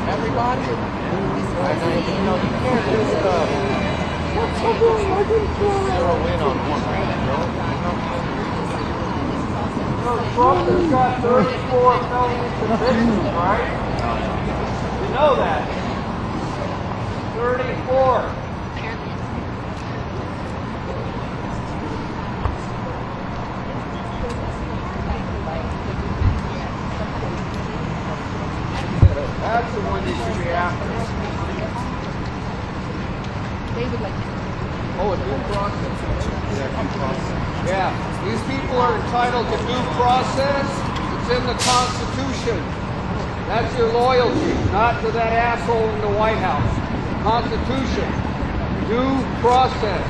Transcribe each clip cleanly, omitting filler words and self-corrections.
everybody. And you know, you can't just zero in on one man, you know. Trump has got 34 felony convictions, right? You know that. 34. That's the one you should be after. Oh, a due process. Yeah, these people are entitled to due process. It's in the Constitution. That's your loyalty, not to that asshole in the White House. Constitution. Due process.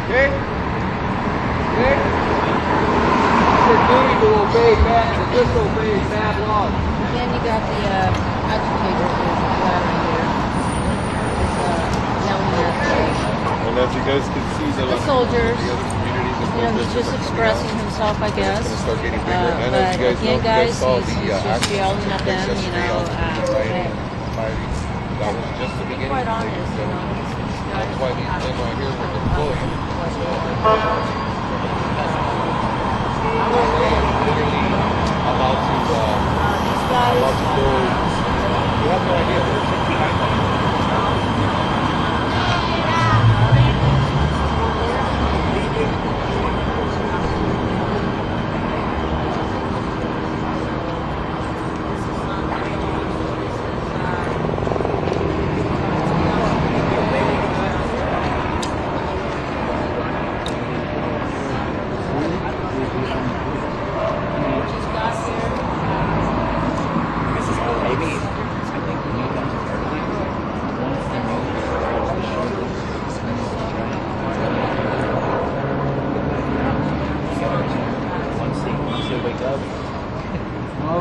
Okay? Okay? It's your duty to obey bad, to disobey bad laws. Then you got the agitator right here. And as you guys can see, The soldiers. You know, he's just expressing himself, I guess. Start getting bigger. And But as you guys again, know, guys, saw he's the just yelling at them, you know. That was just the beginning. Quite honest, you know. That's why these men right here were deployed. Literally about to go. You have no idea. They're 69.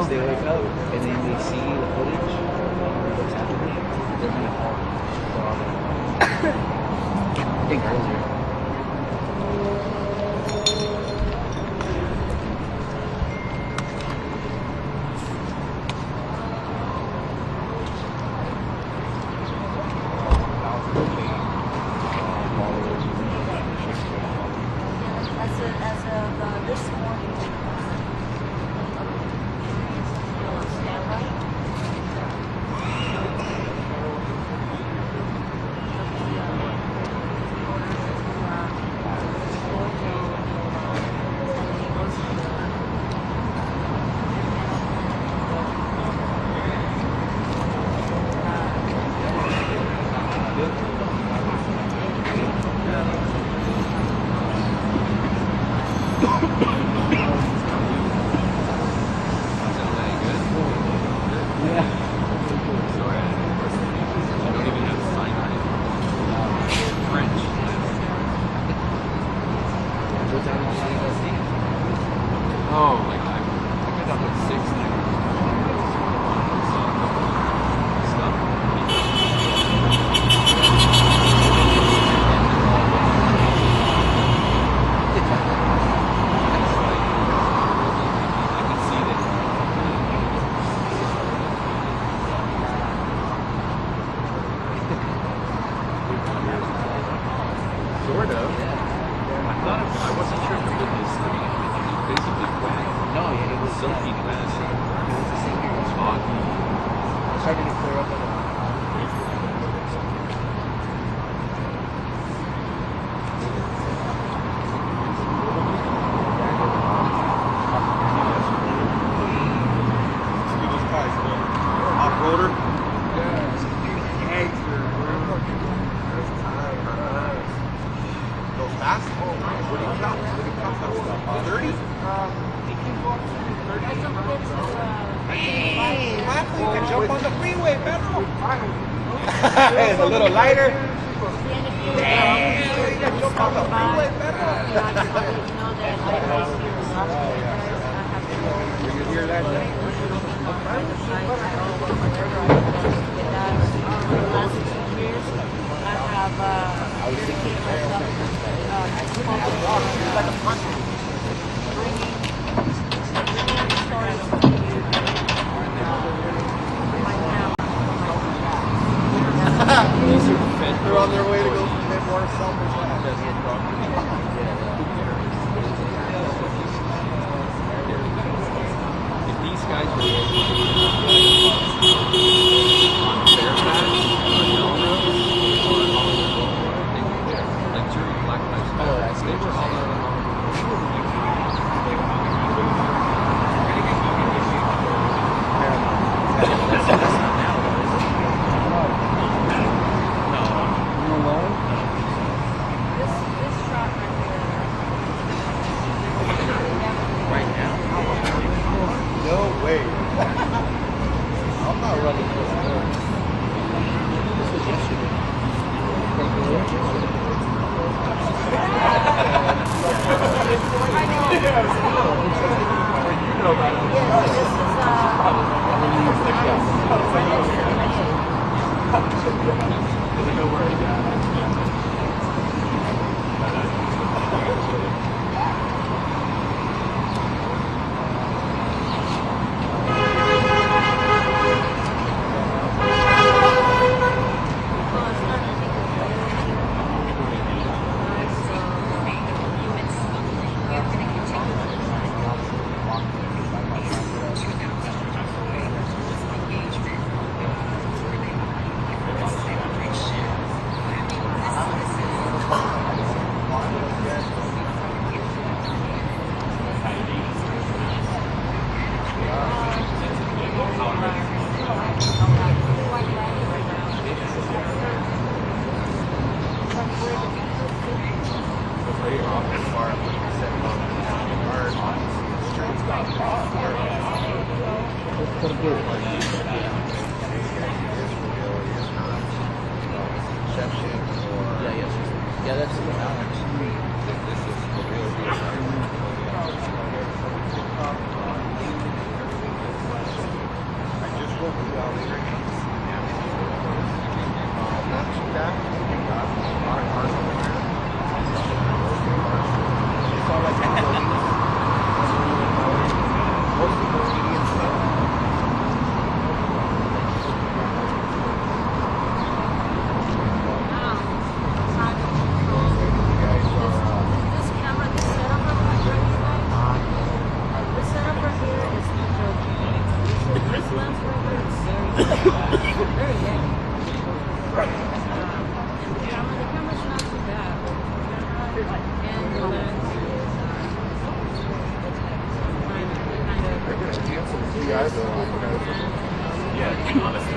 They wake up and then they see the footage of what's happening. They're gonna fall. I think earlier. As of this morning. Oh my God. I got up at 6 there. Sort of. I wasn't sure if it was basically wet. No, yeah, it was Silky wet. It was the same here. It was foggy. It started to clear up a little. Off-roader? Go fast? Oh, what do you count? What do you count that stuff? 30? Hey, Michael, you can jump on the freeway, Pedro. It's a little lighter. Damn, you can jump on the freeway, Pedro. You hear that? I was thinking guys were on Fairfax, on Delano, on Hollywood Boulevard. They were there. Like during Black Lives Matter. They were all out on That's not now, though, is it? No. This shot right here. Right now? No way. I'm not running this. This was yesterday. You know about it. Yeah, that's the challenge. This is the real deal. I just wrote the not too bad. A lot of cars over there. It's all like most people median stuff. This camera, this setup right here, the setup right here is not joking. This lens right here is very heavy. And the camera's not too bad. The camera and the lens is Yeah, honestly.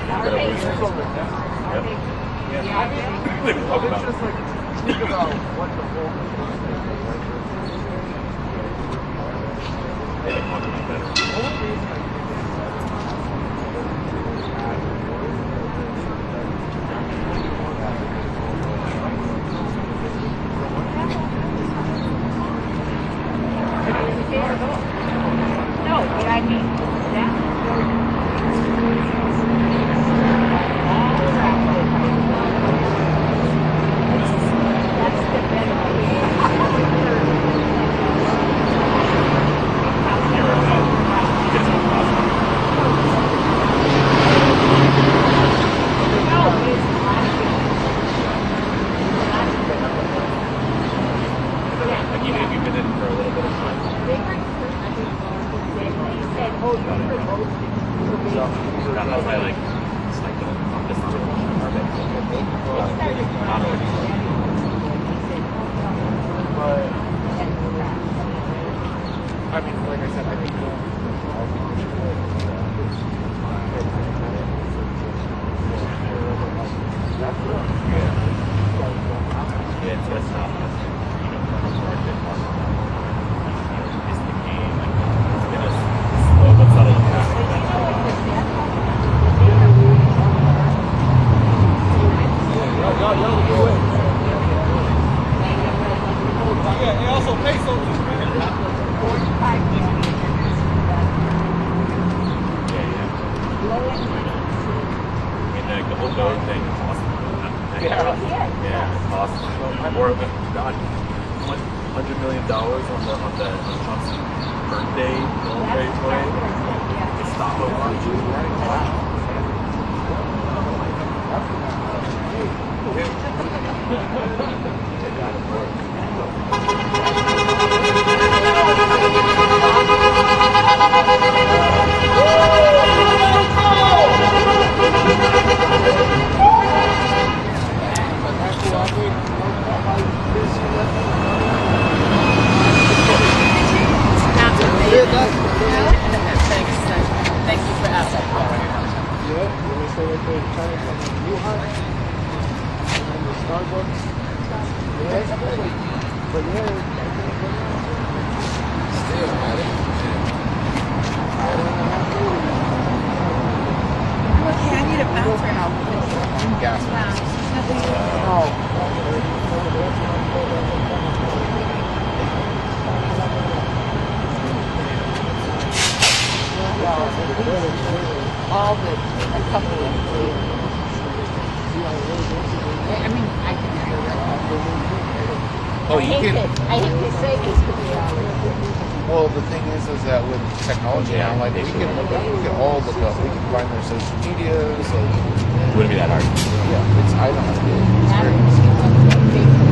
It's just like think about what the whole Like even if you've been in for a little bit of time. Not as I like, it's like this not but I mean, like I said, I think Yeah, so it's not, you know, it's the game, like, it's been a slow but subtle impact. Yeah, he also peso too, man. I mean, like, the whole dog thing is awesome. Yeah, it's awesome. Or $100 million on Trump's birthday military parade to stop a bunch. Woo! Okay, I need a bathroom. Gas. All the a couple of I mean, I can Oh, you can. I hate to say this to be honest. Well, the thing is that with technology now, like we can all look up. We can find their social medias. Like, Wouldn't be that hard. yeah, it's I don't know how to do it. It's very easy.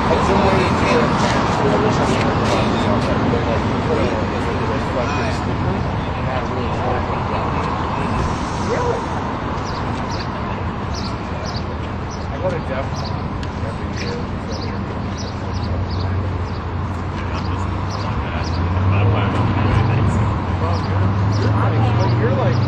Like some way you can I go to Jeff every year. You're like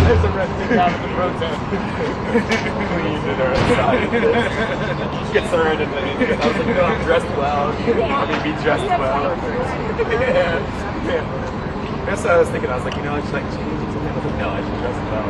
there's a red thing out of the protest. Clean it or outside. Gets her in the I was like, no, I'm dressed well. I mean, be dressed well. Yeah. That's what I was thinking. I was like, I should like change it to him. I was like, no, I should dress well.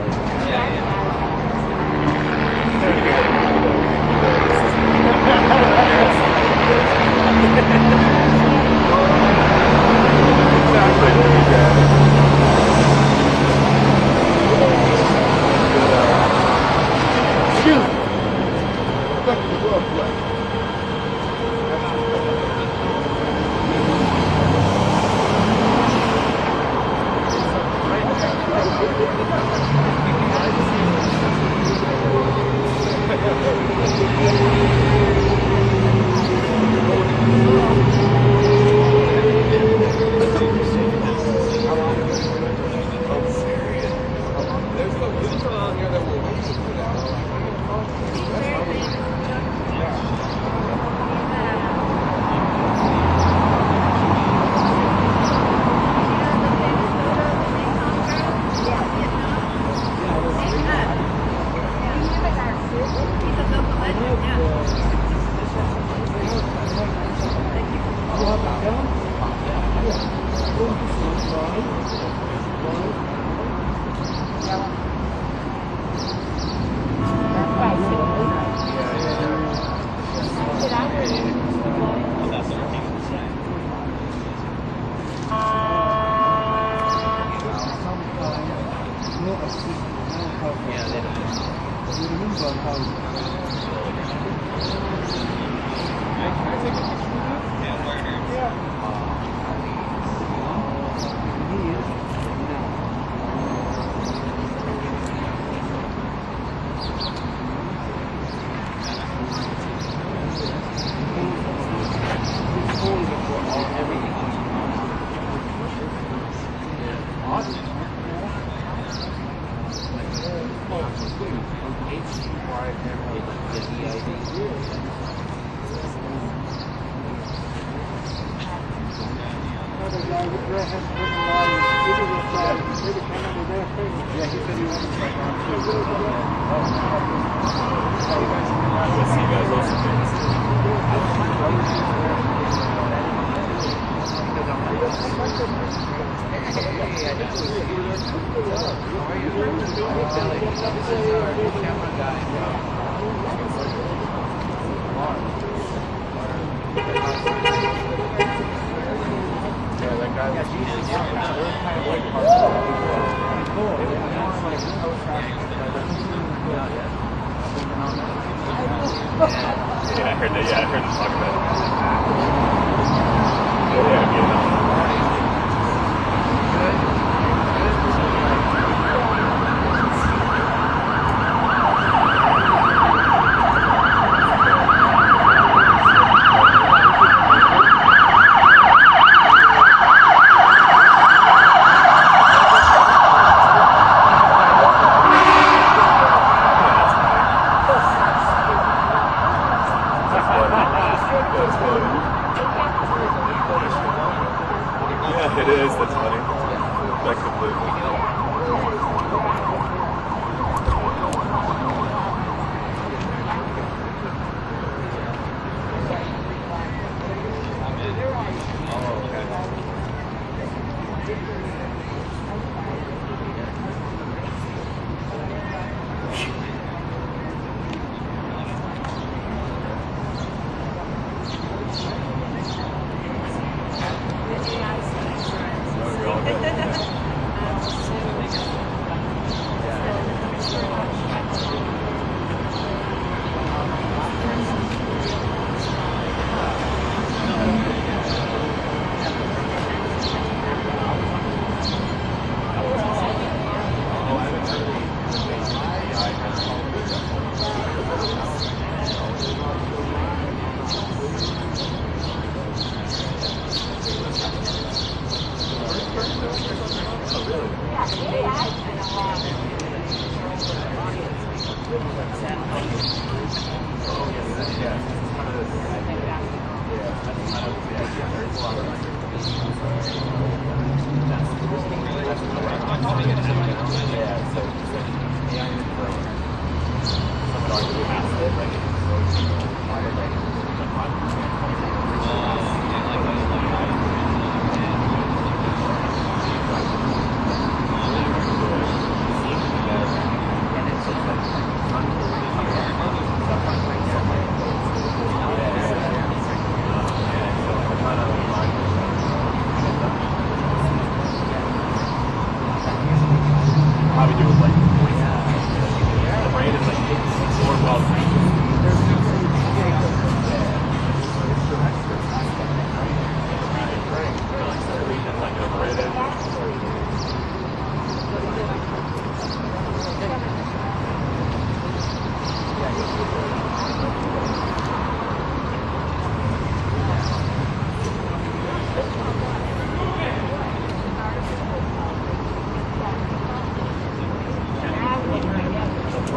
respectively.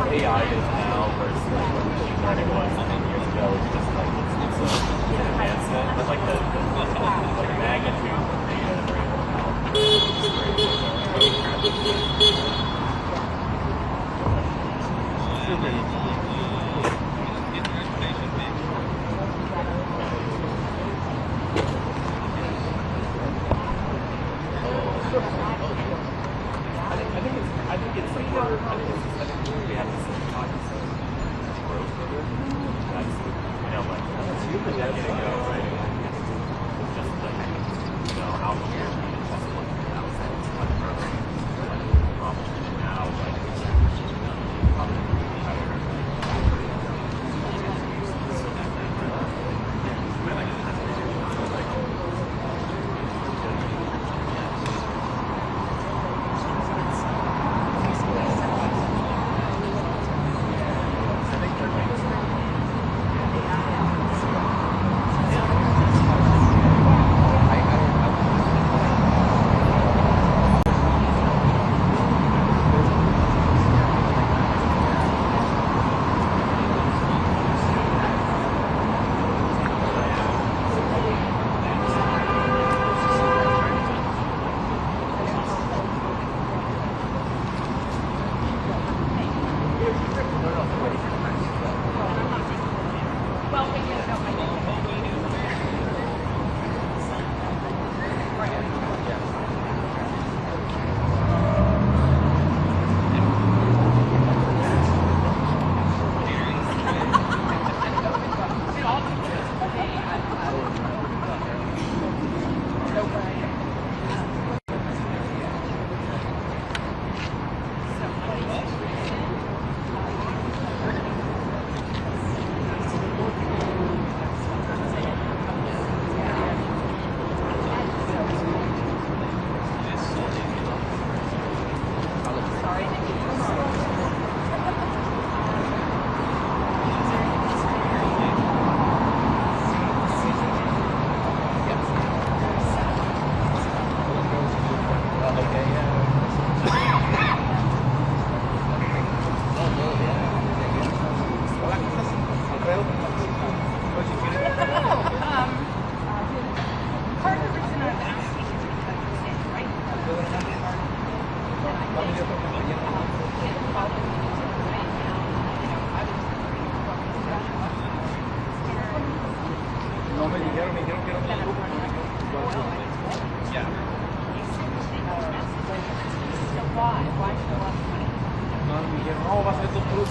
AI is now versus like what machine learning was 10 years ago. It's just like it's an advancement, but like the magnitude of data that we're able to help I think it's we have to see cognizant growth of it. That's, like a decade ago, right? It was just like, out here, it's just like, that was like growth. And now, like, it's probably better. Why show up? No, me dijeron, no, va a ser tu plus.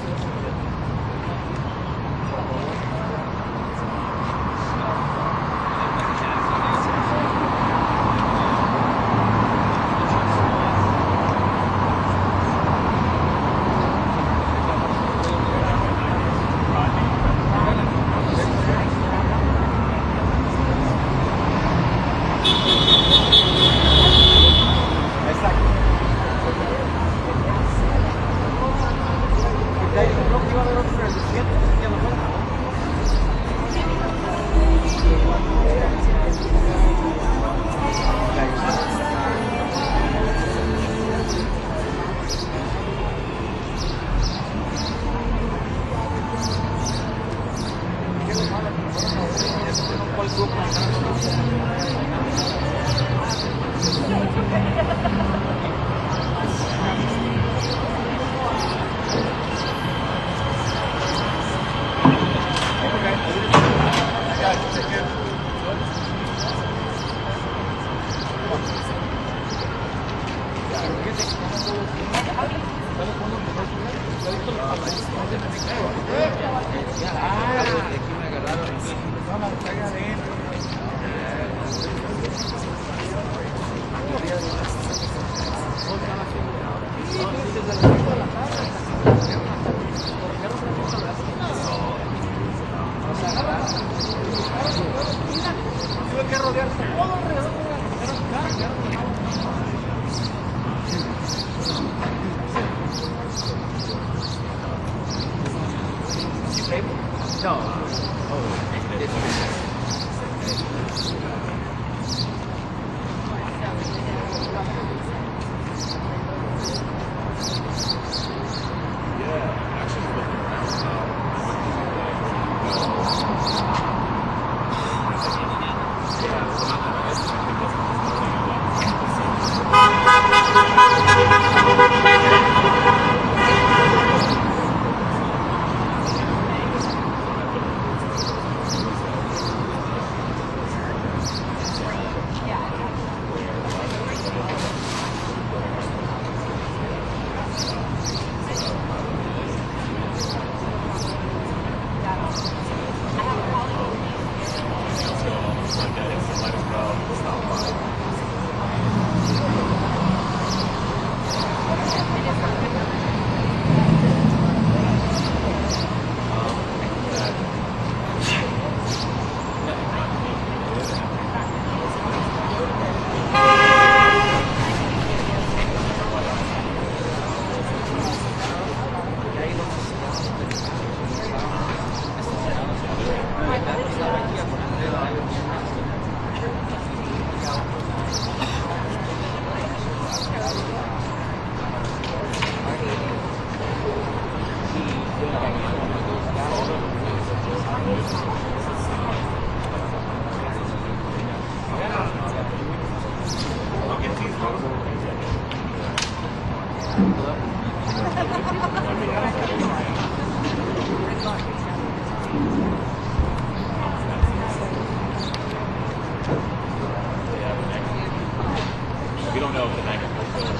We don't know if the next will fill it.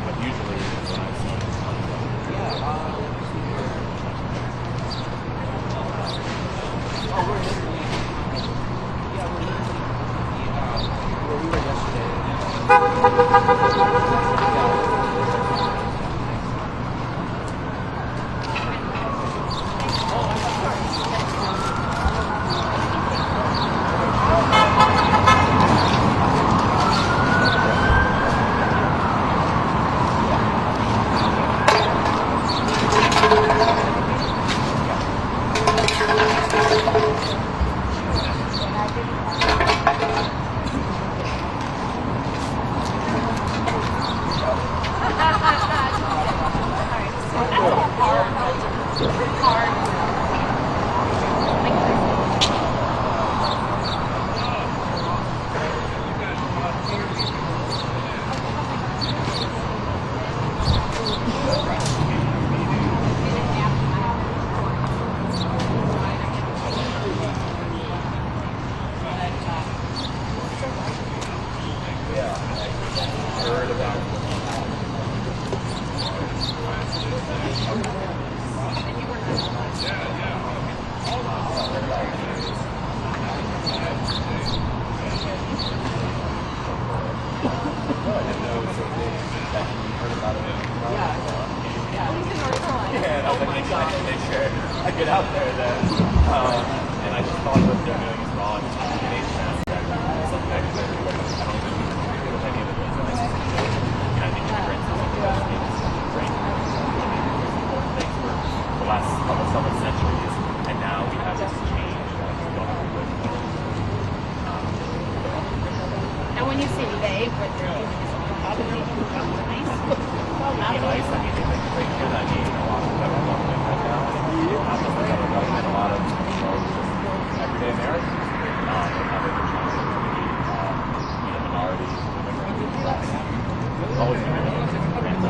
But usually when I see Where we were yesterday. didn't know it was so big that you heard about it. Yeah, And I was like, I should make sure I get out there then. And I just thought what they're doing is wrong. It made sense that some guys are, I don't even agree with any of the things that I see. And I think immigrants is something that needs to bring things for the last almost several centuries. And now we have this change that we don't agree with. And when you say they, what they're doing is probably nice. Nice. I mean, they think they hear that need a lot of federal government right now. Not just the federal government, a lot of everyday Americans. And how they're trying to be the minorities, always been really different.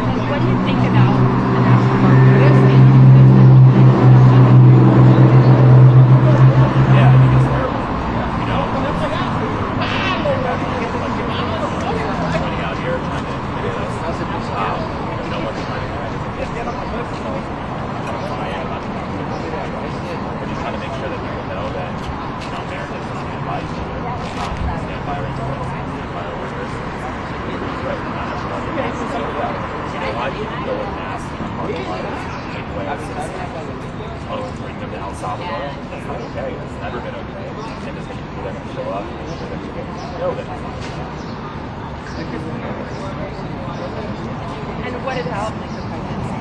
And what do you think about the National Guard? Yeah, I think it's terrible. You know, 20 out here trying to intimidate us. You know what's trying to do? We're just trying to make sure that people know that Americans stand by each other, stand by our interests, stand by our workers. Right? Not everybody wants to say that. Why do you go with masks in our parking lot and take away our citizens? Oh, bring them to El Salvador? That's not okay. It's never been okay. And there's going to be people that are going to show up and make sure that people know that it's not okay. And what about like the presidency?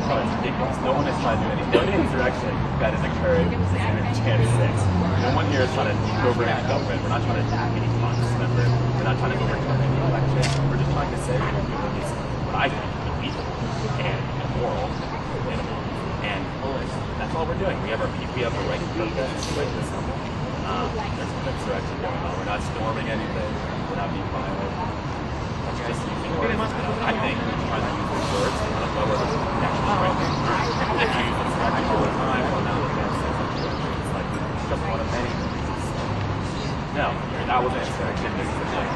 Oh, it's ridiculous. No one is trying to do anything. The only insurrection that has occurred is in January 6th. No one here is trying to overreach government. We're not trying to attack any Congress member. We're not trying to overturn any election. We're just trying to say we're doing is what I think is illegal and immoral. And that's all we're doing. We have the right to protest, the right to assemble. There's an insurrection going on. We're not storming anything. We're not being violent. That's just using words. I think trying to use those words to lower the actual strength. If you use insurrection all the time, well, now look at it. It's like, it's just one of many things. No, that was an insurrection. This is a thing.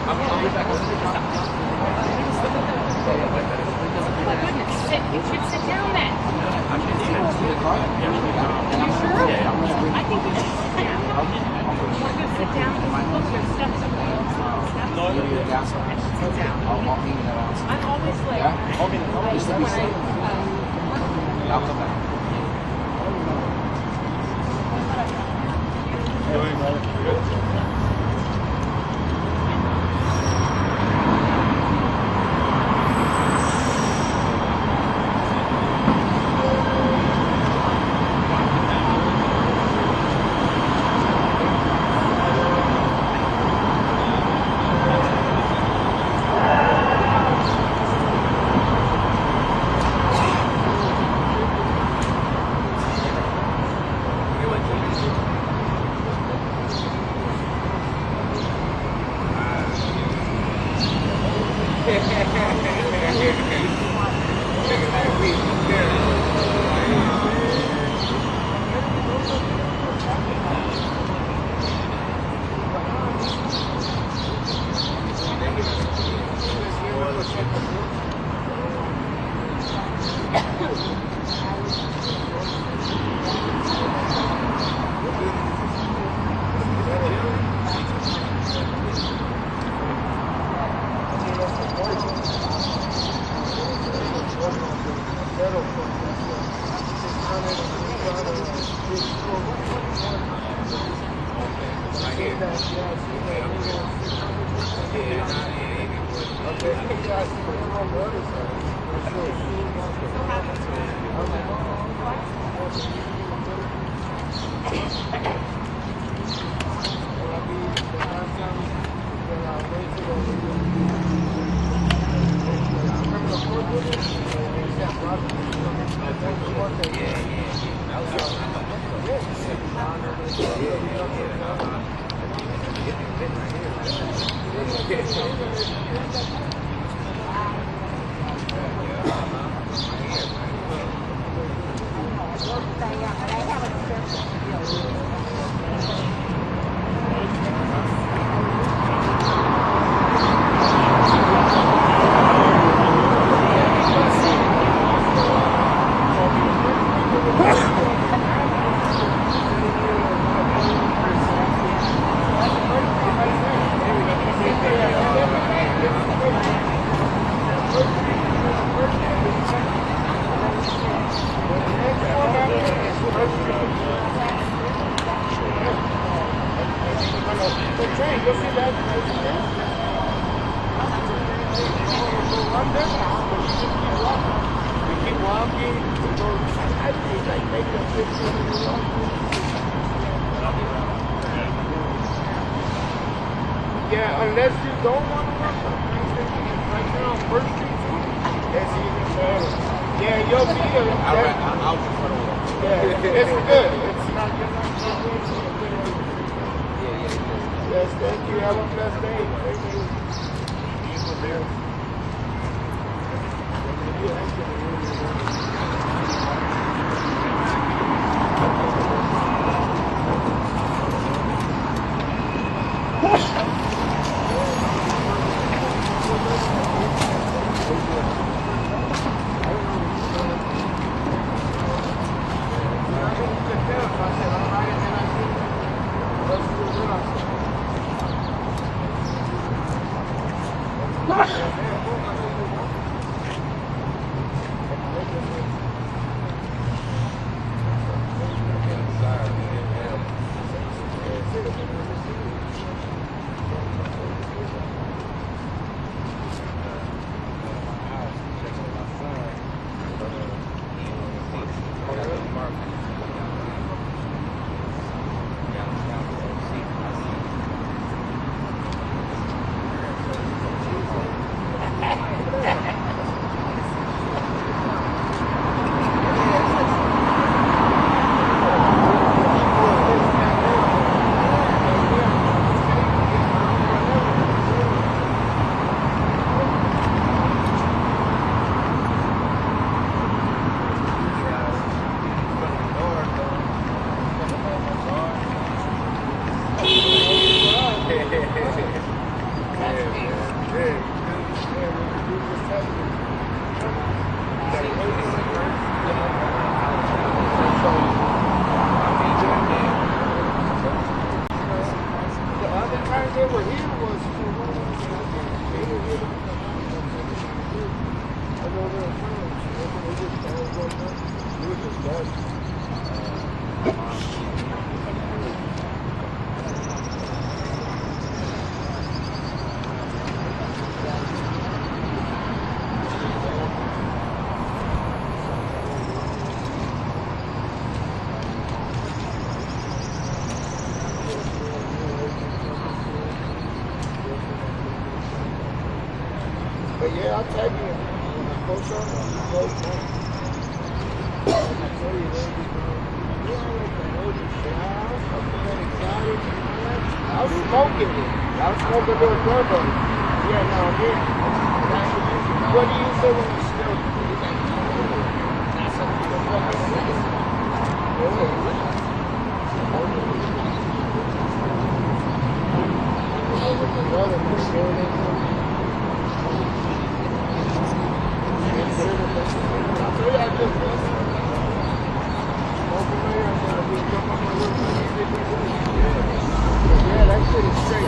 Oh my goodness, you should sit down then. I can sit. Are you sure? Yeah. I think you should sit down. Want to sit down? Look, there's steps up there. Sit down. I'm always like, I'll come back. Yeah, unless you don't want to work right there on First Street, that's even better. Yeah, you'll be here. I'll just run over. Yeah, it's good. It's not good. Yes, thank you. Have a blessed day. But yeah, I'll tag you when I post on it. I was smoking it. I was smoking a little turbo. Yeah, no, I'm here. What do you say when you still yeah, that shit is straight.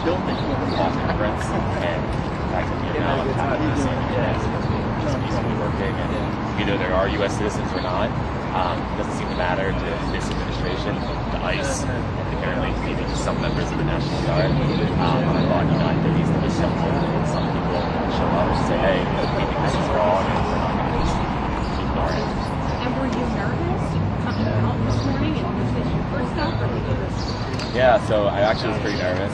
still thinking of the false inference and the fact that now I'm having the same chance just peacefully working and either there are U.S. citizens or not. It doesn't seem to matter to this administration, to ICE, and apparently even to some members of the National Guard. I thought, there needs to be some people show up and say, hey, we think this is wrong and we're not going to just ignore it. And were you nervous coming out this morning and was this your first stop or did you just... Yeah, so I actually was pretty nervous.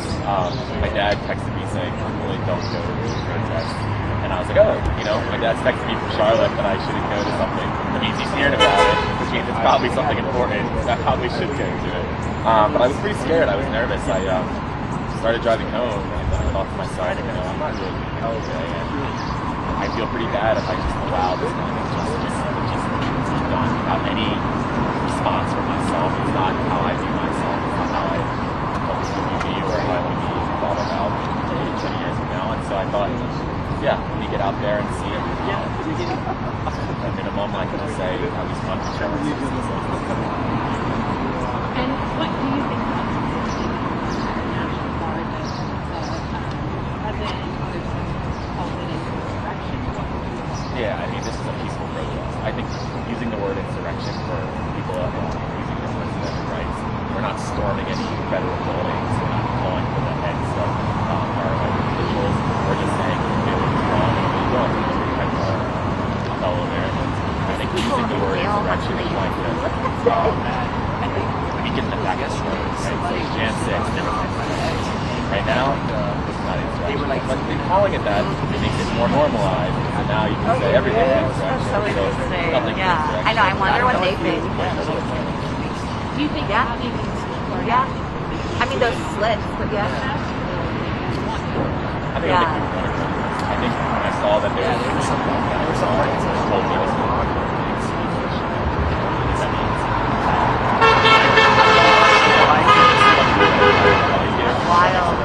My dad texted me saying, really don't go to the protest. And I was like, my dad's texted me from Charlotte that I shouldn't go to something. That means he's hearing about it, which means it's probably something important. So I probably should go to it. But I was pretty scared. I was nervous. I started driving home and I thought to myself, I'm not really okay. And I feel pretty bad if I just allow this kind of injustice to just keep going without any response from myself. It's not how I view myself. It's not how I hope to be or how I want to be thought about 20 years from now. And so I thought, let me get out there and see it. At minimum, I can say at least one show. And what do you think about the National Guard that President and others called it insurrection? Yeah, I mean, this is a peaceful protest. I think using the word insurrection for people using this First Amendment rights, we're not storming any federal buildings, we're not calling for the heads of our individuals, we're just saying a fellow Americans. I think using the word insurrection is like this. We get the back of the Jan 6. Right now, it's not insurrection. But in calling it that, it makes it more normalized. And now you can say everything is insurrection. So interesting. Nothing is insurrection. I know. I wonder what they think. Do you think that means... Yeah. I mean, those slits, but yeah. I think I think when I saw that there was some markets that told me this was wild.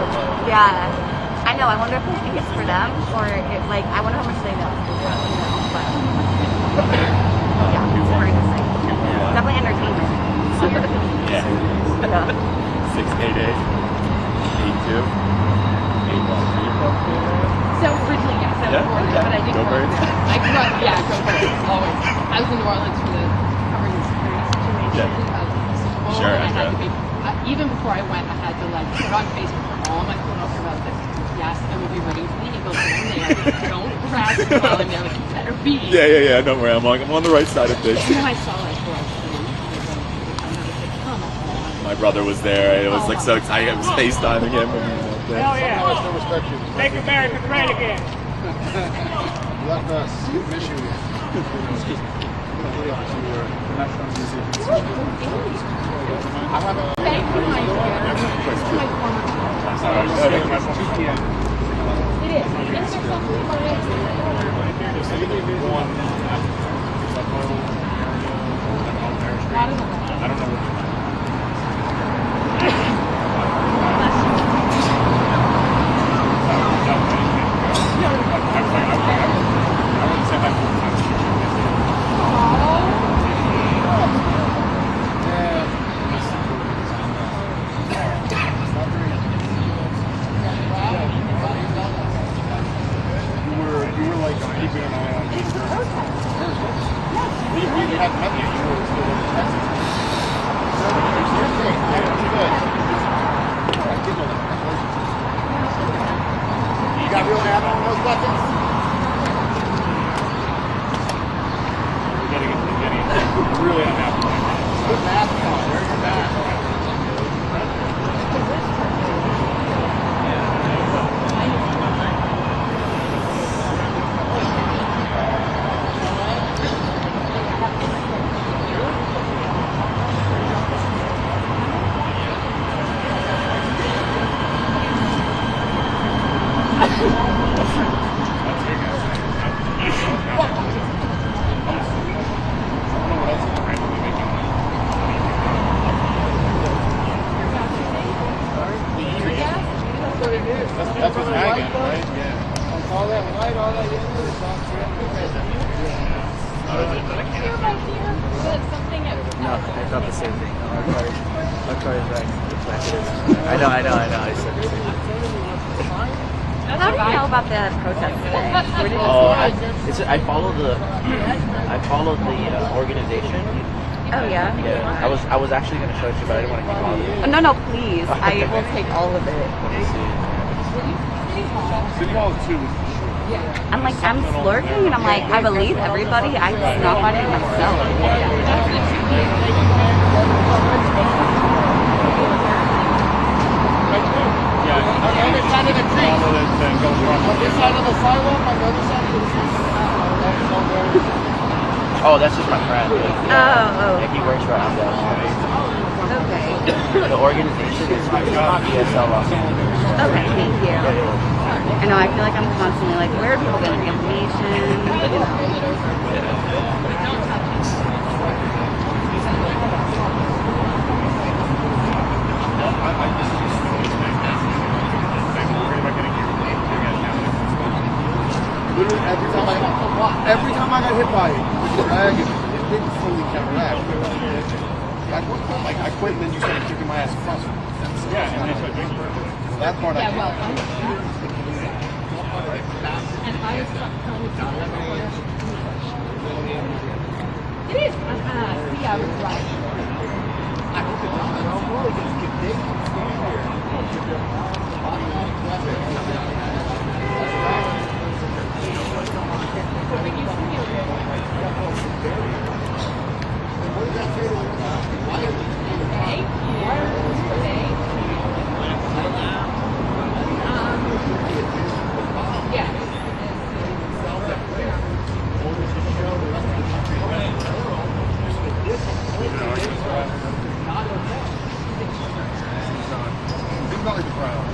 Yeah. I know. I wonder if they think it's for them or I wonder how much they know. But, yeah, it's very interesting. Definitely entertainment. Yeah. 688 82 So originally, yes, I was born there, but I didn't Go grow up Birds. there. I grew up, go Birds, always. I was in New Orleans for the covering the security situation of the Super Bowl. Sure, and I had sure. to be, even before I went, I had to put on Facebook for all my photos about this. Yes, I will be rooting for the Eagles when they are. Don't crash while I'm there. You better be. Yeah. Don't worry. I'm on the right side of things. And then I saw My brother was there. It was so exciting. I was FaceTiming him. Hell yeah. Make America great again. Left us. Michigan. thank you, my former. It is. Isn't there something about I don't know. That's what's hanging, right? Yeah. All that light, all that yellow is off. No, I thought the same thing. Our car is right. I know. I said the same thing. How do you know about the protest today? Where did you Oh, see it? I follow the organization. Oh yeah? Yeah, I was actually gonna show it to you, but I didn't want to keep all of it. Oh, no, please. I will take all of it. Let me see. City Hall too. I'm like, I'm slurping and I'm like, I believe everybody. I'm just not finding myself. On the other side of the creek. On this side of the sidewalk, on the other side of the creek. Oh, that's just my friend. Oh. Yeah, he works for Amdocs. Okay. The organization is ESL Los Angeles. Okay, thank you. I know, I feel like I'm constantly like, where are people getting the information? You know. Literally every time I got hit by it, the drag, it didn't fully counteract. I quit and then you started kicking my ass across. Yeah, and then I drinking. That part I well, and I was trying to it is. Yeah, I was right. I hope it's not. I'm probably going to get big. Think about like the crowd.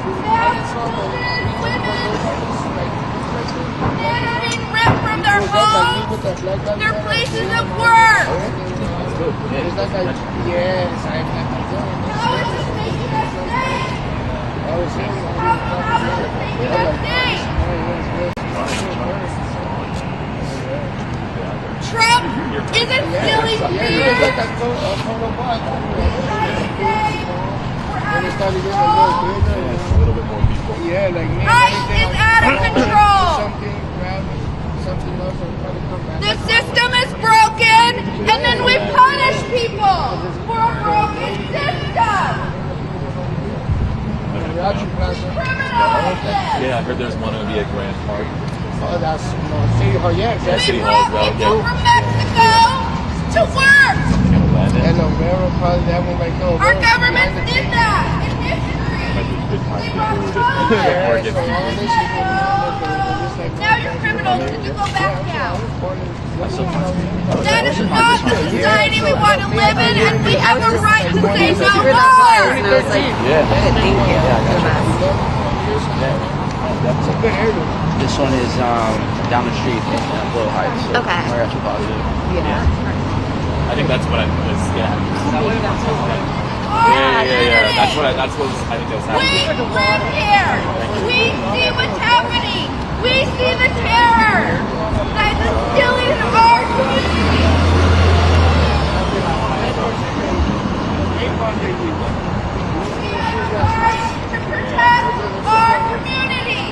Men are being ripped from their homes, their places of work. How is this making us safe? How is this making us safe? Trump isn't stealing fear. ICE is out of control. The system is broken, and then we punish people for a broken system. Yeah, I heard there's one going to be a grand park. Oh, that's City Hall, yeah, Yeah, City We Hall as brought well. people Yeah. from Mexico to work. And Romero, probably that one right there. Our government did that in history. Might be a good time to They do brought it. color. Or get Now you're criminals. Can you go back now? I still find it. That is not the society we want to live in, and we have a right to say no Through the more. flyers, and I was like, Yeah. good, thank you. You're the best. That's a good area. This one is down the street in Blow Heights. So Okay. Right after Positive. Yeah. I think that's what I was, yeah. That's what I think that's We happening. live here. We see what's happening. We see the terror that is stealing our community. We have a right to protect our community.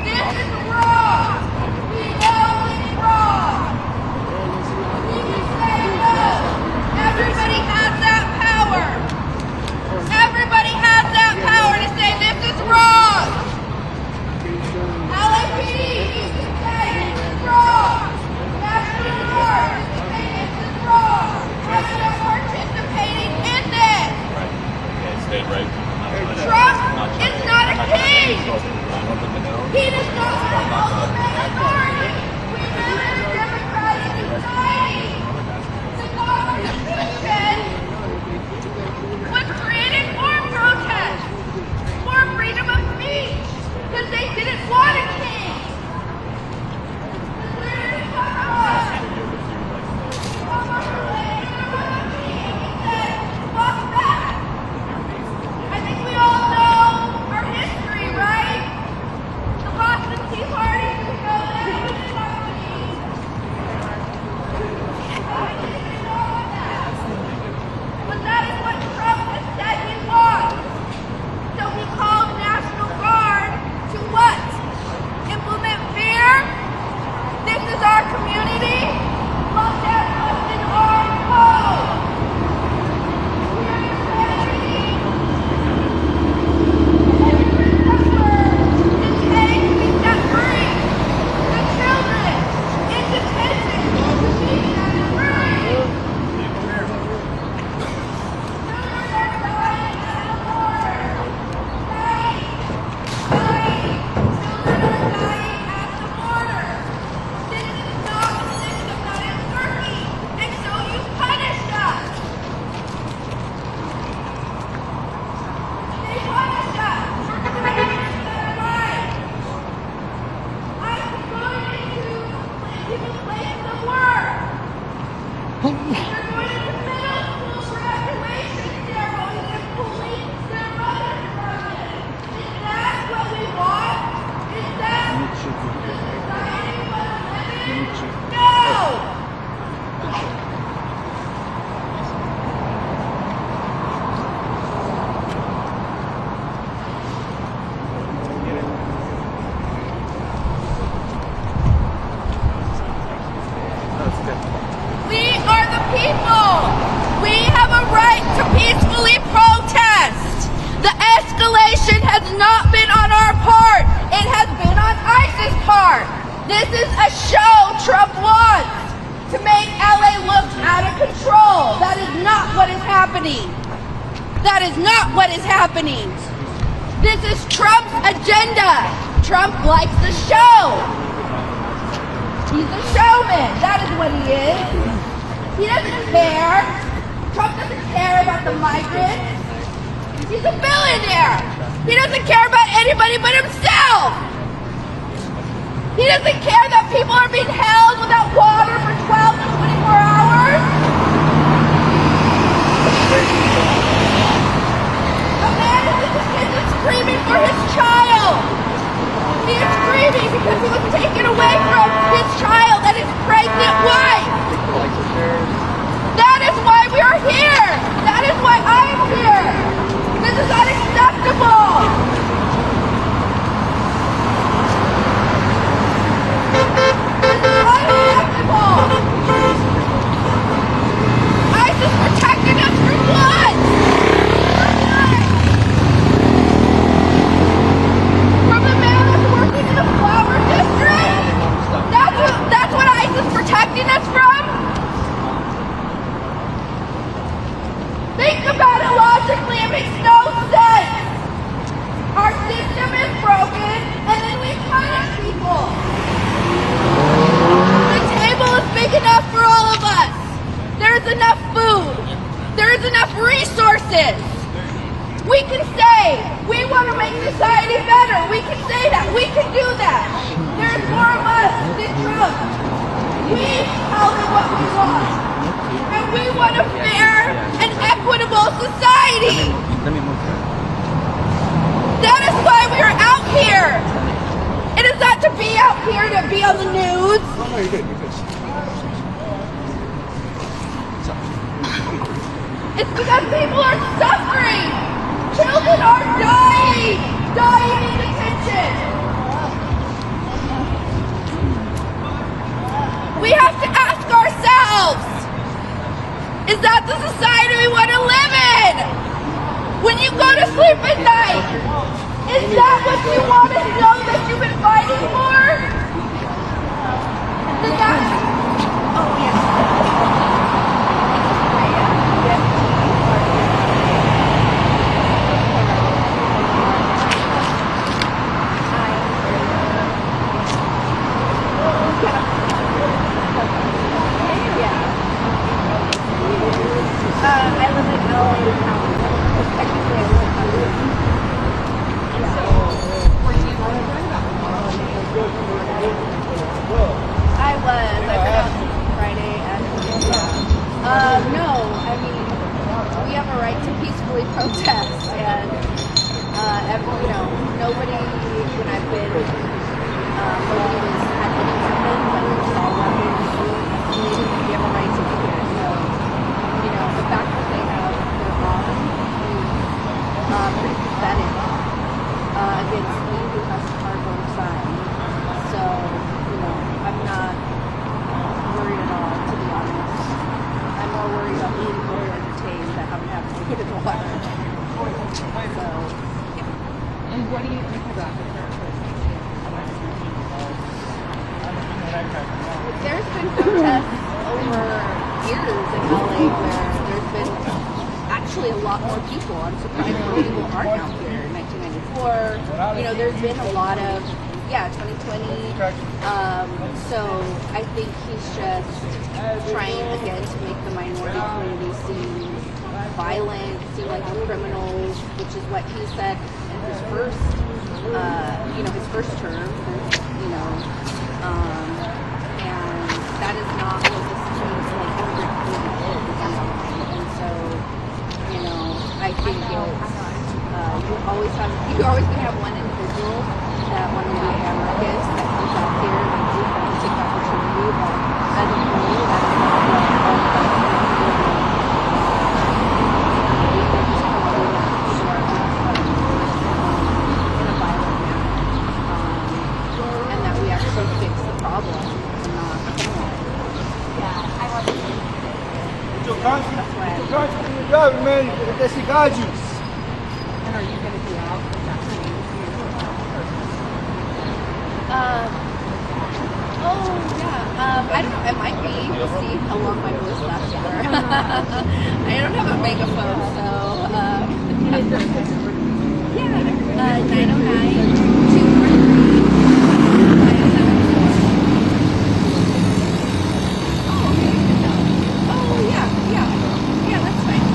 This is wrong. We know it's wrong. We can say no. Everybody has that power. Everybody has that power to say this is wrong. LAPD, you can say this is wrong. National Guard, you can say this is wrong. I'm not participating in this. Right. Okay, stay right. Trump is not a king. He does not have ultimate authority. We live in a democratic society. The Constitution was created for protest, for freedom of speech, because they didn't want a king. Where did it come from? Come on, they didn't want a king. He said, fuck that. I think we all know our history, right? The Boston Tea Party, you know that. You didn't know me. I didn't know that. But that is what Trump has said he wants. So he called National Guard to what? Implement fear? This is our community? Look at what's in our code. We are ready. We are the people. We have a right to peacefully protest. The escalation has not been on our part. It has been on ICE's part. This is a show Trump wants to make LA look out of control. That is not what is happening. That is not what is happening. This is Trump's agenda. Trump likes the show. He's a showman. That is what he is. He doesn't care. Trump doesn't care about the migrants. He's a billionaire. He doesn't care about anybody but himself. He doesn't care that people are being held without water for 12 to 24 hours. A man in this kitchen is screaming for his child. He is screaming because he was taken away from his child and his pregnant wife. That is why we are here. That is why I am here. This is unacceptable. This is unacceptable. ISIS protected us from what? From the man that's working in the flower district? That's what ISIS protecting us from? Think about it logically, it makes no sense. Our system is broken, and then we punish people. The table is big enough for all of us. There's enough food. There's enough resources. We can say, we want to make society better. We can say that. We can do that. There's more of us than Trump. We tell them what we want. And we want a fair and equitable society. That is why we are out here. It is not to be out here to be on the news. It's because people are suffering. Children are dying in detention. We have to ask ourselves, is that the society we want to live in? When you go to sleep at night, is that what you want to know that you've been fighting for? Then that's, oh yes. I live in LA County. Technically, I live in LA. I was. I've been out since Friday. No, I mean, we have a right to peacefully protest, and nobody, when I've been, nobody had any weapons, whether it's all weapons, we have a right to do that. So, the fact that they have their laws is pretty pathetic against me who has to hard both sides. So, I'm not worried at all, to be honest. I'm more worried about being fully entertained that haven't had to get in the water. So. And what do you think about the current There's been protests over years in LA where there's been actually a lot more people. I'm surprised more people aren't out here. In 1994, there's been a lot of, 2020. So I think he's just trying again to make the minority community seem violent, seem like criminals, which is what he said in his first, his first term. And that is not what this seems like every is. And so, I think it's, you're always going to have one individual that want to be anarchist that comes out here and take the opportunity, but as a whole, that is not what all of us in a violent manner. And that we actually fix the problem and not criminalize it. Yeah, I want to. And are you going to be out with that? I don't know. It might be. We'll see how long my voice lasts for. I don't have a megaphone, so. 909. Oh, yeah, that's fine.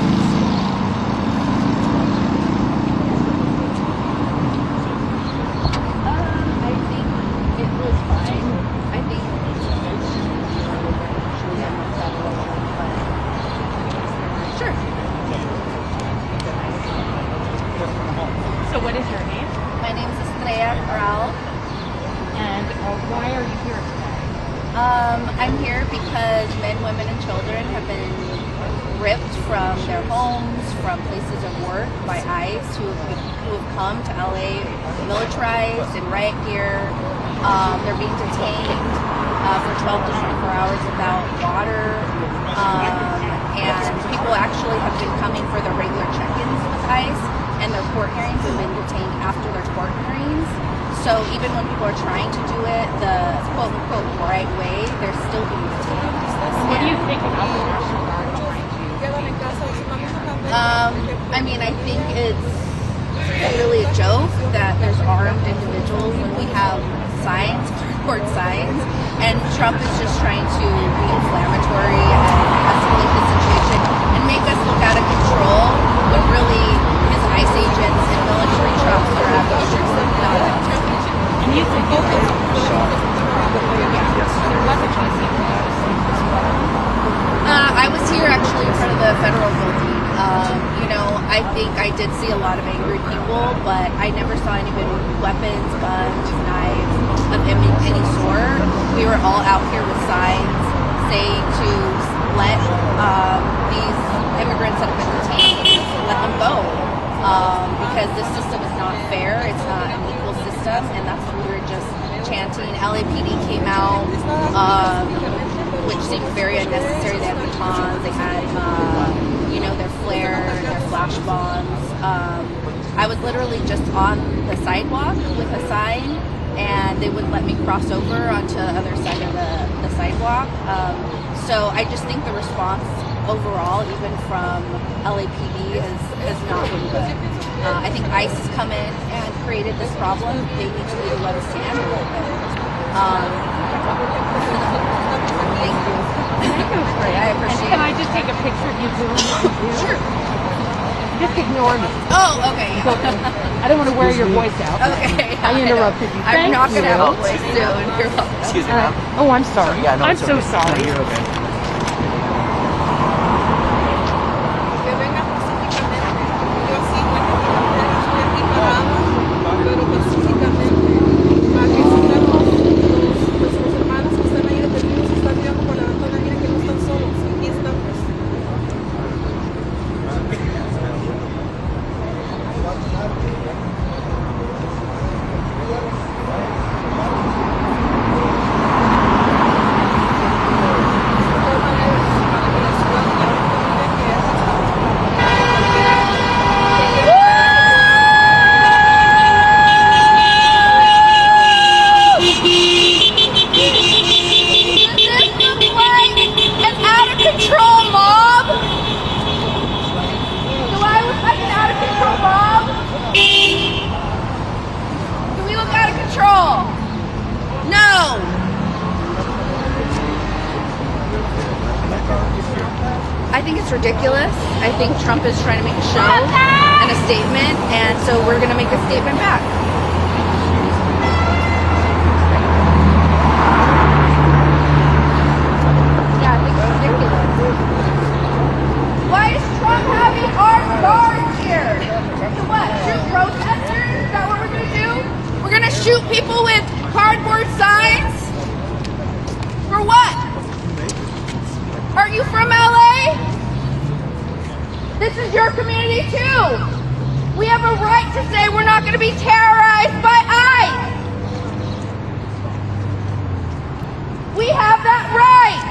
ripped from their homes, from places of work by ICE who have come to LA militarized and riot gear. They're being detained for 12 to 24 hours without water. And people actually have been coming for their regular check-ins with ICE, and their court hearings have been detained after their court hearings. So even when people are trying to do it the quote-unquote right way, they're still being detained. What do you think about the National Guard behind you? I mean, I think it's really a joke that there's armed individuals when we have signs, court signs, and Trump is just trying to be inflammatory and escalate the situation and make us look out of control when really his ICE agents and military trucks are out of control. And you think there was a chance. I was here actually in front of the federal building. I think I did see a lot of angry people, but I never saw anybody with weapons, guns, knives of any sort. We were all out here with signs saying to let these immigrants that have been detained, let them go. Because this system is not fair, it's not an equal system, and that's what we were just chanting. LAPD came out, which seemed very unnecessary. They had batons, they had their flare, their flash bombs. I was literally just on the sidewalk with a sign, and they wouldn't let me cross over onto the other side of the sidewalk. So I just think the response overall, even from LAPD, has not been good. I think ICE has come in and created this problem. They need to let us stand a little bit. Thank you. I appreciate Can it. I just take a picture of you doing what you do? Sure. Just ignore me. Oh, okay. I don't want to wear your voice out. Okay. I interrupted you. I'm Thank not going to you. have a voice soon. You're welcome. Excuse me, ma'am. Oh, I'm sorry. Yeah, no, I'm it's so okay. sorry. No, you're okay. Que venga pacíficamente. Yo sí estoy aquí parada, pero pacíficamente. Aquí estamos nuestros hermanos que están ahí detenidos, están mirando por la ventana, miren que no están solos, aquí estamos. I think it's ridiculous. I think Trump is trying to make a show and a statement, and so we're going to make a statement back. Yeah, I think it's ridiculous. Why is Trump having armed guards here? To what? Shoot protesters? Is that what we're going to do? We're going to shoot people with cardboard signs? For what? Aren't you from LA? This is your community too. We have a right to say we're not going to be terrorized by ICE. We have that right.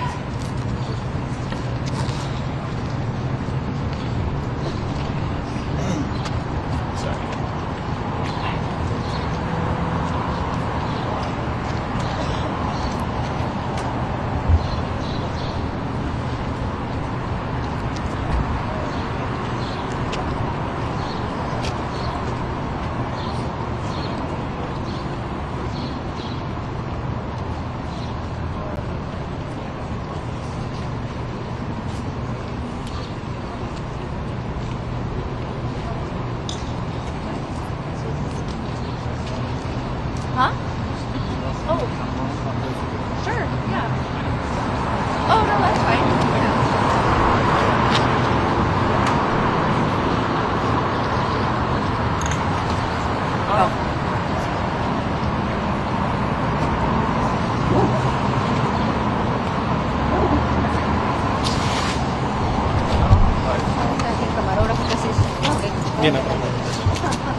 tiene.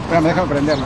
Espérame, déjame prenderlo.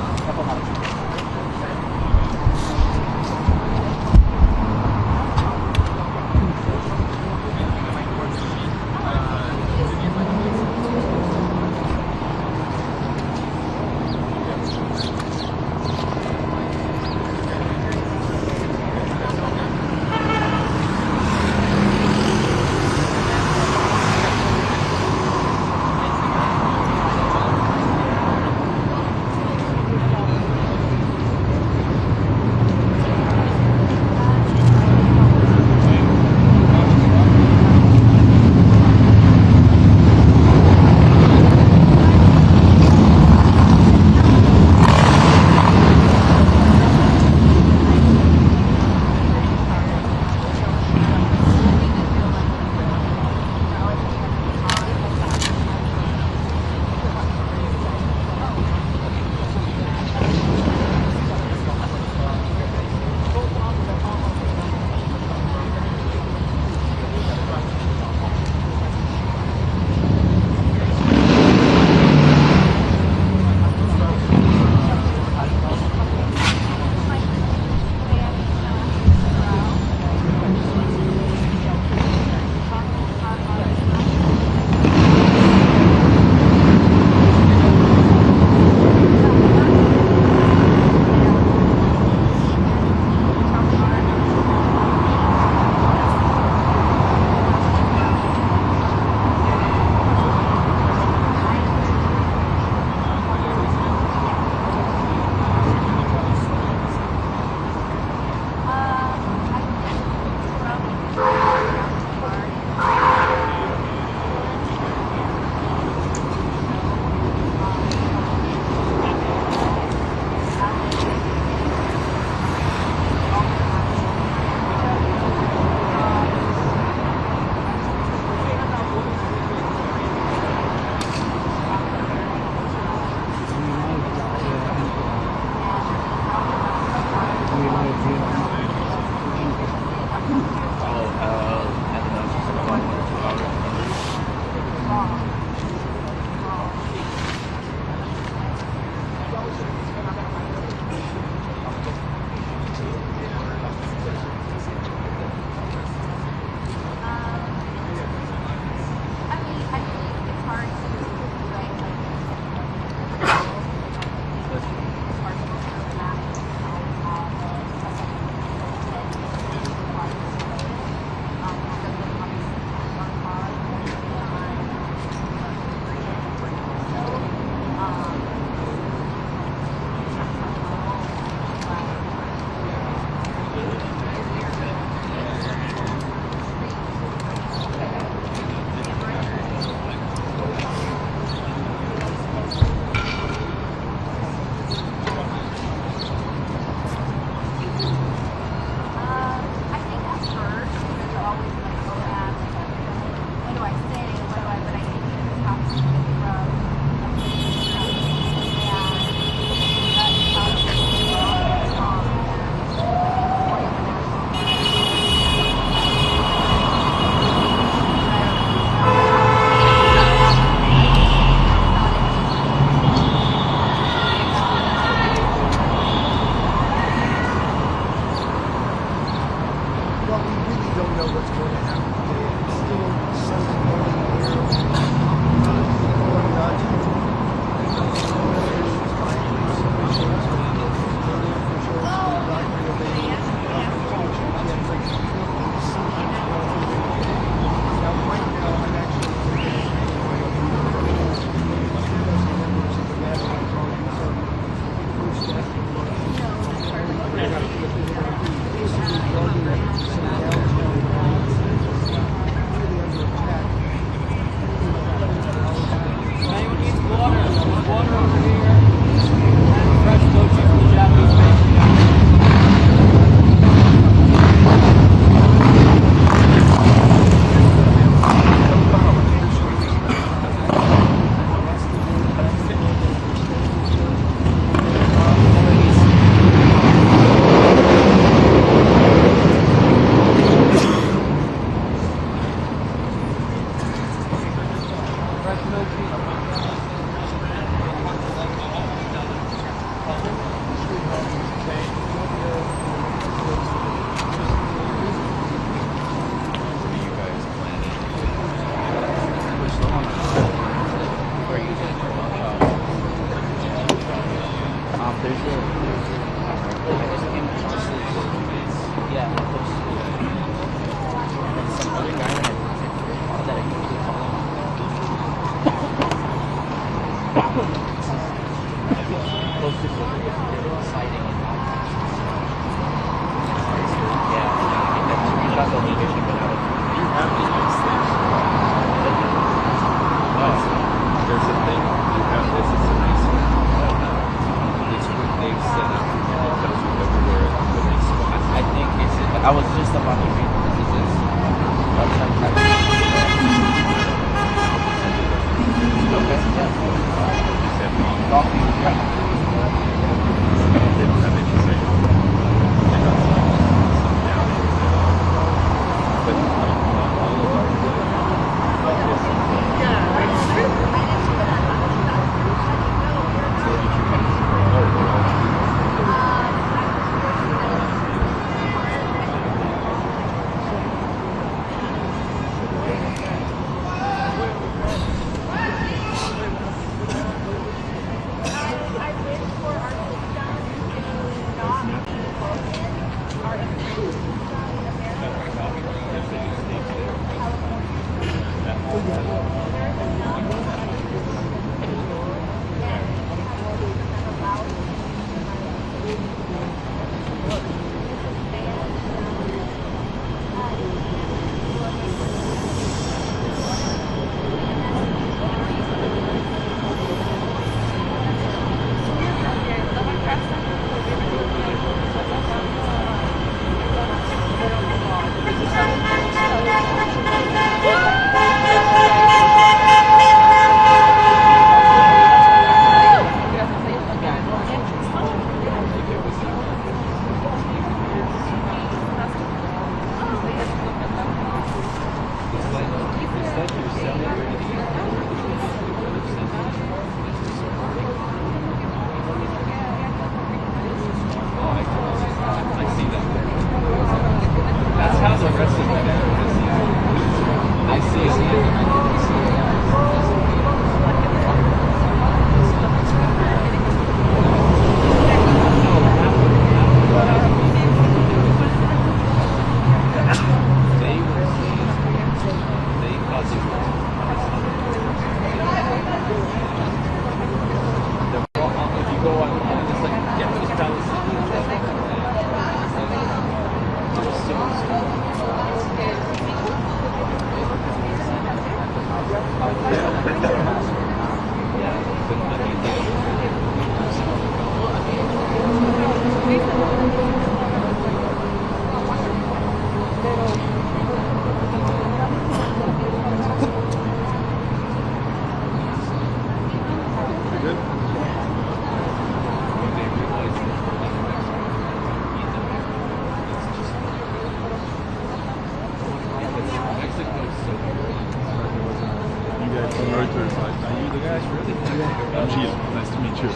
from Reuters. Are you the guy? I'm Gilles. Nice to meet you.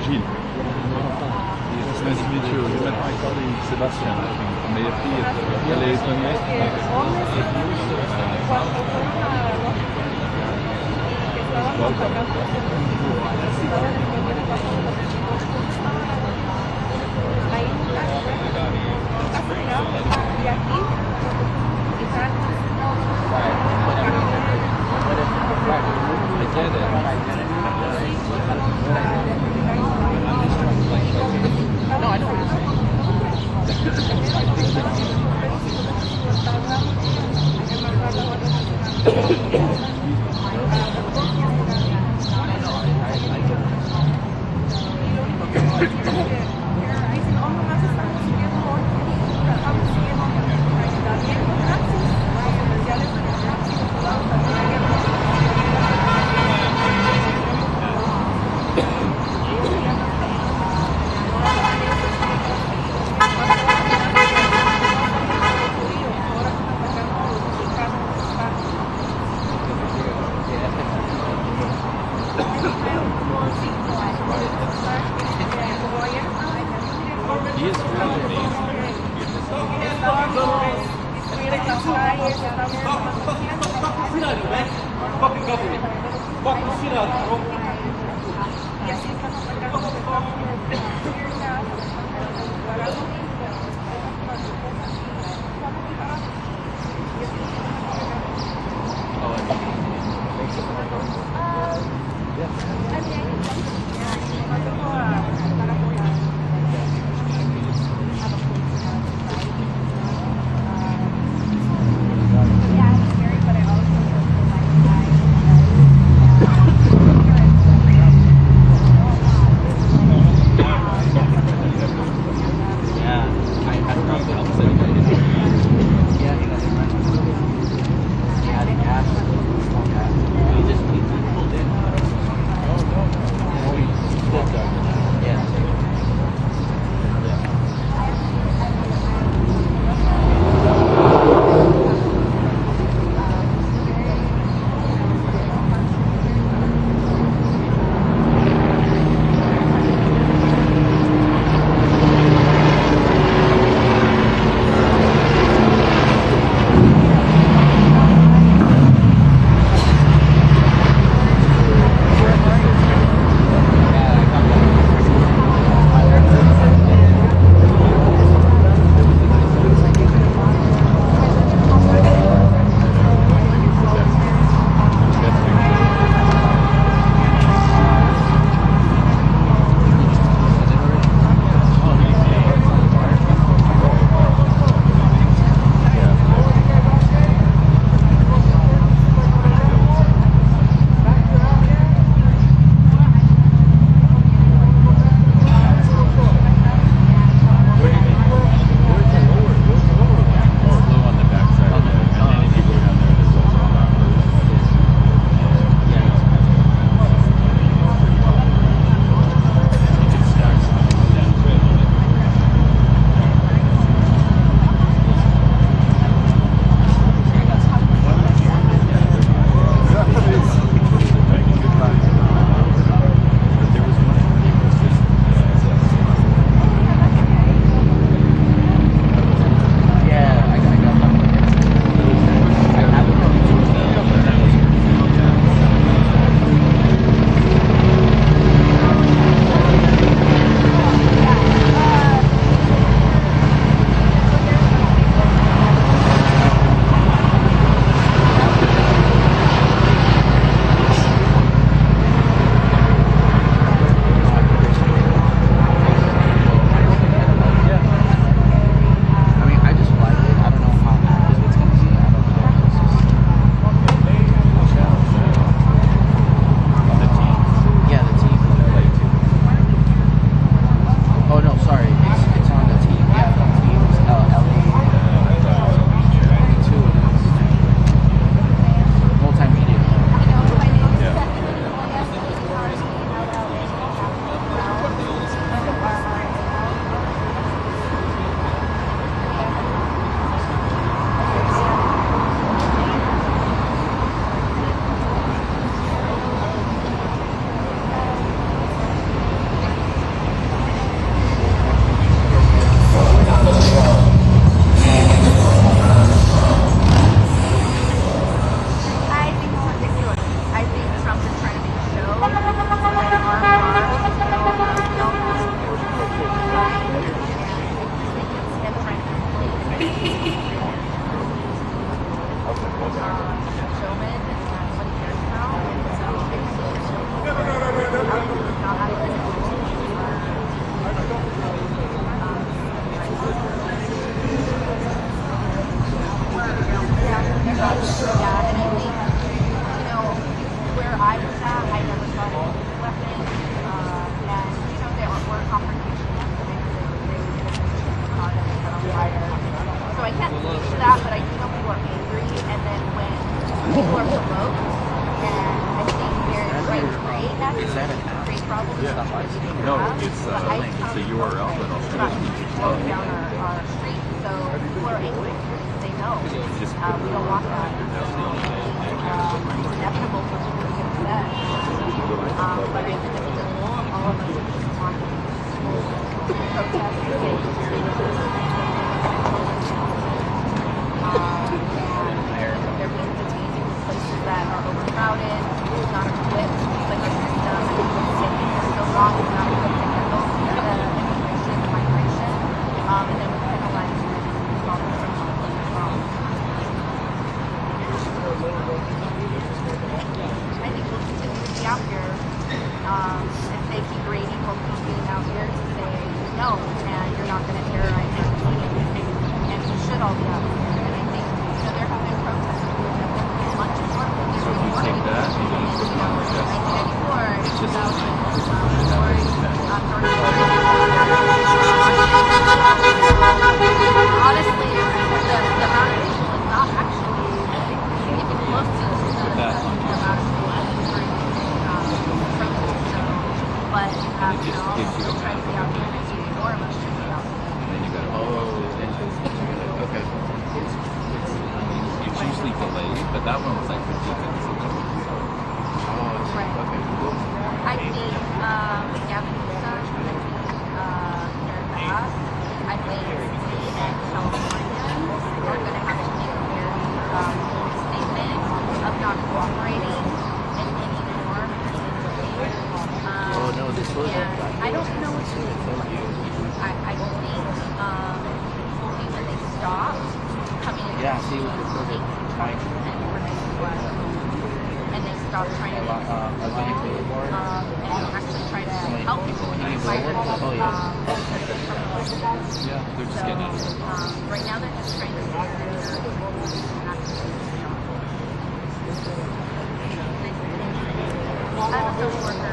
Gilles. It's nice to meet you. You met my colleague Sebastian, I think, from AFP at the LA 'Cause No, it's a URL, but I'll send it to you. down our street, so people are angry. They know. We don't want that. It's inevitable for people to get upset. But I think it's all of us want to protest and get they're being detained in places that are overcrowded, not equipped, like our system, and it's taking so long, it's not equipped to handle the immigration and migration, and then we penalize them while they're from wrong. I think we'll continue to be out here. If they keep raiding, we'll keep being out here to say no, and you're not going to terrorize our community. And we should all be out here. And I think there have been protests. Lunch is work. So if you take that, you can just put on the 1994, it's just honestly, the amount of people is not actually even close to the amount of people that but it just gives you try to be out here and see more of us should be out here. and then you got okay. It's usually delayed, but that one was like 15 minutes ago. Right. Okay. I think Gavin Newsom, I think Karen Bass, I think State and California are going to have to make a very bold statement of not cooperating in any form or any way. Oh no, this was I don't know what to do. I think hoping that they stop coming in. yeah, see what this was trying to and they stop trying to and actually try to help people when they're migrants. Yeah, they're just getting out of it. Right now they're just trying to figure I'm a social worker.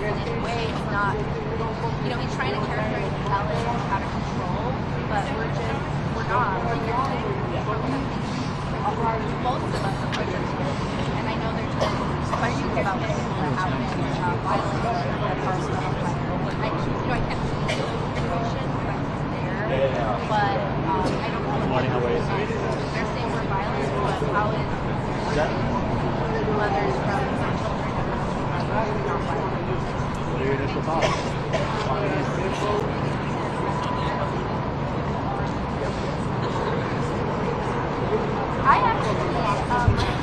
in any way. It's not, you know, he's trying to characterize Ellen out of control, but we're not. Like, most of us are protesters, and I know there's been questions about things that happen, violence or personal fire. I can't see the situation because I'm just there, but I don't know. They're saying we're violent, but how is mothers from some children not violent? What are your initial thoughts? I actually, I don't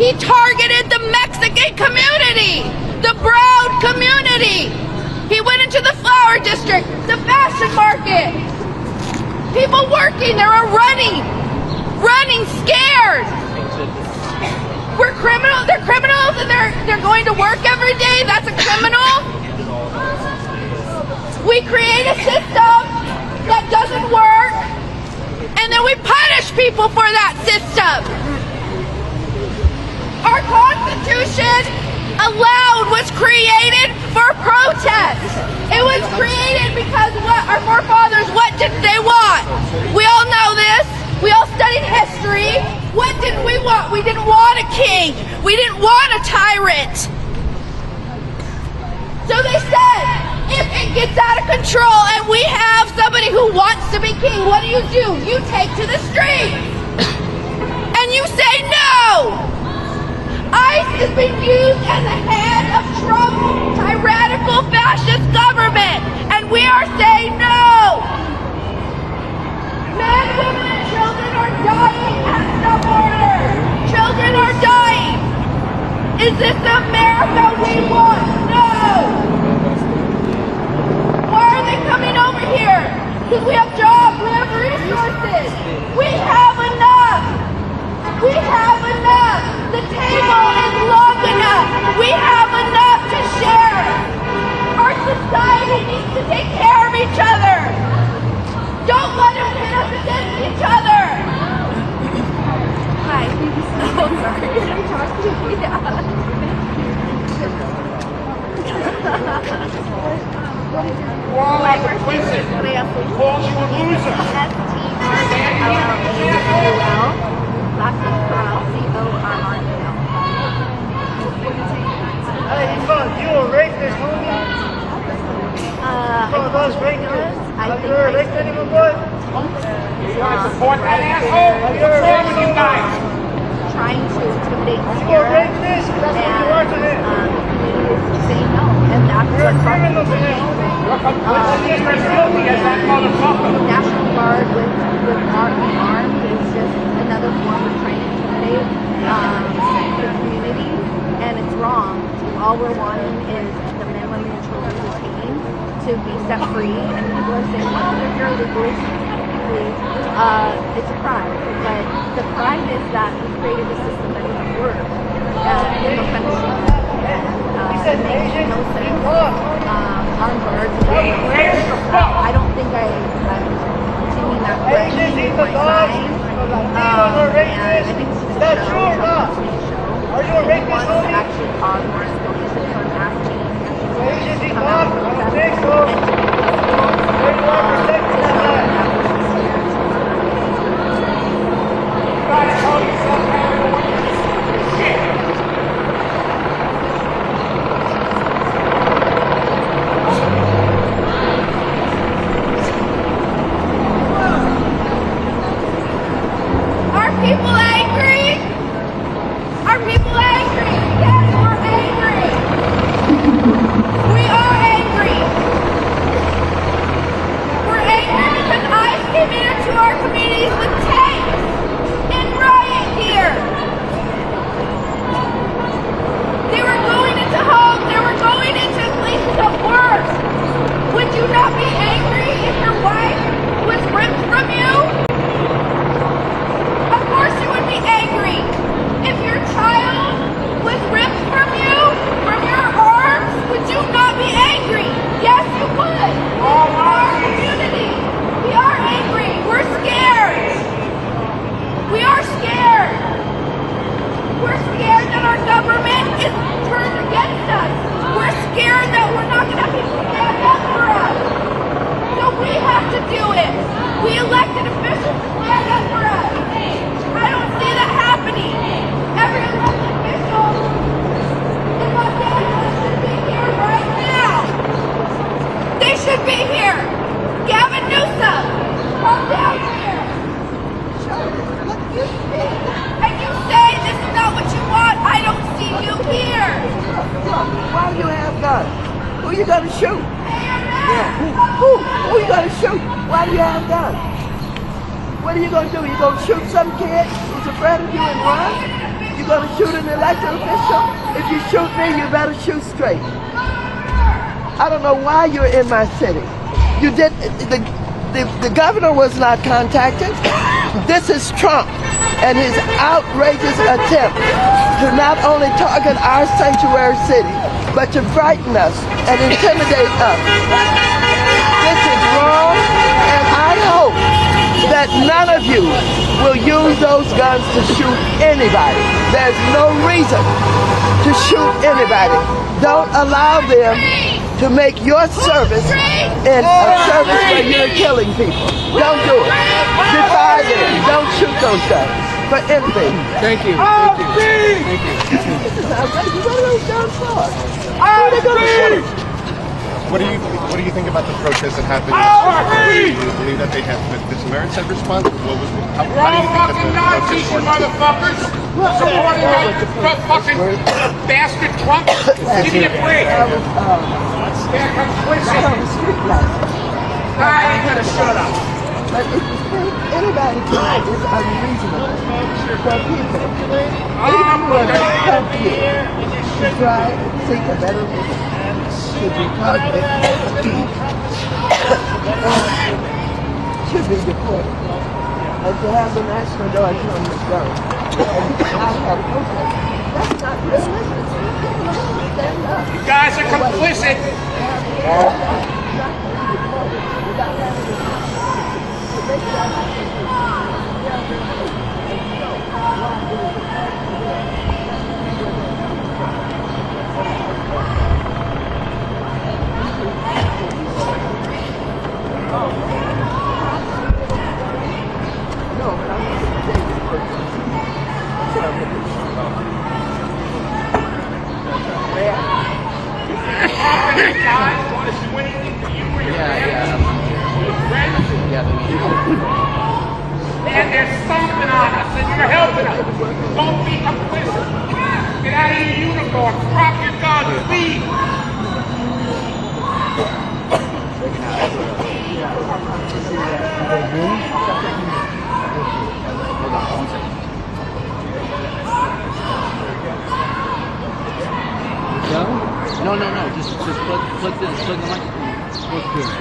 He targeted the Mexican community, the brown community. He went into the flower district, the fashion market. People working, they were running scared. We're criminals, they're criminals and they're going to work every day. That's a criminal. We create a system that doesn't work and then we punish people for that system. Our Constitution was created for protest. It was created because our forefathers, what didn't they want? We all know this. We all studied history. What didn't we want? We didn't want a king. We didn't want a tyrant. So they said, if it gets out of control and we have somebody who wants to be king, what do? You take to the streets. And you say no. ICE is being used as a hand of Trump's tyrannical fascist government, and we are saying no. Men, women, and children are dying at the border. Children are dying. Is this the America we want? No. Why are they coming over here? Because we have jobs, we have resources. We have enough. We have enough. The table is long enough. We have enough to share. Our society needs to take care of each other. Don't let them pit us against each other. Hi. Oh, sorry. Calls you a loser. You a rapist, homie? Those rapists. Have you ever raped anyone, boy? You want to support that asshole? What's wrong with you guys? Trying to intimidate You a rapist? That's what you are to him. Saying no, and that's You're a criminal to him, homie. You're just as guilty as that motherfucker. National Guard with arms is just another form of trying to intimidate the community, and it's wrong. All we're wanting is the men, women, and children detained to be set free, and people are saying, well, if you're illegal, it's a crime. But the crime is that we created a system that doesn't work in the country. It makes no sense. Armed guards. I don't think I'm continuing that correctly with my sign. And I think it's just a show. Are you a rapist, Wants to homie? actually cause more escalation from asking Asians eat come out dog. and I protest think so. and to be peaceful. Where you are protecting To show that? that we're sincere to Try to call yourself shit. Are people angry? Are people angry? Yes, we're angry. We are angry. We're angry because ICE came into our communities with tanks and riot gear. They were going into homes. They were going into places of work. Would you not be angry if your wife was ripped from you? Of course you would be angry. If your child was ripped from you, from your arms, would you not be angry? Yes, you would. Our community. We are angry. We're scared. We are scared. We're scared that our government is turned against us. We're scared that we're not going to have people stand up for us. So we have to do it. We elected officials to stand up for us. I don't see that happening. Every elected official in Los Angeles should be here right now. They should be here. Gavin Newsom, come down here. Look, you speak, and you say this is not what you want. I don't see you here. Why do you have guns? Who you gonna shoot? Yeah. Who you gonna shoot? Why do you have guns? What are you gonna do? You gonna shoot some kid who's afraid of you and run? You gonna shoot an elected official? If you shoot me, you better shoot straight. I don't know why you're in my city. You did. The governor was not contacted. This is Trump and his outrageous attempt to not only target our sanctuary city, but to frighten us and intimidate us. This is wrong, and I hope that none of you will use those guns to shoot anybody. There's no reason to shoot anybody. Don't allow them to make your service in a service where you're killing people. Don't do it. Defy them. Don't shoot those guns for anything. Thank you. Thank you. Thank you. This is outrageous. What are those guns for? Who are they going to shoot? What do you think about the protest that happened yesterday? Do you believe that they have this American response? What was how do you think that the protest worked? Motherfuckers! Supporting that fucking bastard Trump! Give me a break! They're complicit! I ain't gonna shut up! But if you think anybody tries, it's unreasonable for people, even who have come here to try and seek a better life, should be targeted, should be deported. And to have the National Guard come and go, and not have protest, that's not realistic. Stand up. You guys are complicit! And they're stomping on us and you're helping us. Don't be complicit. Get out of your uniforms. Drop your guns. Leave. No, just plug the microphone. Plug through.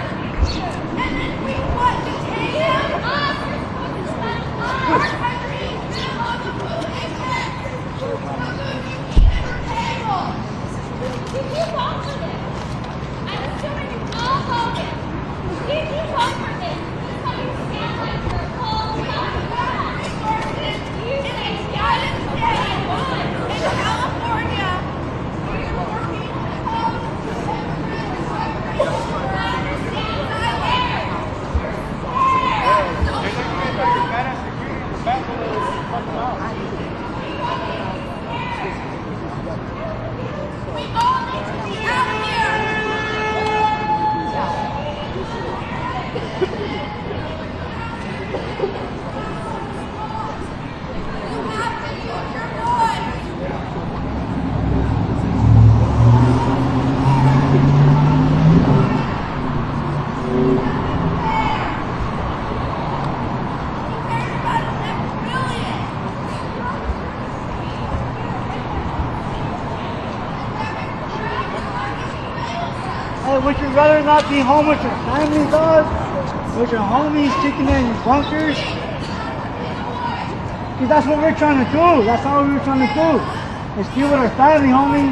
Would you rather not be home with your family, dog? With your homies kicking in your bunkers? Because that's what we're trying to do. That's all we were trying to do. Is be with our family, homie.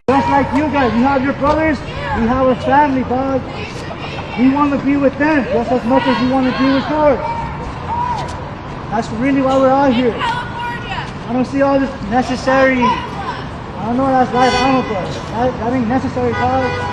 Just like you guys. You have your brothers, we have a family, dog. We want to be with them just as much as you want to be with yours. That's really why we're out here. I don't see all this necessary. I don't know what that's like, I don't know, but that ain't necessary, dog.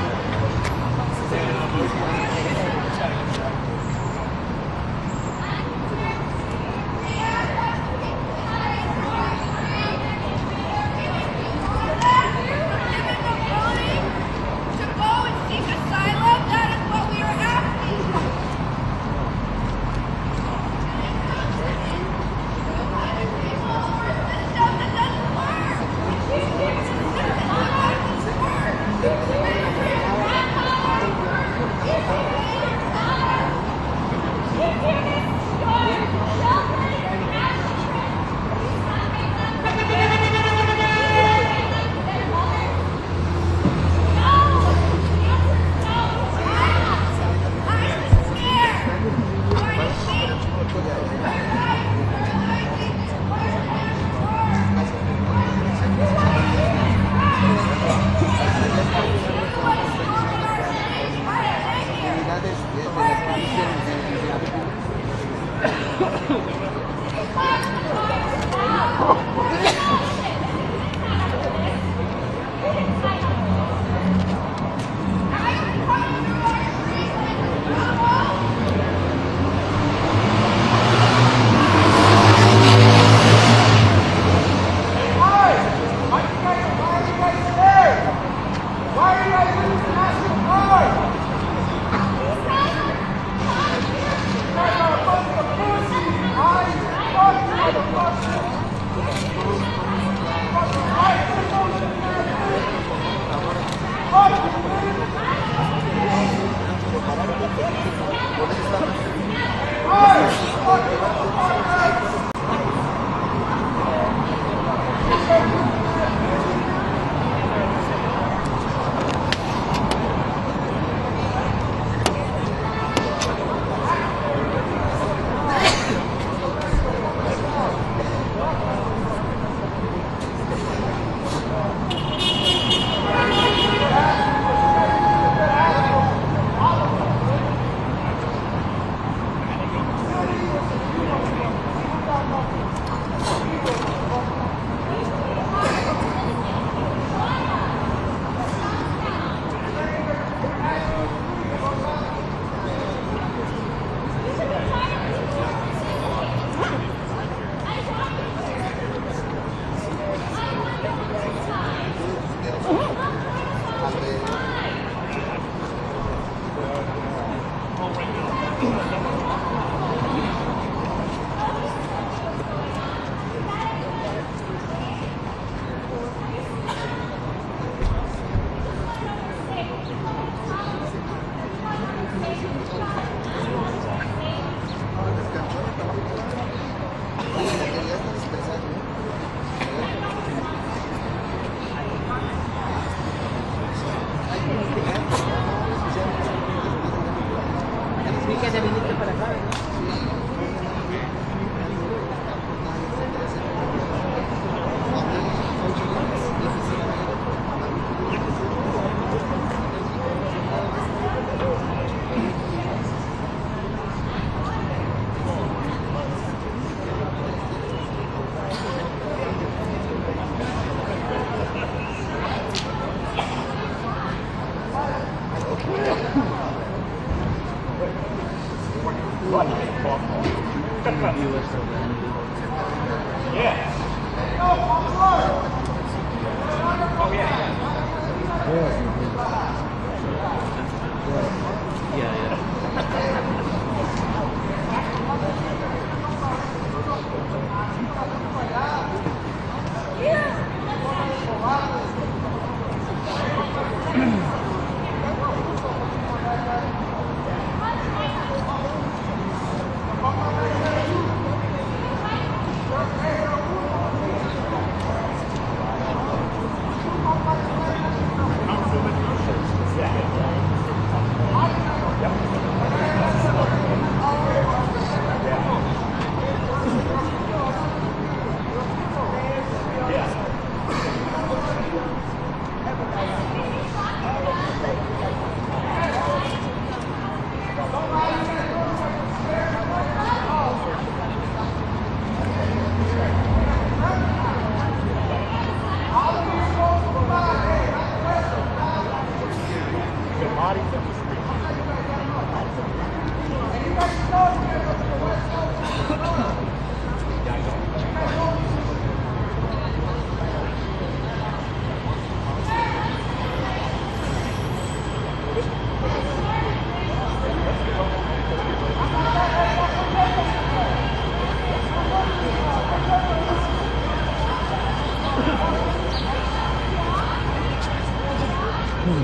So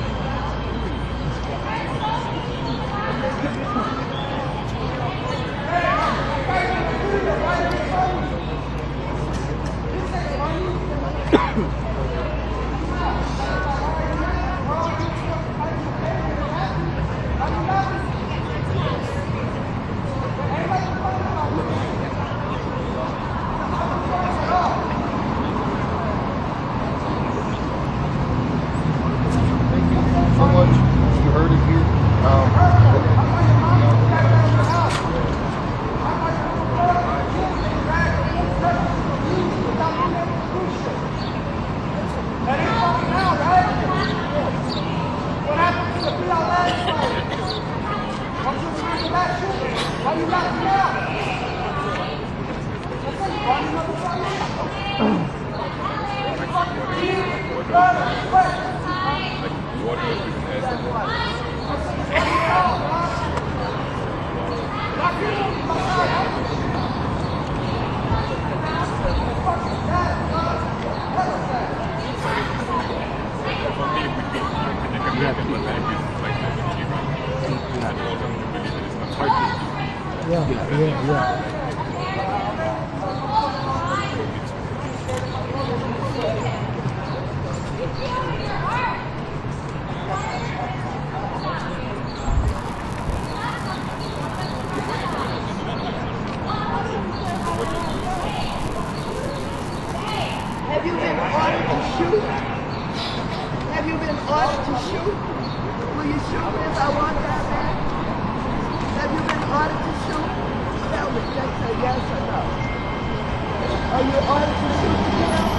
much. You heard it here. What happened to the PLA fight? What's your time for that shooting? Why you got him down? Why you not Yeah. Have you been ordered to shoot? Have you been ordered to shoot? Will you shoot if I want that back? Have you been ordered to shoot? Tell me, just say yes or no. Are you ordered to shoot to kill?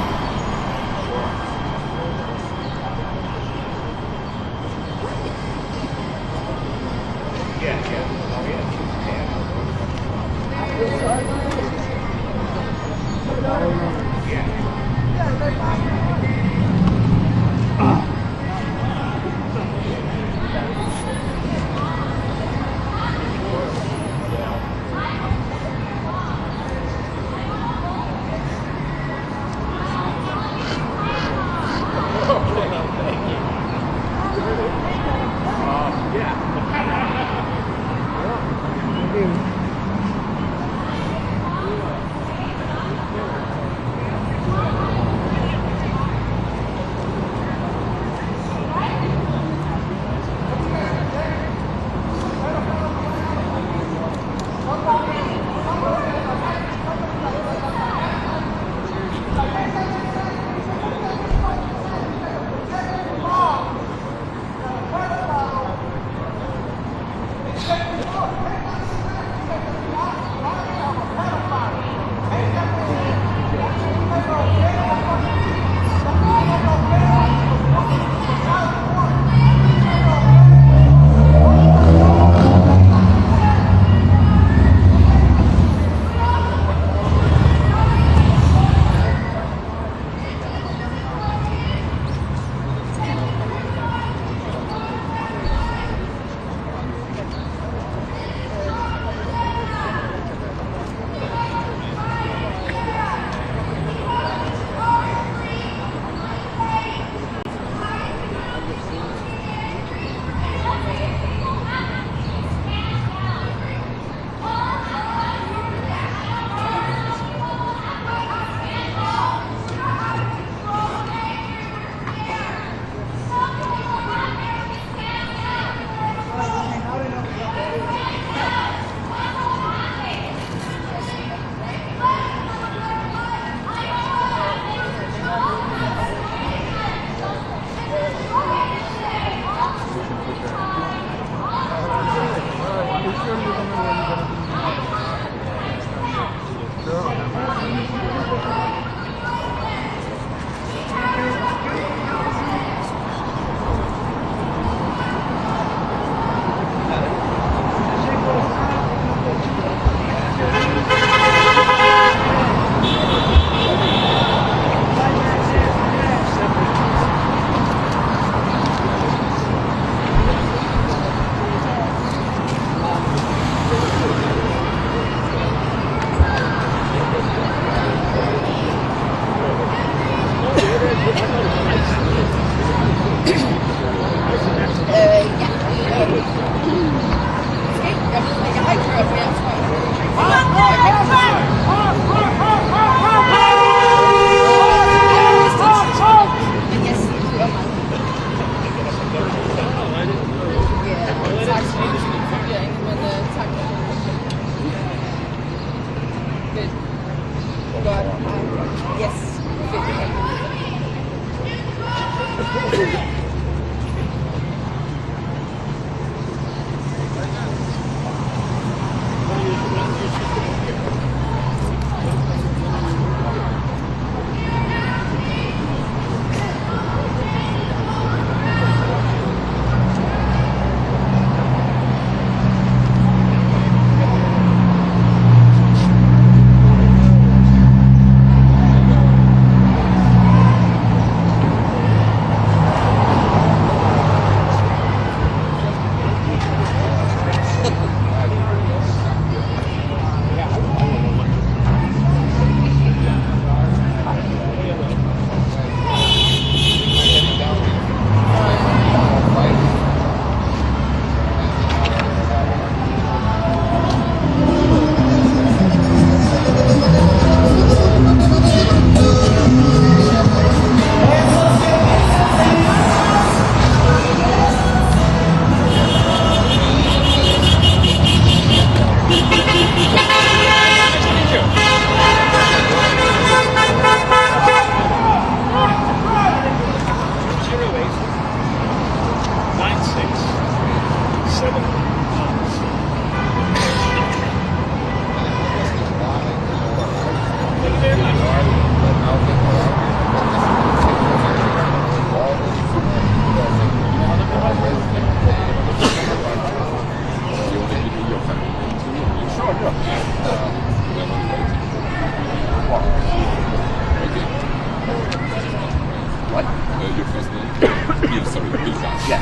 Your first name? Bill, sorry, Bill Cash. Yeah.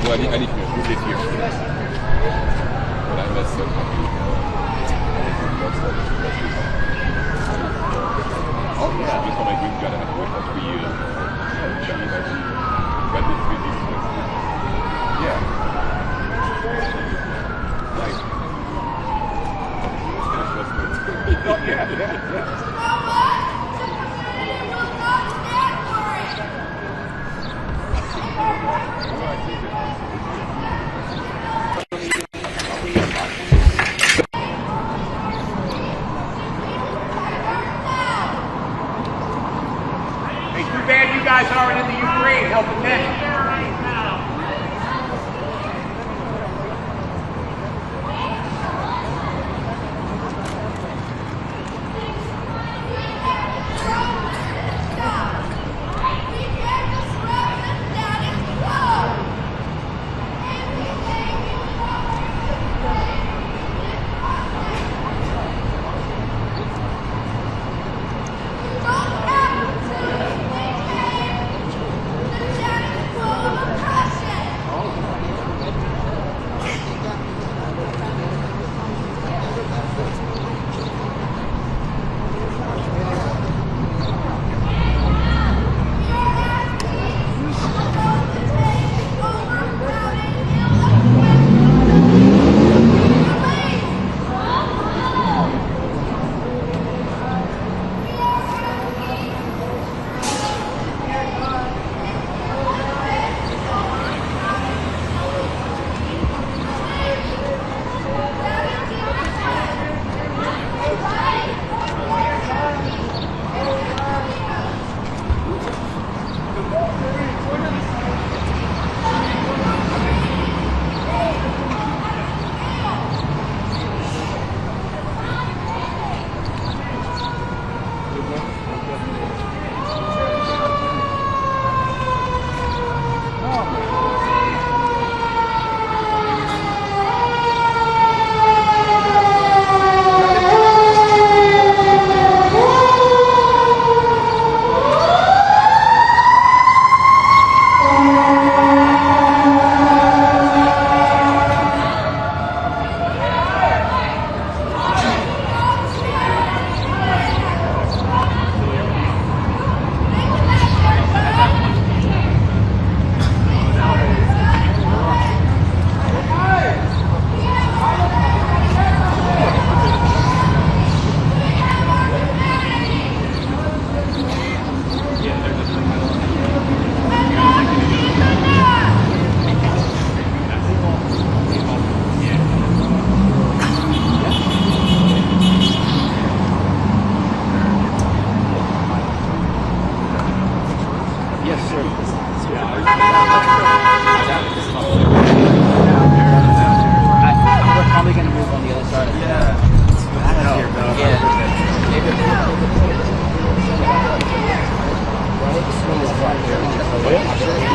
No, I need to move it here. But I'm not so happy. Oh, yeah. Before my green card, I had to wait for 3 years. But it's really yeah. Nice. Hey, too bad you guys aren't in the Ukraine helping them.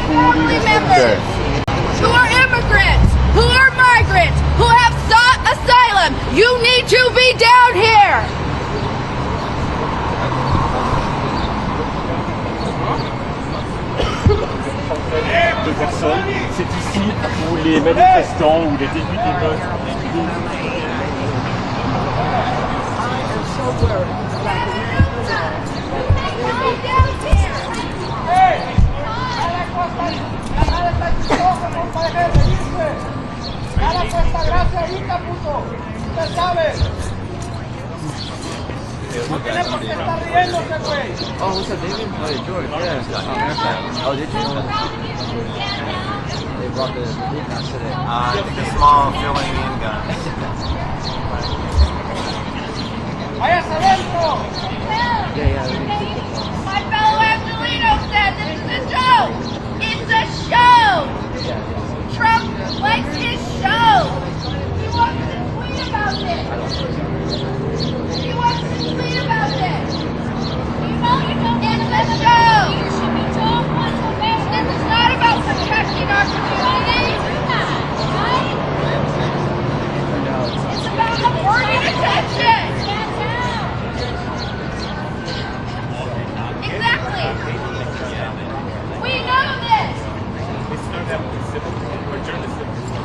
family members who are immigrants, who are migrants, who have sought asylum, you need to be down here. De personnes, c'est ici où les manifestants ou les débuts des votes. No tiene por qué estar riéndose, güey. Oh, what's up, David? Oh, yeah, George. Yeah. Oh, did you? They brought the guns today. I think a small filling in guns. ¡Váyase adentro! My fellow Angelinos said this is a joke. It's a show. Trump likes his show. He wants to tweet about it. He wants to tweet about it. It's a show. This is not about protecting our communities. It's about diverting attention. Exactly. We know this.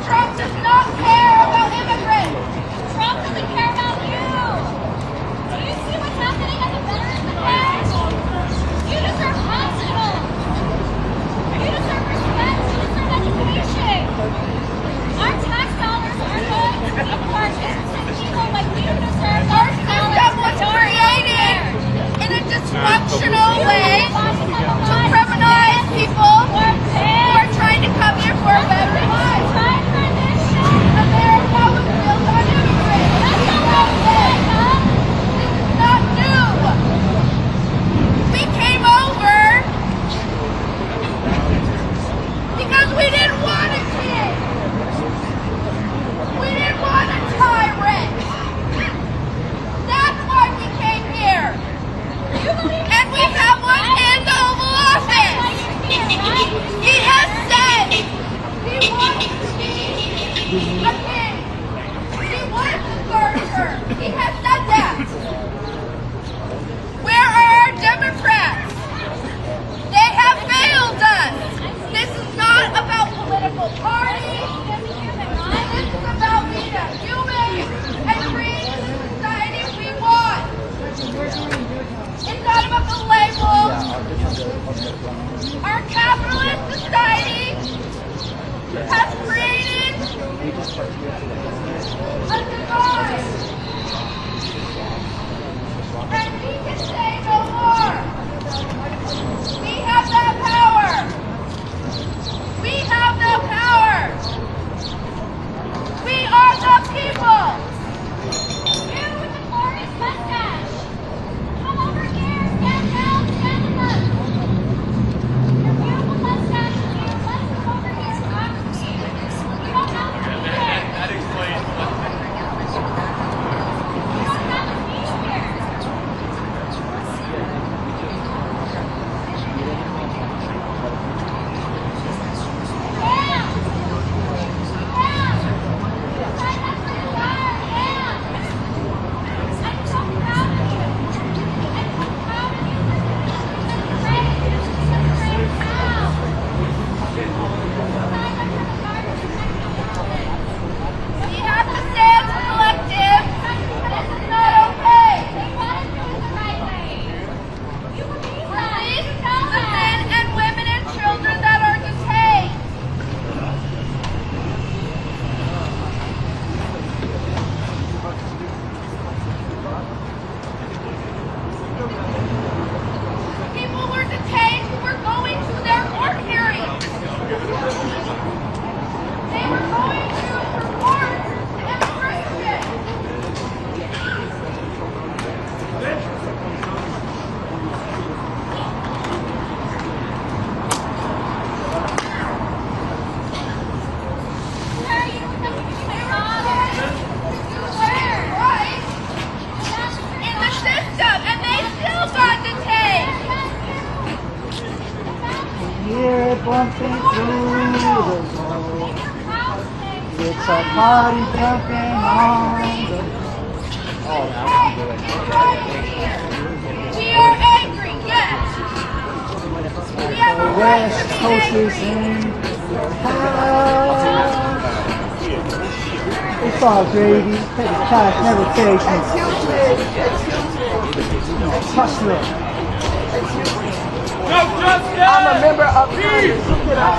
Trump does not care about immigrants. Trump doesn't care about you. Do you see what's happening at the Veterans Affairs? You deserve hospitals. You deserve respect. You deserve education. Our tax dollars are going to be poured into people like you deserve. Our system was created in a dysfunctional way to criminalize people who are trying to come here for a better life. America was built on immigrants. That's not what I'm saying, huh? This is not new. We came over because we didn't want a king. We didn't want a tyrant. That's why we came here. And we have one in the Oval Office. He has said he wants to be a king. He wants to start her. He has said that. Where are our Democrats? They have failed us. This is not about political parties. This is about being a human and creating the society we want. It's not about bumping through the snow. It's a party jumping on the... Oh, We are angry, yes. the West Coast is in town. It's all gravy. Petty cash never takes me. Hustler. I'm a member of Congress. Who can I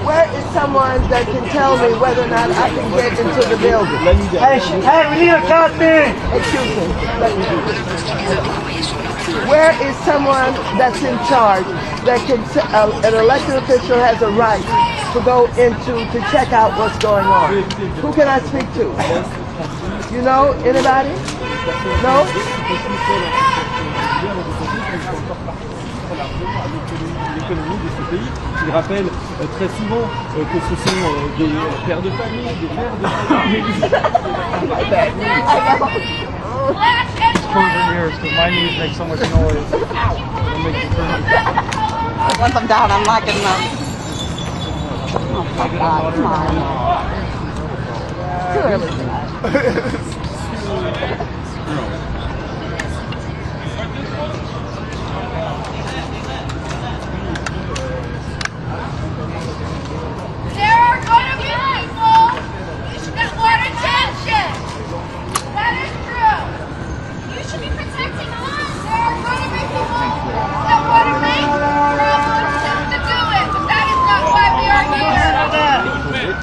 Where is someone that can tell me whether or not I can get into the building? Hey, we need a captain! Excuse me. Where is someone that's in charge that can, an elected official has a right to go into, to check out what's going on? Who can I speak to? You know, anybody? No? L'économie de ce pays, qui rappelle très souvent que ce sont des pères de famille, des mères de famille. Over here, so my knees make so much noise. It'll make you crazy. Once I'm down, I'm not getting up. Oh my God, come on. Too early. There are going to be people that want attention. That is true. You should be protecting us. There are going to be people that want to make problems just to do it, but that is not why we are here.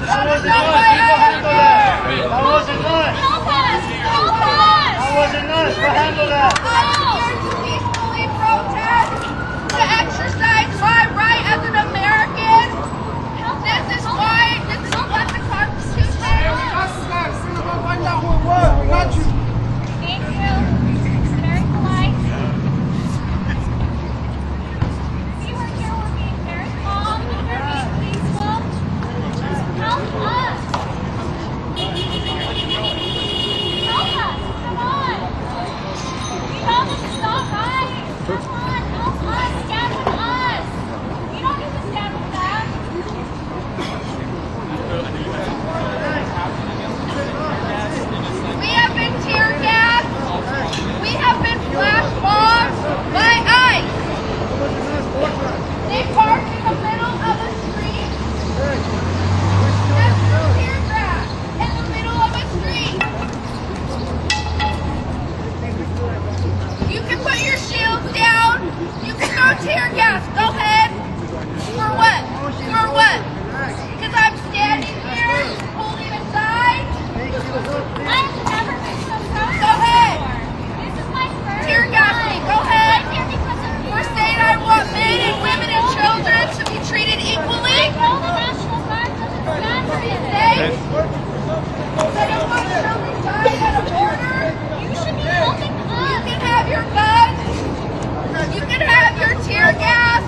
That is not why I am here. That wasn't nice. Help us. Help us. That wasn't nice. Go handle that. I'm here to peacefully protest, to exercise my right as an American. This is what the Constitution says. We got you. Thank you. Very polite. You are here, we're being very calm, we're being peaceful. Help us. Help us. Come on. Tell them to stop rioting. Come on, help us. Stand with us. You don't need to stand with them. We have been tear gassed. We have been flash bombed by ICE. They parked in the middle of a street and threw tear gas in the middle of a street. You can put your shields down. You can throw tear gas. Go ahead. For what? For what? Because I'm standing here holding a sign? I've never been so proud. Go ahead. This is my first tear gas me. Go ahead. We're saying I want men and women and children to be treated equally. I know the National Guard doesn't stand for anything. I don't want children dying at a border. You should be helping us. You can have your guns. You can have your tear gas.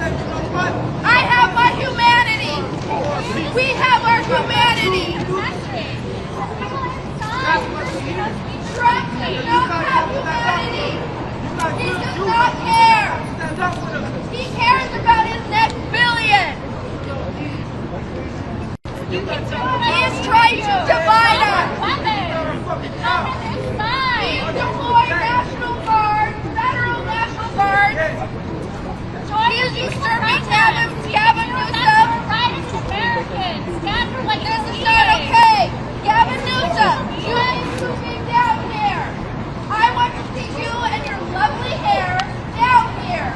I have my humanity. We have our humanity. Trump does not have humanity. He does not care. He cares about his next billion. He is trying to divide us. He deployed National Guard, Federal National Guard. He is usurping Gavin Newsom. This is not okay. Gavin Newsom, you need to be down here. I want to see you and your lovely hair down here.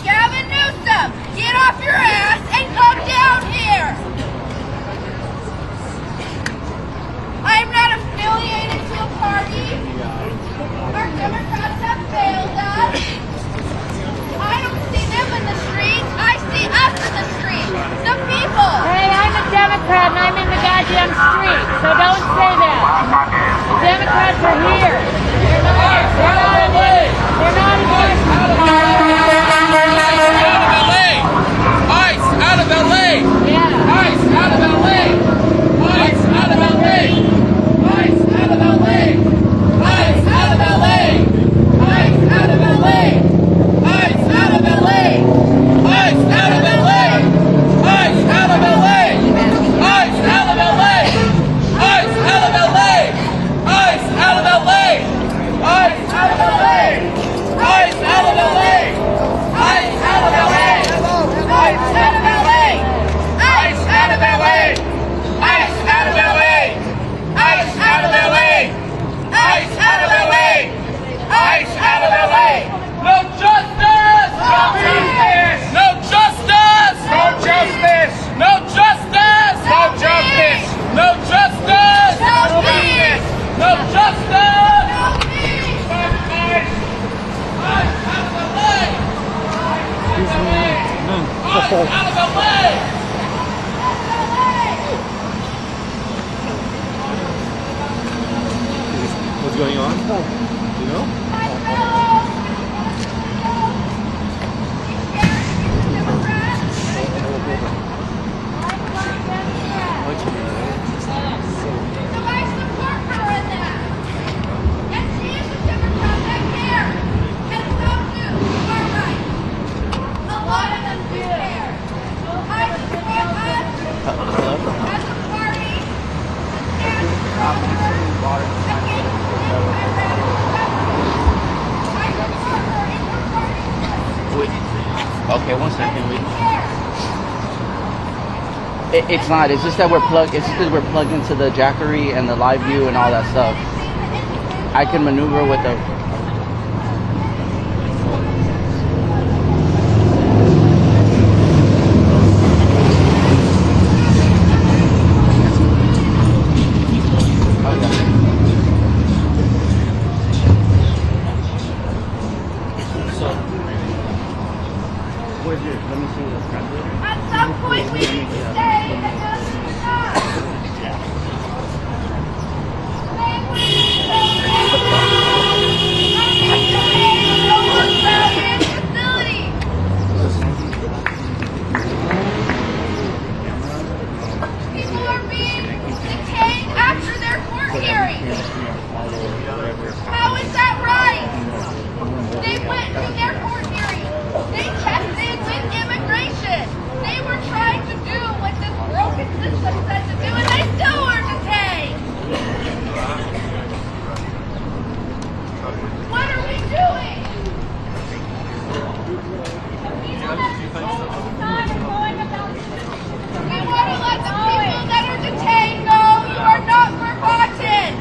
Gavin Newsom, get off your ass and come down here. I'm not affiliated to a party. Our Democrats have failed us. I don't see them in the streets. I see us in the streets. The people. Hey, I'm a Democrat and I'm in the goddamn street, so don't say that. The Democrats are here. They're not in ICE out of LA! Yeah. ICE out of LA! ICE out of LA! ICE almost second week. It's not. It's just that we're plugged. It's just that we're plugged into the Jackery and the live view and all that stuff. I can maneuver with the. At some point we need to say enough is enough. People are being detained after their court hearings. How is that right? They went to their court hearings. They checked in with immigration. They were trying to do what this broken system said to do, and they still were detained. What are we doing? We want to let the people that are detained know you are not forgotten.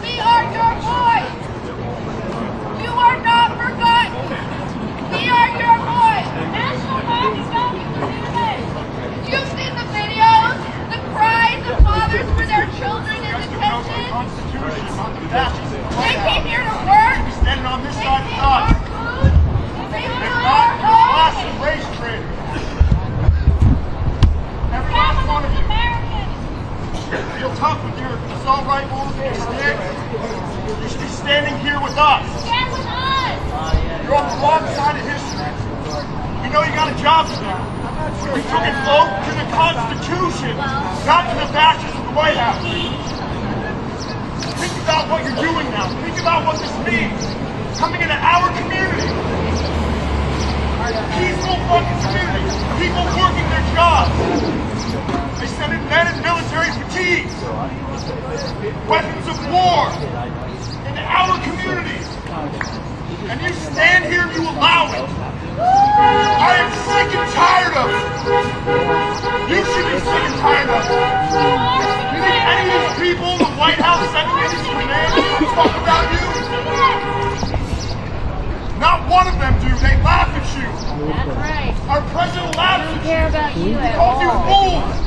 We are your voice. You are not forgotten. We are your voice. National Guard is going to do this. You've seen the videos, the cries of fathers for their children in detention. They came here to work. Standing on this side of They us. our food. They want our Class homes. and race traders. Every Capital last one of you. Americans. Feel tough with your assault rifles and your stick. You should be standing here with us. Stand with us. You're on the wrong side of history. You know you got a job to do. We took an oath to the Constitution, not to the fascists of the White House. Think about what you're doing now. Think about what this means. Coming into our community. Peaceful fucking community. People working their jobs. They send in men in military fatigues. Weapons of war. Into our communities. And you stand here and you allow it. I am sick and tired of it. You should be sick and tired of it. You think any of these people in the White House sending in these commands talk about you? Not one of them do. They laugh at you. That's right. Our president laughs at you. They don't care about you He at calls you all. fools.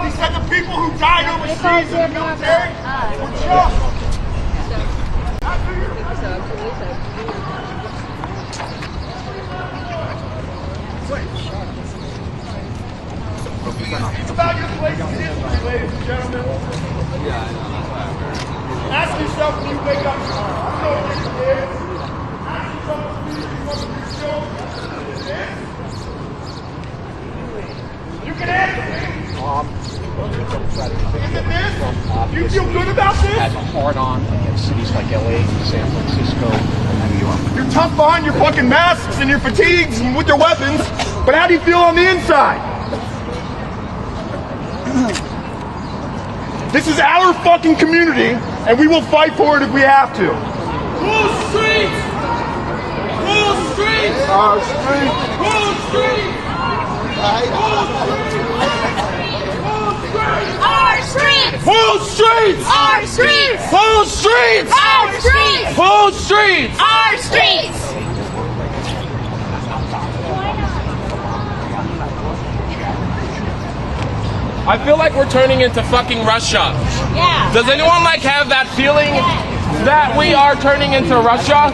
He said the people who died overseas in the military were just. It's about your place in history, ladies and gentlemen. Ask yourself when you wake up tomorrow. I know what you did. Ask yourself when you wake up your children. You can answer me. Is it this? Do you feel good about this? Has a hard-on against cities like LA, San Francisco, and New York. You're tough behind your fucking masks and your fatigues and with your weapons, but how do you feel on the inside? This is our fucking community, and we will fight for it if we have to. Full streets! Full streets! Our streets! Full streets! Our streets. Full streets! Our streets. Full streets! Our streets. Full streets! Our streets. I feel like we're turning into fucking Russia. Yeah. Does anyone have that feeling that we are turning into Russia?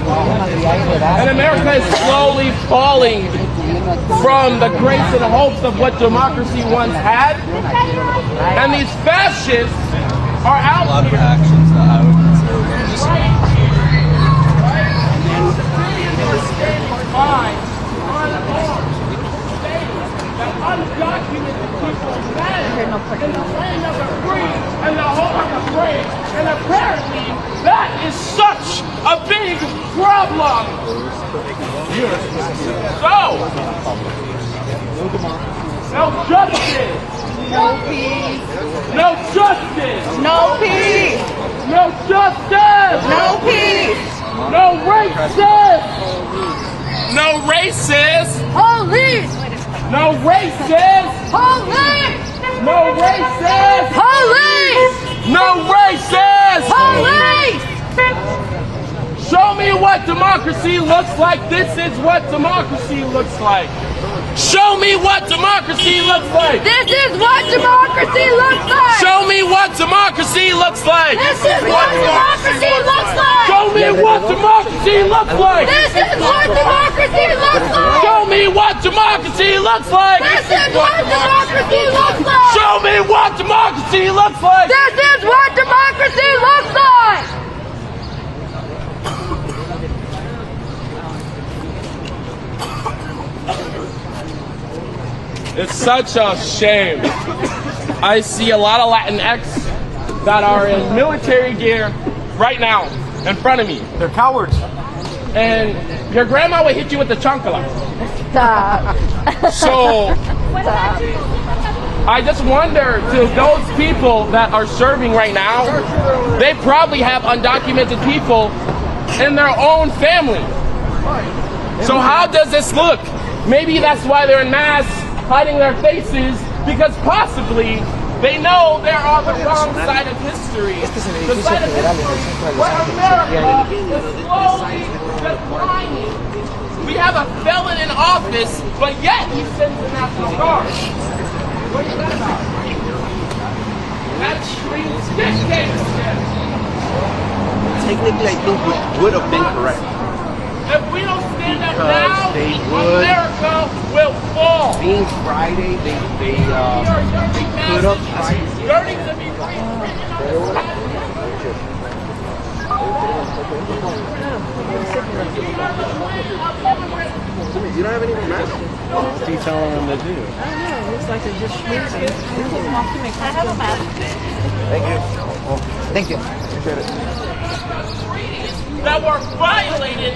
And America is slowly falling from the grace and hopes of what democracy once had. And these fascists are out here. A lot of actions that I would consider civilians are standing by unarmed, that undocumented people matter in the land of the free and the home of the brave. And apparently that is such a big problem. So, no justice. No peace. No justice. No peace. No justice. No peace. No racist. No racist. Hold Police! No racist! Police! No racist! Police! No racist! Police! Show me what democracy looks like. This is what democracy looks like. Show me what democracy looks like. This is what democracy looks like. Show me what democracy looks like. This is what democracy looks like. Show me what democracy looks like. This is what democracy looks like. Show me what democracy looks like. This is what democracy looks like. Show me what democracy looks like. This is what democracy looks like. It's such a shame. I see a lot of Latinx that are in military gear right now in front of me. They're cowards. And your grandma would hit you with the chancla. Stop. So I just wonder, to those people that are serving right now, they probably have undocumented people in their own family. So how does this look? Maybe that's why they're in masks, hiding their faces, because possibly they know they're on the wrong side of history. The side of history where America is slowly declining. We have a felon in office, but yet he sends the National Guard. What is that about? That screams dictatorship. Technically, I think we would have been correct. If we don't stand up Because now, they would. America will fall. Being Friday, they put up Friday. Yearning to be free. You don't have any more masks? What are you telling them to do? I don't know. It looks like they're just schmoozing. I have a mask. Thank you. Thank you. Appreciate it. That were violated.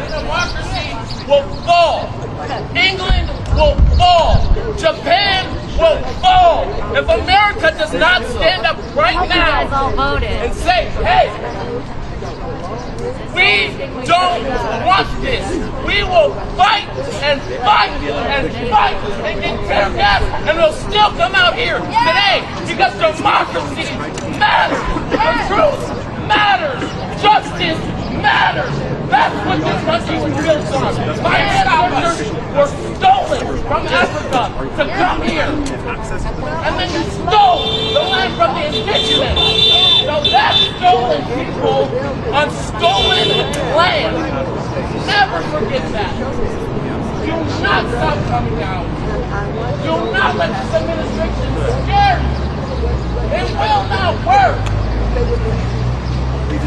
Democracy will fall. England will fall. Japan will fall. If America does not stand up right now and say, hey, we don't want this. We will fight and fight and fight and get tear gas, and we'll still come out here today because democracy matters. The truth matters. Justice matters. That's what this country was built on. My ancestors were stolen from Africa to come here. And then you stole the land from the indigenous. So that's stolen people on stolen land. Never forget that. Do not stop coming out. Do not let this administration scare you. It will not work.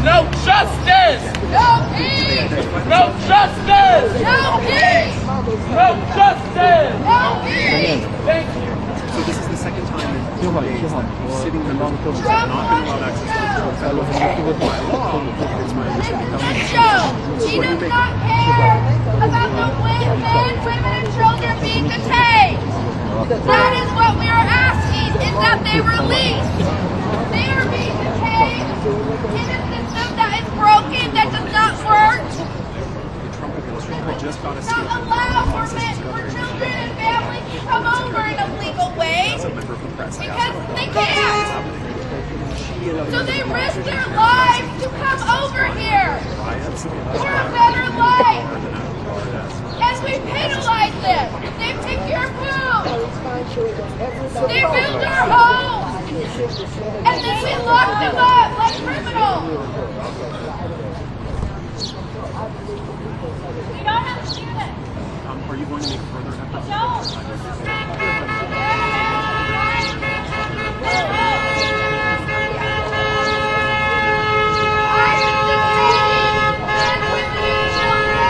No justice! No peace! No justice! No peace! No justice! No peace! Thank you. So this is the second time in 2 days that sitting members of Congress have not been allowed access to the federal government. By law, it's my understanding. She does not care about the men, women, and children being detained. That is what we are asking, is that they release. They are being detained in a system that is broken, that does not work. Just got a Not allow for children and families to come over in a legal way because they can't. So they risk their lives to come over here for a better life. And we penalize them. They take your food. They build their homes. And then we lock them up like criminals. We don't have to do this. Are you going to make further efforts? I am detained men, women, and children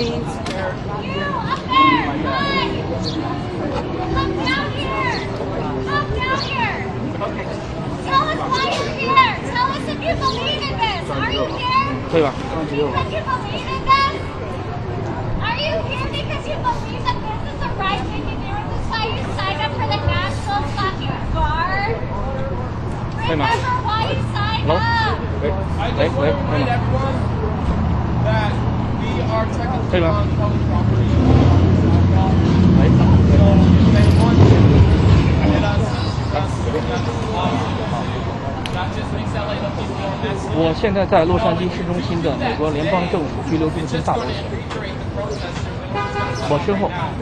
Queens. Come down here! Come down here! Tell us why you're here! Tell us if you believe in this! Are you here? Because you believe in this? Are you here because you believe that this is the right thing to do? Is this why you signed up for the National fucking Guard? Remember why you signed up! I just want to remind everyone that we are technically on public property. That just makes LA look even more messy. 我现在在洛杉矶市中心的美国联邦政府拘留中心大楼前。我身后，来。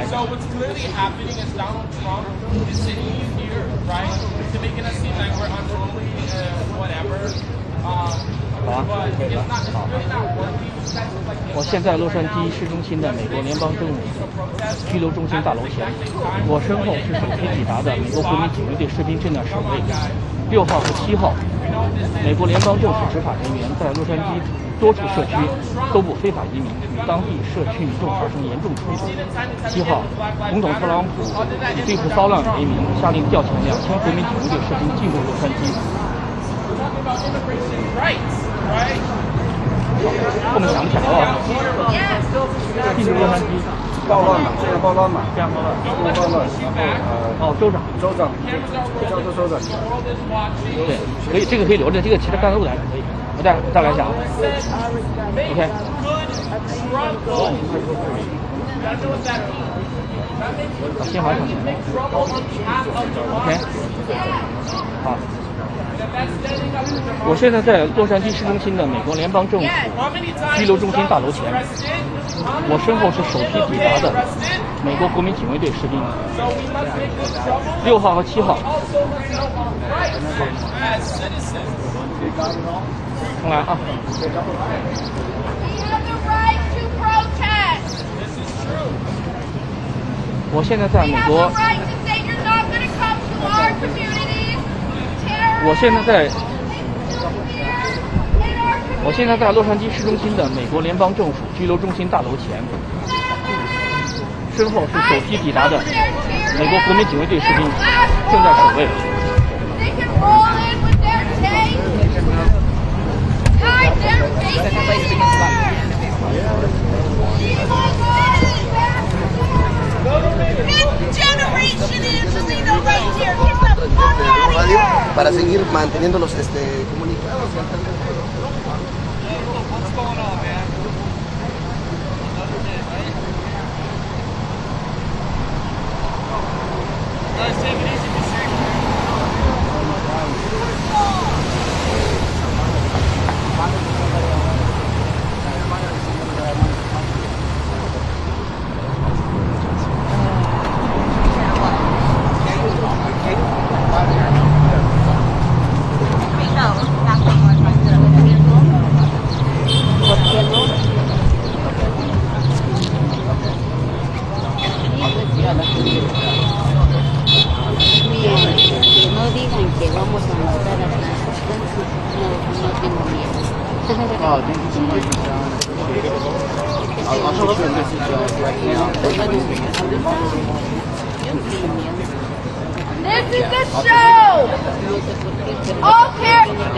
So what's clearly happening is Donald Trump is sitting here, right, to making us seem like we're unruly, whatever. But it's really not working. 我现在洛杉矶市中心的美国联邦政府拘留中心大楼前，我身后是首批抵达的美国国民警卫队士兵正在守卫。6号和7号，美国联邦政府执法人员在洛杉矶多处社区搜捕非法移民，与当地社区民众发生严重冲突。7号，总统特朗普以对付骚乱为名，下令调遣2000国民警卫队士兵进入洛杉矶。后面想不起来了。进入洛杉矶。暴乱嘛，这样暴乱嘛，这样暴乱，暴乱。州长，叫做州长。对，可以，这个可以留着，这个其实刚才我来可以。我再来一下啊。OK。把信号上去。OK。好。 我现在在洛杉矶市中心的美国联邦政府拘留中心大楼前，我身后是首批抵达的美国国民警卫队士兵，6号和7号。重来啊！我现在在美国。 我现在在洛杉矶市中心的美国联邦政府拘留中心大楼前，身后是首批抵达的美国国民警卫队士兵正在守卫。Para seguir manteniéndolos comunicados. This is the show!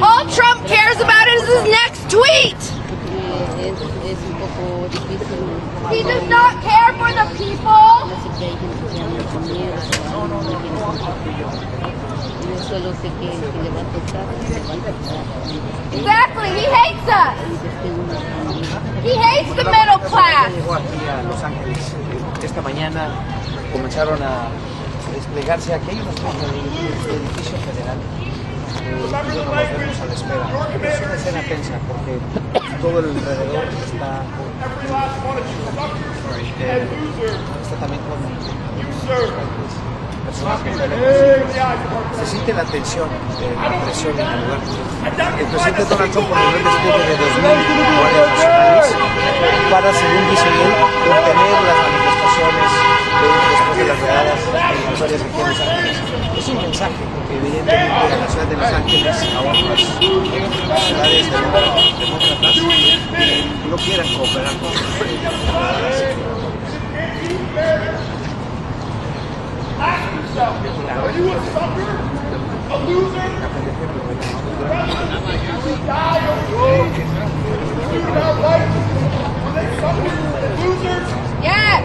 All Trump cares about is his next tweet! He does not care for the people! Exactly, he hates us! He hates the middle class! Los Ángeles esta mañana comenzaron a desplegarse. Aquí hay una especie de edificio federal. Nos vemos a la espera. Es una escena tensa porque todo el alrededor está también con personas que se siente la tensión, la presión en el lugar. El presidente Donald Trump por el despliegue de 2.000 guardias nacionales para, según dice él, contener las manifestaciones explosiones después de las redadas en las áreas aquí en Los Ángeles. Es un mensaje, porque evidentemente la ciudad de Los Ángeles, aún las ciudades demócratas, no quieren cooperar con sus Yes!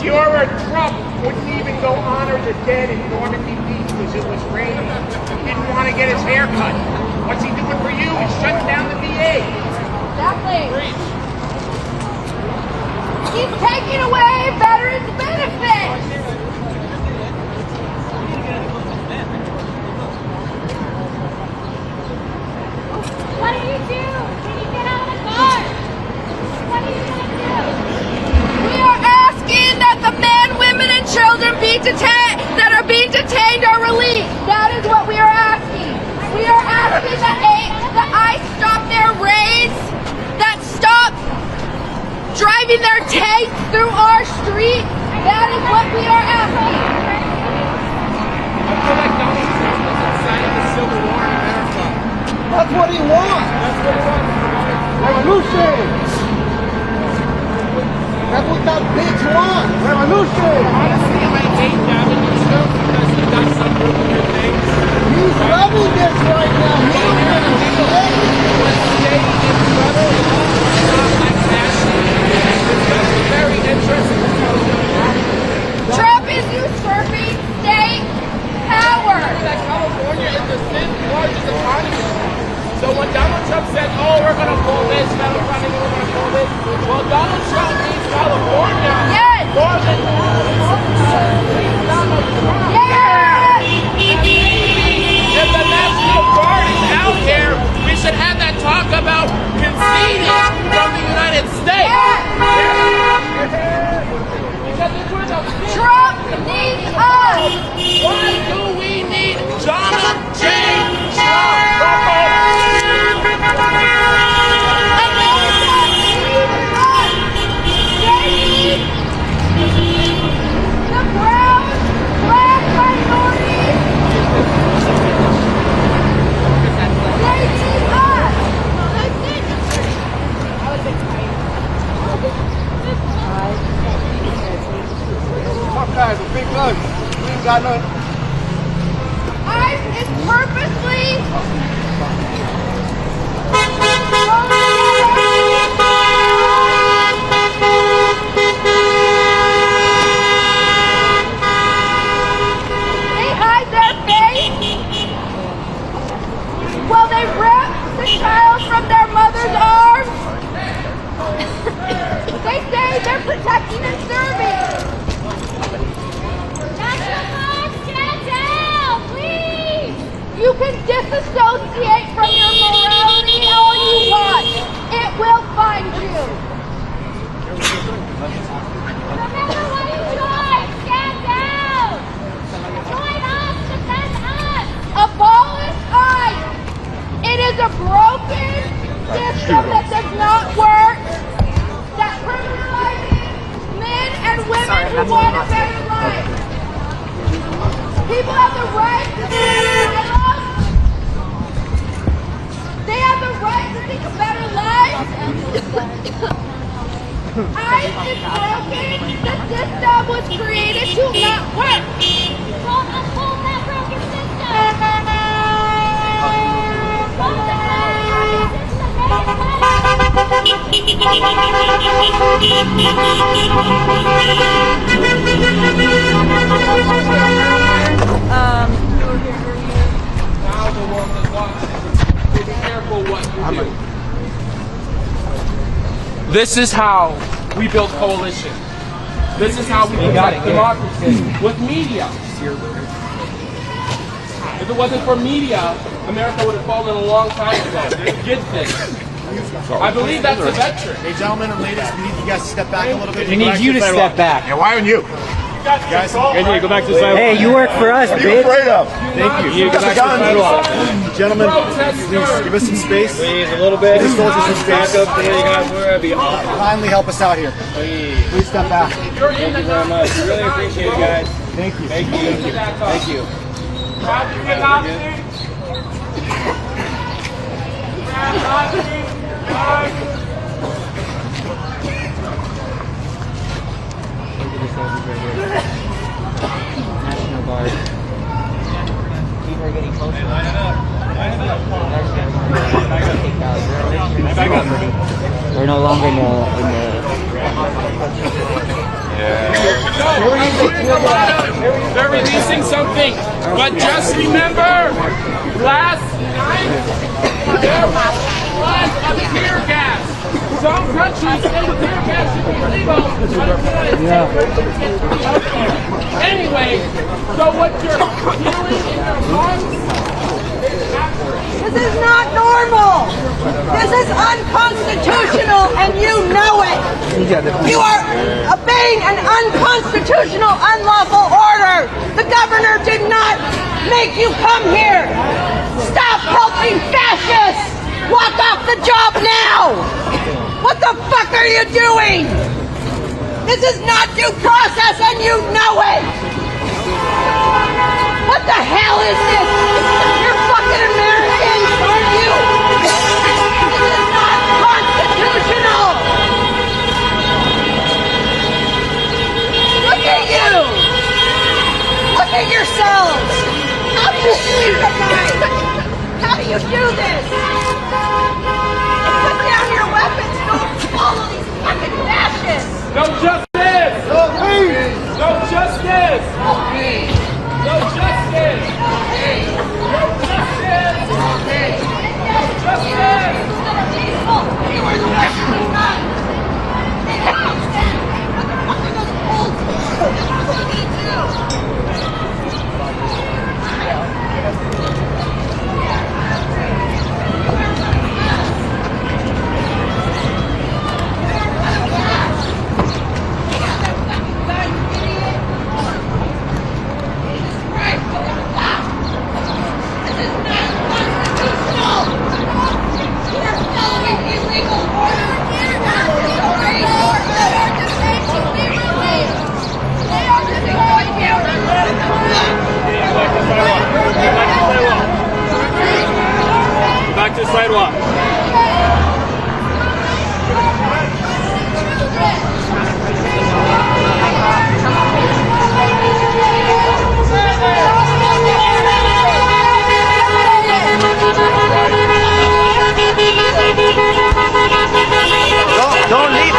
Juror Trump wouldn't even go honor the dead in Normandy Beach because it was raining. He didn't want to get his hair cut. What's he doing for you? He's shutting down the VA. Exactly. He's taking away veterans' benefits. What do you do? Can you get out of the car? What are you going to do? We are asking that the men, women, and children that are being detained are released. That is what we are asking. We are asking that ICE stop their raids, that stop driving their tanks through our street. That is what we are asking. I feel like Donald Trump was inciting the Civil War in America. That's what he wants. That's what he wants. Revolution. That's what that bitch wants. Revolution. Honestly, I hate Gavin Newsom because he does some really good things. He's loving this right now. He's loving this. But stay in federal law, not like fashion. It's going to be very interesting to see what's going on. Trump is usurping state power. That California is the fifth largest economy. So when Donald Trump said, oh, we're going to pull this, federal funding, we're going to pull this, well, Donald Trump needs California more than Donald Trump. Yes! If the National Guard is out here, we should have that talk about conceding from the United States. Because if we're the Trump needs us. Why do we need Donald J. Trump? Guys, a big gun. We ain't got none. ICE is purposely they hide their face. Well, they rip the child from their mother's arms. They say they're protecting and serving. You can disassociate from your morality all you want. It will find you. Remember what you tried. Stand down. Join us. Defend us. Abolish ICE. It is a broken system that does not work. That criminalizes men and women who want a better life. People have the right to asylum. They have the right to think a better life. ICE is broken. The system was created to not work. Don't uphold that broken system. Uphold the broken system. Now the world is watching. So be careful what you do. This is how we build coalition. This is how we protect democracy with media. If it wasn't for media, America would have fallen a long time ago. It did this. I believe that's the veteran. Hey, gentlemen and ladies, we need you guys to step back a little bit. We need you to step back. Yeah, why aren't you? Guys, go back to the sidewalk. Hey, you work for us, what are you bitch. afraid of? Thank you. You got a gun. Gentlemen, please give us some space. Please, a little bit. Give the soldiers some space. Back up there, you guys were. Be awesome. Kindly help us out here. Please step back. Thank you very much. Really appreciate it, guys. Thank you. Thank you. Thank you. National Guard. People are getting closer. We're no longer in the They're releasing something, but just remember, last night there was flood of tear gas. Some countries say tear gas should be legal, but the United States. Anyway, so what you're feeling in your lungs is This is not normal. This is unconstitutional, and you know it. You are obeying an unconstitutional, unlawful order. The governor did not make you come here. Stop helping fascists. Walk off the job now. What the fuck are you doing? This is not due process, and you know it. What the hell is this? You're fucking Americans, aren't you? This is not constitutional. Look at you. Look at yourselves. How do you sleep at night? How do you do this? Put down your weapons. Don't follow these fucking fascists. no justice! No peace! No justice! No peace. No justice! No peace. No justice! No peace. No justice! Instead of peaceful, you were actually not. What the fuck are those fools? That's what we do. Back to the sidewalk. Don't leave.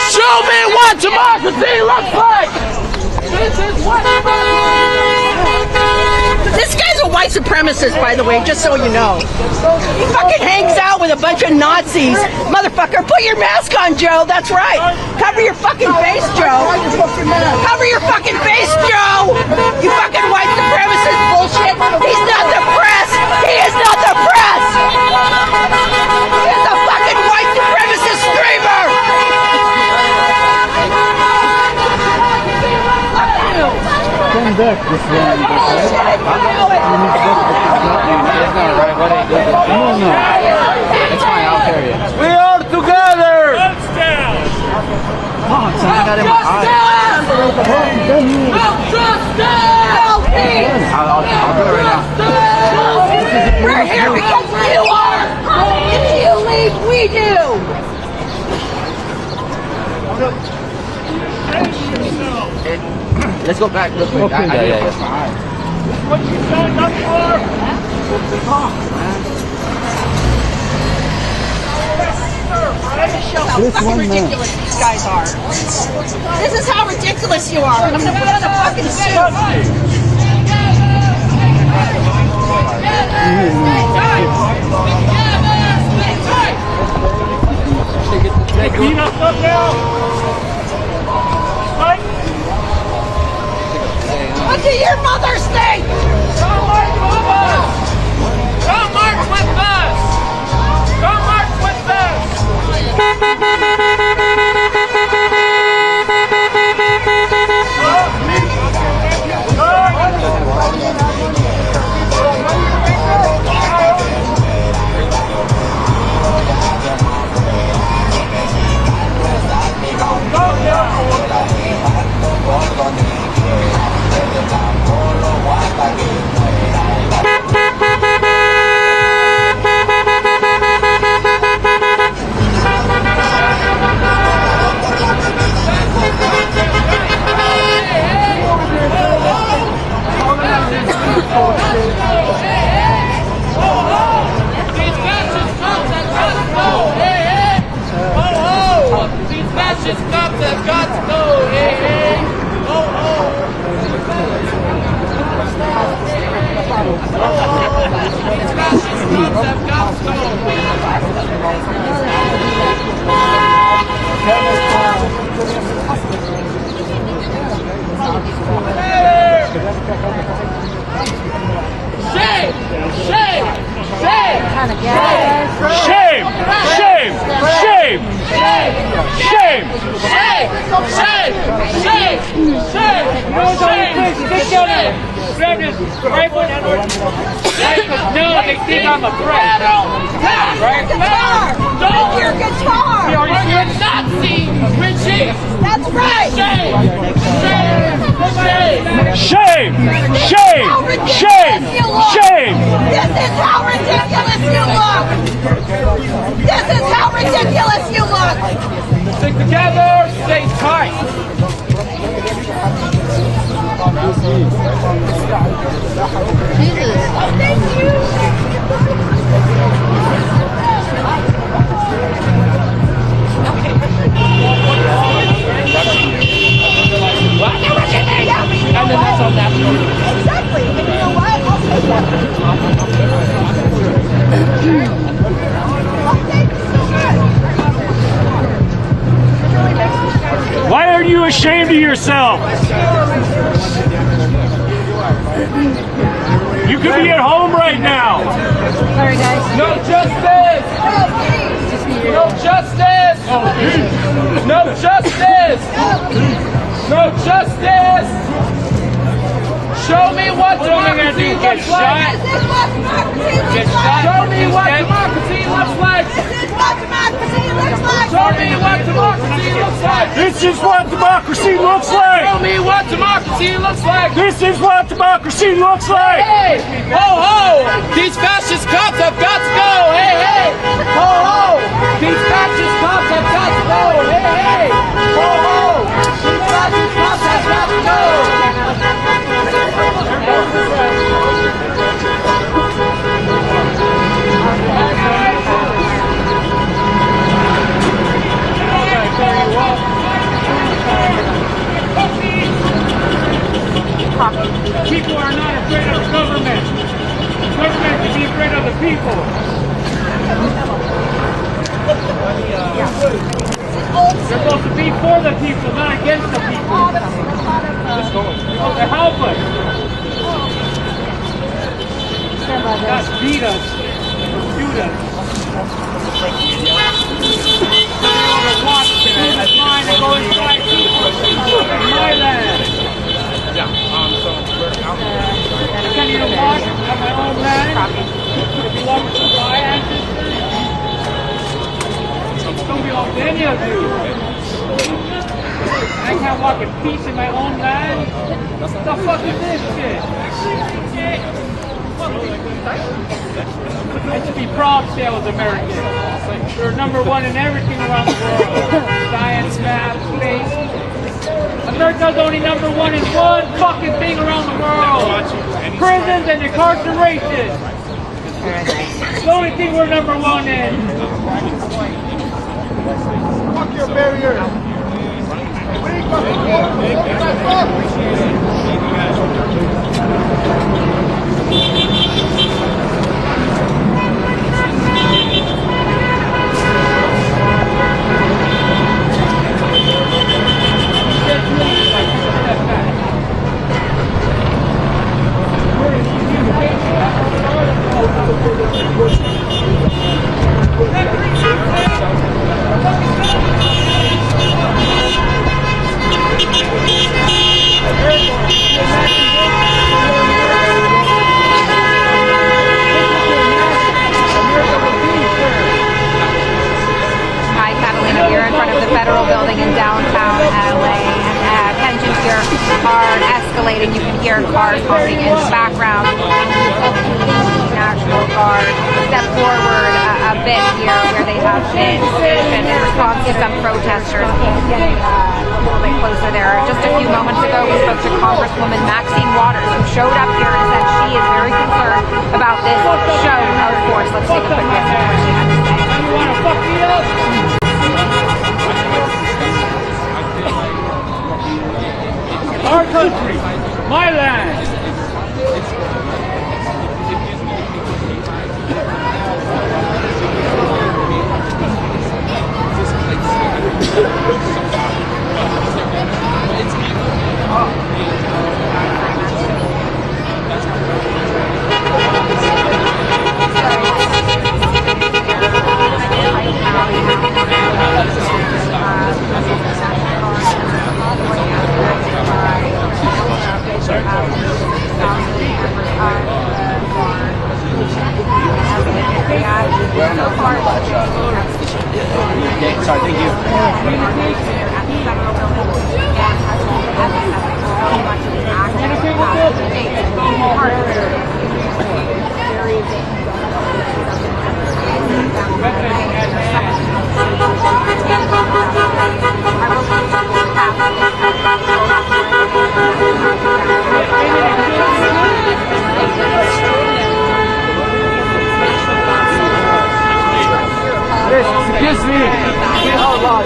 Show me what democracy looks like! This is what This guy's a white supremacist, by the way, just so you know. He fucking hangs out with a bunch of Nazis. Motherfucker, put your mask on, Joe. That's right. Cover your fucking face, Joe. Cover your fucking face, Joe. You fucking white supremacist bullshit. He's not the press. He is not the press. He is a fucking white supremacist streamer. Come back this way. No. It's fine, I'll carry it. we are together! Come on, son, I got it in my eye. I'll do it right now. We're here because you are. If you leave, we do. Let's go back real quick. Okay. Yeah. What you signed up for? Let me show how fucking ridiculous these guys are. This is how ridiculous you are. I'm gonna put on a fucking suit. Clean up stuff now. What do your mothers think? Come march with us! Come march with us! Come march with us! Why are you ashamed of yourself? You could be at home right now. Sorry, guys. No justice! No justice! No justice! No justice! Show me what democracy looks like! Show me what democracy looks like! Show me what democracy looks like! This is what democracy looks like! Show me what democracy looks like! This is what democracy looks like! Hey! Ho ho! These fascist cops have got to go! Hey hey! Ho ho! These fascist cops have got to go! Hey hey! Ho ho! These fascist cops have got to go! People are not afraid of government. Government can be afraid of the people. They're supposed to be for the people, not against the people. They're supposed to help us. Not beat us or shoot us. Watch today. That's mine to go inside people. My land. Yeah, so we're out. I can't even walk on my own land. It belongs to my ancestors. It don't belong to any of you. I can't walk in peace in my own land. What the fuck is this shit? I should be proud to say I was American. We're #1 in everything around the world. Science, math, space. America's only #1 in one fucking thing around the world. Prisons and incarceration. The only thing we're #1 in. Fuck your barrier. Hi, Catalina. We're in front of the federal building in downtown LA, and tensions here are escalating. You can hear cars honking in the background. National Guard step forward a bit here, where they have been stationed in response to some protesters getting a little bit closer there. Just a few moments ago, we spoke to Congresswoman Maxine Waters, who showed up here and said she is very concerned about this show of force. Let's take a quick listen to what she had to say. You want to fuck me up? Our country, my land. Sorry, thank you. Excuse me. Oh, God.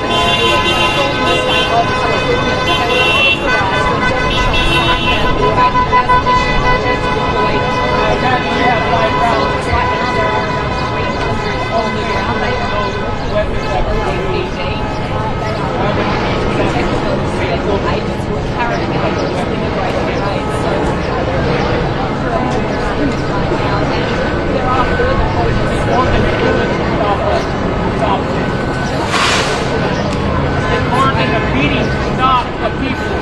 Stop the people.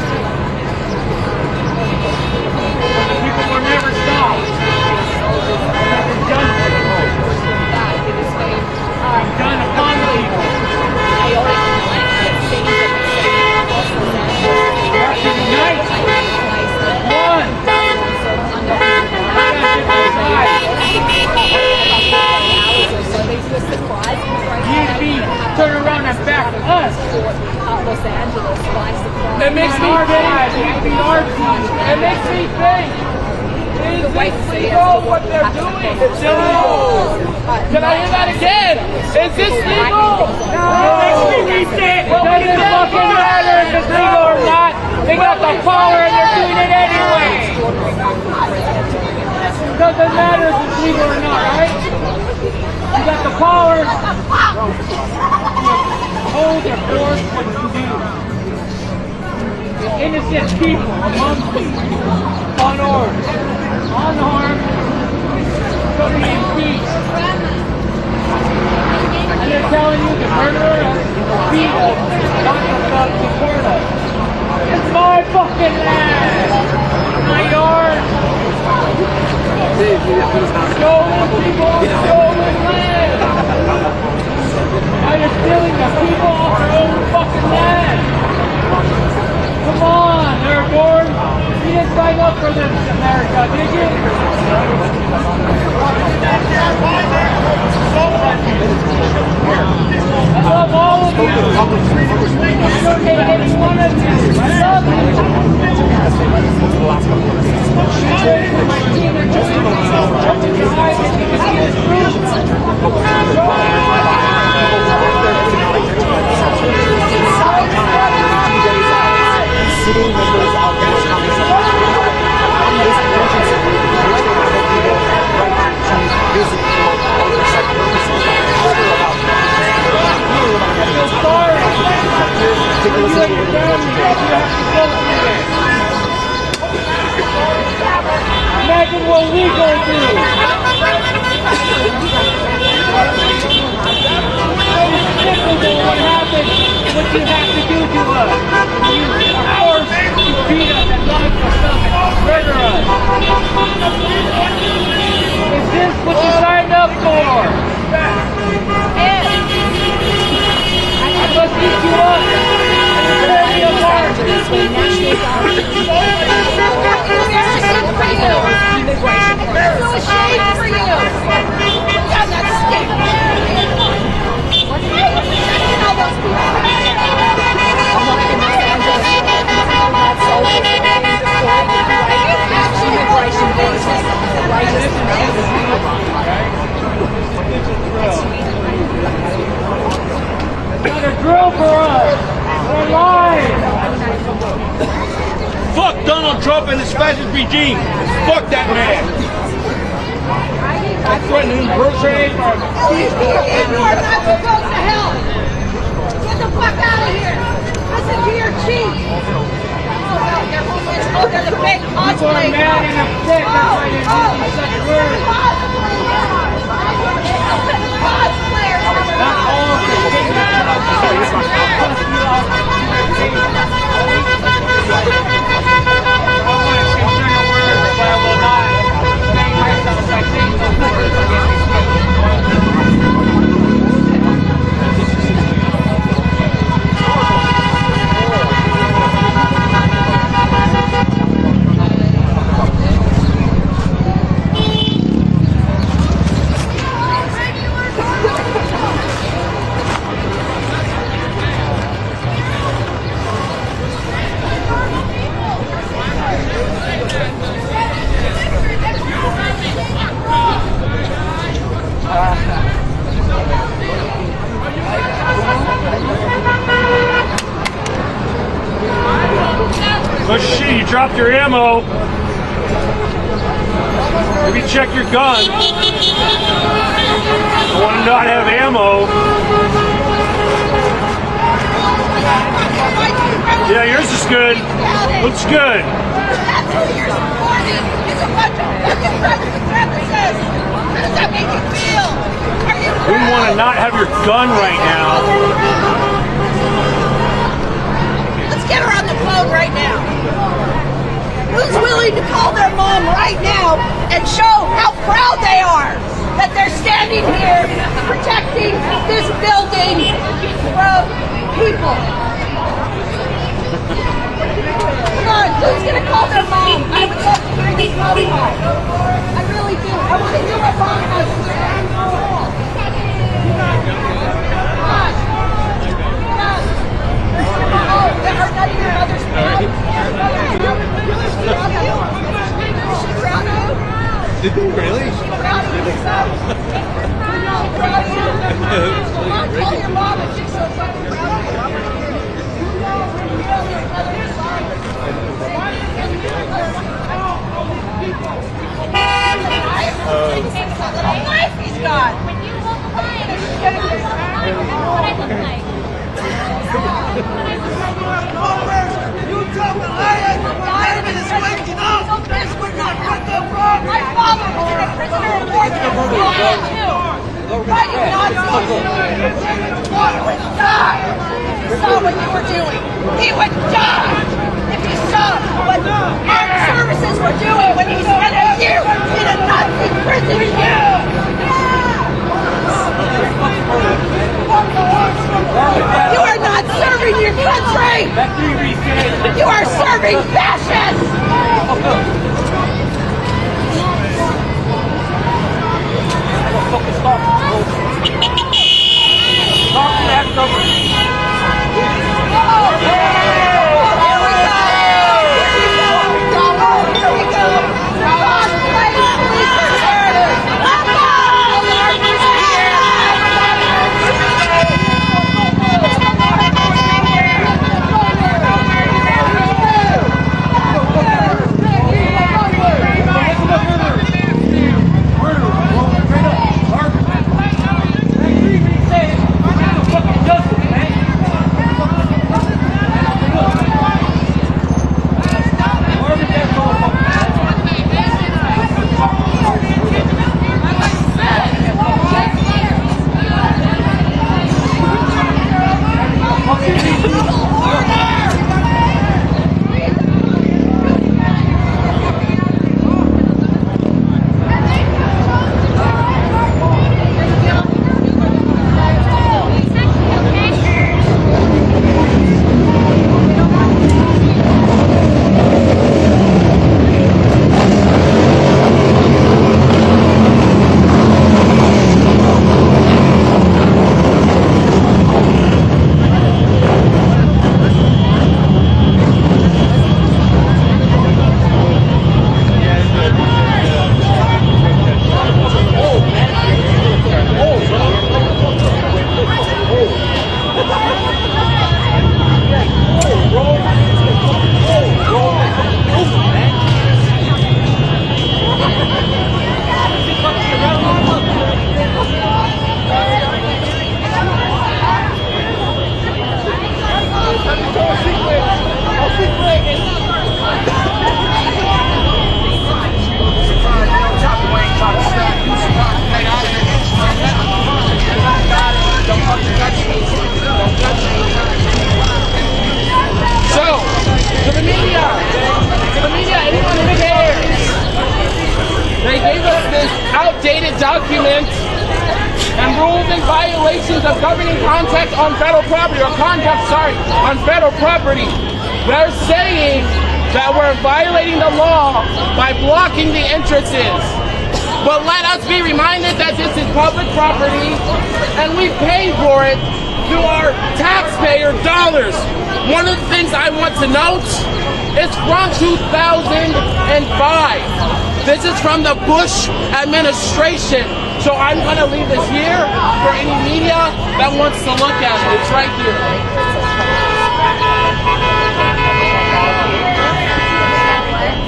The people were never stopped. Done upon the people. Unite. One. Unity. Turn around and back us. Los Angeles flies the cross. It makes me think. Is this legal what they're doing? It's illegal. Can I hear that again? Is this legal? No. It doesn't fucking matter if it's legal or not. They got the power and they're doing it anyway. Doesn't matter if it's legal or not, right? You got the power. Hold and force what you do. Innocent people among people, unarmed, coming in peace. And they're telling you the murderer beat us, not to support us. It's my fucking land, my yard. Stolen people, stolen land. Now you're stealing the people off their own fucking land. Come on, they're bored. You didn't sign up for this, America, did you? I love all of you. I don't hate any one of you. I love you. sitting members of the Congress on this emergency room, which they will give the right to visit for oversight purposes. After about take a listen to Imagine what we gonna do. What happens, what you have to do to us. You are forced to beat us and love us and murder us. Is this what you signed up for? I must beat you up and tear me apart. This way, National Guard. Immigration. We're so ashamed for you. Yeah, that's protecting all those people. I'm up in Los Angeles. Had soldiers being deployed to fight immigration bases. The righteous It's a drill for us. We're lying. Fuck Donald Trump and his fascist regime. Fuck that man. I'm threatening to impersonate You are not supposed to help. Get the fuck out of here. Listen to your chief. Oh, they're the fake cosplay. You're mad and upset. That's why you're using such words. Not all of the Oh shit, you dropped your ammo. Maybe check your gun. I want to not have ammo. Yeah, yours is good. Looks good. That's who you're supporting. It's a bunch of fucking brothers and sisters. How does that make you feel? Are you We want to not have your gun right now. Let's get her on the phone right now. Who's willing to call their mom right now and show how proud they are that they're standing here protecting this building from people? Come on, who's going to call their mom? I would love to hear this phone call. I really do. I want to hear what mom has to say. Come on. Oh, there are none of your mother's proud. Is she proud of you? Did you really? Is she proud of yourself? Proud of you? Come on, call your mom if she's so fucking proud of you. That little knife he's got. When you hold the line, you know what I look like. You drop the iron! The iron is waking up! This would not cut the front! My father was in a prisoner of war camp. Fighting Nazis! He would die! If you saw what you were doing, he would die! If you saw what armed services were doing when he spent a year in a Nazi prison! You are not serving your country! You are serving fascists! documents and rules and violations of governing context on federal property, or conduct, sorry, on federal property. They're saying that we're violating the law by blocking the entrances. But let us be reminded that this is public property and we pay for it through our taxpayer dollars. One of the things I want to note is from 2005. This is from the Bush administration. So I'm going to leave this here for any media that wants to look at it. It's right here.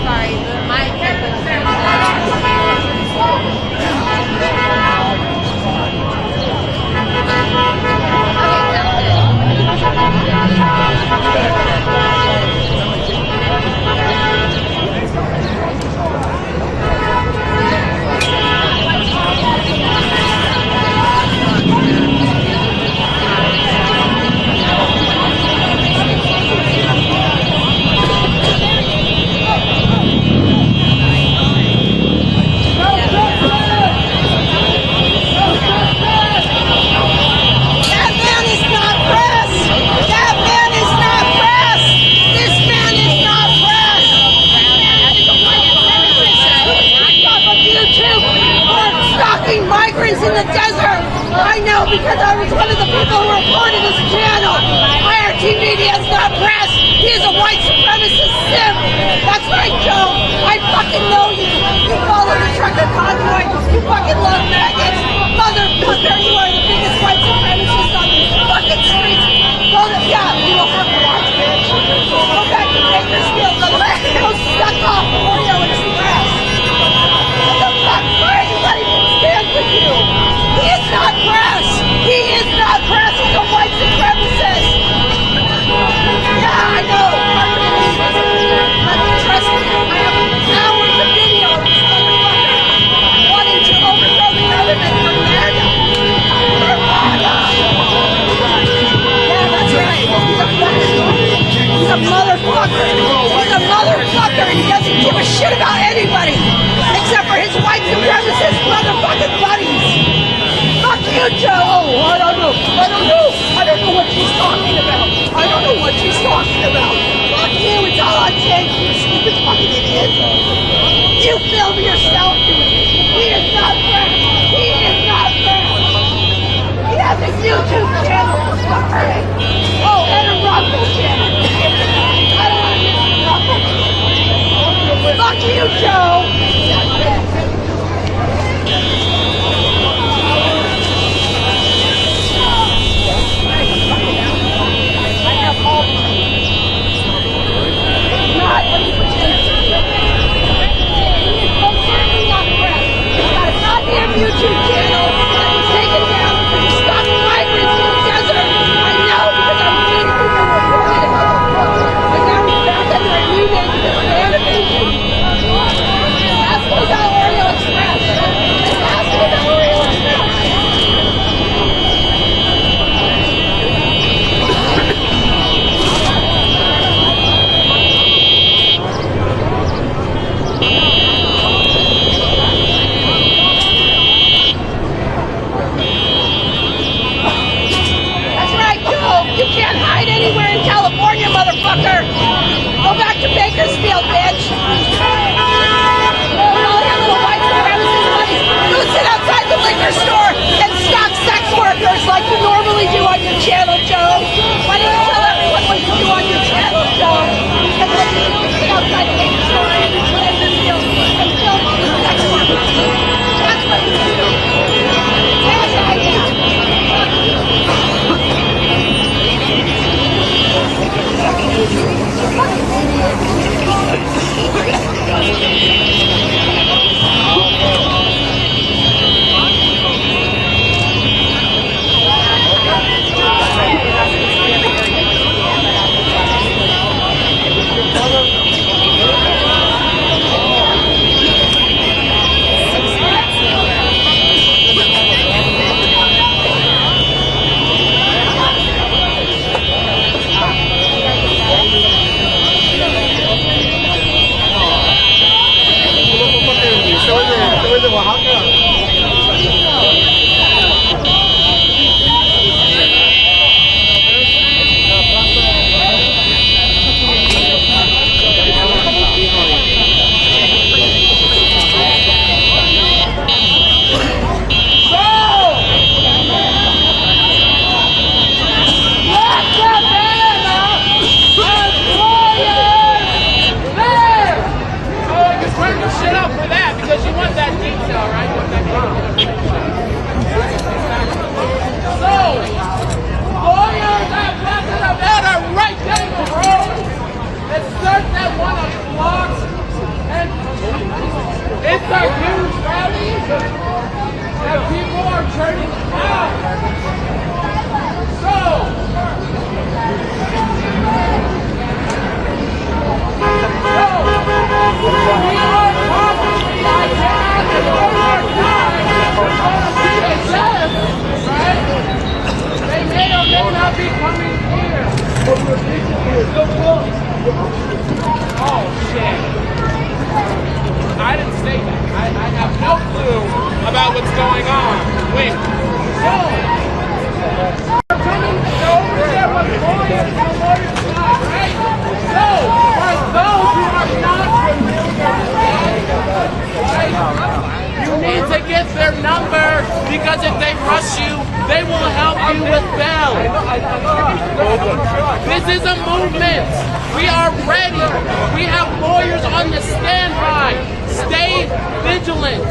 Sorry, my migrants in the desert. I know because I was one of the people who reported this channel. IRT media is not press. He is a white supremacist simp. That's right, Joe. I fucking know you. You follow the trucker convoy. You fucking love maggots. Motherfucker, you are the biggest white supremacist on these fucking streets. Go to, yeah, you don't have to watch, bitch. Go back to Bakersfield. Go suck off Oreo Express. What the fuck? Why are you letting him stand with you? He is not press. He is not press. He's a white supremacist. Yeah, I know. Trust me. I have hours of video of this motherfucker wanting to overthrow the government for MAGA. Yeah, that's right. He's a motherfucker. He's a motherfucker, and he doesn't give a shit about anybody except for his white supremacist motherfucking buddies. Fuck you, Joe. Oh, I don't know. I don't know what she's talking about. I don't know what she's talking about. Fuck you. It's all on tape, you stupid fucking idiot. You film yourself doing it. He is not friends. He is not friends. He has a YouTube channel. Oh, and a Rumble channel. I don't want to miss Rumble. Fuck you, Joe. Not what he pretends to be. He is most certainly not press. He's got a goddamn YouTube channel that was taken down because he stopped migrants in the desert. I know because I was reading people reported it. And now he's back under a new name because of animation. Ask him about Oreo Express. Ask him about Oreo Express. You can't hide anywhere in California, motherfucker! Go back to Bakersfield, bitch! All your little white supremacist buddies, go sit outside the liquor store and stock sex workers like you normally do on your channel, Joe! Why don't you tell everyone what you do on your channel, Joe? And what you do is sit outside the liquor store in Bakersfield and film sex workers. That's what you do! Yes, I do! get their number, because if they rush you, they will help you with bail. This is a movement. We are ready. We have lawyers on the standby. Stay vigilant.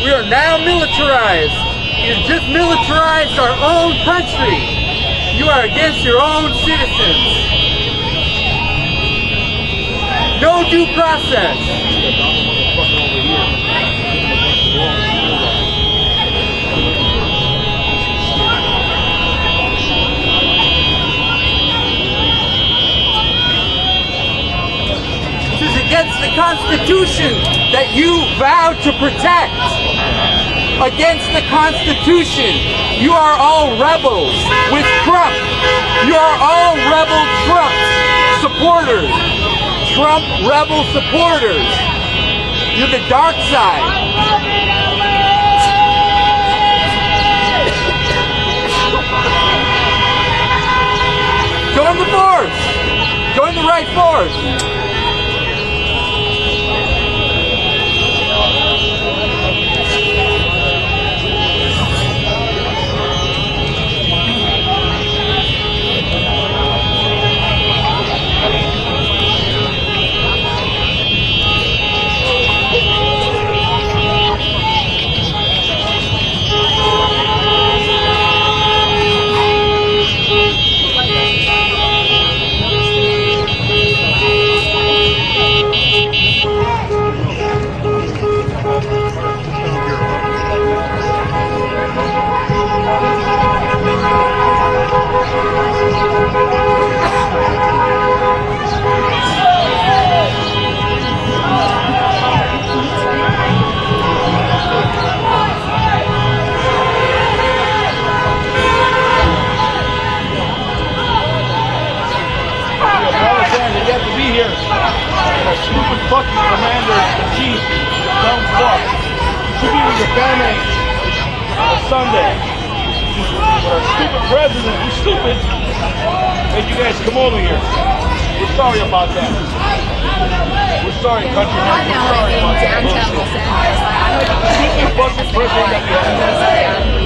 We are now militarized. You just militarized our own country. You are against your own citizens. No due process. This is against the Constitution that you vowed to protect. Against the Constitution. You are all rebels with Trump. You are all rebel Trump supporters. Trump rebel supporters. You're the dark side. Join the force. Join the right force. Stupid fucking commander-in-chief, dumb fuck. You should be with your family on Sunday. But our stupid president, he's stupid, made you guys come over here. We're sorry about that. We're sorry, countrymen. We're sorry about that bullshit. The fucking president that we have.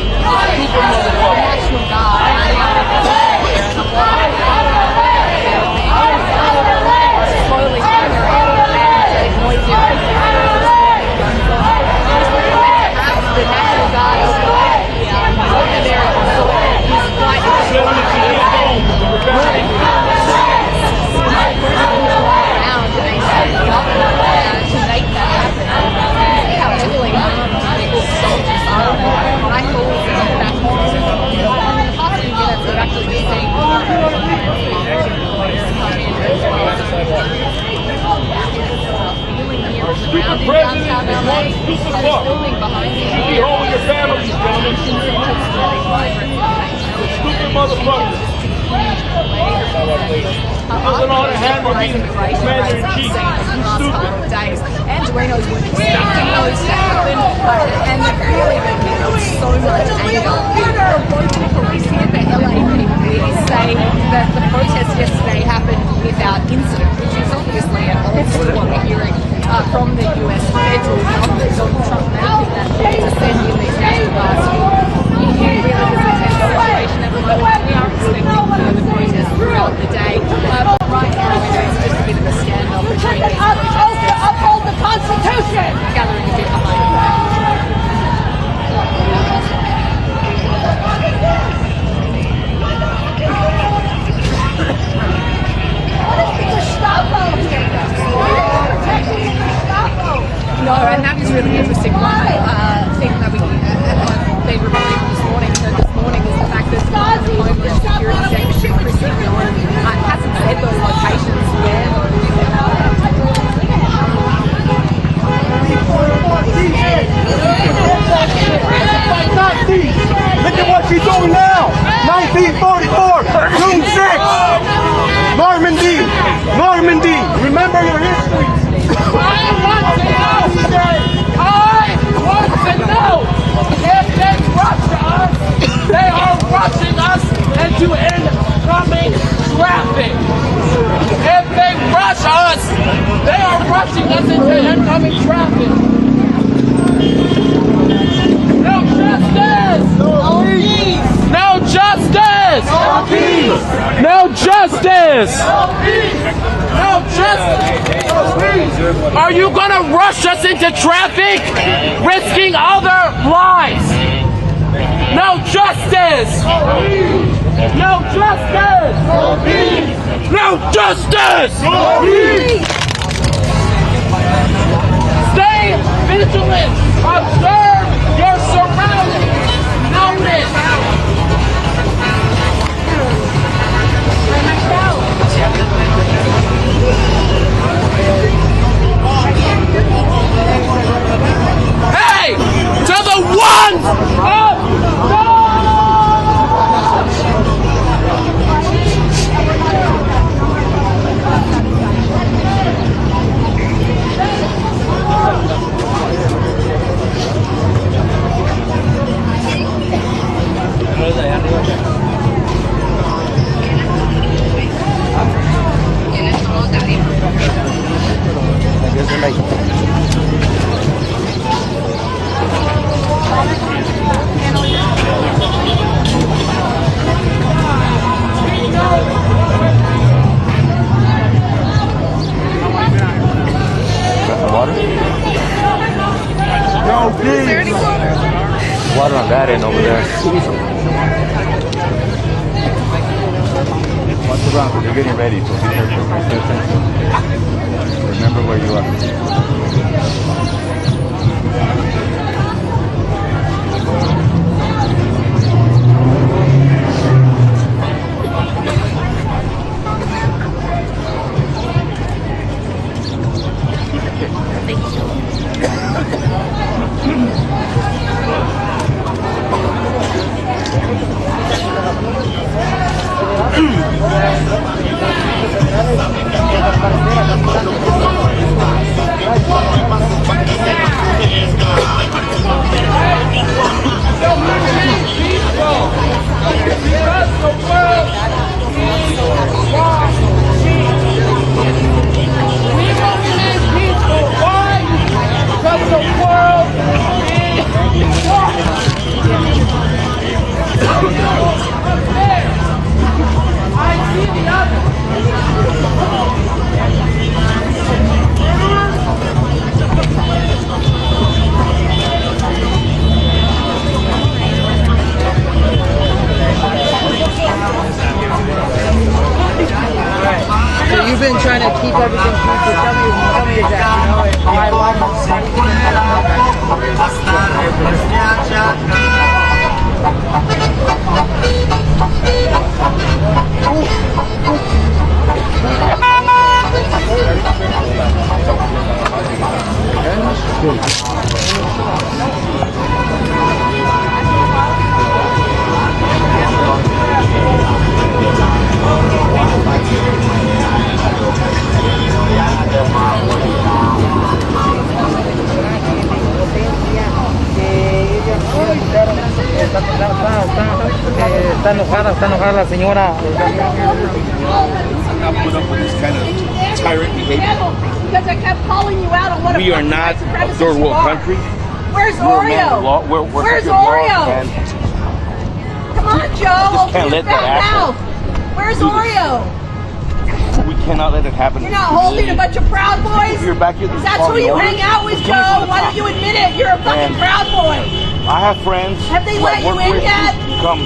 Stupid Stupid president is one stupid fuck. You should be home with your families, gentlemen. Stupid motherfucker. Doesn't know how to handle being commander-in-chief. He's stupid. Angelino's expecting those to happen, and really there's so much anger. The local police here, the LAPD, say that the protest yesterday happened without incident, which is obviously at odds with what we're hearing from the US federal government. Donald Trump announcing that to send in these national guards. It really is a tense situation at the moment. We are expecting further protests throughout the day. But right now, there's just a bit of a standoff between these protesters. Uphold the Constitution! Gathering a bit behind the back. into incoming traffic. If they rush us, they are rushing us into incoming traffic. No justice! No peace! No justice! No peace! No justice! No peace! No justice! No peace! Are you gonna rush us into traffic, risking other lives? No justice! No justice! No peace! No justice! No peace! Stay vigilant! Observe your surroundings! Notice! Hey! To the ones up! Water on that end over there. Watch around because you're getting ready, so be careful. Pay attention. Remember where you are. You've been trying to keep everything peaceful. Tell me your Jack. Está enojada la señora. I'm not put up with this kind of tyrant behavior. Because I kept calling you out on what We are not a third world country. Where's We're a man of Oreo? law. We're Where's law, Oreo? and Come on, Joe. just can't let that happen. Where's Oreo? We cannot let it happen. You're not holding a bunch of Proud Boys? If you're back here, That's who you hang out with, Joe. Why don't you admit it? You're a fucking Proud Boy. I have friends. Have they who let I you work in with yet? who become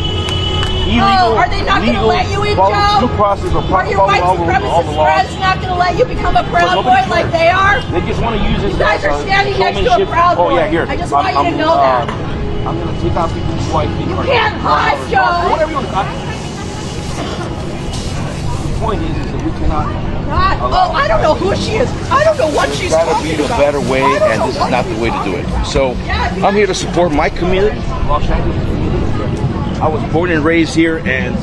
illegal. Are they not going to let you in, follow Joe? due process or Are your white all the supremacist laws. friends not going to let you become a Proud Boy like they are? They just want to use this. You guys are standing next to a showmanship. Proud Boy. Oh yeah, here. I just want you to know that. I'm going to take out people's wife. You can't hide, Joe. Whatever you want to. The point is that we cannot. God. Oh, I don't know who she is. I don't know what she's Gotta talking be about. a better way, and this is not the way to do it. So, I'm here to support my community, Los Angeles community. I was born and raised here, and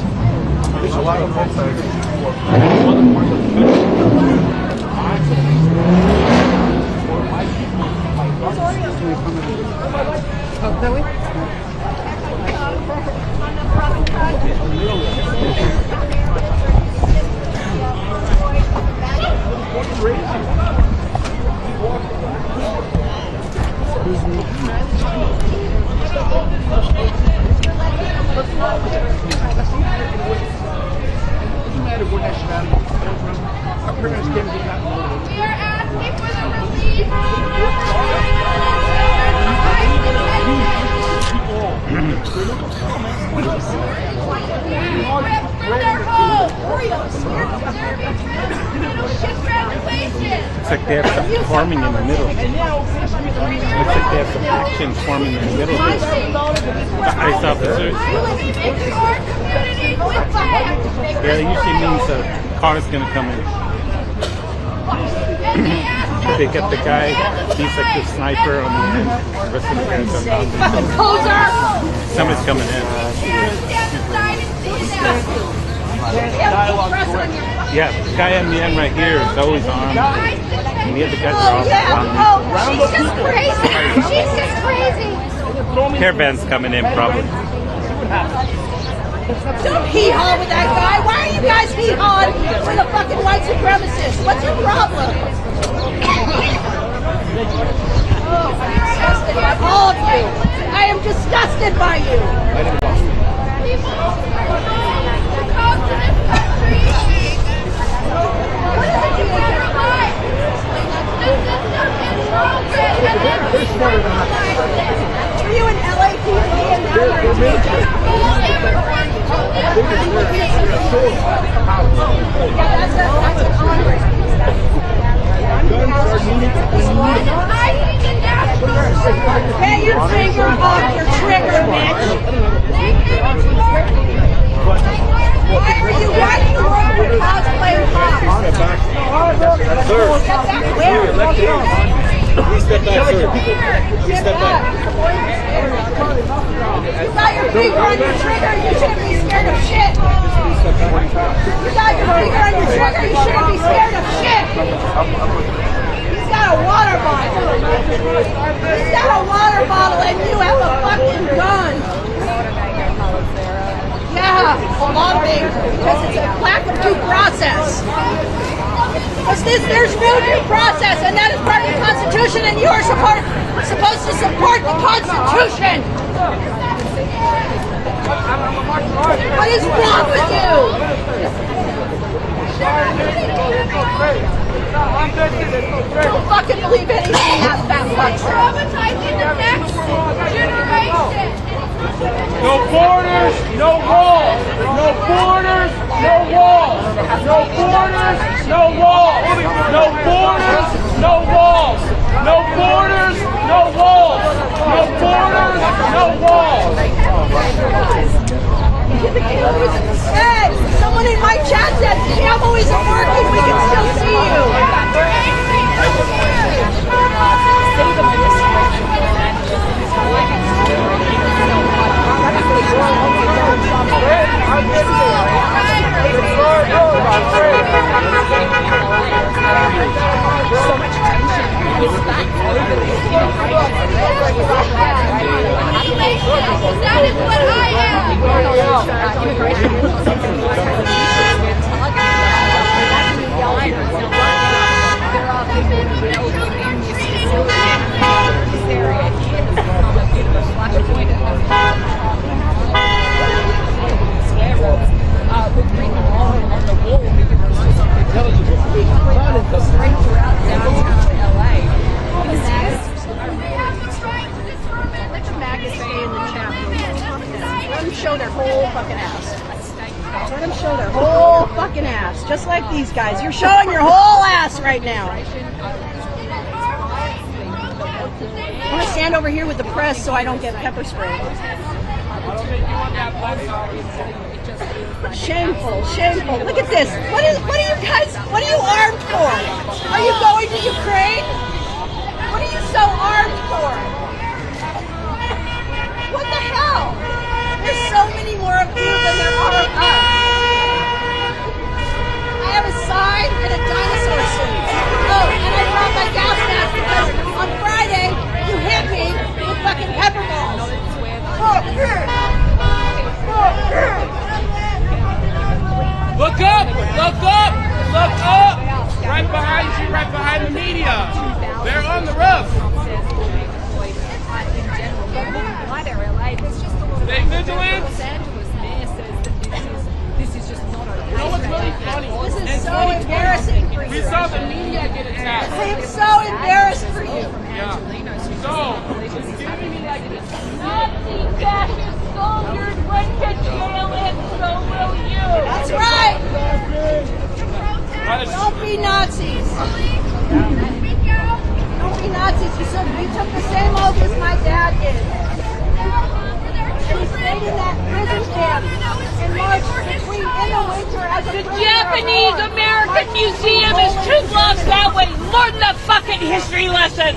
there's a lot of folks that are Looks like they have some forming in the middle. Looks like they have some action forming in the middle. The ICE officers. Yeah, it usually means a car is going to come in. They get the guy, he's like the sniper on the end. The rest of the guys are not. Somebody's coming in. Yeah, the guy on the end right here is always armed. And the other guys are all armed. She's just crazy. She's just crazy. Hairband's coming in probably. Don't hee-haw with that guy. Why are you guys hee-hawing with a fucking white supremacist? What's your problem? Oh, I'm disgusted by all of you. I am disgusted by you. What is it you want to fight? Were you in LAPD and now you're in that's an honor. Get your finger off your trigger, bitch. Why are you running around with cosplaying cops? Where? Step back, sir. Step back. You got your finger on your trigger, you shouldn't be scared of shit. You got your finger on your trigger, you shouldn't be scared of shit. He's got a water bottle. He's got a water bottle and you have a fucking gun. Yeah, a lot of things, because it's a lack of due process. Because there's no due process, and that is part of the Constitution, and you are supposed to support the Constitution. What is wrong with you? Don't fucking believe anything that fat fucks. Traumatizing the next generation. No borders, no walls. No borders, no walls. No borders, no walls. No borders, no walls. No borders, no walls. No borders, no walls. Hey, someone in my chat said camo isn't working. We can still see you. So much tension. That is what I am. Show their whole fucking ass. Let them show their whole fucking ass. Just like these guys. You're showing your whole ass right now. I'm going to stand over here with the press so I don't get pepper sprayed. Shameful, shameful. Look at this. What are you guys, what are you armed for? Are you going to Ukraine? What are you so armed for? What the hell? There's so many more of you than there are of us. I have a sign and a dinosaur suit. Oh, and I brought my gas mask because on Friday you hit me with fucking pepper balls. Fuck you! Fuck you! Look up! Look up! Right behind you, right behind the media. They're on the roof. Stay vigilant. This is just not okay. You know what's really funny? This is so embarrassing for you. We saw the media get attacked. I am so embarrassed for you. Yeah. So, giving me like this. Nazi fascist soldiers went to jail and so will you. That's right. Don't be Nazis. Don't be Nazis. We took the same oath as my dad did. And we stayed in that prison camp and marched between in the winter as a The Japanese American Museum is 2 blocks that way. Learn the fucking history lesson.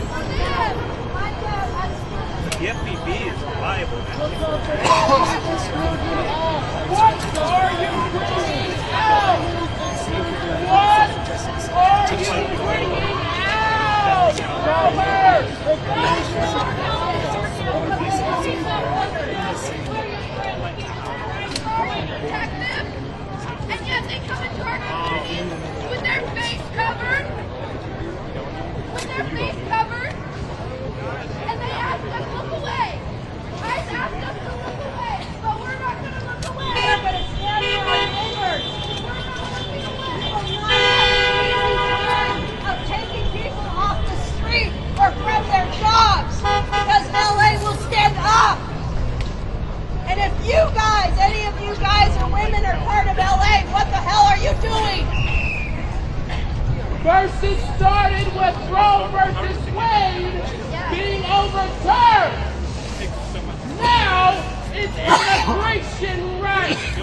The FPB is reliable. What are you bringing out? What are you bringing out? And yet they come into our community with their face covered. With their face covered. And they ask us to look away. ICE asked us to look away. But we're not going to look away. We're going to stand for our neighbors. of taking people off the street or from their jobs because LA will stand up. And if you guys, any of you guys or women are part of LA, what the hell are you doing? First it started with Roe versus Wade being overturned. Now it's immigration rights.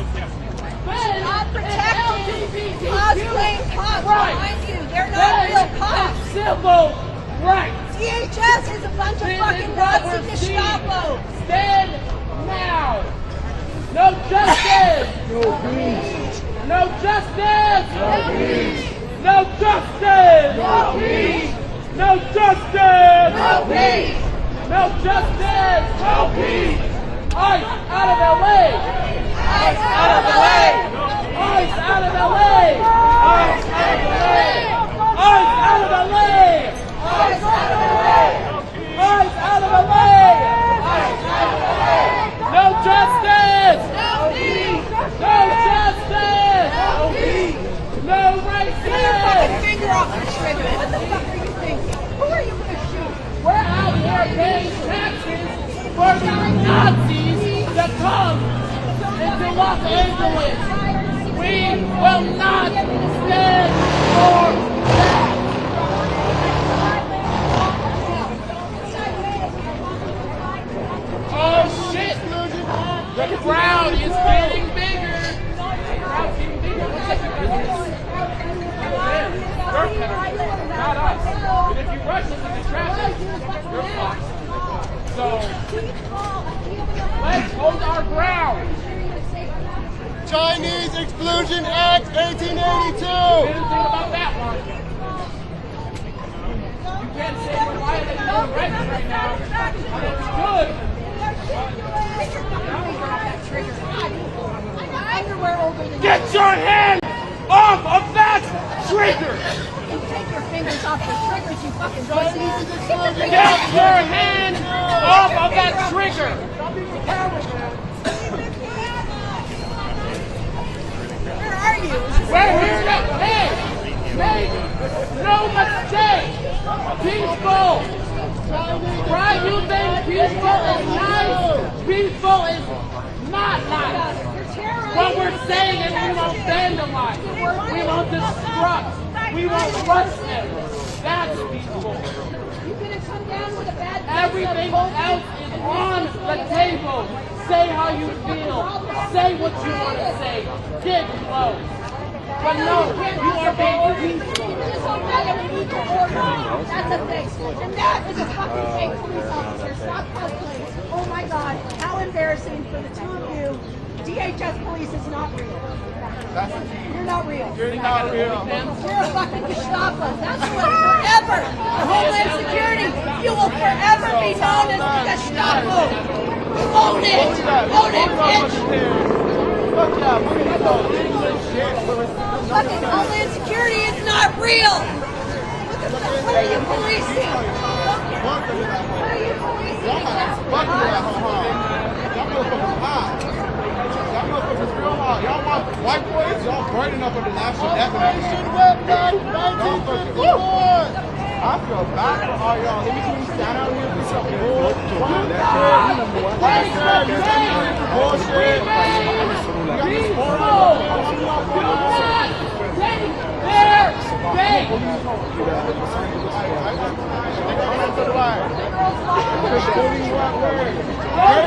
Not protecting cosplaying cops behind you. They're not real cops. Civil rights. DHS is a bunch of fucking Nazi Gestapo. Stand now. No justice. No peace. No justice. No peace. No justice. No peace. No justice. No peace. No justice. No peace. ICE out of LA. ICE out of LA. ICE out of LA. ICE out of LA. ICE out of LA. ICE out of LA. ICE out of LA. ICE out of LA. No justice. No peace. No justice. No peace. No racism. Get your fucking finger off the trigger. What the fuck are you thinking? Who are you going to shoot? We're out here paying taxes for these Nazis to come into Los Angeles. We will not stand for that. Oh shit! The crowd is getting bigger. The crowd's getting bigger. Not us. And if you rush into the traffic, you're fucked. So, let's hold our ground. Chinese Exclusion Act 1882. Anything about that one? You can't say we're violating the rights right now. Understood. Get your hand off of that trigger! You take your fingers off the triggers, you fucking pussies. Get your hand off of that trigger! Where are you? We're here to make no mistake. Peaceful. Why you think peaceful is nice? Peaceful is not nice. What we're saying is we won't vandalize. We won't destruct. We won't rush them. That's peaceful. Everything else is on the table. Say how you feel. Say what you want to say. Get close. But no, you are being peaceful. That's a thing. And that is a fucking fake police officer. Stop cosplaying. Oh my god, how embarrassing for the two of you. DHS police is not real. You're not real. You're not real. You're a fucking Gestapo. That's what forever. Homeland Security. You will forever be known as the Gestapo. Own it. Own it, bitch. Fucking real? What are you policing? What are you policing? Y'all want white boys? Y'all burning up under national definition. I feel bad for all y'all. Let me stand out here for some bullshit.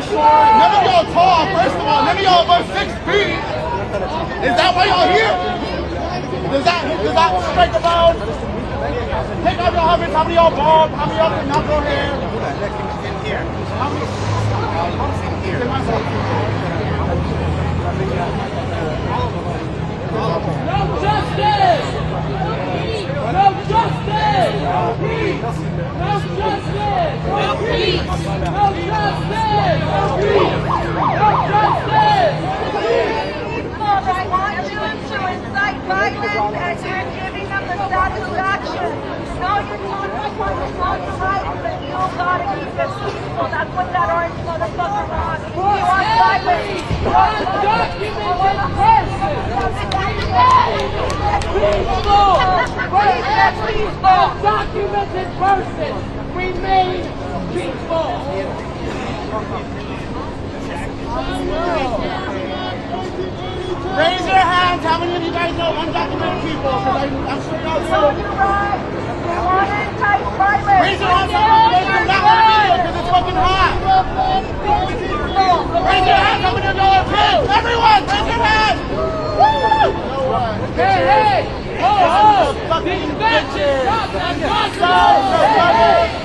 None of y'all tall, first of all. None of y'all above 6 feet. Is that why y'all here? Does that strike a bone? Take off your helmets. How many y'all bald? How many y'all can not grow hair? How many? No justice! No justice! No peace! No justice! No peace! No justice! No peace! No justice! I want you to incite violence and you're giving them the satisfaction. No, you're not right, but you gotta keep it peaceful. That's what that orange motherfucker wants. He wants violence. Undocumented person! Peaceful! Undocumented person! Remain peaceful! Raise your hands. How many of you guys know undocumented people? Because I'm sure y'all do. Raise your hands. How many of you not on video because it's fucking hot? Raise your hands. How many of y'all are pissed? Everyone, raise your hands. Hey, hey! Ho, ho! These bitches! Stop that gospel!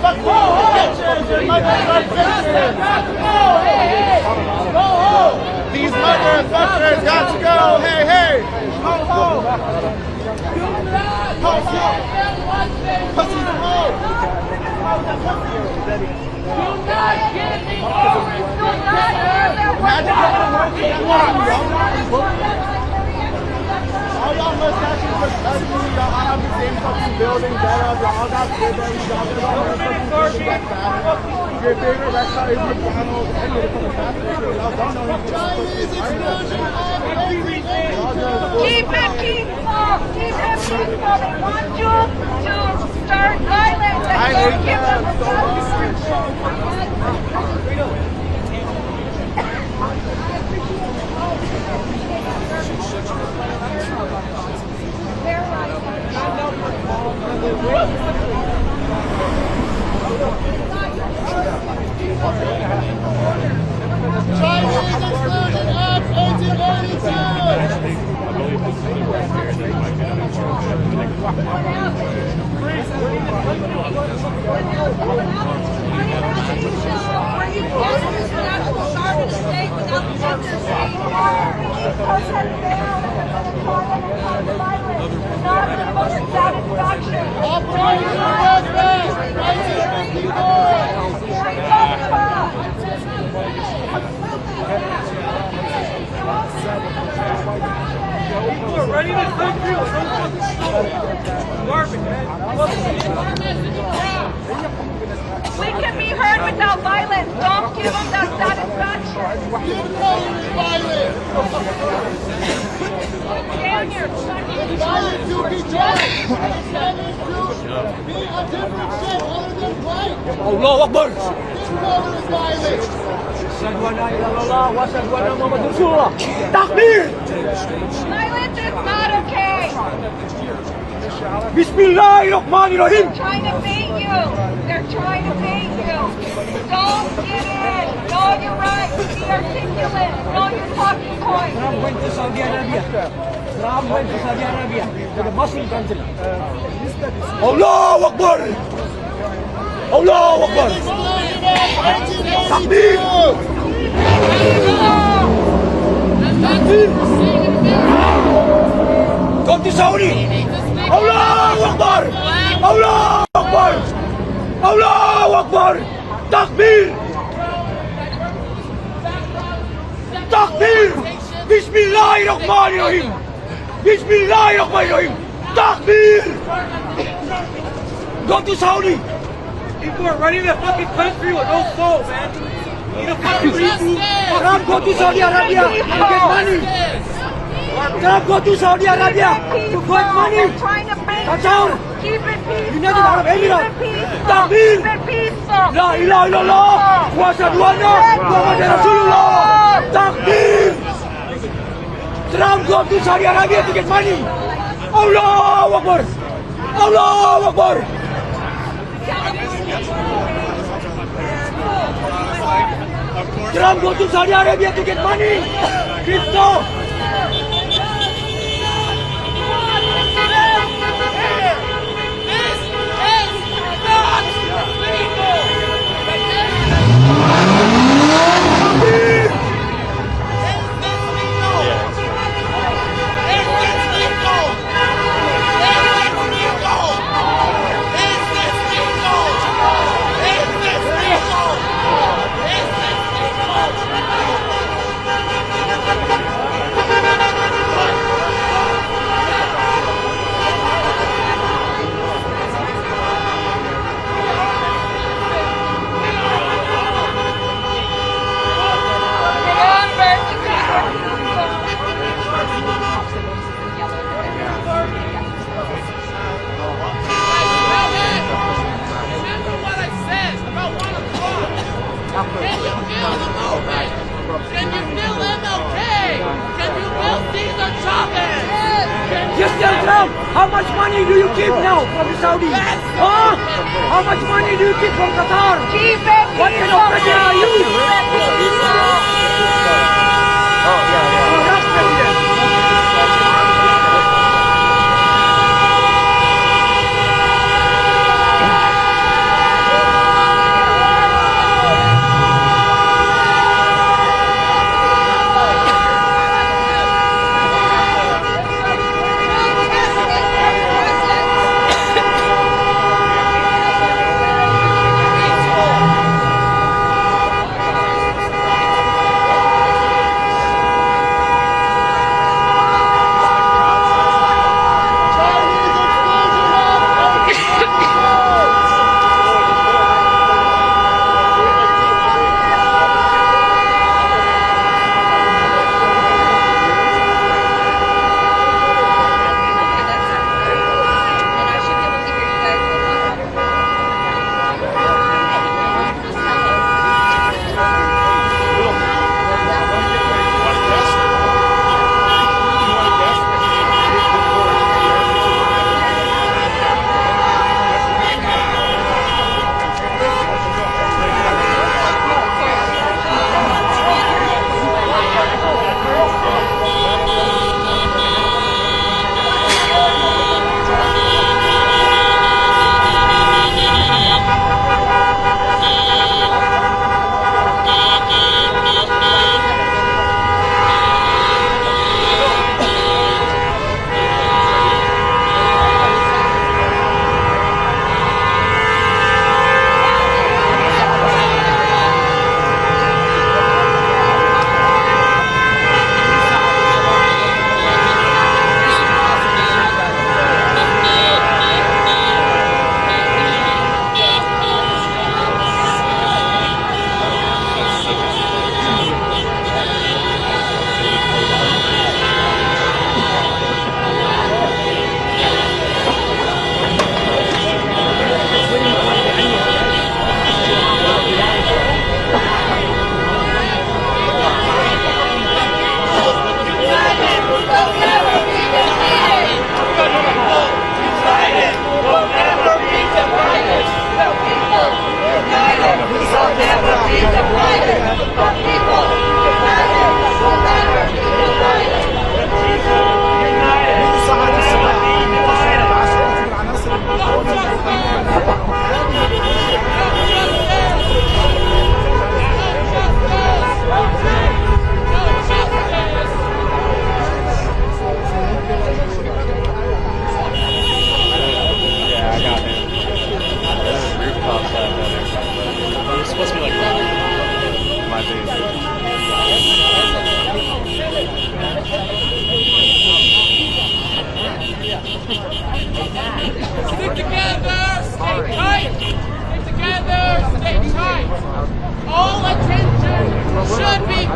Fuck you, bitches! Your mothers are bitches! Hey, hey! Go home! These motherfuckers got to go! Hey, hey! Ho, ho! Do not Ho, ho! Pussies and hoes! Do not get me orange! Imagine all y'all mustaches look ugly, y'all all have the same fucking building, y'all all got Burberry, y'all got fucking back. Your favorite restaurant is McDonald's, and you're from the fast food, y'all don't know who's Keep it peaceful! Keep it peaceful! They want you to start violence and don't give them the Chinese Exclusion Act People are ready to take you. Garbage, man. We can be heard without violence. Don't give them that satisfaction. violence! Down here. It's violent to be drunk! It's violent to be a different shit other than white! Allah Akbar! This color is violent! Takbir! Violence is not okay. Bismillahirrahmanirrahim! They're trying to bait you. They're trying to bait you. Don't get in. Know your rights. Be articulate. Know your talking points. Trump went to Saudi Arabia. Trump went to Saudi Arabia, to the Muslim country. Allahu Akbar! Allahu Akbar! Takbir! Takbir! Come to Saudi! Allahu Akbar! Allahu Akbar! Allahu Akbar! Takbir! Takbir! Bismillahirrahmanirrahim! Bismillahirrahmanirrahim! Takbir! Go to Saudi! People are running the fucking country with no soul, man. You need to fucking reboot. Trump, go to Saudi Arabia to get money. Trump, go to Saudi Arabia to get money. That's all. United Arab Emirates. Takbir! La ilaha illallah. Wa asyhadu anna Muhammadar Rasulullah. Takbir! Trump, go to Saudi Arabia to get money. Allahu Akbar! Allahu Akbar! Trump go to Saudi Arabia to get money. Crypto. Just tell Trump, how much money do you keep now from the Saudis? Huh? How much money do you keep from Qatar? What kind of president are you? That's president.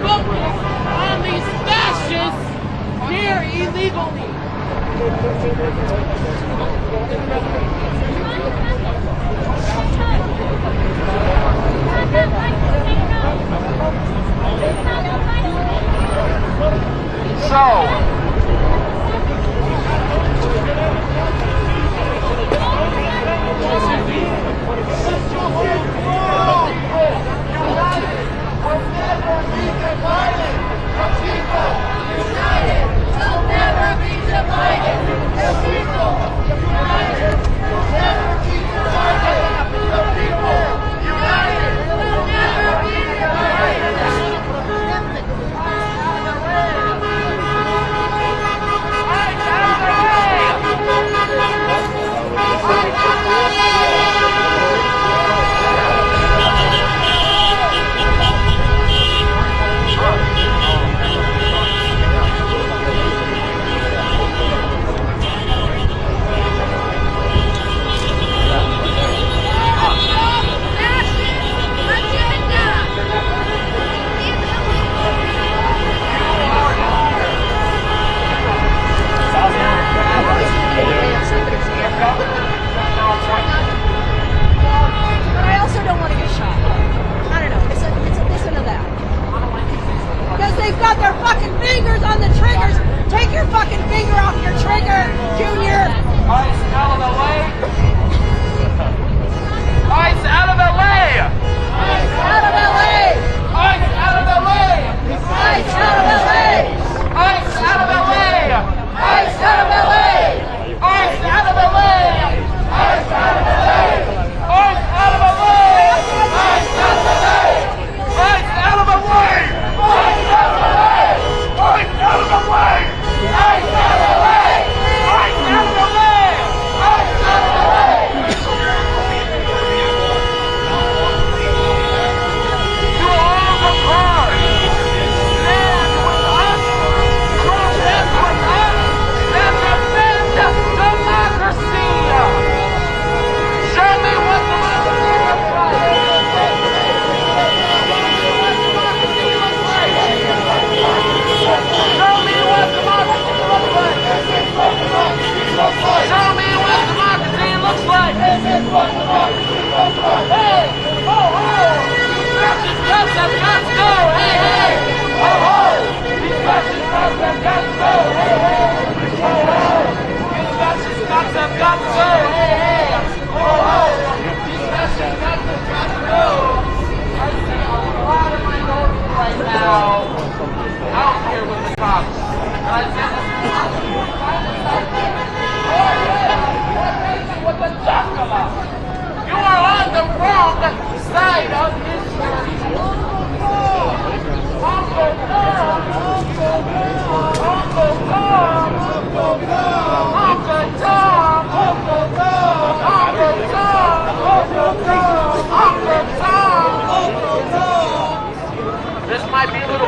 focus on these fascists here illegally. They've got their fucking fingers on the triggers. Take your fucking finger off your trigger, Junior. Ice out of the way. Ice out of the way. Ice out of LA. Ice out of the way. Ice out of LA. Ice out of the way. Ice out of LA. Ice out of the way. Ice out of LA. Ice out of the way. Ice out of LA. Ice out of the way. Ice out of LA. Ice out of the way. Ice out of LA. Ice out of the way. Ice out of LA. To all the cars, stand with us, protest with us, and defend democracy. Show me what democracy looks like. Show me what democracy looks like. Show me what democracy looks like. This is what democracy looks like. Hey, ho, ho! These fascist cops have got to go. Hey, hey, ho, ho! These fascist cops have got to go. Hey, hey, ho, ho! These fascist cops have got to go. Hey, hey, ho, ho! These fascist cops have got to go. I see a lot of minorities right now out here with the cops. And I say this is not what the talk about. You are on the wrong side of history. Uncle Tom, Uncle Tom, Uncle Tom, Uncle Tom, Uncle Tom, Uncle Tom, Uncle Tom, Uncle Tom, Uncle Tom, Uncle Tom. This might be a little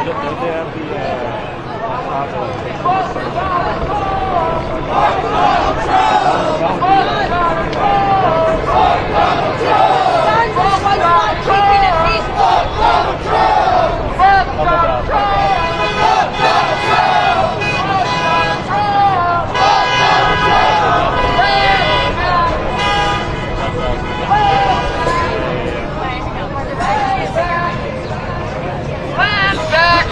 Land back!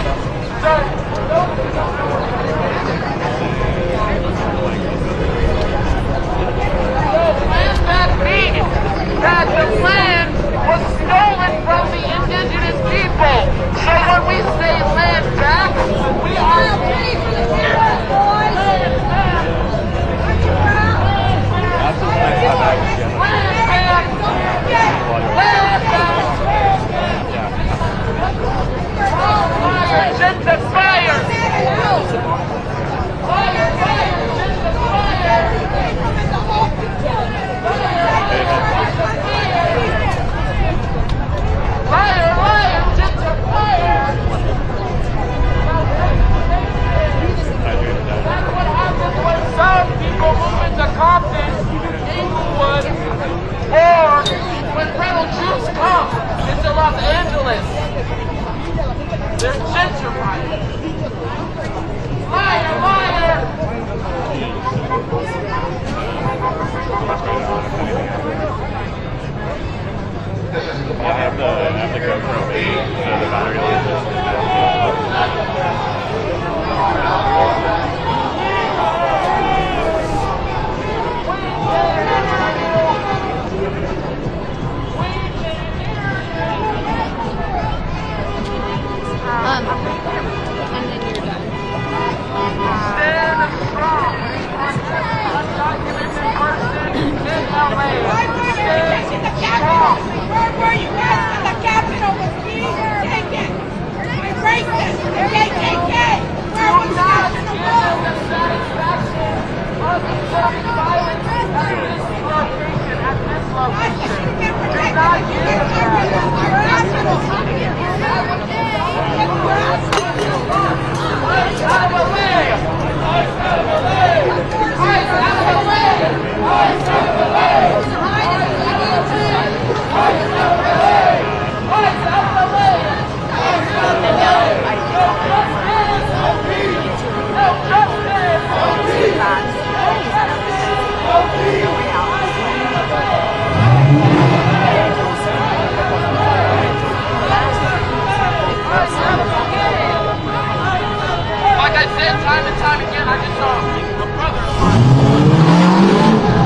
Like I said time and time again, I just saw a brother.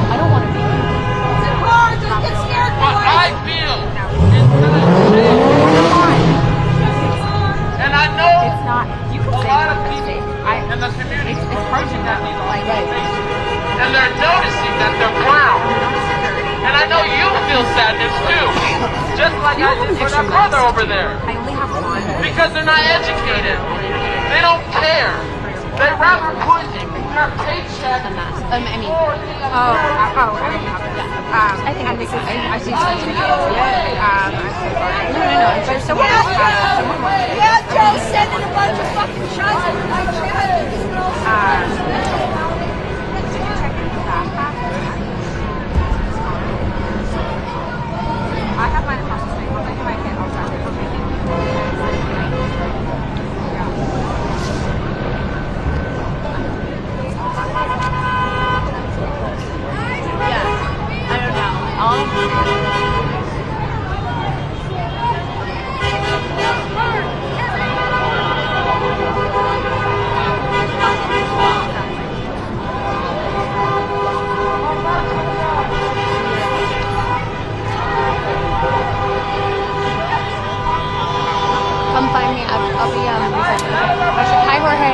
I don't want to be. It's hard. Just get scared. What I feel is and I know It's not. You can a say lot of it's people mistake. in the community It's purging that like and they're noticing that they're brown. And I know you feel sadness too. Just like I did for that brother over there. I only have one. Because they're not educated. They don't care. They rather put their paycheck I mean, I think this is. I see such a no. There's someone. Yeah, Joe's sending a bunch of fucking shots at my kids. I have mine across the street. Once I do my kid, I'll try to I don't know. Come find me. I'll be hi Jorge.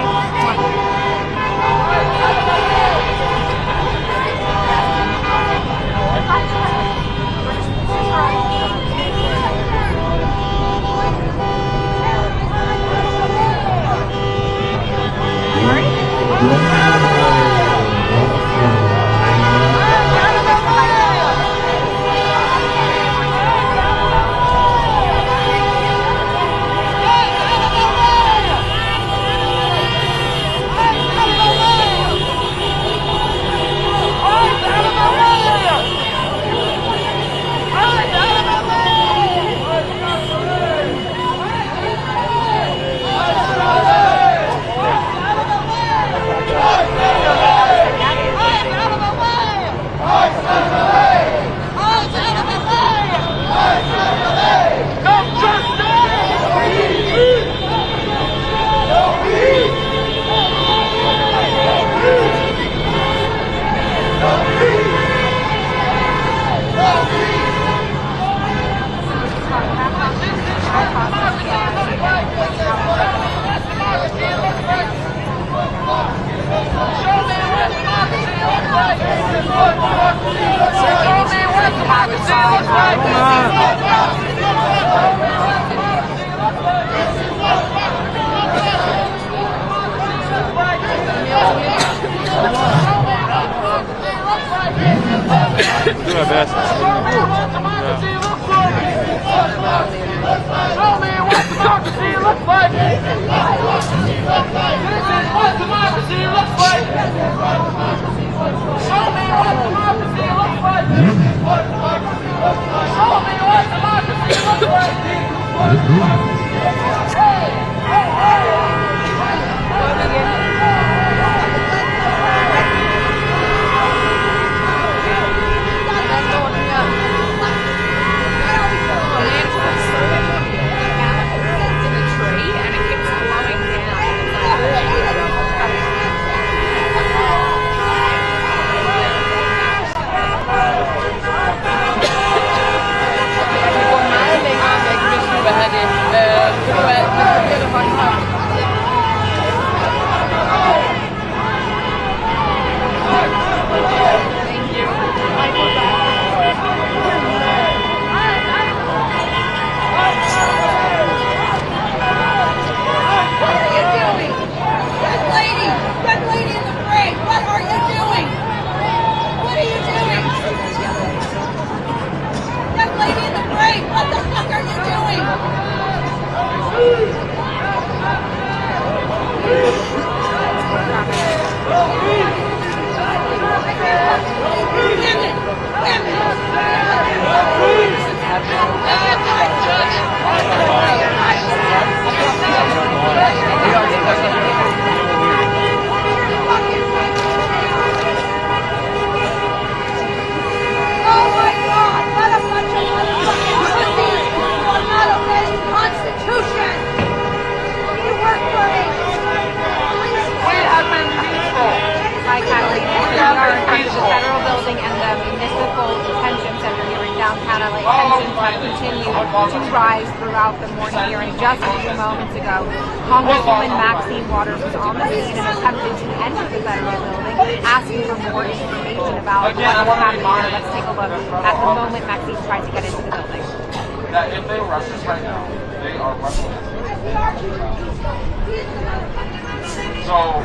Do my best. Show me what democracy looks like. This is what democracy looks like. Show me what democracy looks like. Show me what democracy looks like. Hey, hey, hey. beheaded. Oh my God, what a bunch of motherfucking pussies who are not obeying the Constitution! You work for a police force! Hi, Catalina. We are in front of the federal building and the municipal detention center here in downtown LA. Tensions have continued to rise throughout the morning here, and just a few moments ago, Congresswoman Maxine Waters was on the scene and attempted to enter the federal building, asking for more information about what is happening here. Let's take a look at the moment Maxine tried to get into the building. That if they rush us right now, they are rushing us. So,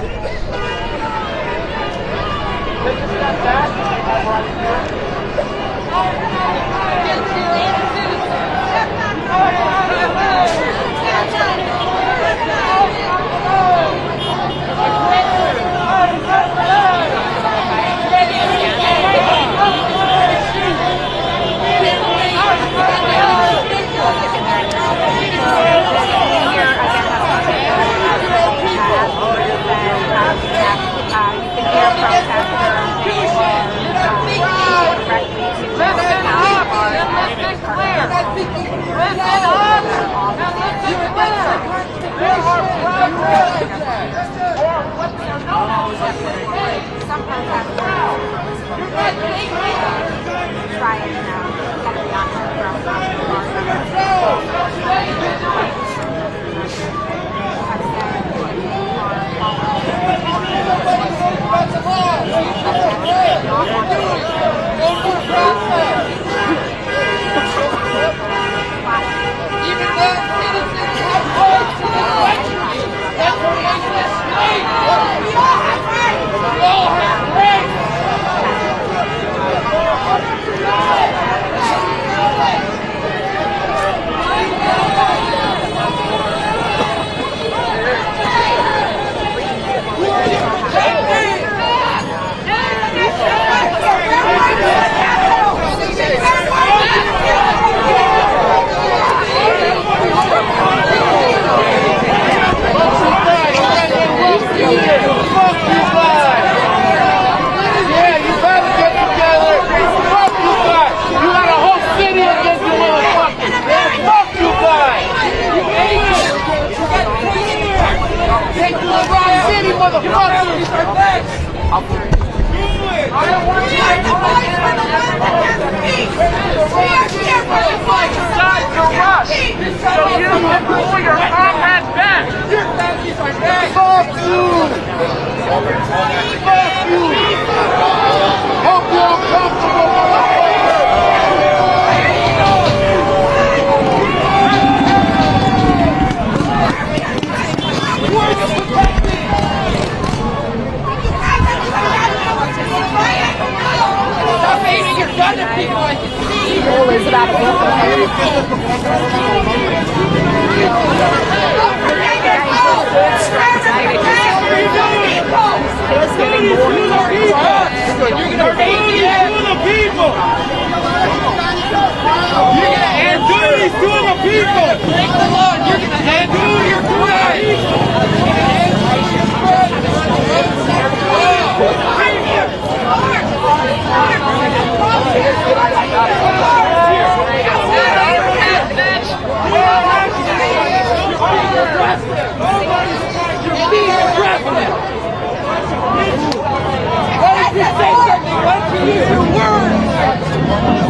take a step back, right here.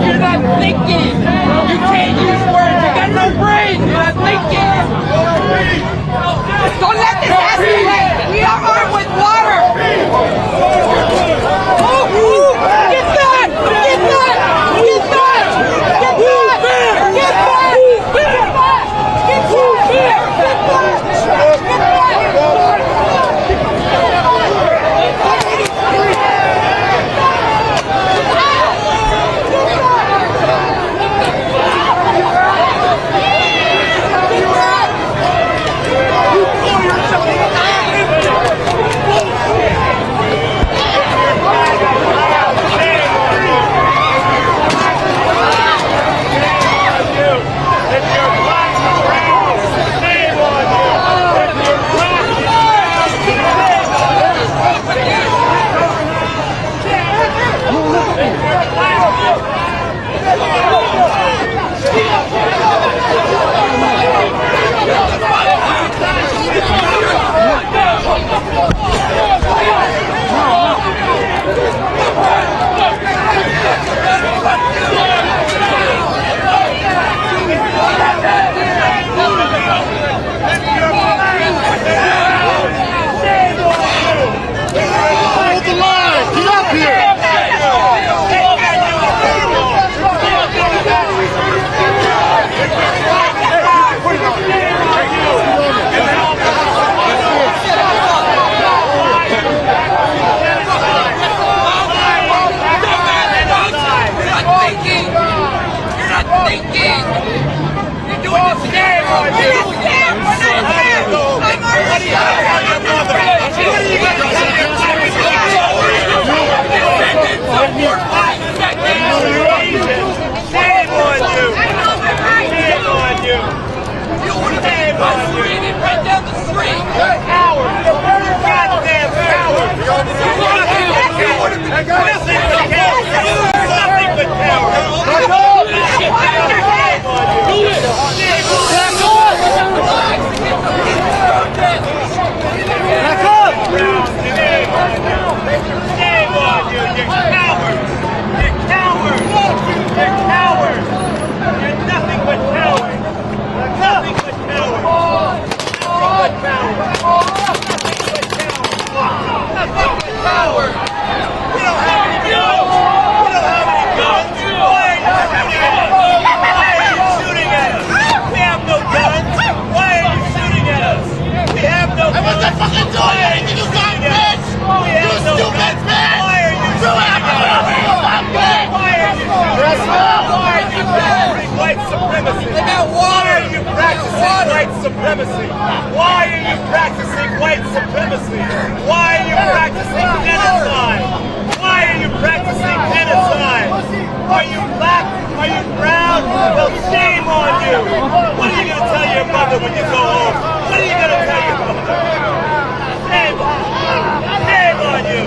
You're not thinking. You can't use words. You got no brain. You're not thinking. Don't let this escalate. We are armed with water. Oh, get back! Get back! Get back! Get back! Get back! Get back! Get back! Get back! Supremacy? Why are you practicing white supremacy? Why are you practicing genocide? Why are you practicing genocide? Are you black? Are you brown? Well, shame on you. What are you going to tell your mother when you go home? What are you going to tell your mother? Shame on you.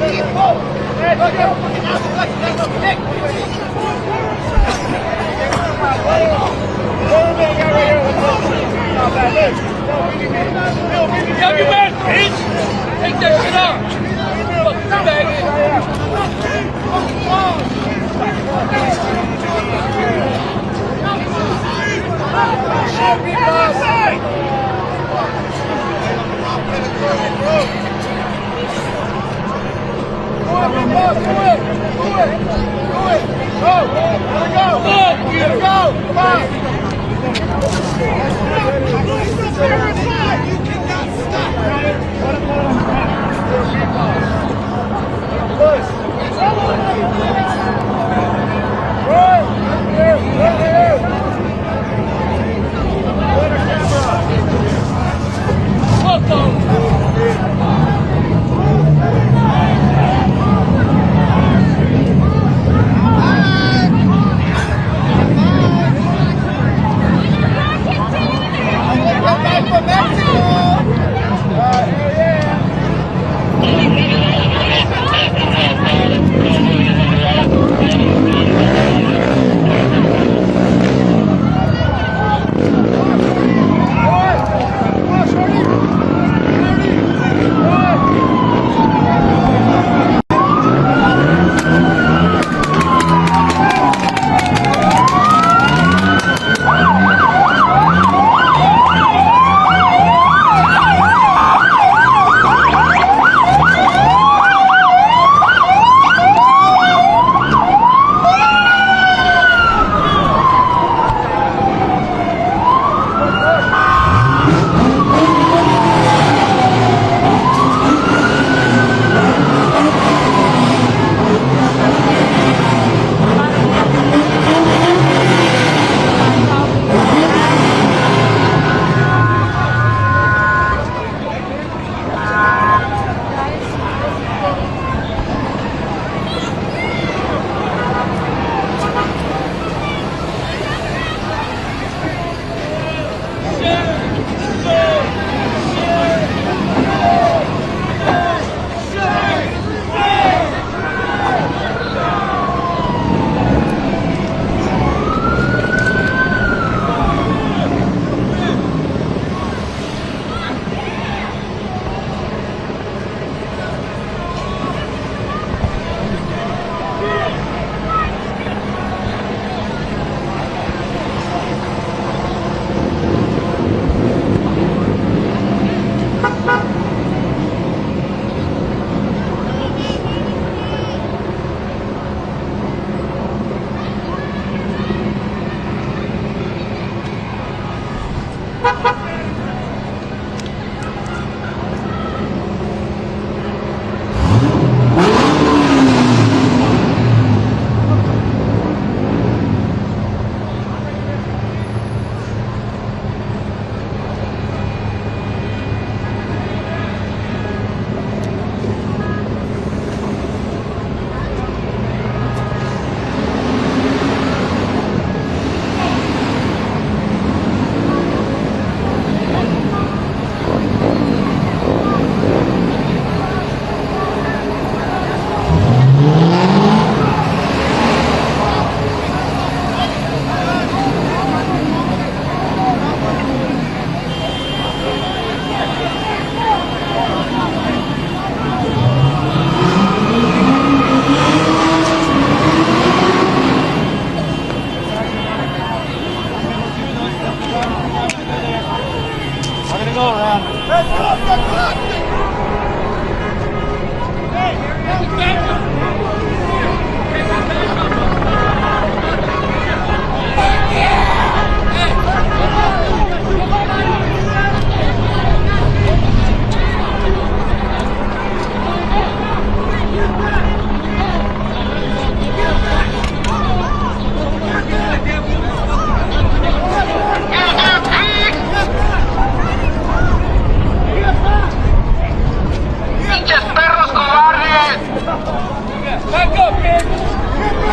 Young man, bitch! Take that shit off! Fuck faggot!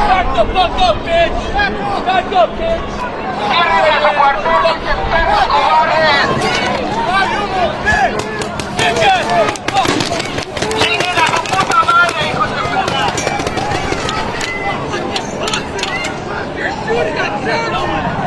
Back the fuck up, bitch! Back up, bitch! You're shooting at journalists!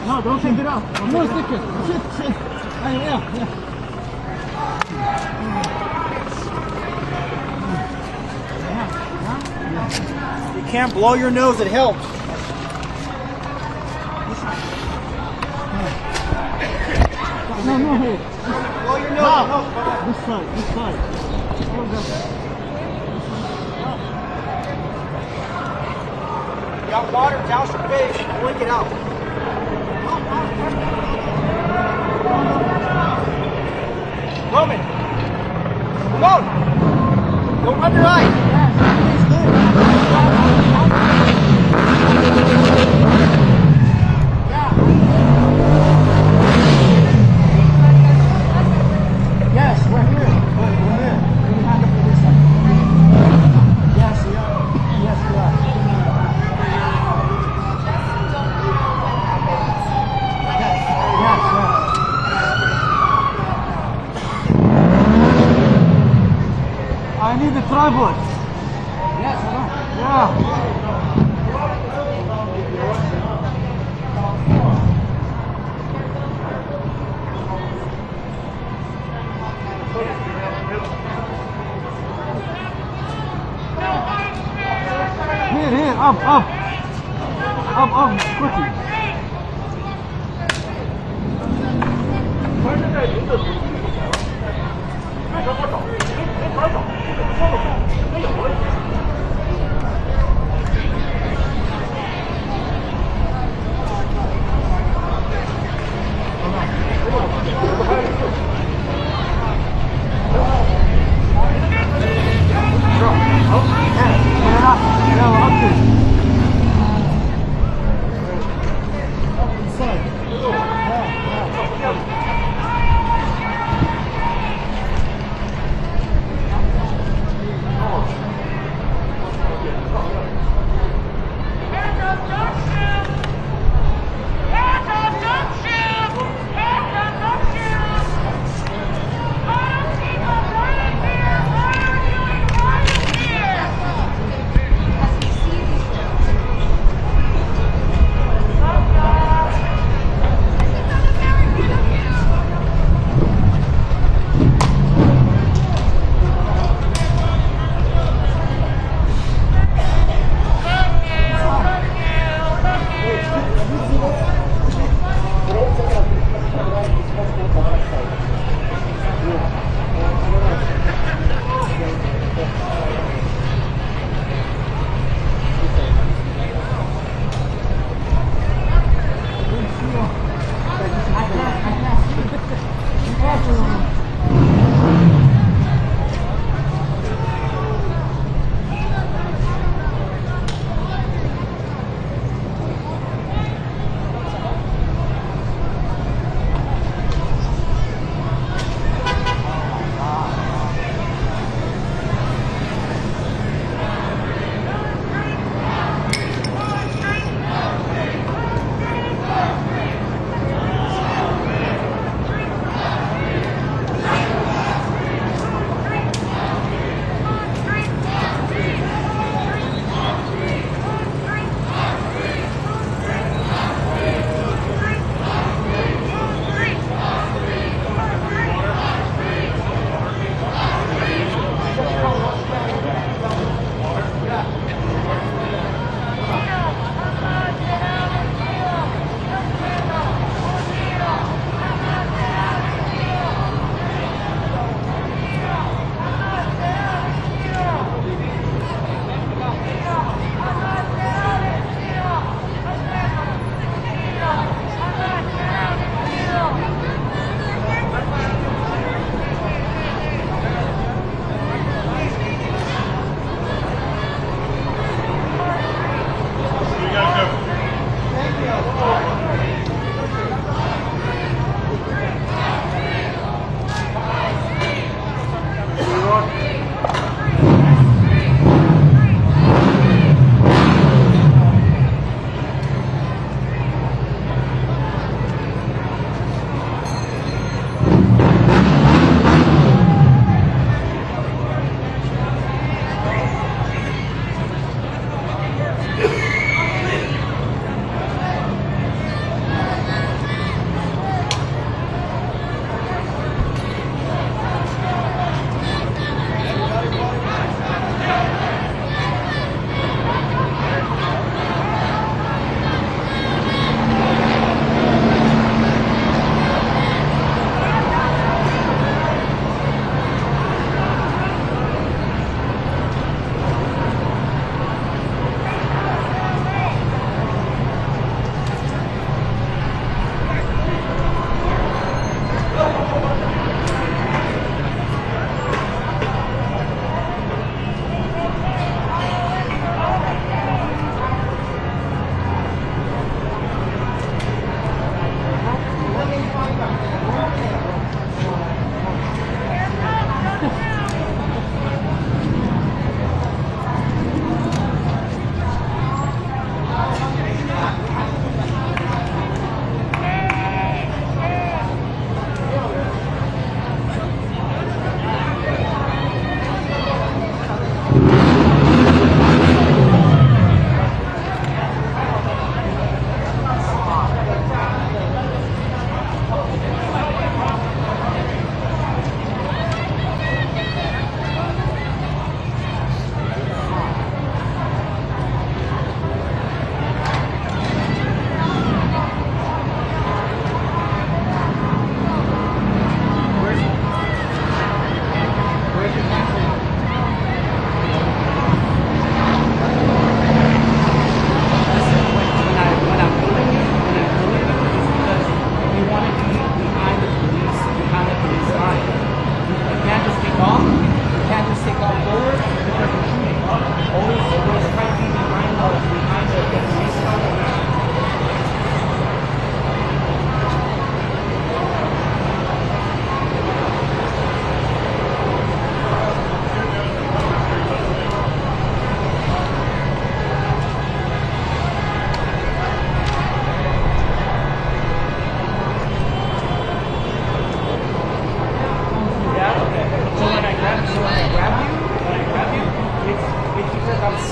No, don't take it out. No, stick it. Sit. Yeah. You can't blow your nose, it helps. No. Blow your nose. No. This side. You got water, douse your face, blink it out. Roman, come on. Don't rub your eyes. Yes, we're here. We're here. Put your hand up to this side. Yes, we are. Yes, we are. Yes. I need the tripod. Yes, hold on. Yeah. Here, up, quickly.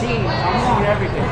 seeing everything.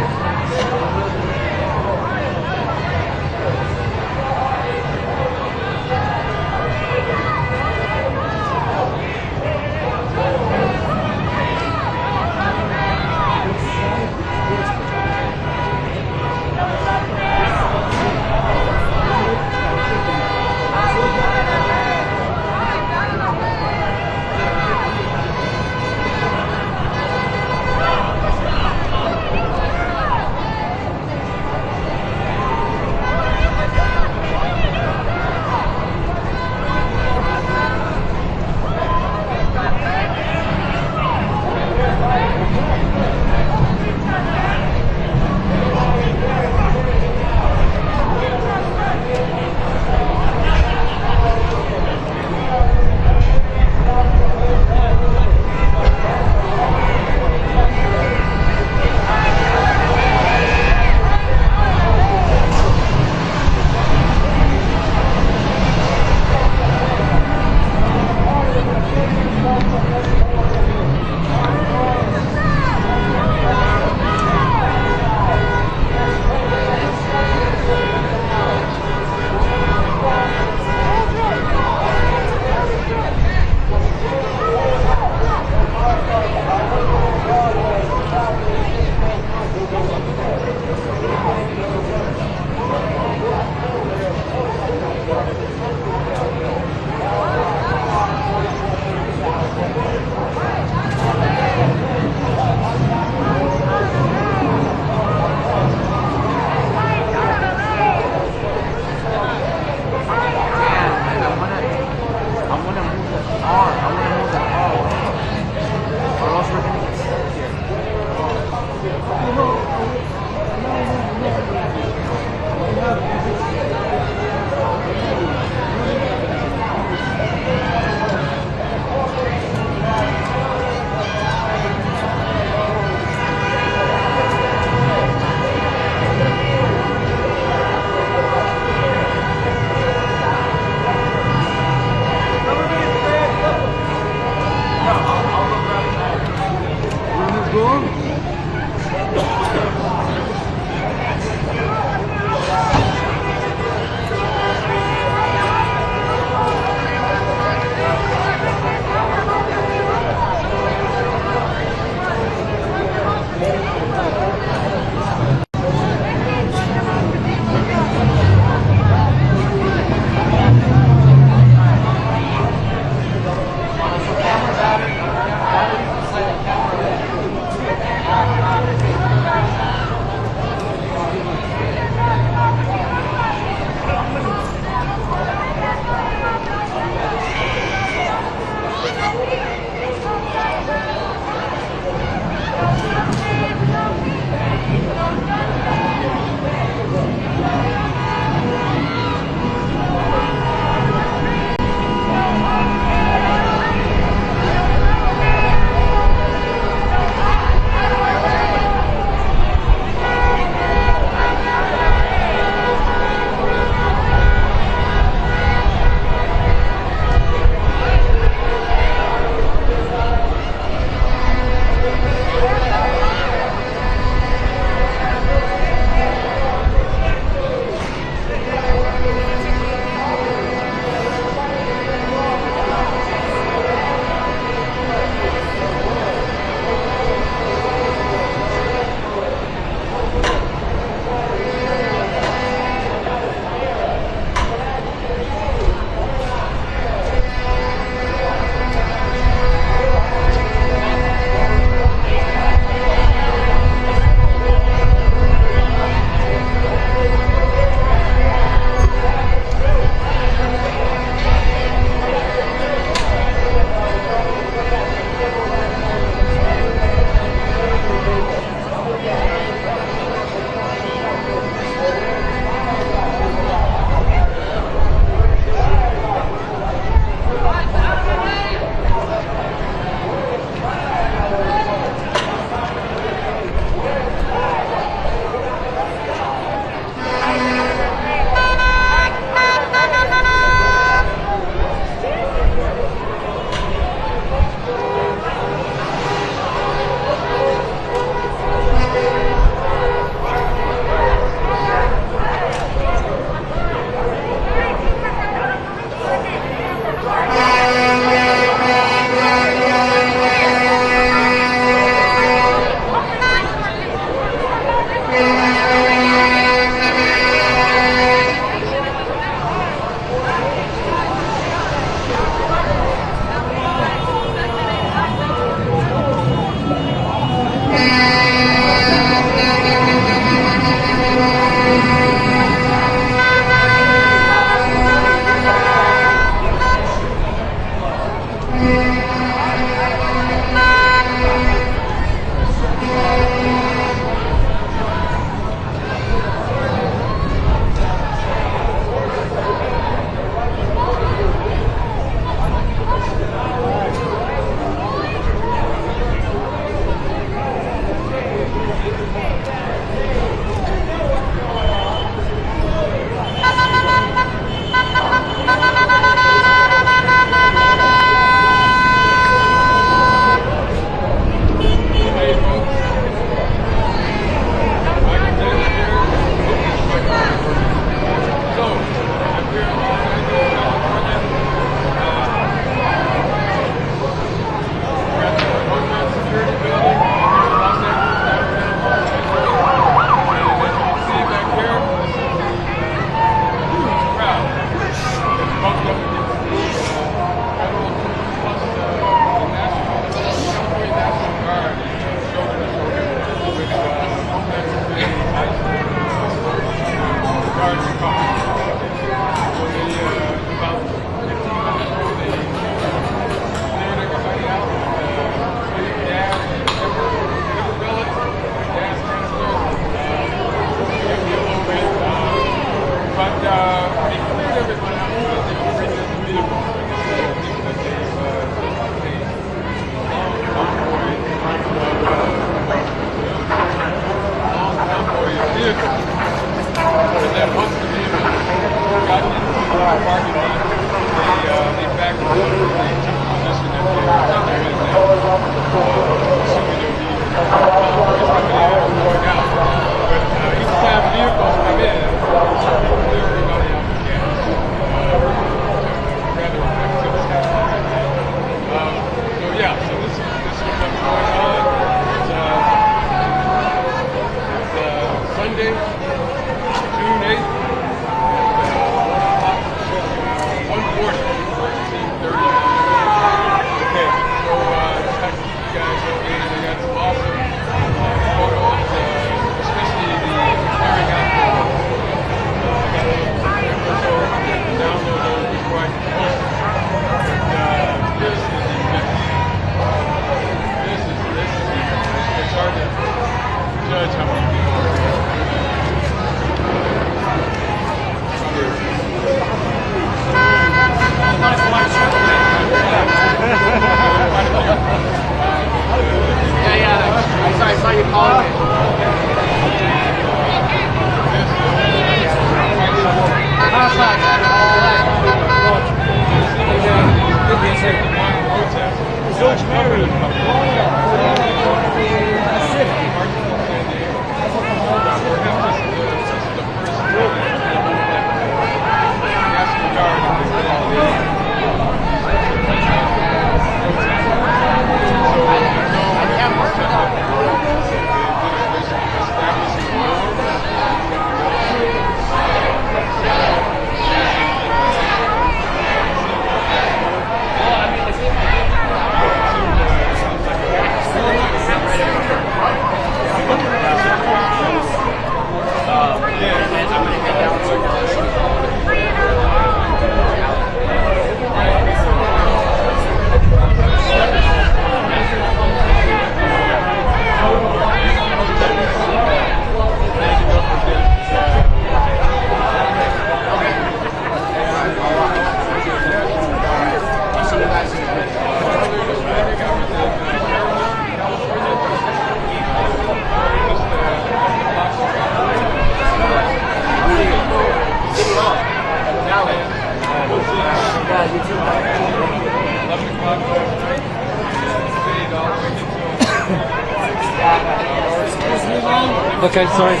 Okay, sorry.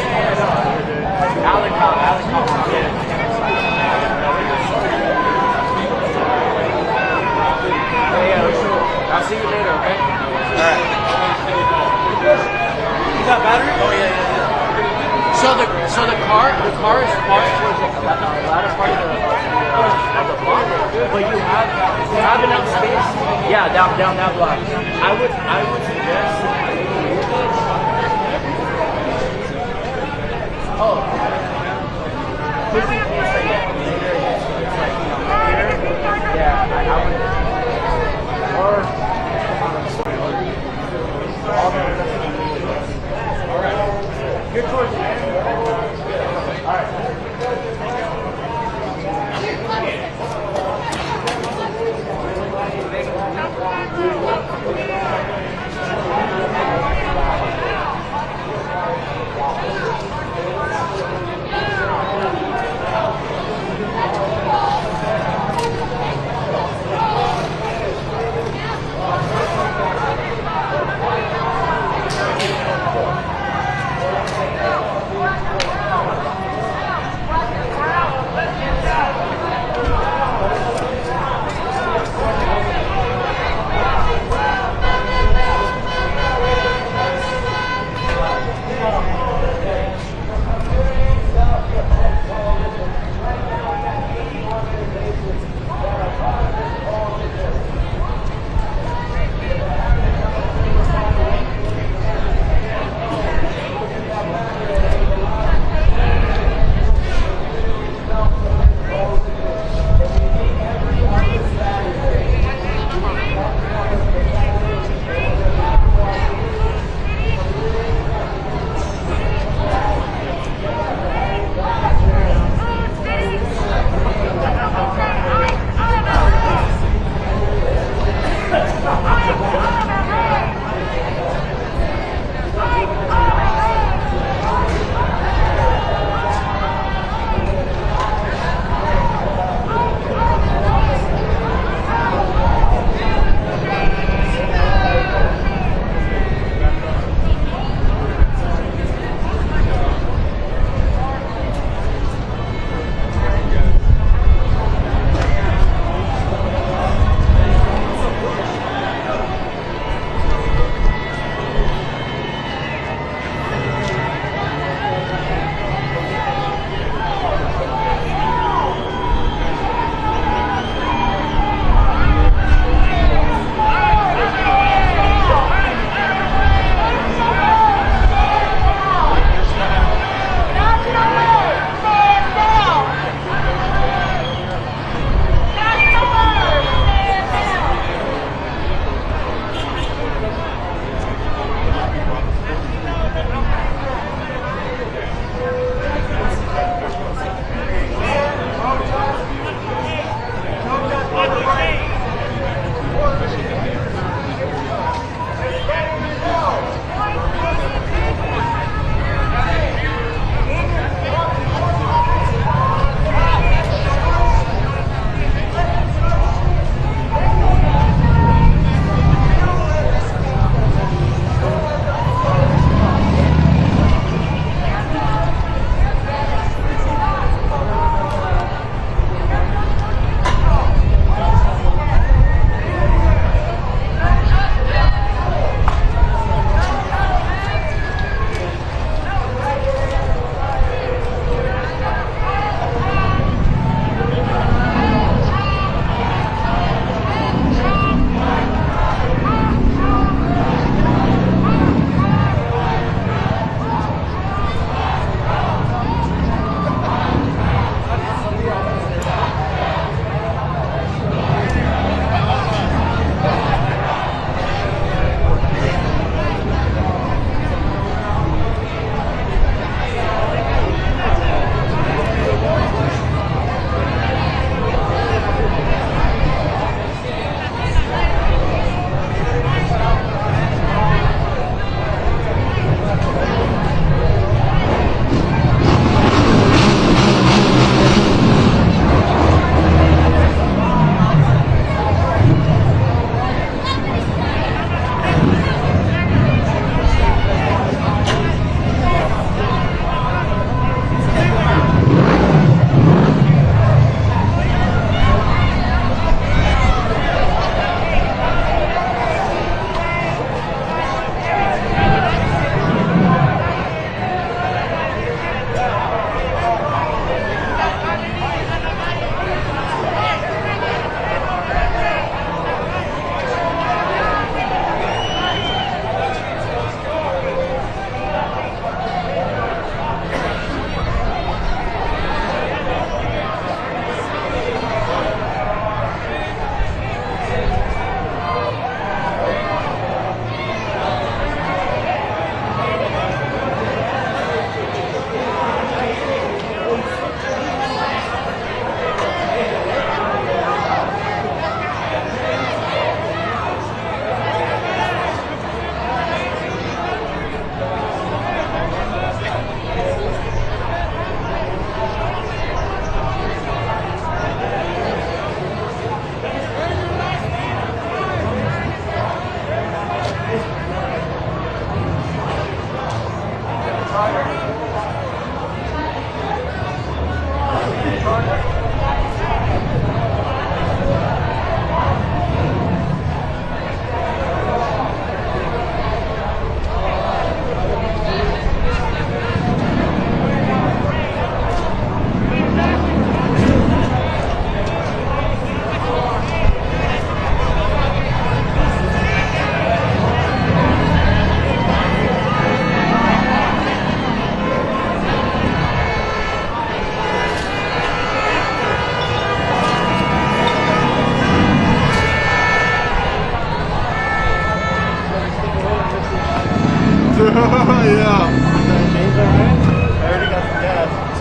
I'll see you later, okay? Alright. You got battery? Oh yeah. So the car is parked towards the latter part of the block, but you have enough space. Yeah, down that block. I would suggest. Oh. Just in case like later it's like here. Yeah, I would. Or alright. You're towards the end. Alright.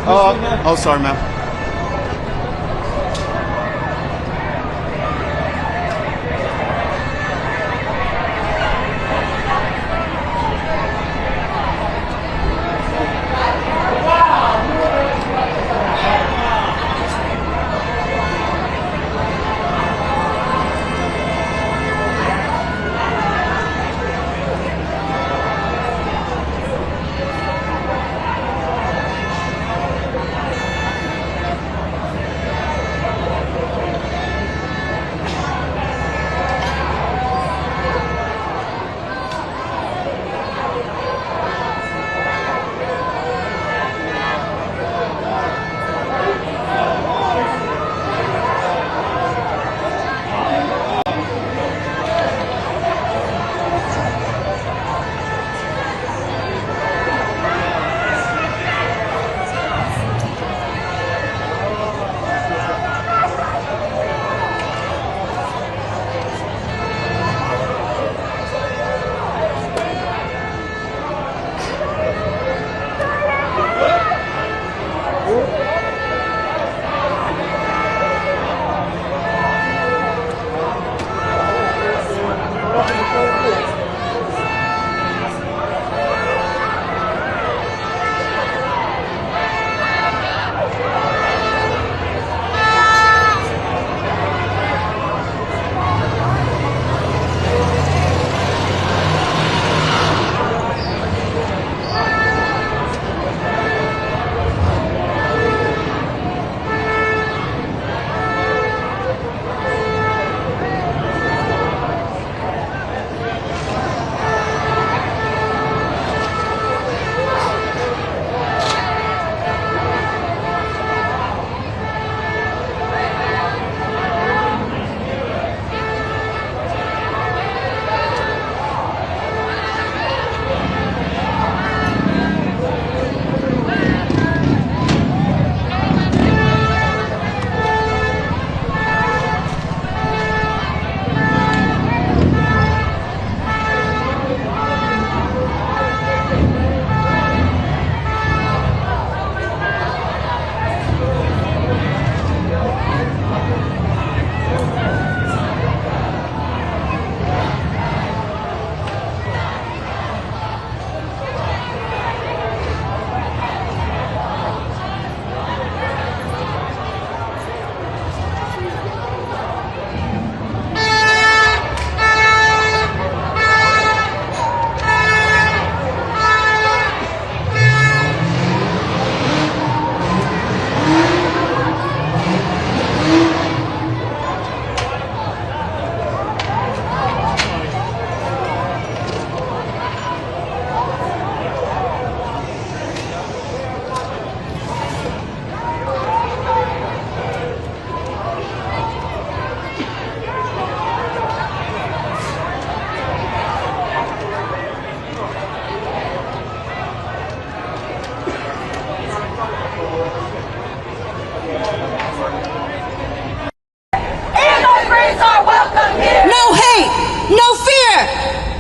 Oh, sorry, ma'am.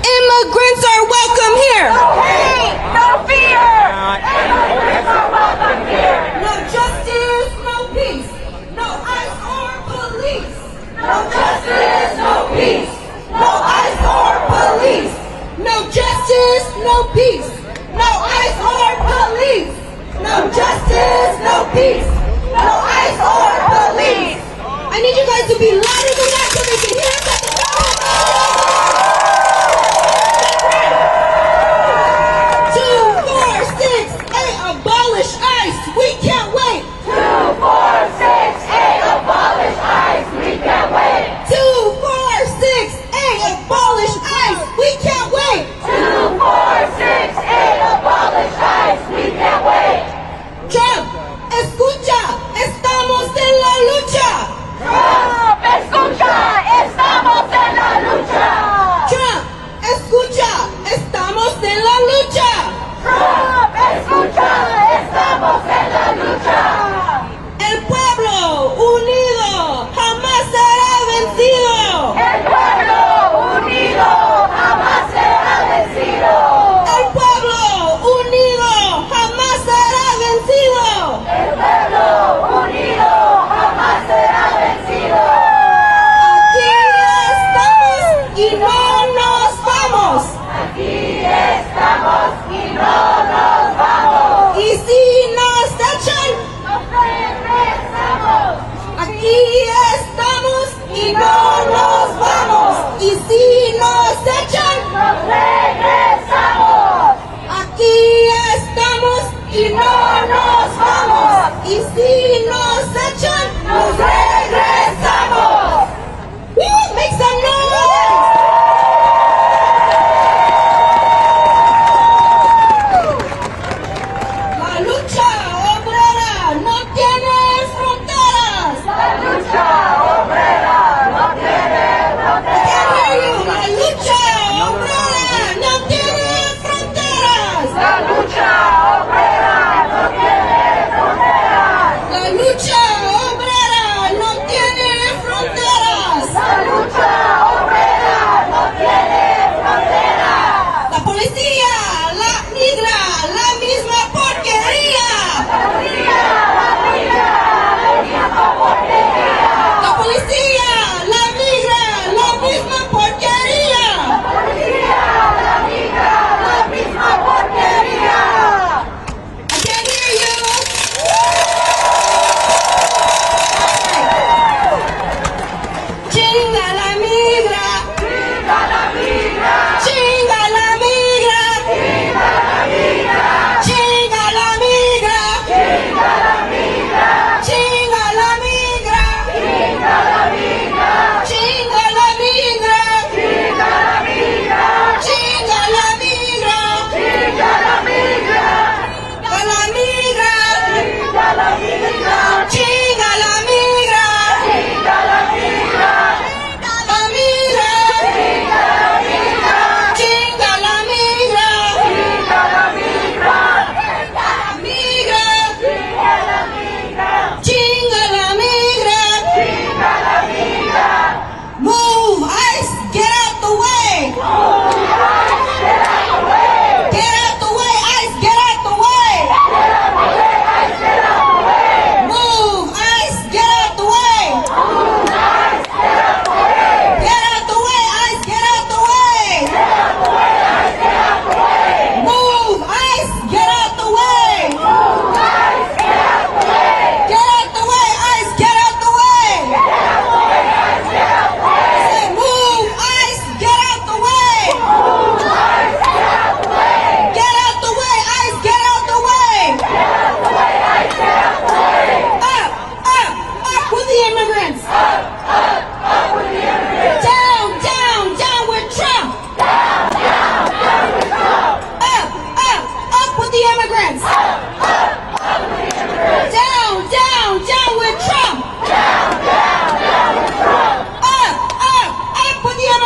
Immigrants are welcome here. No hate, no fear. Immigrants are welcome here. No justice, no peace. No ICE or police. No justice, no peace. No ICE or police. No justice, no peace. No ICE or police. No justice, no peace. No ICE or police. I need you guys to be louder than that so they can hear us at the top. 2, 4, 6, 8, abolish ICE. We can't wait. 2, 4, 6, 8, abolish ICE. We can't wait. 2, 4, 6, 8, abolish ICE. We can't wait. 2, 4, 6, 8, abolish ICE. We can't wait. Trump, escucha, estamos en la lucha. Trump,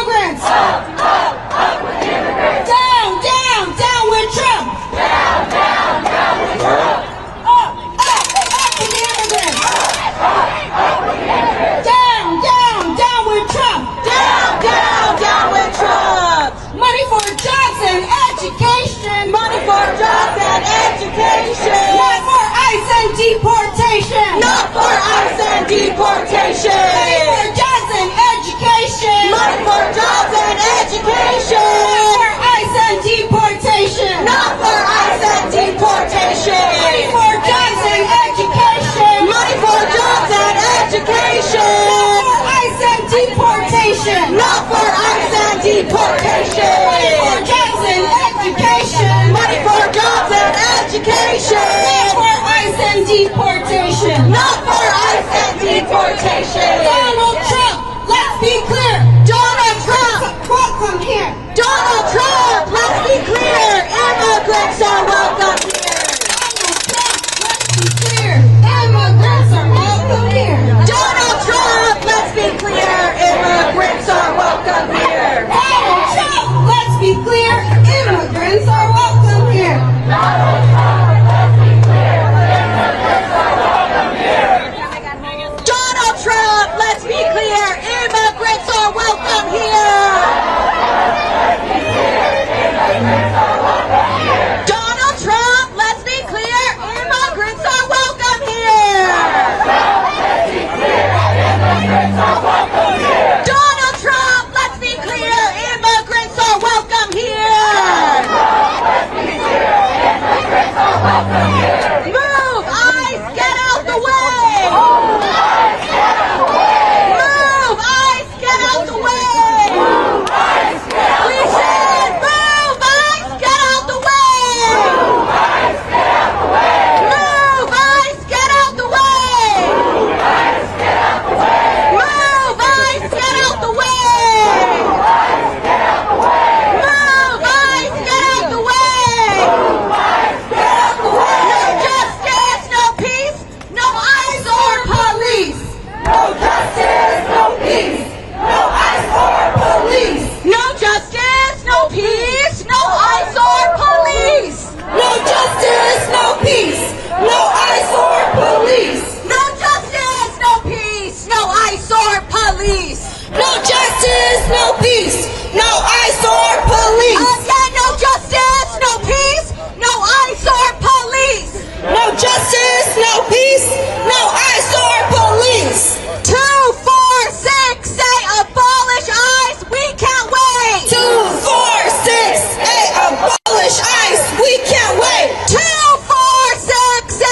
immigrants! Up with immigrants! Down, down, down with Trump! Down, down, down with Trump! Up with immigrants! Up with immigrants! Down, down, down with Trump! Down, down, down with Trump! Money for jobs and education! Money for jobs and education! Not for ICE and deportation! Not for ICE and deportation! Money for jobs and education! Money for jobs and education! Not for ICE and deportation! Not for ICE and deportation! Money for jobs and education! Money for jobs and education! Not for ICE and deportation! Not for ICE and deportation! Money for jobs and education! Money for jobs and education! Not for ICE and deportation! Not for ICE and deportation! Donald Trump, let's be clear! Donald Trump, welcome here! Donald Trump, let's be clear! Immigrants are welcome here! Donald Trump, let's be clear! Immigrants are welcome here! Donald Trump, let's be clear! Immigrants are welcome here! Donald Trump, let's be clear! Immigrants are welcome here! Donald Trump, let's be clear! Immigrants are welcome here! Donald Trump, let's be clear! Immigrants are welcome here! Donald Trump, let's be clear! Immigrants are welcome here! Donald Trump, let's be clear! Immigrants are welcome here! Move, ICE, get out the way! Move, ICE, get out the way! We said move, ICE, get out the way! Move, ICE, get out the way! Move, ICE, get out the way! Move, ICE, get out the way! Move, ICE, get out the way! No justice, no peace, no ICE or police! No justice, no peace, no ICE or police! No justice, no peace, no ICE or police! No justice, no peace, no ICE or police! No justice, no peace, no ICE or police! No justice, no peace, no ICE or police! Again, no justice, no peace, no ICE or police! No justice, no peace, no ICE or police! 2, 4, 6, say abolish ICE, we can't wait! 2, 4, 6, 8, abolish ICE, we can't wait! 2, 4, 6, 8,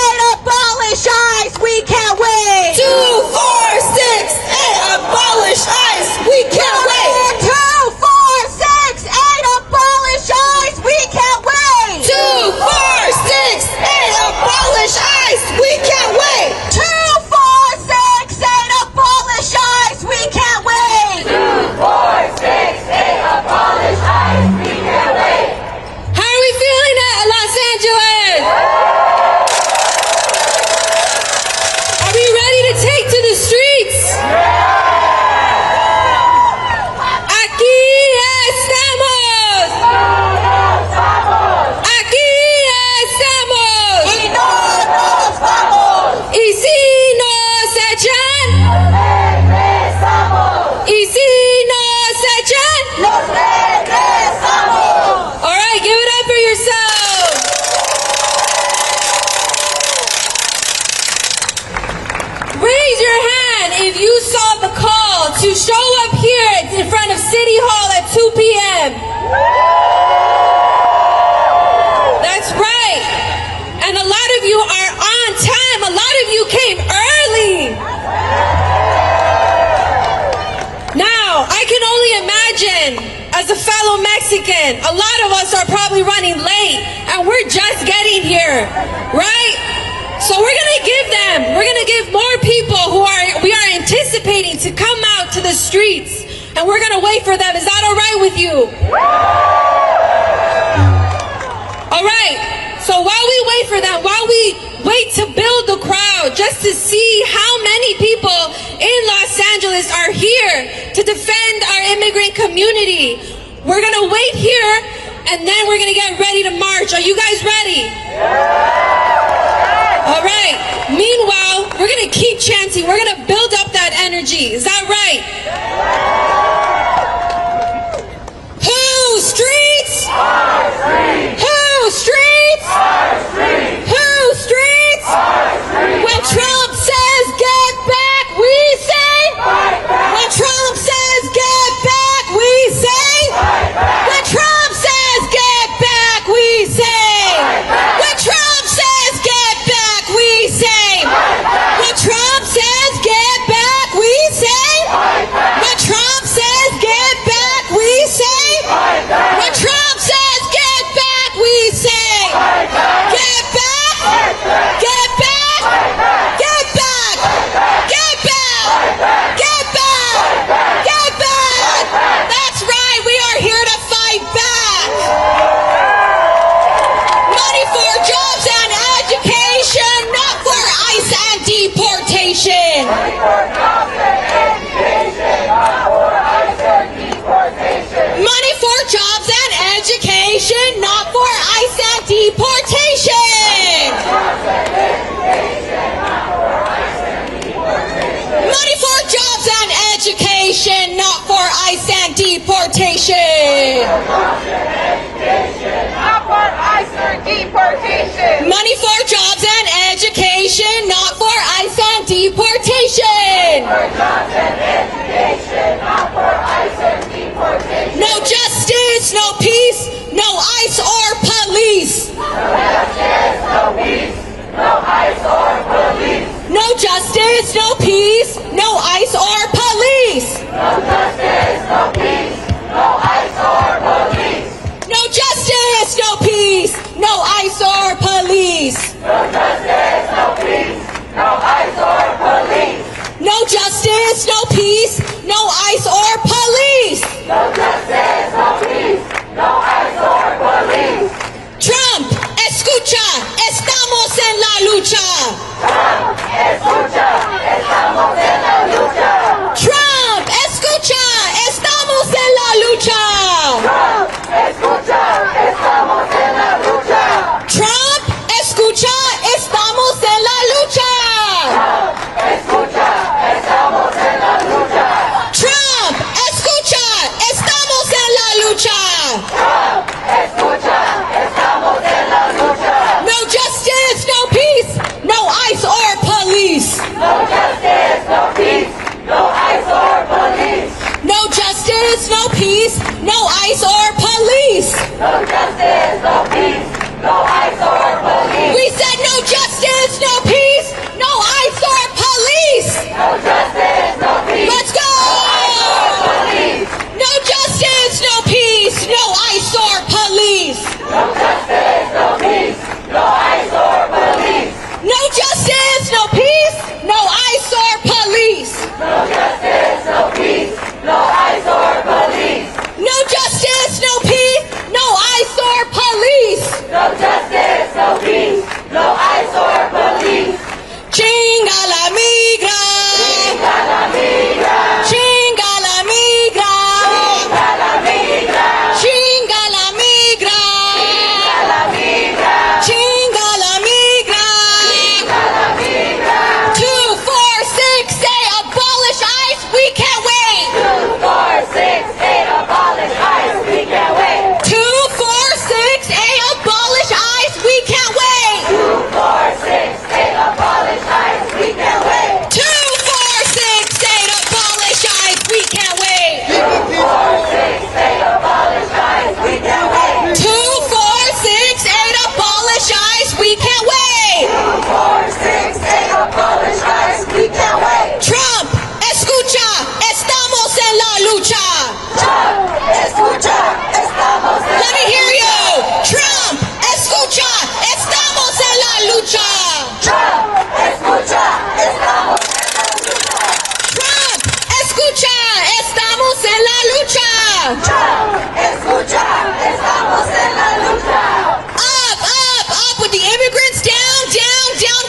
abolish ICE, we can't wait! 2, 4, 6, 8, abolish ICE, we can't wait! 2, 4, 6, 8, abolish ICE, we can't wait! 2, 4, 6, 8, abolish ICE, we can't wait! 2, 4, 6, 8, abolish ICE, we can't wait! 2, 4, 6, 8, abolish ICE, we can't wait! How are we feeling at Los Angeles? Are we ready to take to the streets? Aquí estamos! Aquí estamos! Y no nos vamos! Y si nos echan, regresamos! Y si nos echan, nos regresamos! All right, give it up for yourselves! Raise your hand if you saw the call to show up here in front of City Hall at 2 p.m. That's right. And a lot of you are on time. A lot of you came early. Now, I can only imagine, as a fellow Mexican, a lot of us are probably running late and we're just getting here, right? So we're gonna give more people we are anticipating to come out to the streets, and we're gonna wait for them. Is that all right with you? All right, so while we wait for them, while we wait to build the crowd just to see how many people in Los Angeles are here to defend our immigrant community. We're gonna wait here and then we're gonna get ready to march. Are you guys ready? All right. Meanwhile, we're gonna keep chanting. We're gonna build up that energy. Is that right? Who streets? Our streets. Who streets? Our streets. Who streets? Our streets. When Trump says get back, we say fight back. When Trump says get back, we say fight back. When Trump says get back, we say fight back. When Trump says get back, we say fight back. When Trump says get back, we say fight back. When Trump says get back, we say fight back. When Trump says get back, we say fight back. Get back, get back, get back, get back, get back, get back. That's right, we are here to fight back. Money for jobs and education, not for ICE and deportation. Money for jobs and education, not for ICE and deportation. Money for jobs and education, not for ICE and deportation. Money for jobs and education, not for ICE and deportation. Not for ICE and deportation. Money for jobs and education, not for ICE and deportation. No justice, no peace, no ICE or police. No justice, no peace, no ICE or police. No justice, no peace, no ICE or police. No justice, no peace, no ICE or police. No justice, no peace, no ICE or police. No justice, no peace, no ICE or police. No justice, no peace, no ICE or police. No justice, no peace, no ICE or police. Trump, escucha, estamos en la lucha. Trump, escucha, estamos en la lucha. Trump, escucha, estamos en la lucha. Trump, escucha, estamos en la lucha. Trump, escucha, estamos en la lucha. Trump, escucha, estamos en la lucha. Trump, escucha, estamos en la lucha. Trump, escucha, estamos en la lucha. No justice, no peace, no ICE or police. No justice, no peace, no ICE or police. No justice, no peace, no ICE or police. No justice, no peace, no ICE or police. We said no justice, no peace, no ICE or police. No justice, no peace. Let's go. No justice, no peace, no ICE or police. No justice, no peace, no ICE or police. No justice, no peace, no ICE or police. No justice, no peace, no ICE or police. No justice, no peace, no ICE or police. No justice, no peace, no ICE or police. Chinga la migra. Chinga la migra. Chinga la migra. Chinga la migra. Chinga la migra. Chinga la migra. Chinga la migra. 2468 abolish ICE. We can't wait. 2468 abolish ICE. We can't wait. 2468 abolish ICE. We can't wait. 2468 abolish ICE. We can't wait. 2468 abolish ICE. We can't wait. 2468 abolish ICE. We can't wait. 2468 abolish ICE. We can't wait. 2468 abolish ICE. We can't wait. Trump, escucha, estamos en la lucha. Trump, escucha, estamos en la lucha. Let me hear you. Trump, escucha, estamos en la lucha. Trump, escucha, estamos en la lucha. Trump, escucha, estamos en la lucha. Trump, escucha, estamos en la lucha. Up with the immigrants, down, down, down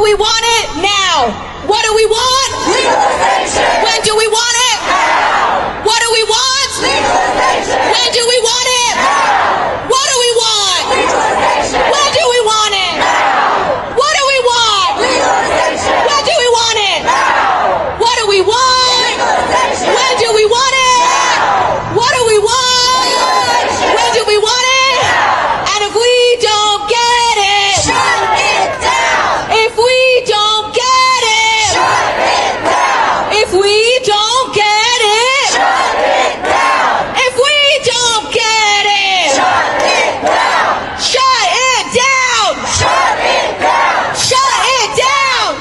we want it? Now. What do we want? Legalization. When do we want it? Now. What do we want? Legalization. When do we want it? Now. What do we want? Legalization. When do we want it? Now. What do we want? Legalization. When do we want it? Now. What do we want? Legalization. When do we want it? Now. What do we want? Legalization. When do we want it? Now. And if we don't get it, shut it down. If we don't get it, shut it down. If we don't get it, shut it down. If we don't get it, shut it down. Shut it down. Shut it down. Shut it down.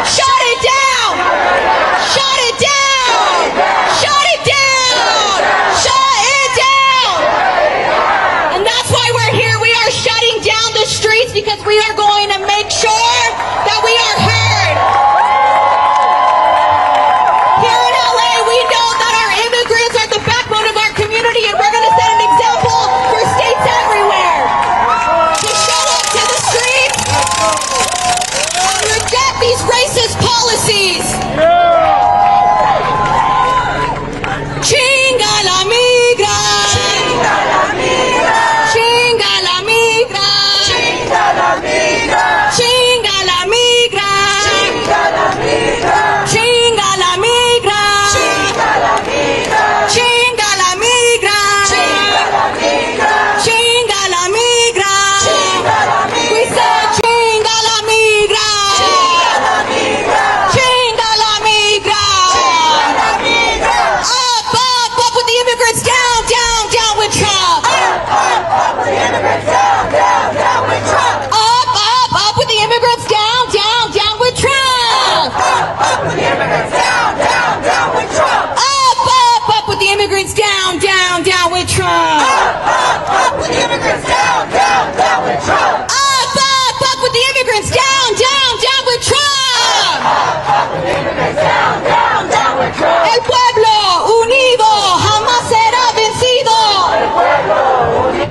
Shut it down. Shut it down. Shut it down. Shut it down. And that's why we're here. We are shutting down the streets because we are going to make sure that we are heard. Here in LA, we know that our immigrants are the backbone of our community, and we're going to set an example for states everywhere to show up to the streets and reject these racist policies. Chinga la migra. Chinga la migra. Chinga la migra. Chinga la migra. Chinga la migra. Chinga la migra. Chinga la migra. Chinga la migra. Chinga la migra. Chinga la migra. Chinga la migra. We said chinga la migra. Chinga la migra. Chinga la migra. Chinga la migra. Up with the immigrants, down, down, down with Trump. Up with the immigrants, down, down, down with Trump. Up with the immigrants, down, down, down with Trump. Up with the immigrants, down, down, down with Trump. Up with the immigrants, down, down, down with Trump. Up with the immigrants, down, down, down with Trump. Up with the immigrants, down, down, down with Trump. Up with the immigrants, down, down, down with Trump. El pueblo unido jamás será vencido. El pueblo unido.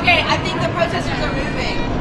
Okay, I think the protesters are moving.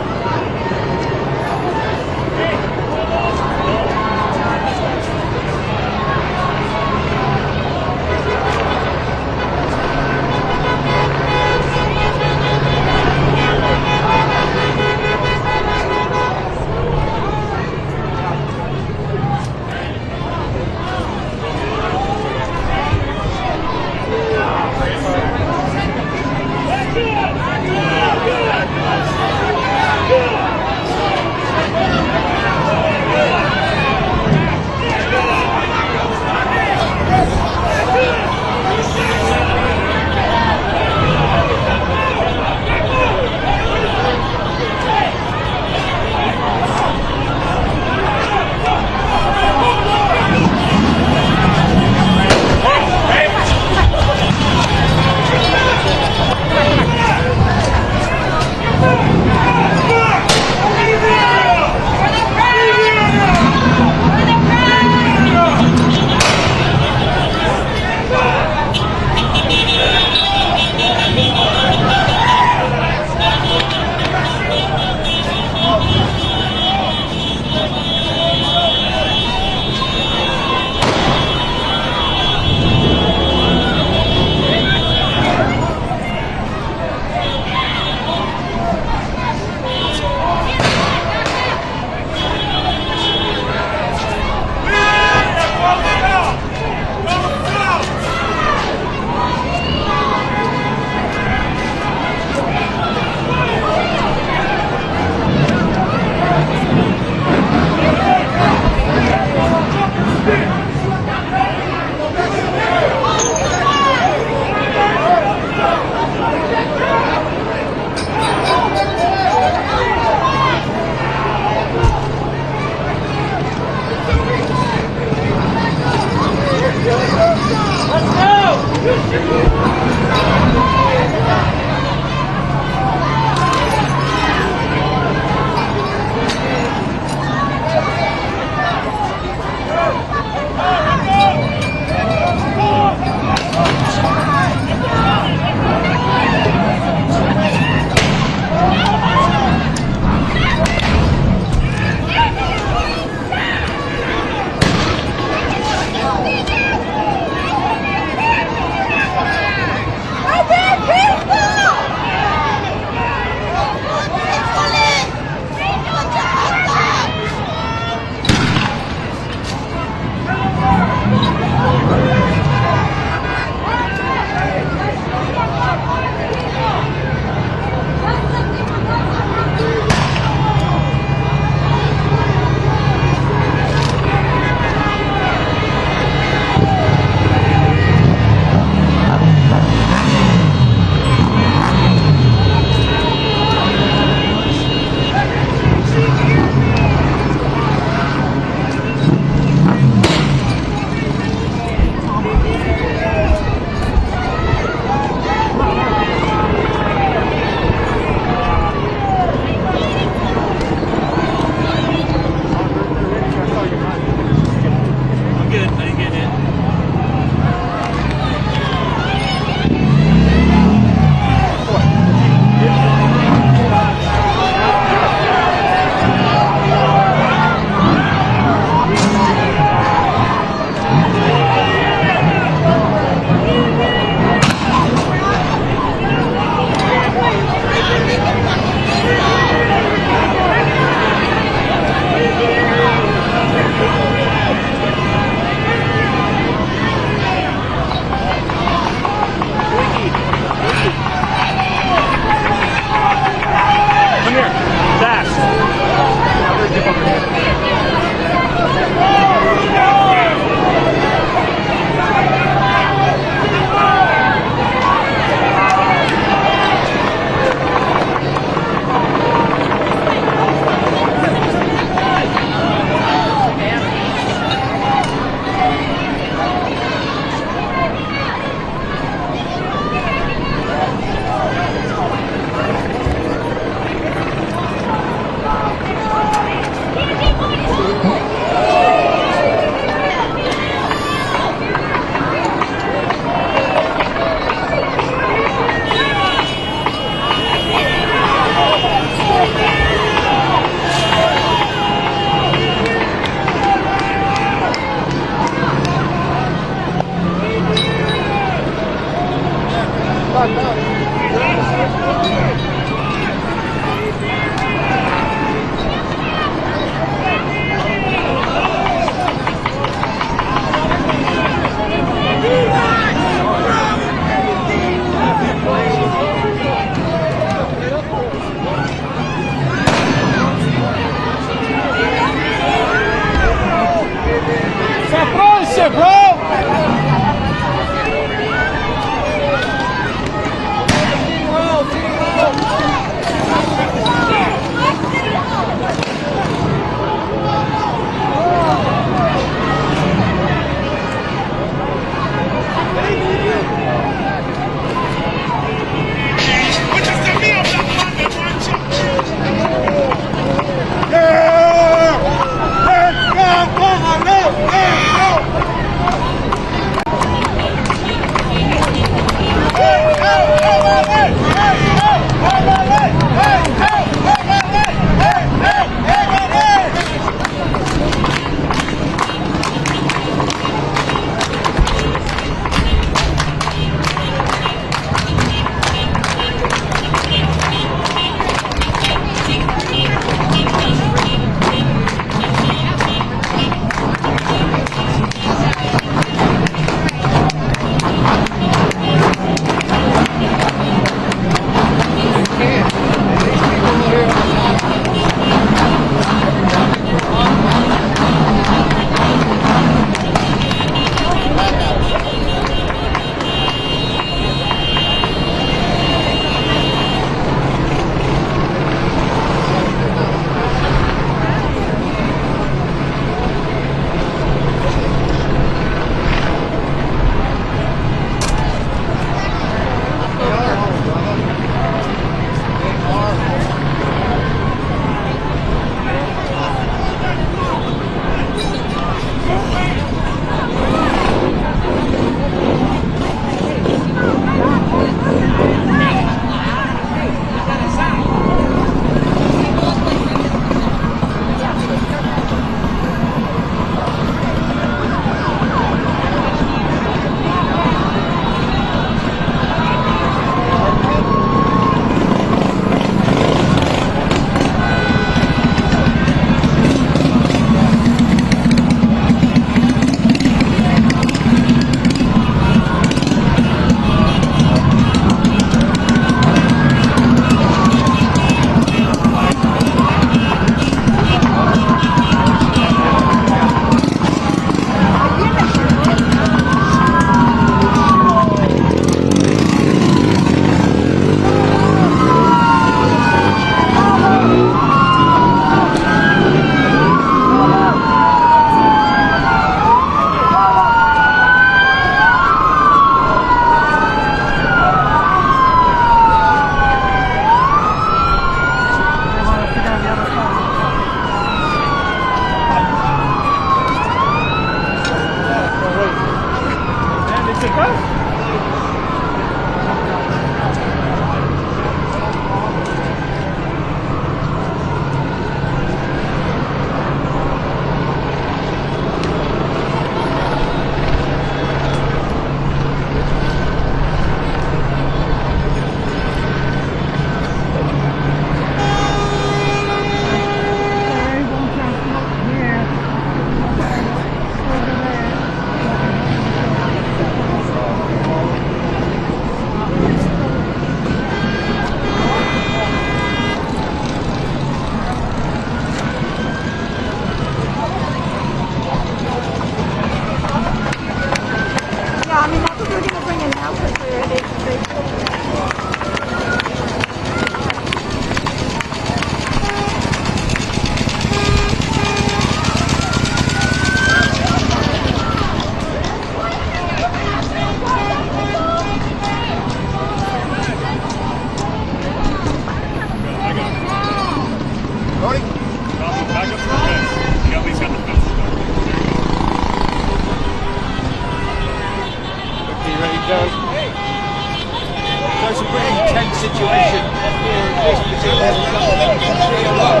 pretty tense situation here in this particular junction. You can see a lot.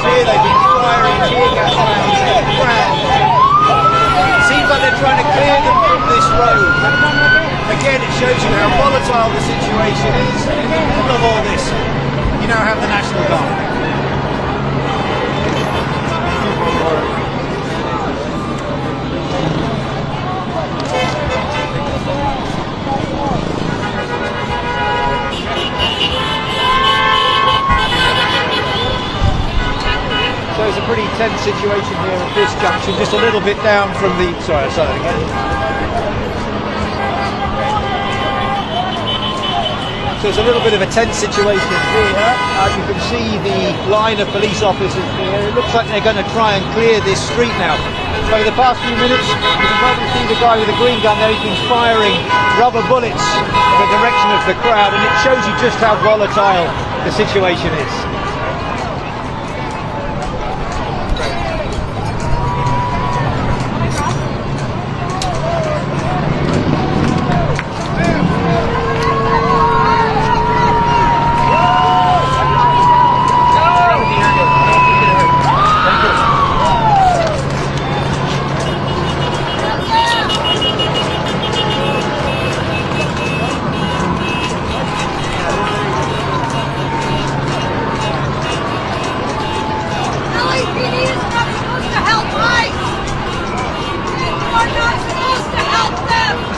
See, they've been firing tear gas around the crowd. It seems like they're trying to clear them from this road. Again, it shows you how volatile the situation is. In the middle of all this, you now have the National Guard. So it's a pretty tense situation here at this junction, just a little bit down from the... Sorry, I'll start that again. So it's a little bit of a tense situation here. You can see the line of police officers here. It looks like they're going to try and clear this street now. So over the past few minutes, you can probably see the guy with the green gun there. He's been firing rubber bullets in the direction of the crowd, and it shows you just how volatile the situation is.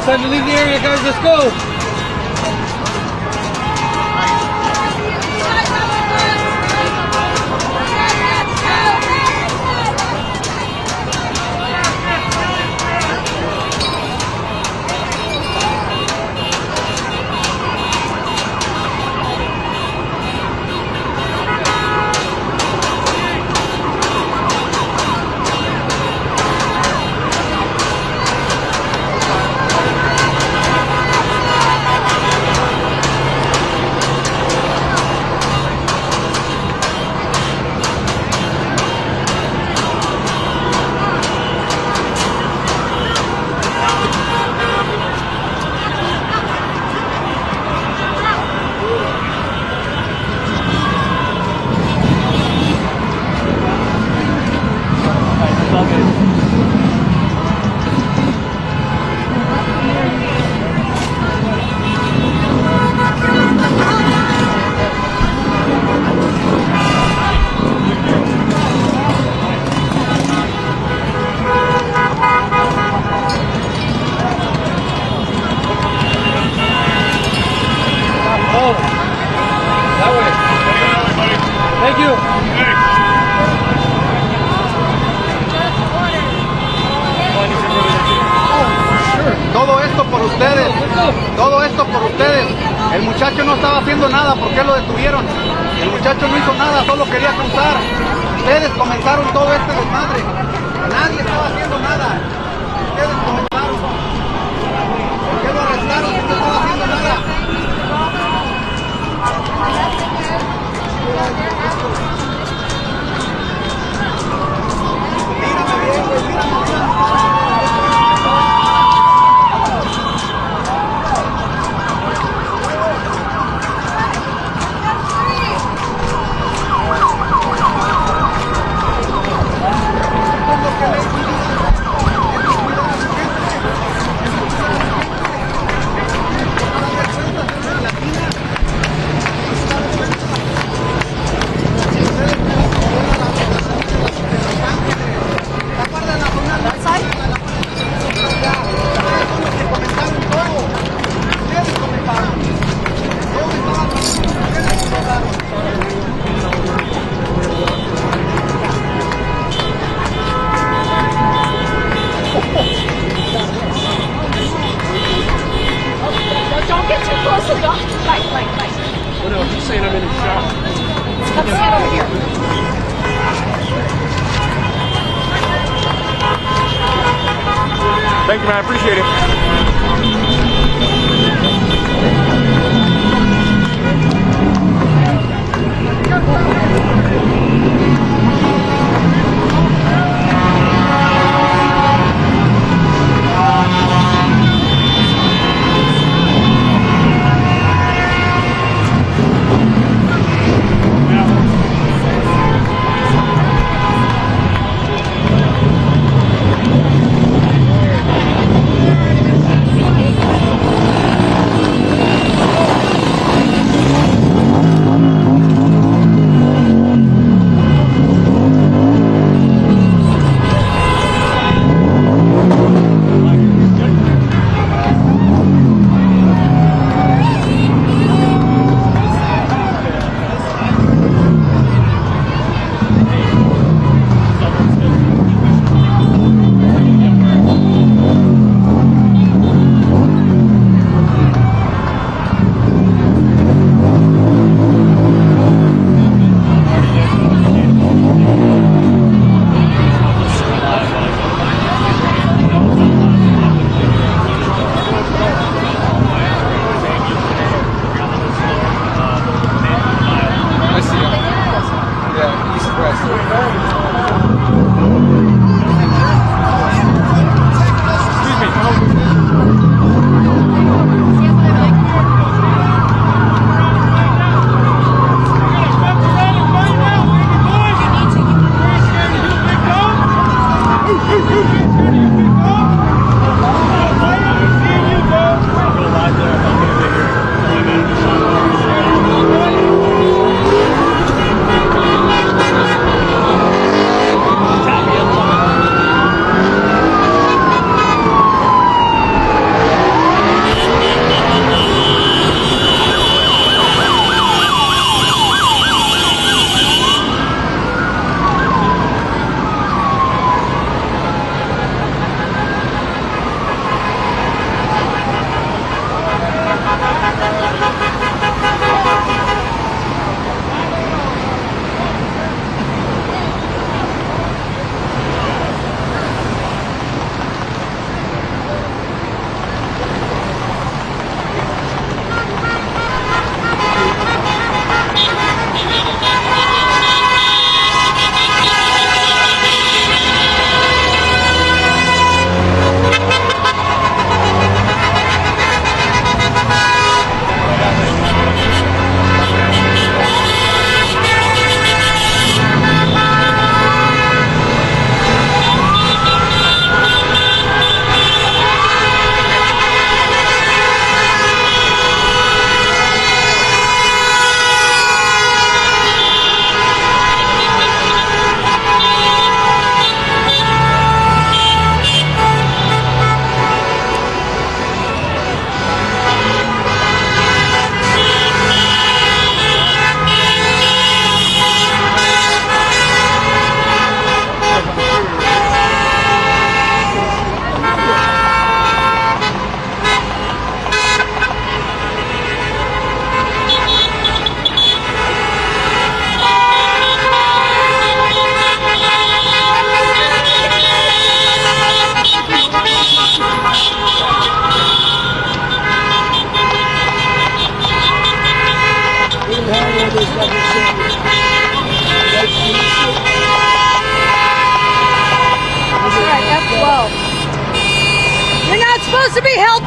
Time to leave the area, guys. Let's go. Thank you. Todo esto por ustedes. Todo esto por ustedes. El muchacho no estaba haciendo nada. ¿Por qué lo detuvieron? El muchacho no hizo nada, solo quería cruzar. Ustedes comenzaron todo este desmadre. Nadie estaba haciendo nada. Ustedes comenzaron. ¿Por qué lo arrestaron? No estaba haciendo nada. Don't get too close to the dog. Like. Well, no, she's saying I'm in a shop. Come stand over here. Thank you, man. I appreciate it.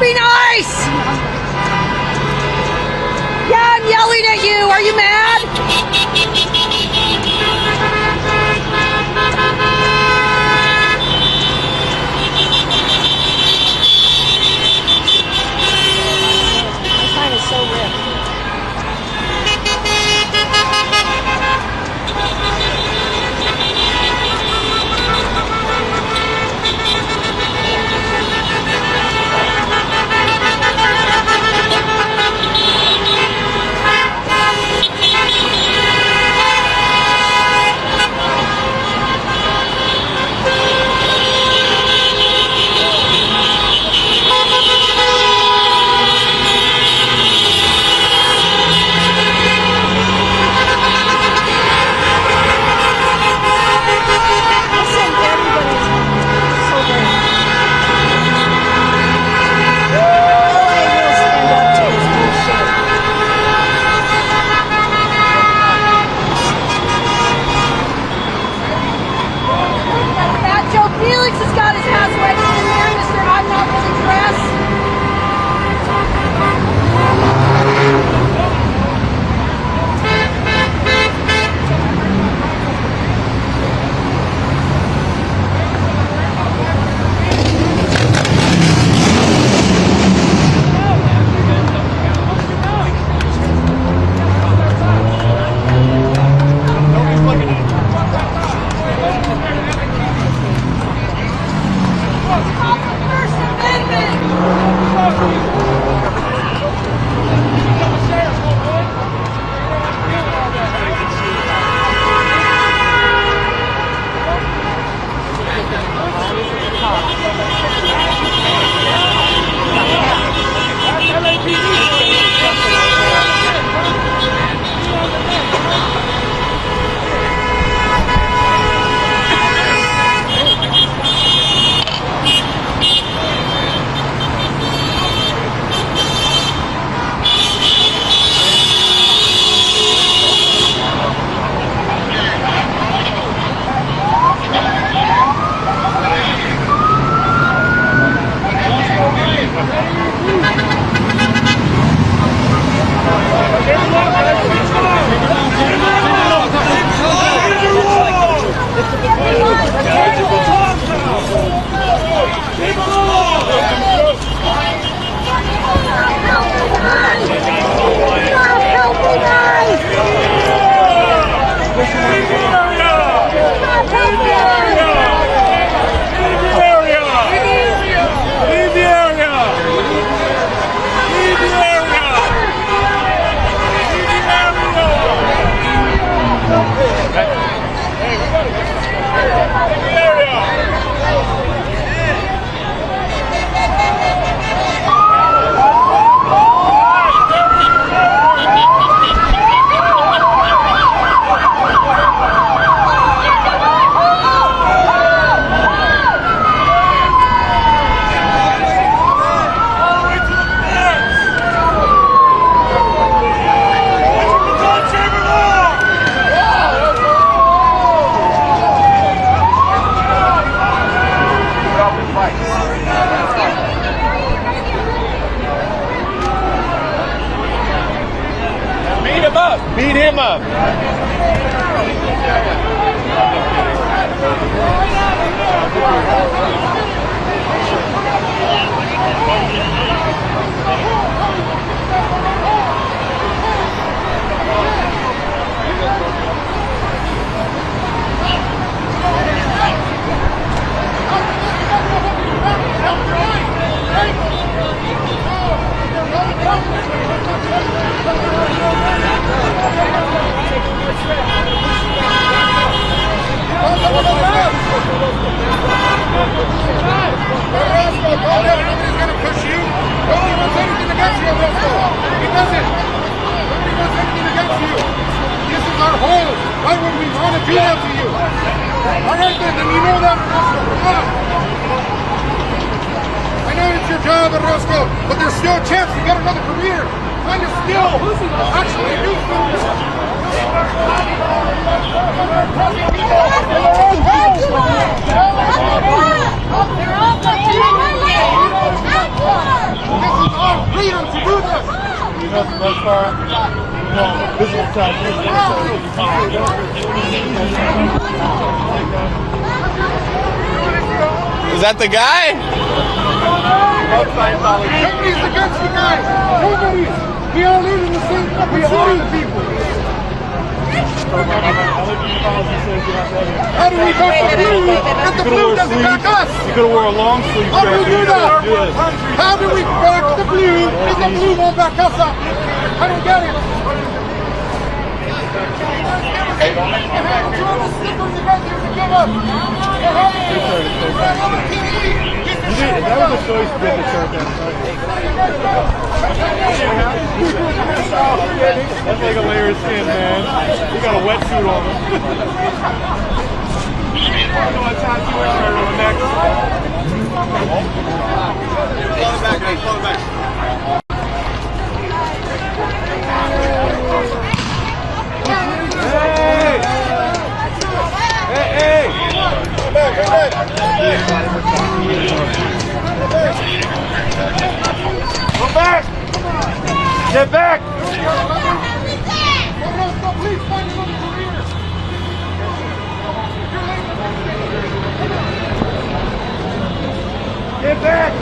be nice! Yeah, I'm yelling at you. Are you mad? My sign is so ripped. Felix has got his ass wedged in there, Mr. I'm not really dressed. Beat him up. But there's still a chance to get another career. Find a skill. Actually do things. They're all freedom to do this. You know the best part? Physical time. Is that the guy? Nobody's against you guys. Nobody. We all live in the same fucking city. People. How do we back the blue? And the blue doesn't back us. You could have wore a long sleeve. How do we do that? How do we back the blue and the blue won't back us up? I don't get it. Hey, don't make me back. You want to stick with the guys here to give us? That was a choice to get the shirt that That's like a layer of skin, man. You got a wetsuit on him. You know what tattoo I started on the neck? Pull it back, pull it back. Hey! Go back, go back. Go back! Get back! Get back!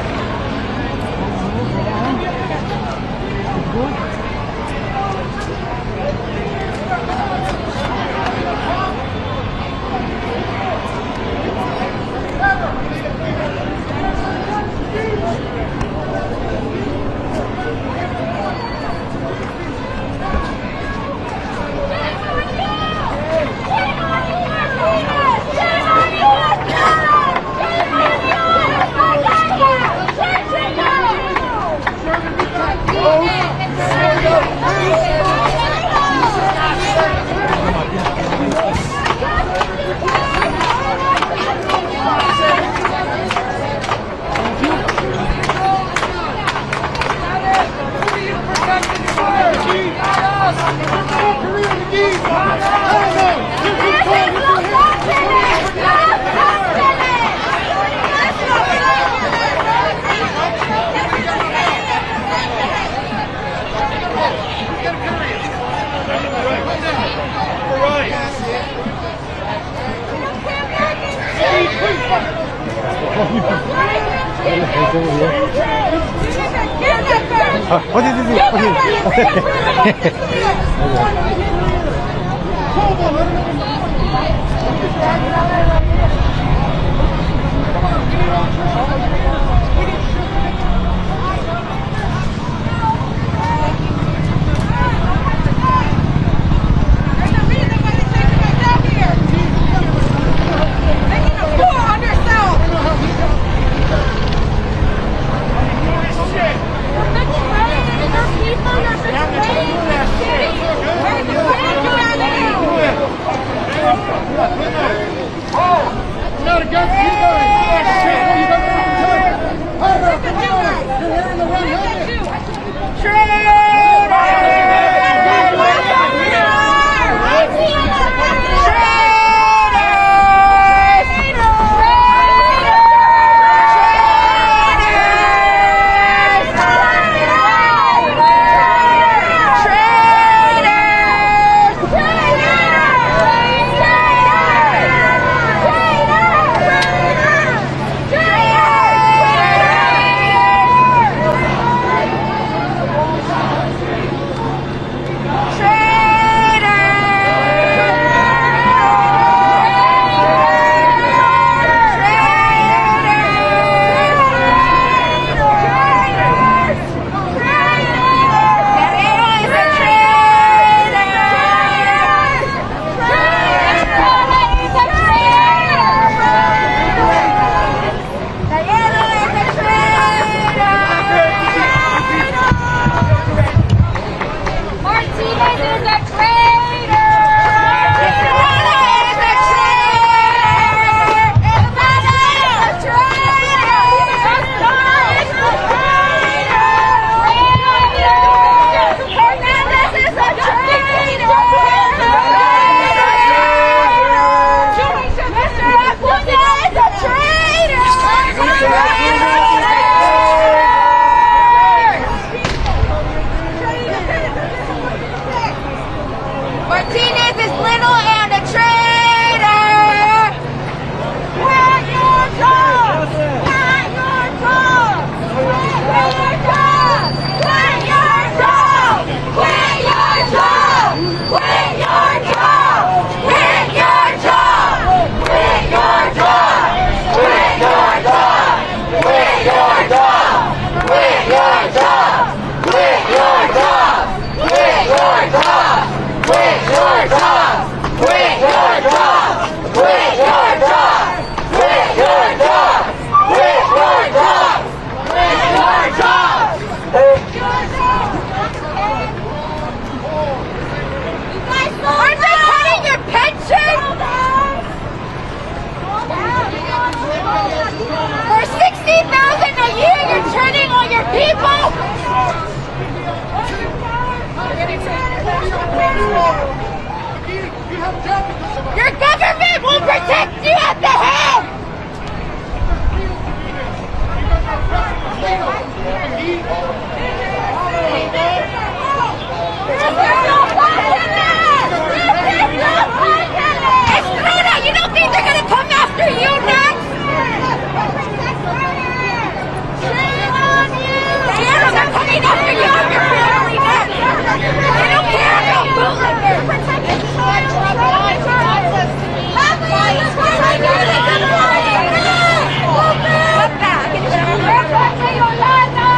Not against you guys. Shit, what are you guys doing? Your government will protect you at the head! Estrada, you don't think they're gonna come after you next? They're coming after you and your family next! They don't care about bootleggers! Yolanda!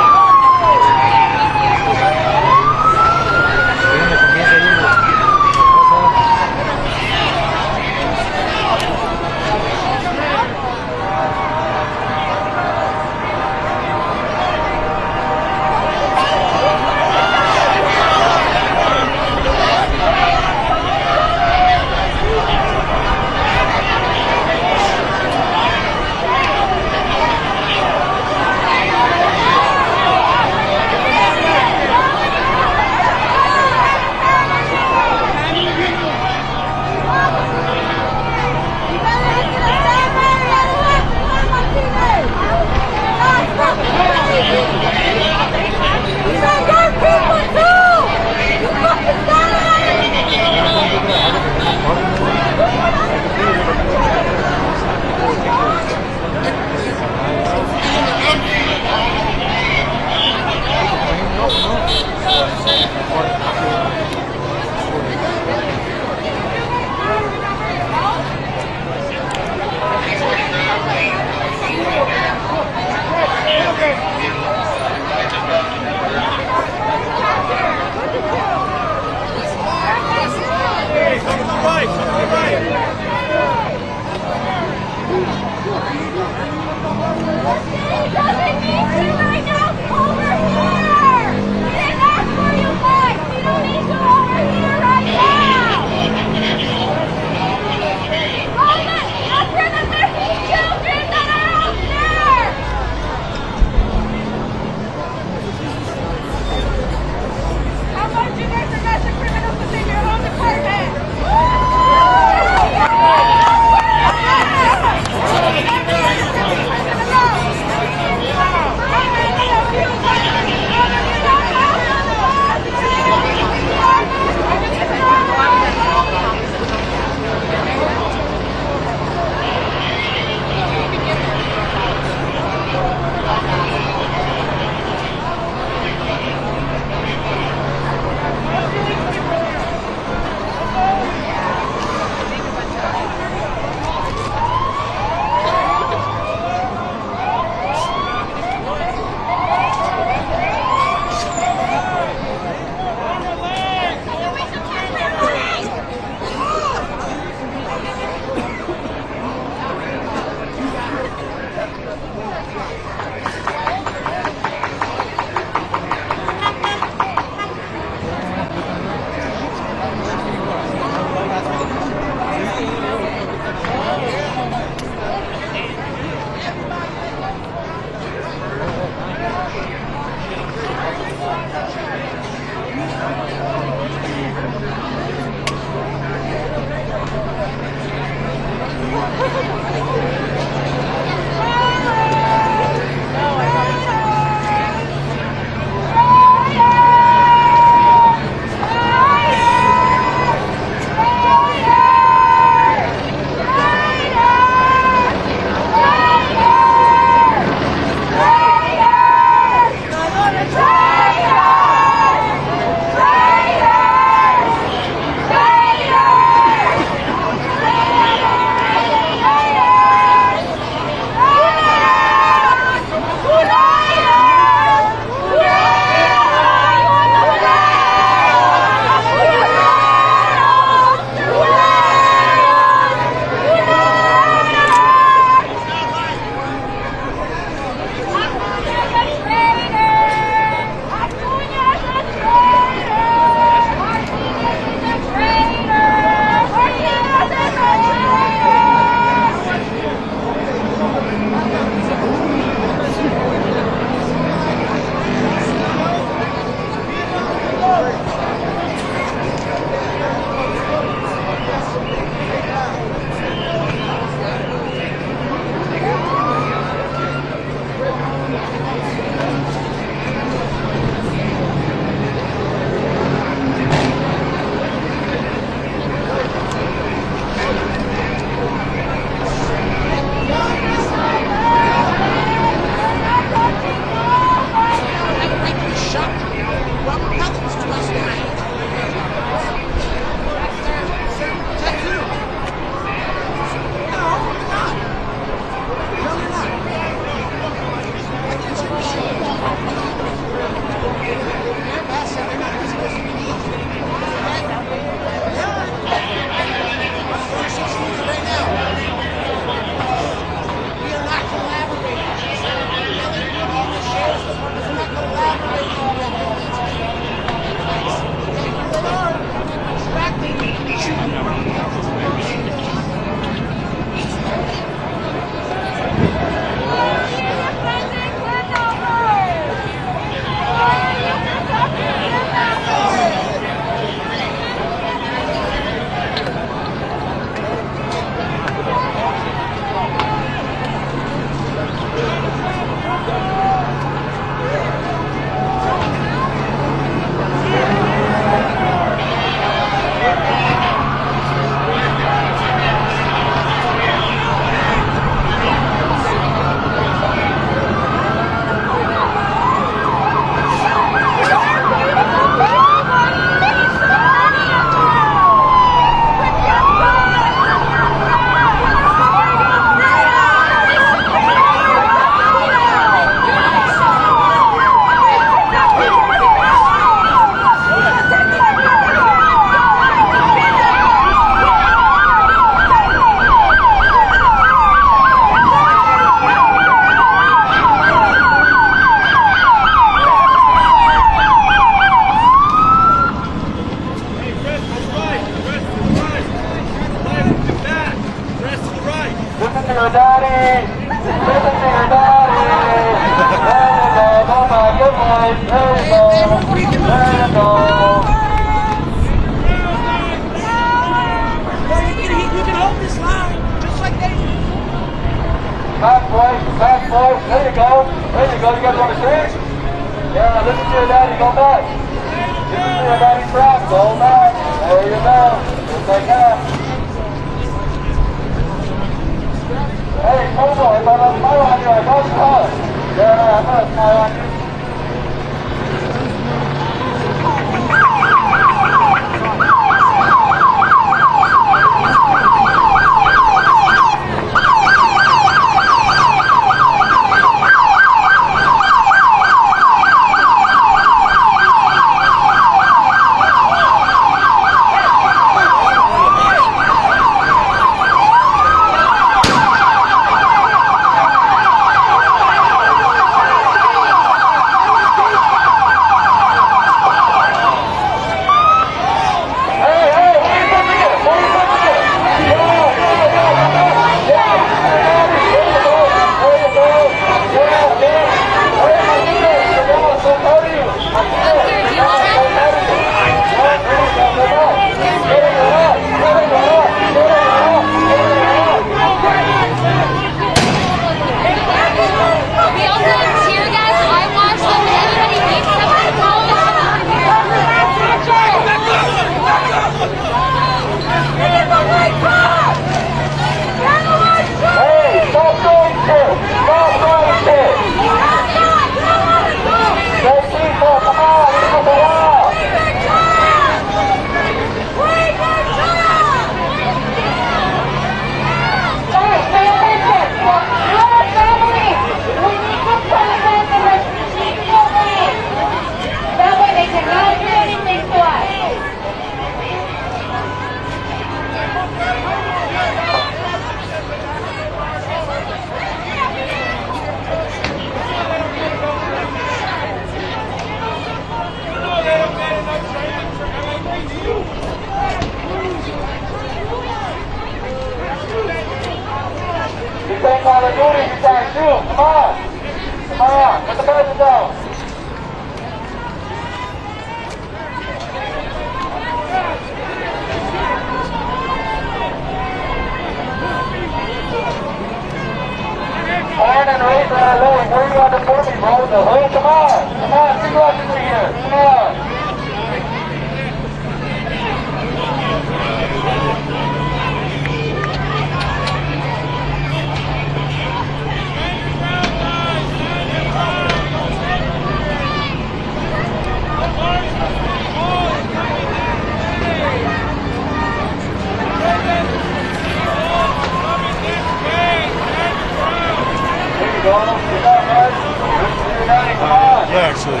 Yeah, actually.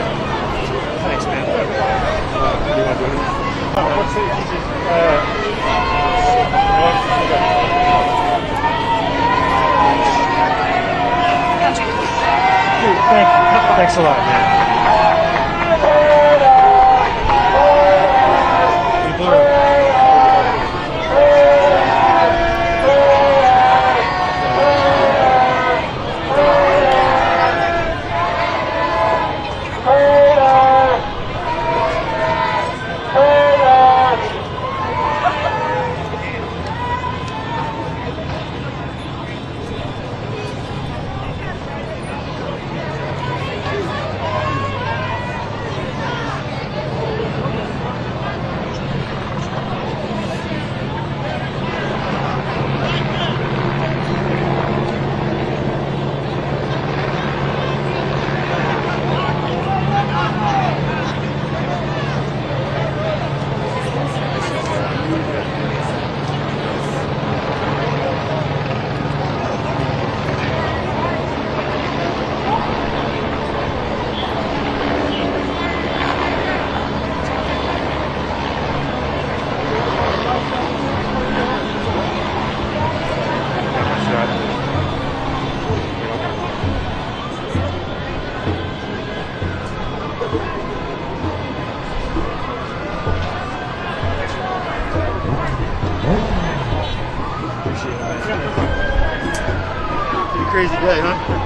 Thanks, man. What do you want to do? What's it? Dude, thanks a lot, man. Crazy day, huh?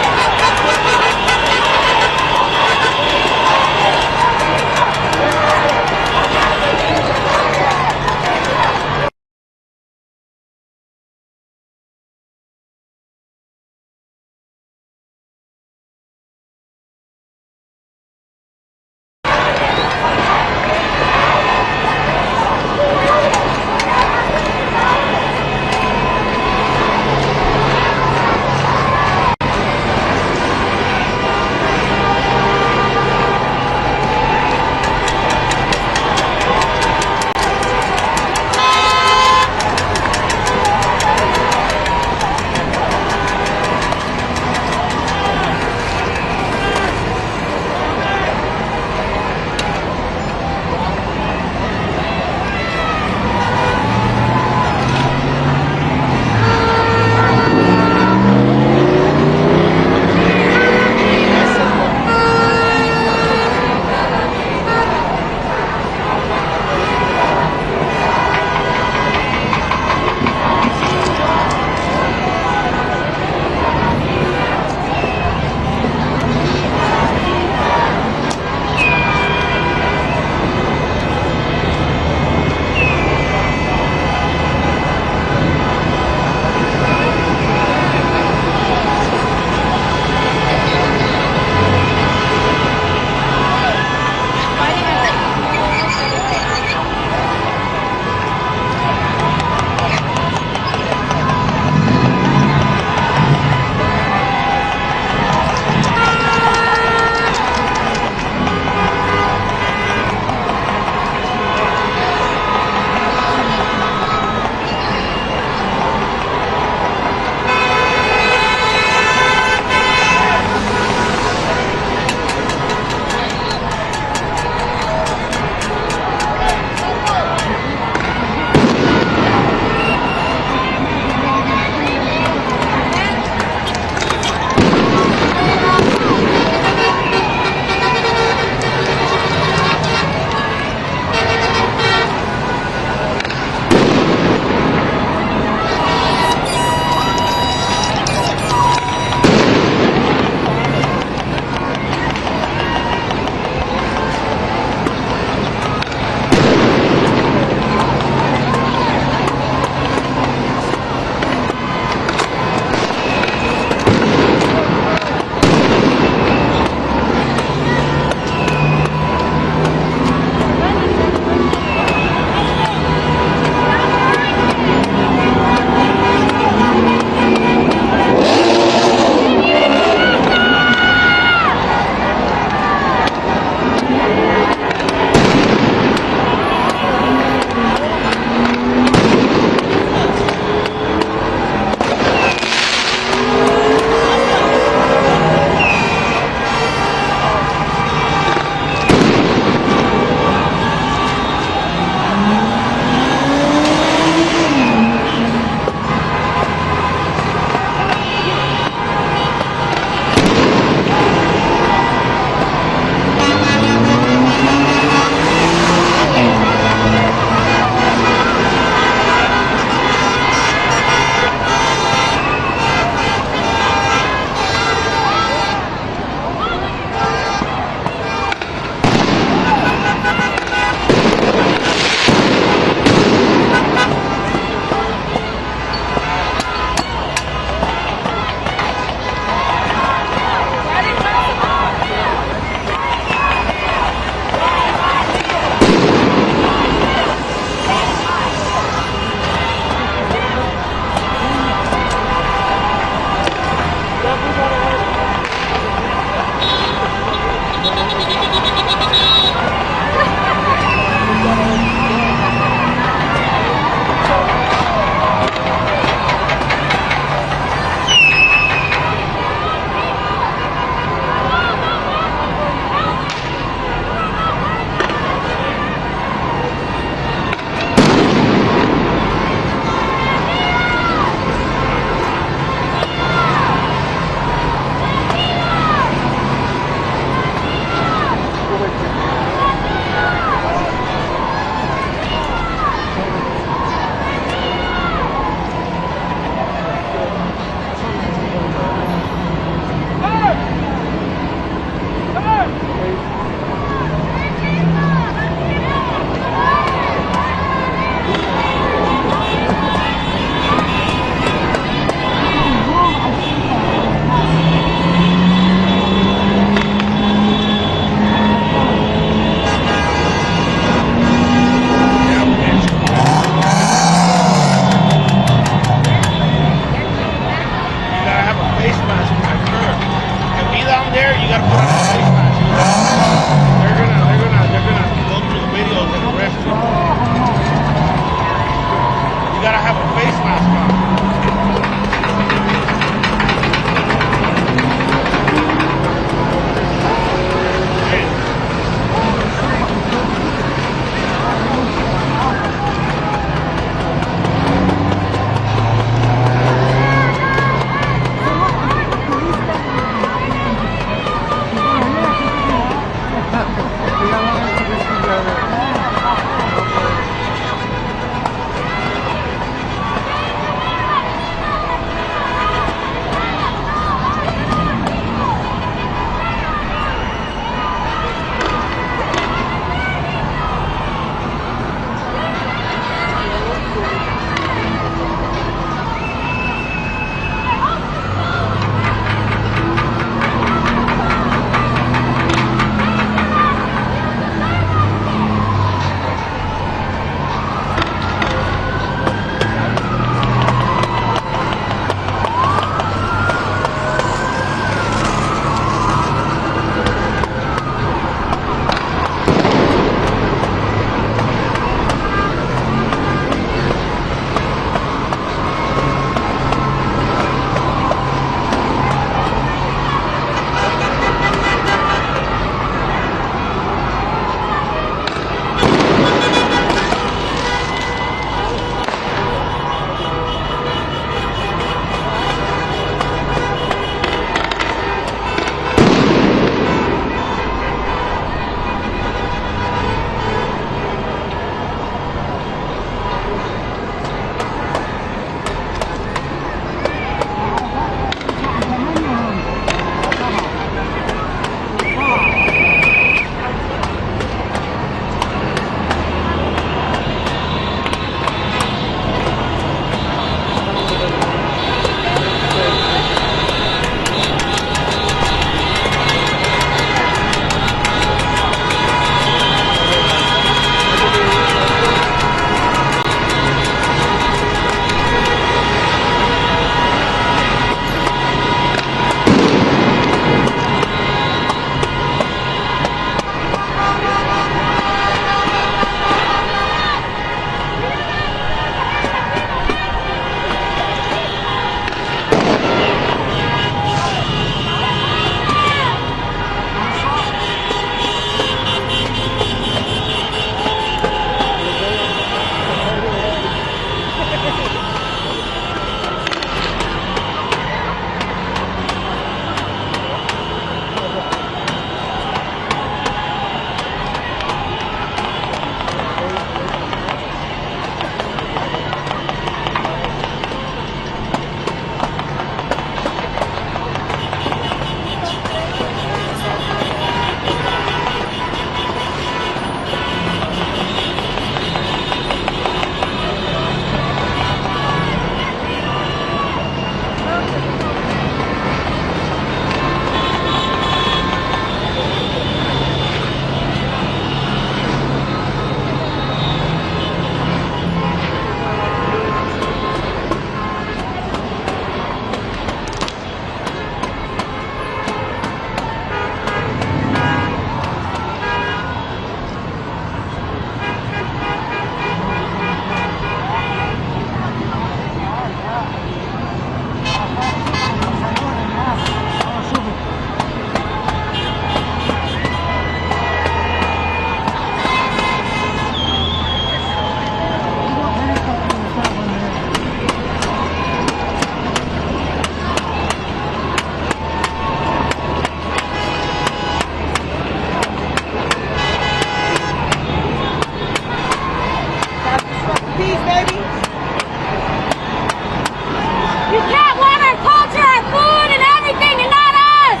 You can't want our culture, our food, and everything, and not us!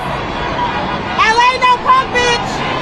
LA, no punk, bitch!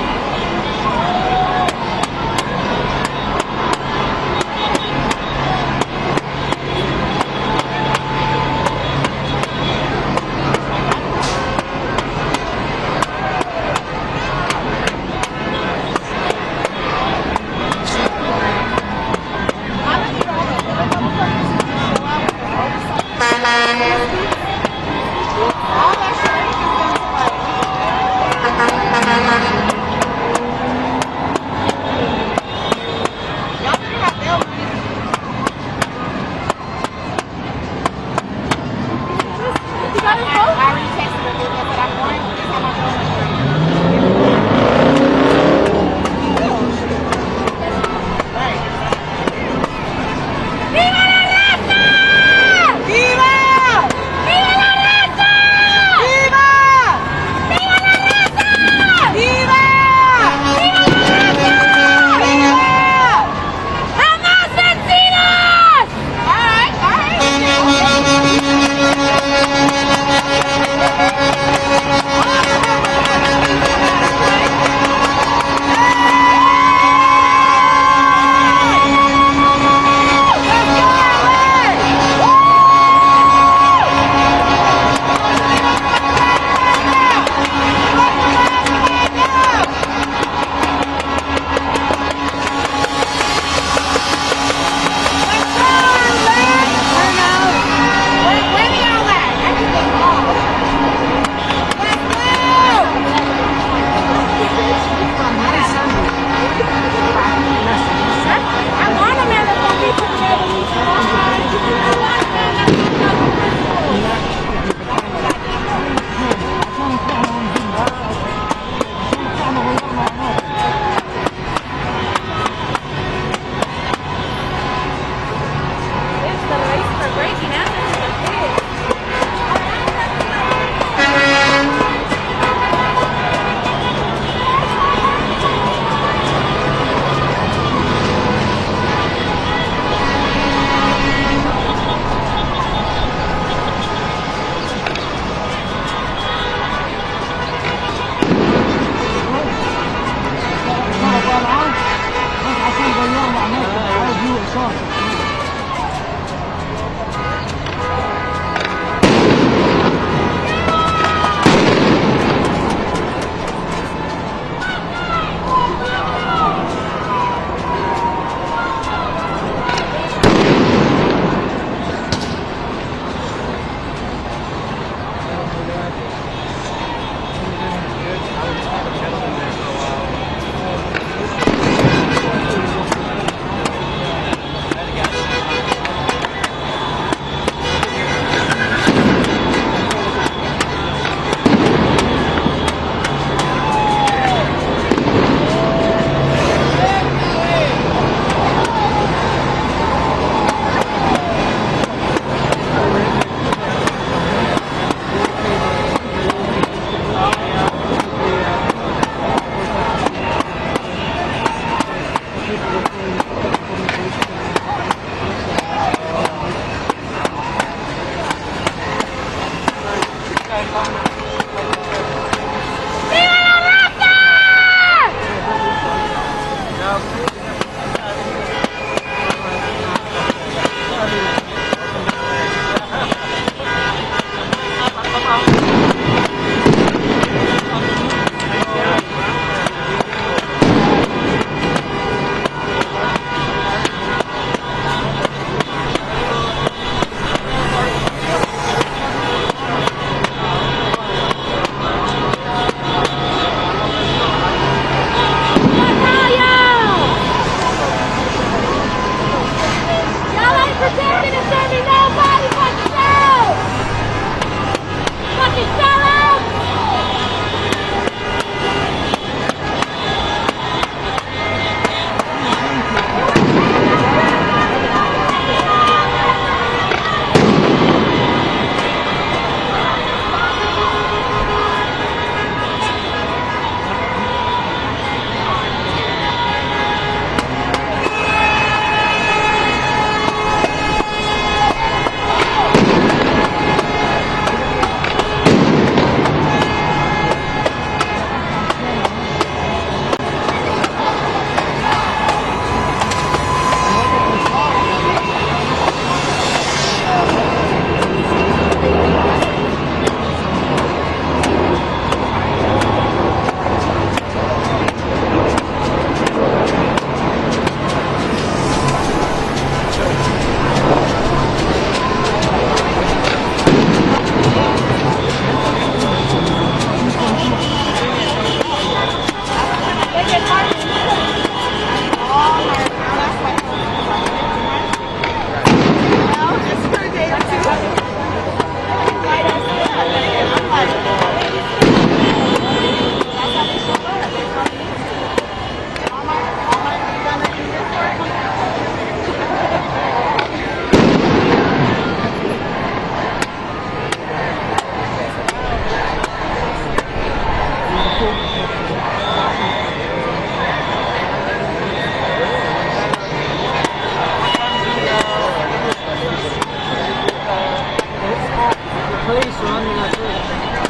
police surrounding that church.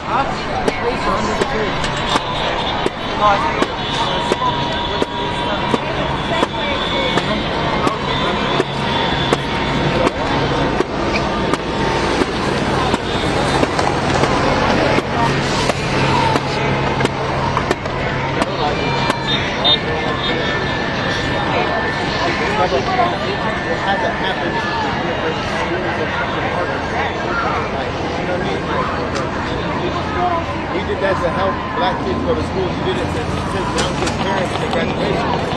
Huh? The police surrounding the church. No, I think had that happen, we did that to help black kids go to school. You did it to take young kids' parents to graduation.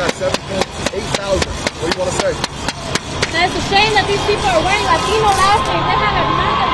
got 7 points, 8,000. What do you want to say? That it's a shame that these people are wearing Latino outfits. They have hermanas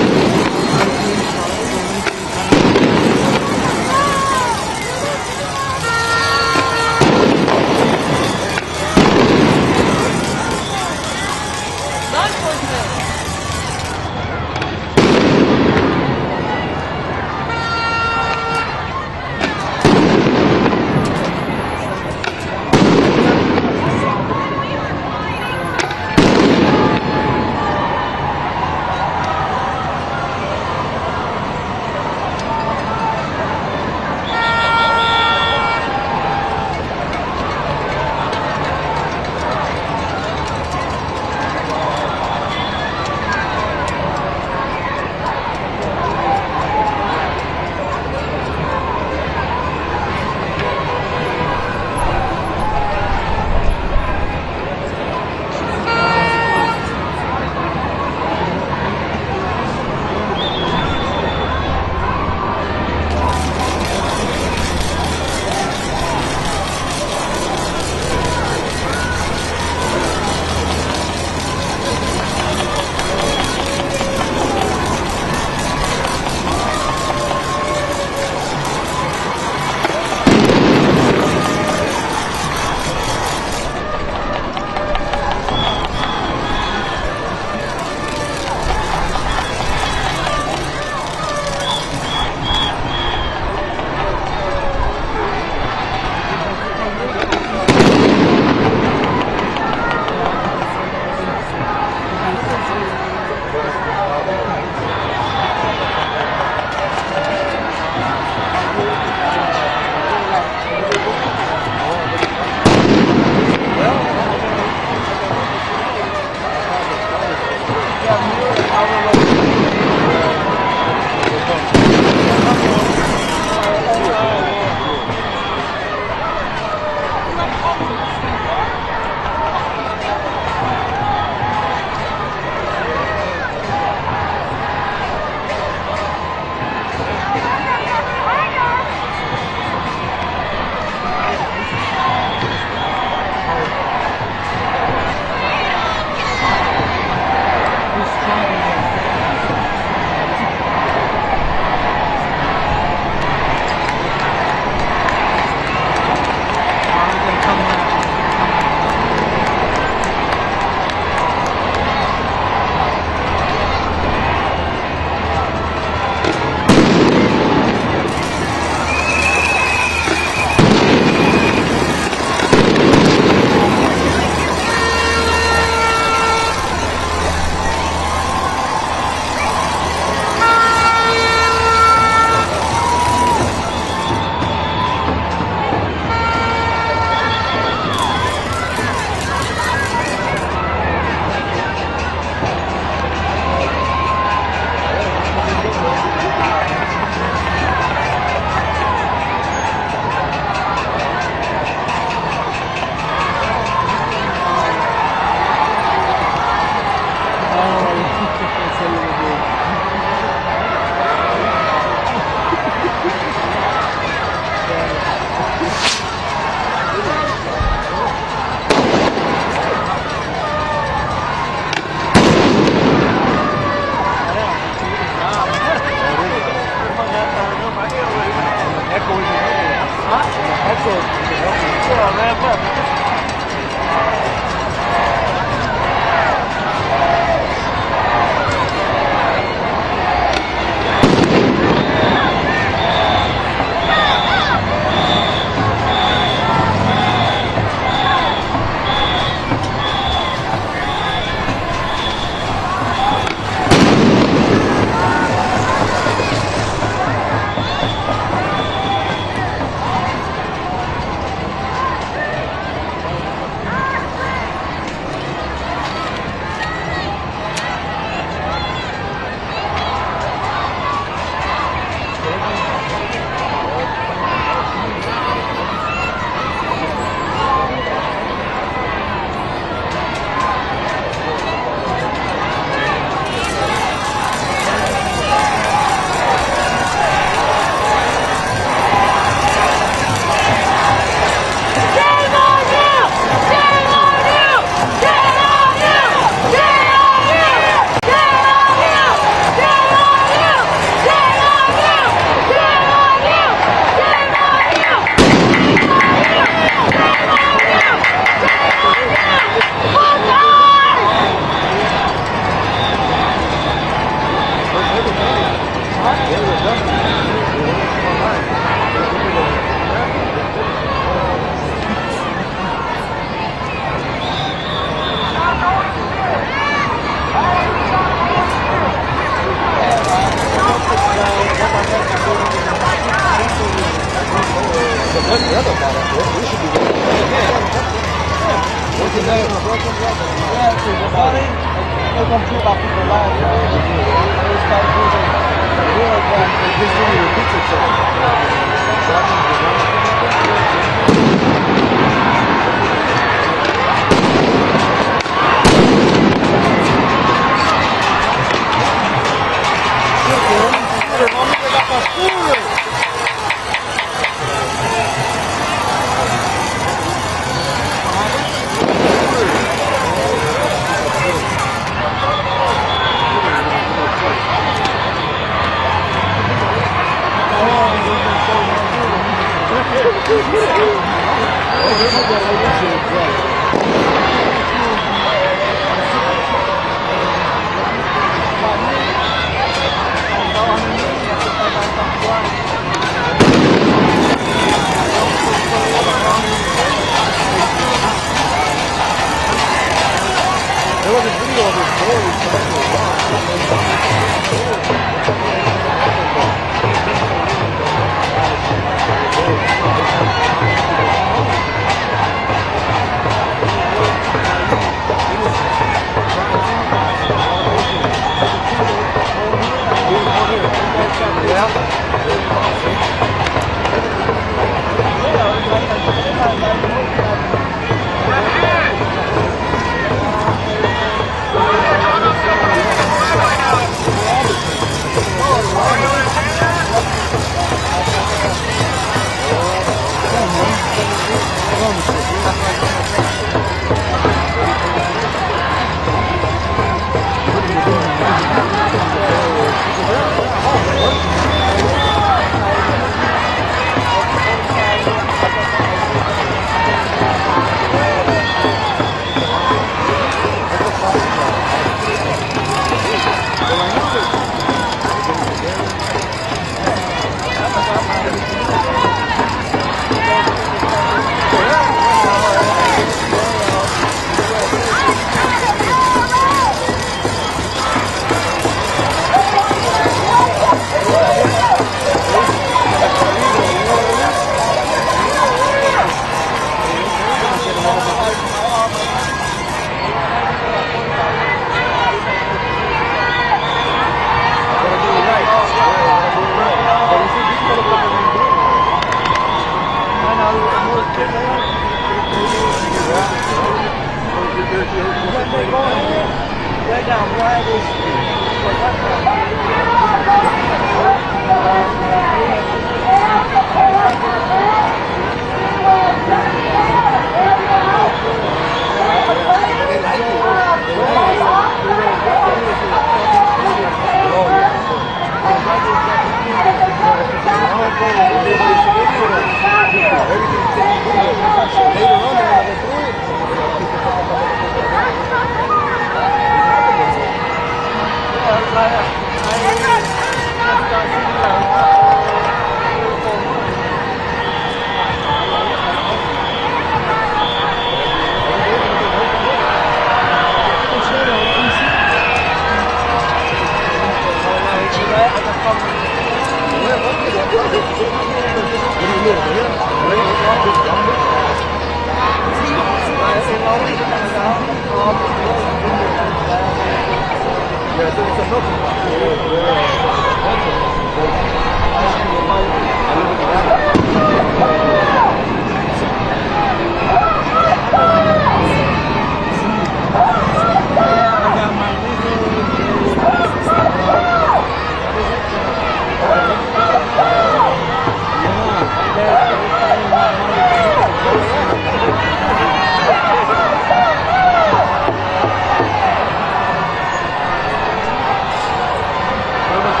Vamos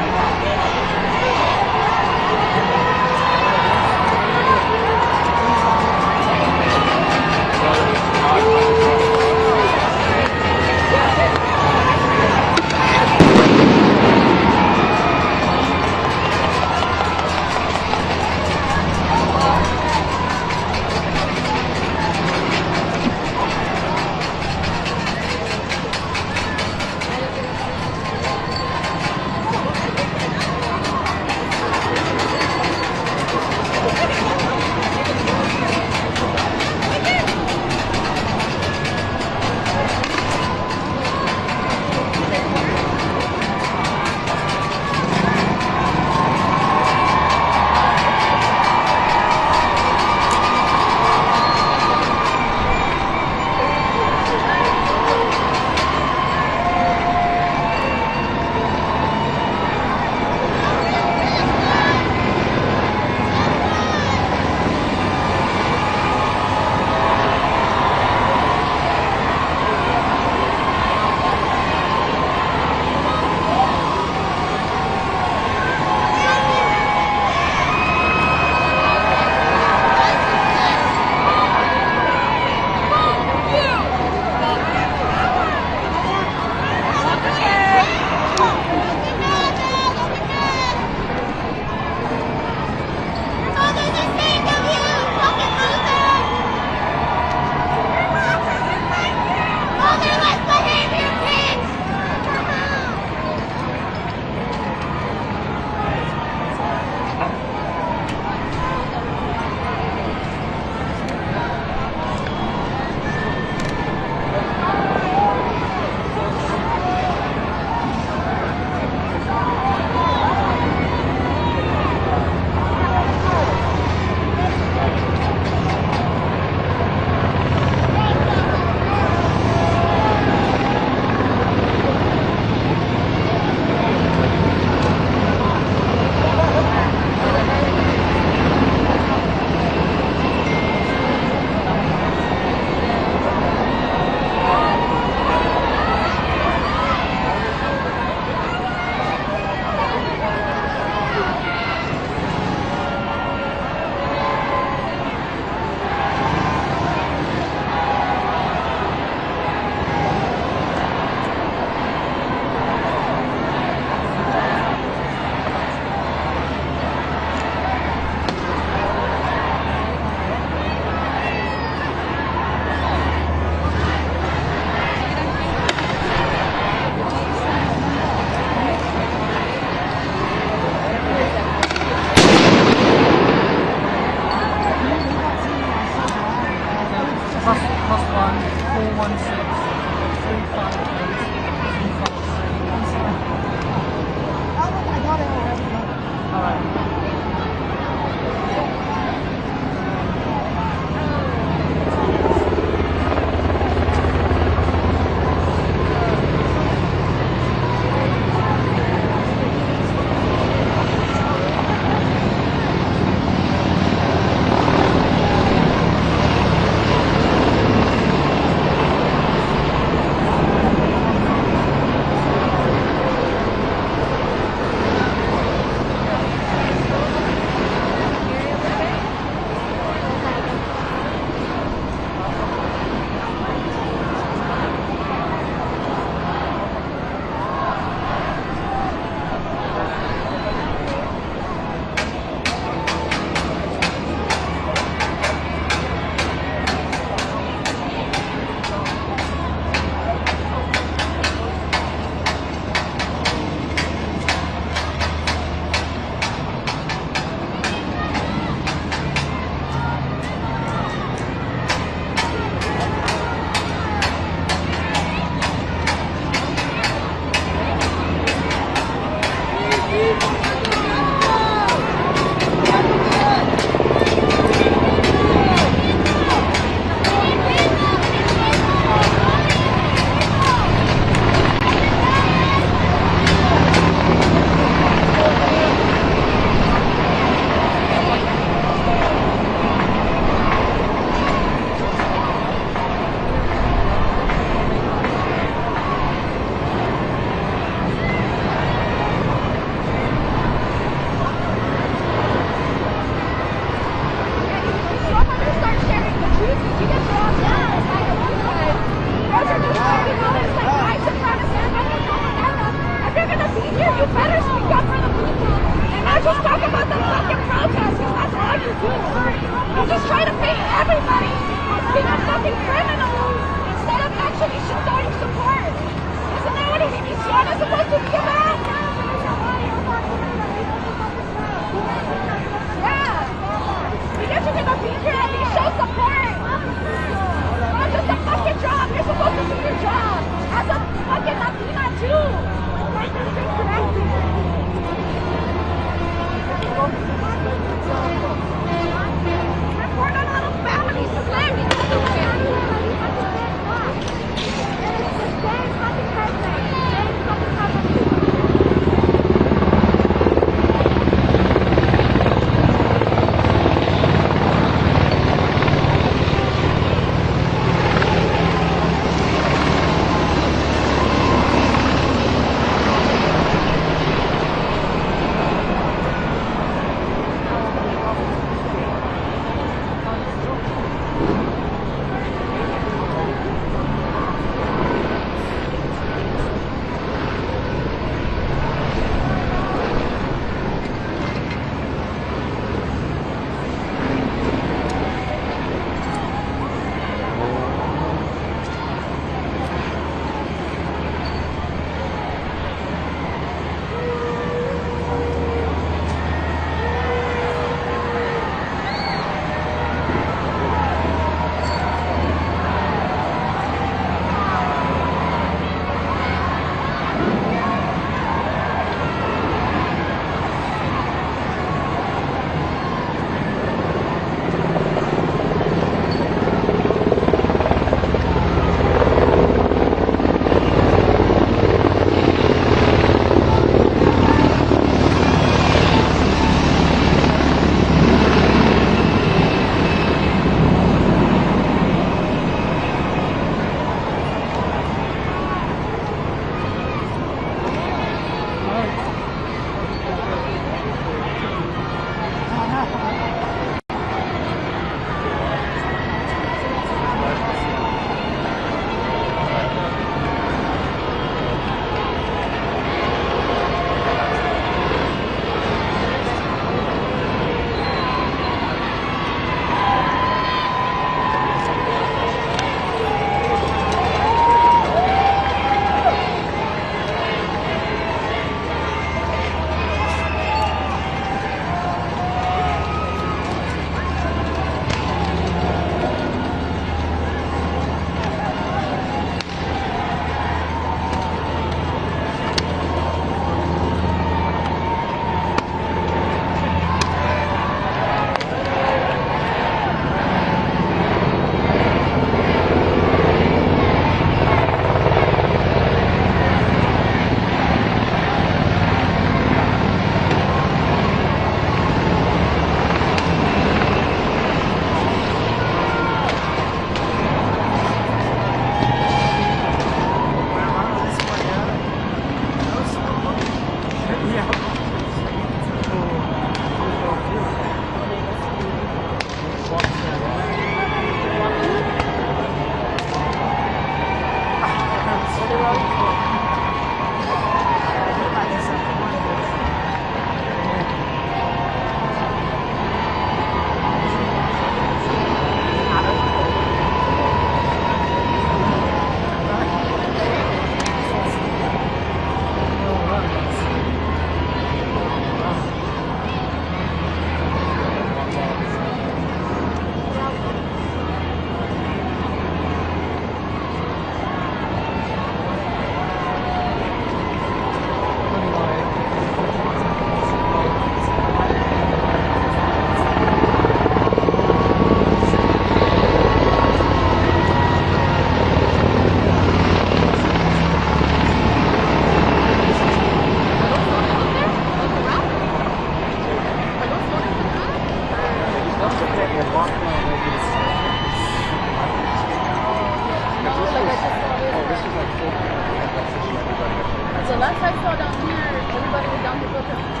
last I saw down here, everybody was down here protesting.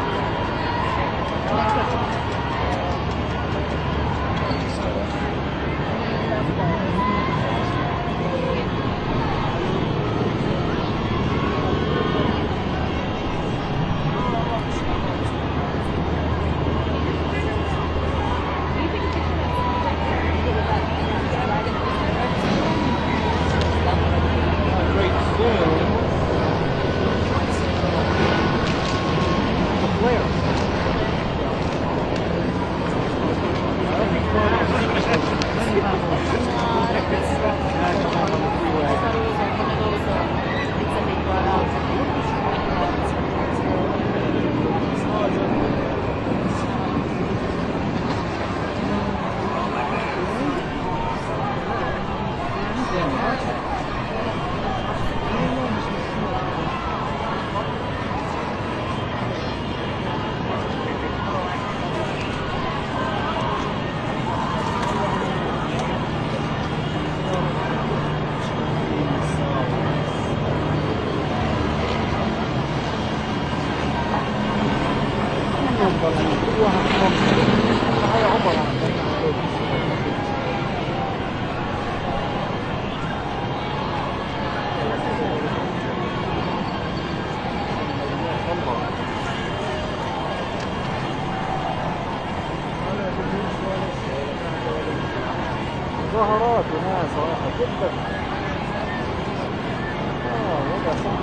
مظاهرات هنا صراحة جدا. وضع صعب.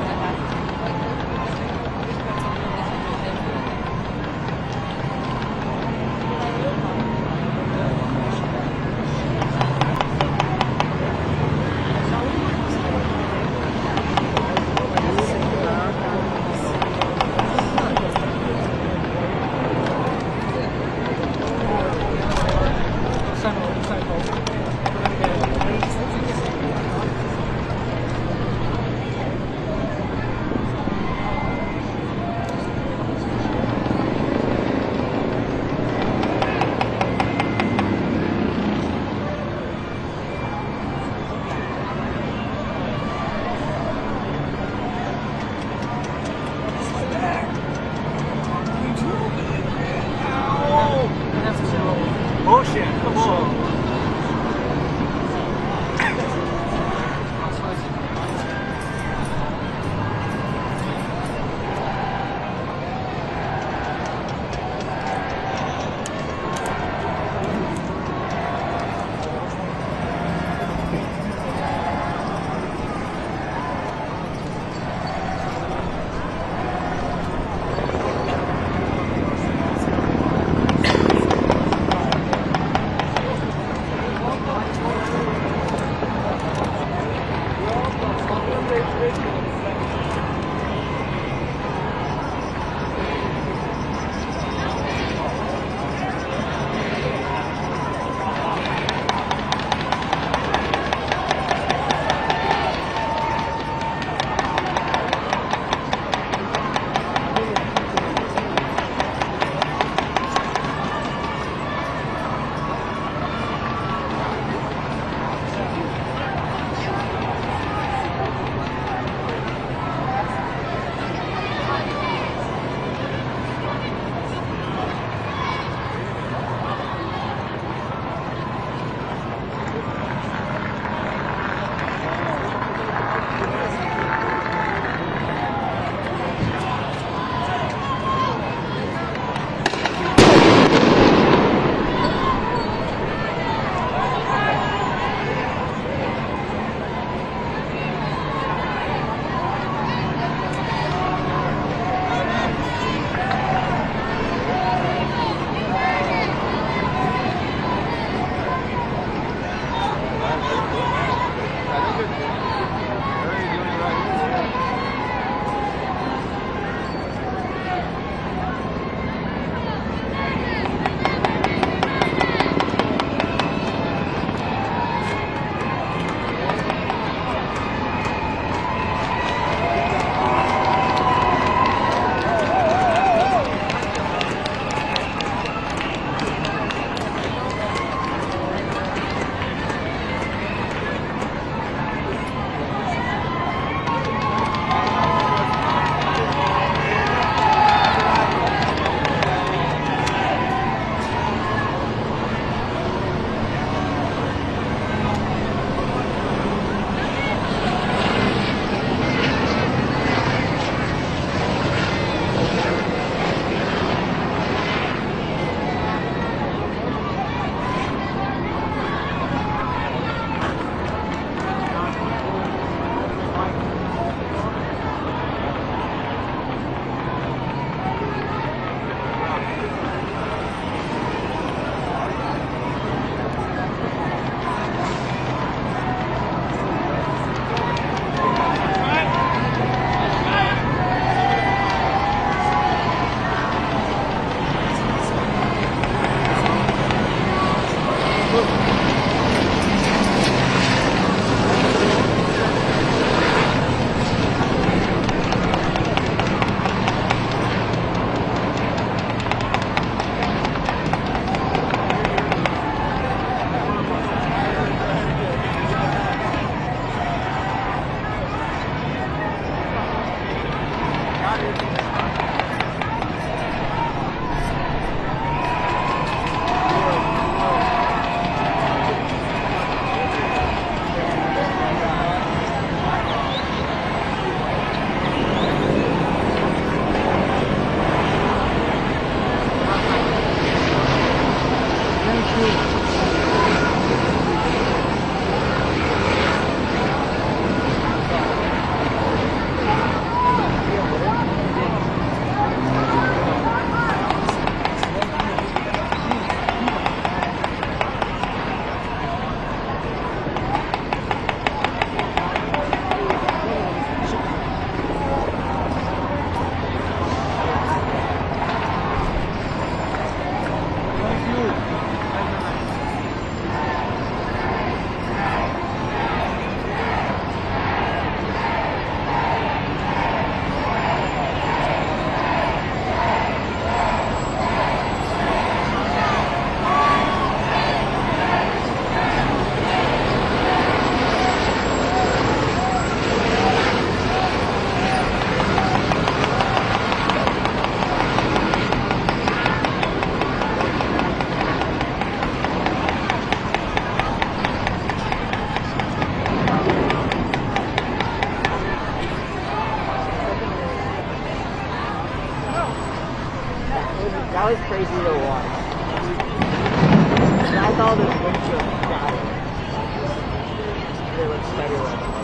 That was crazy to watch. That's all this windshield died. It looks better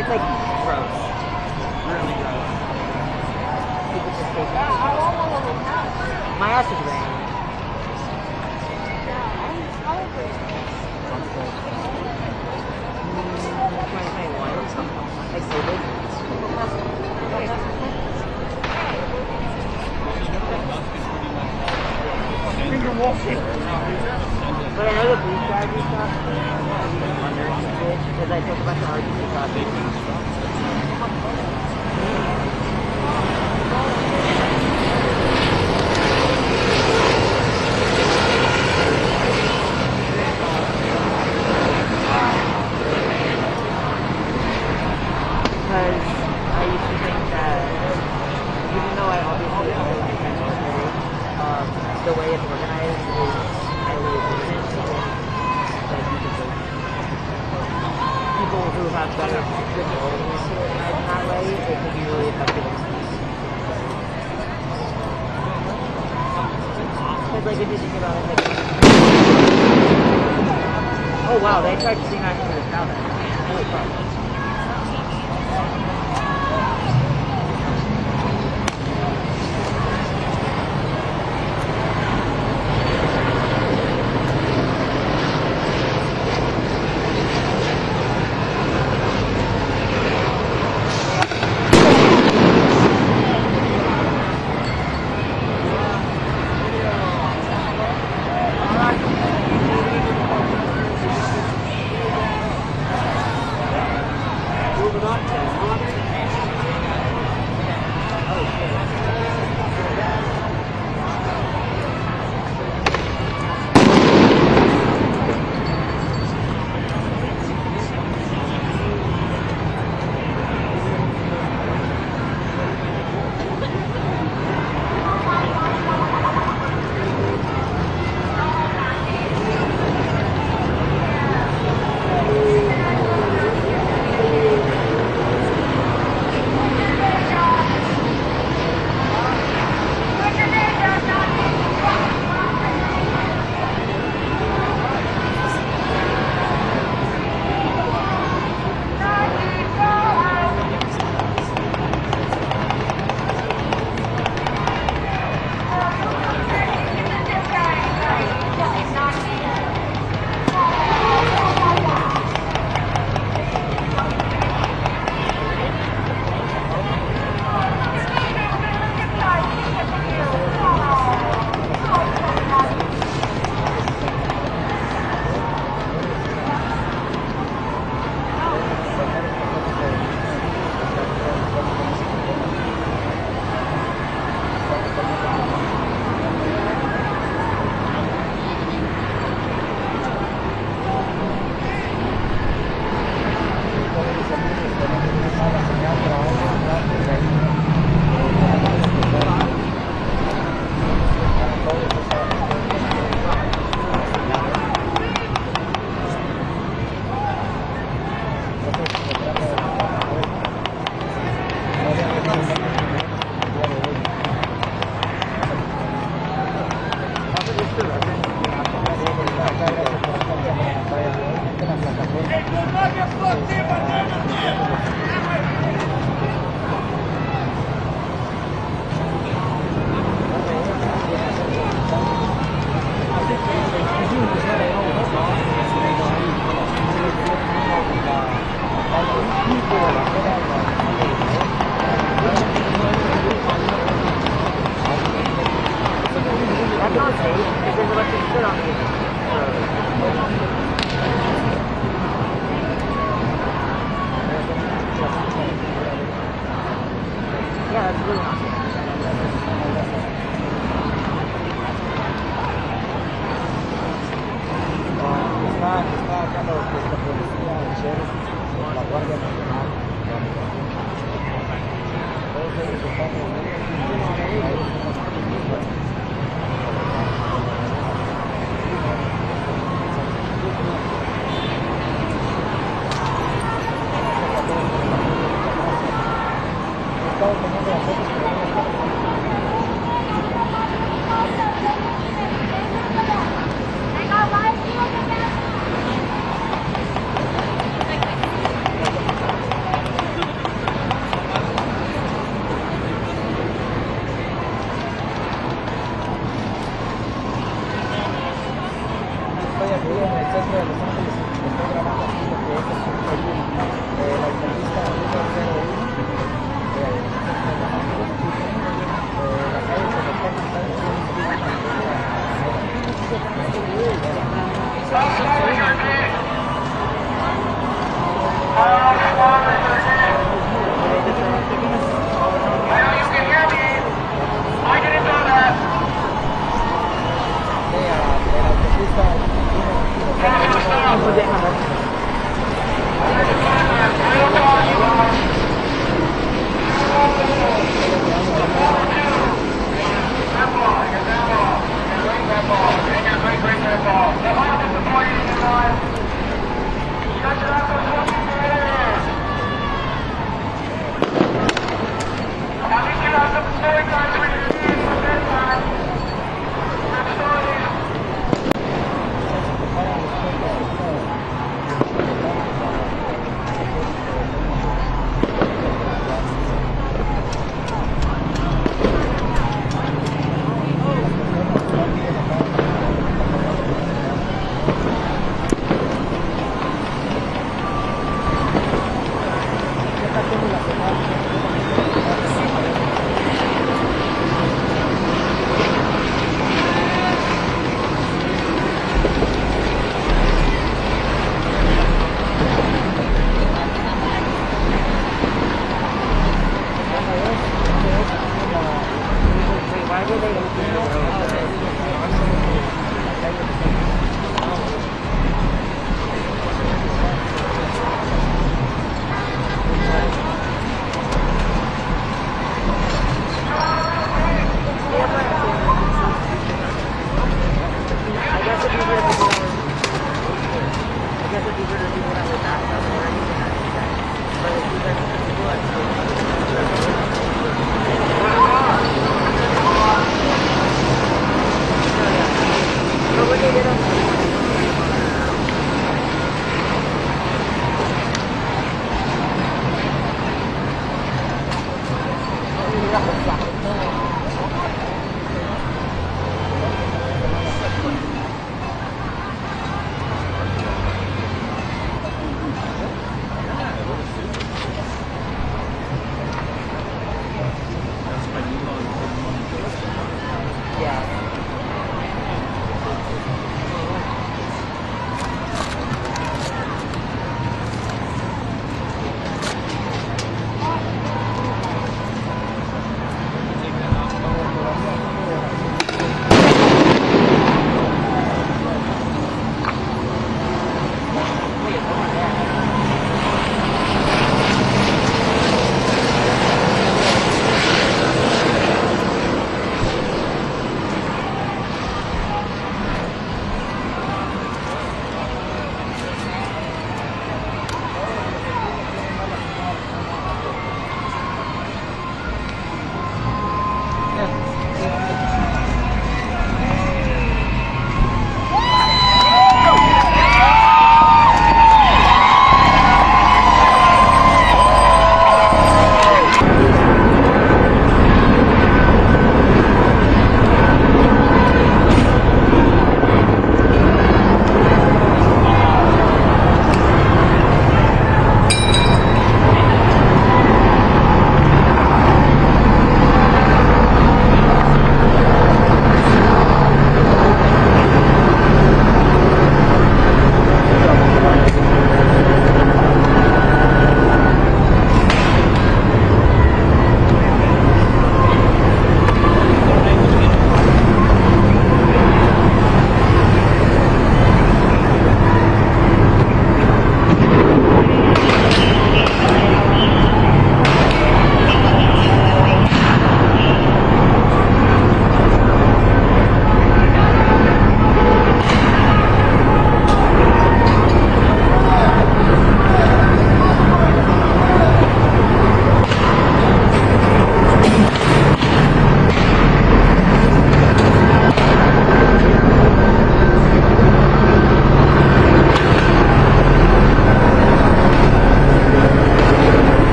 like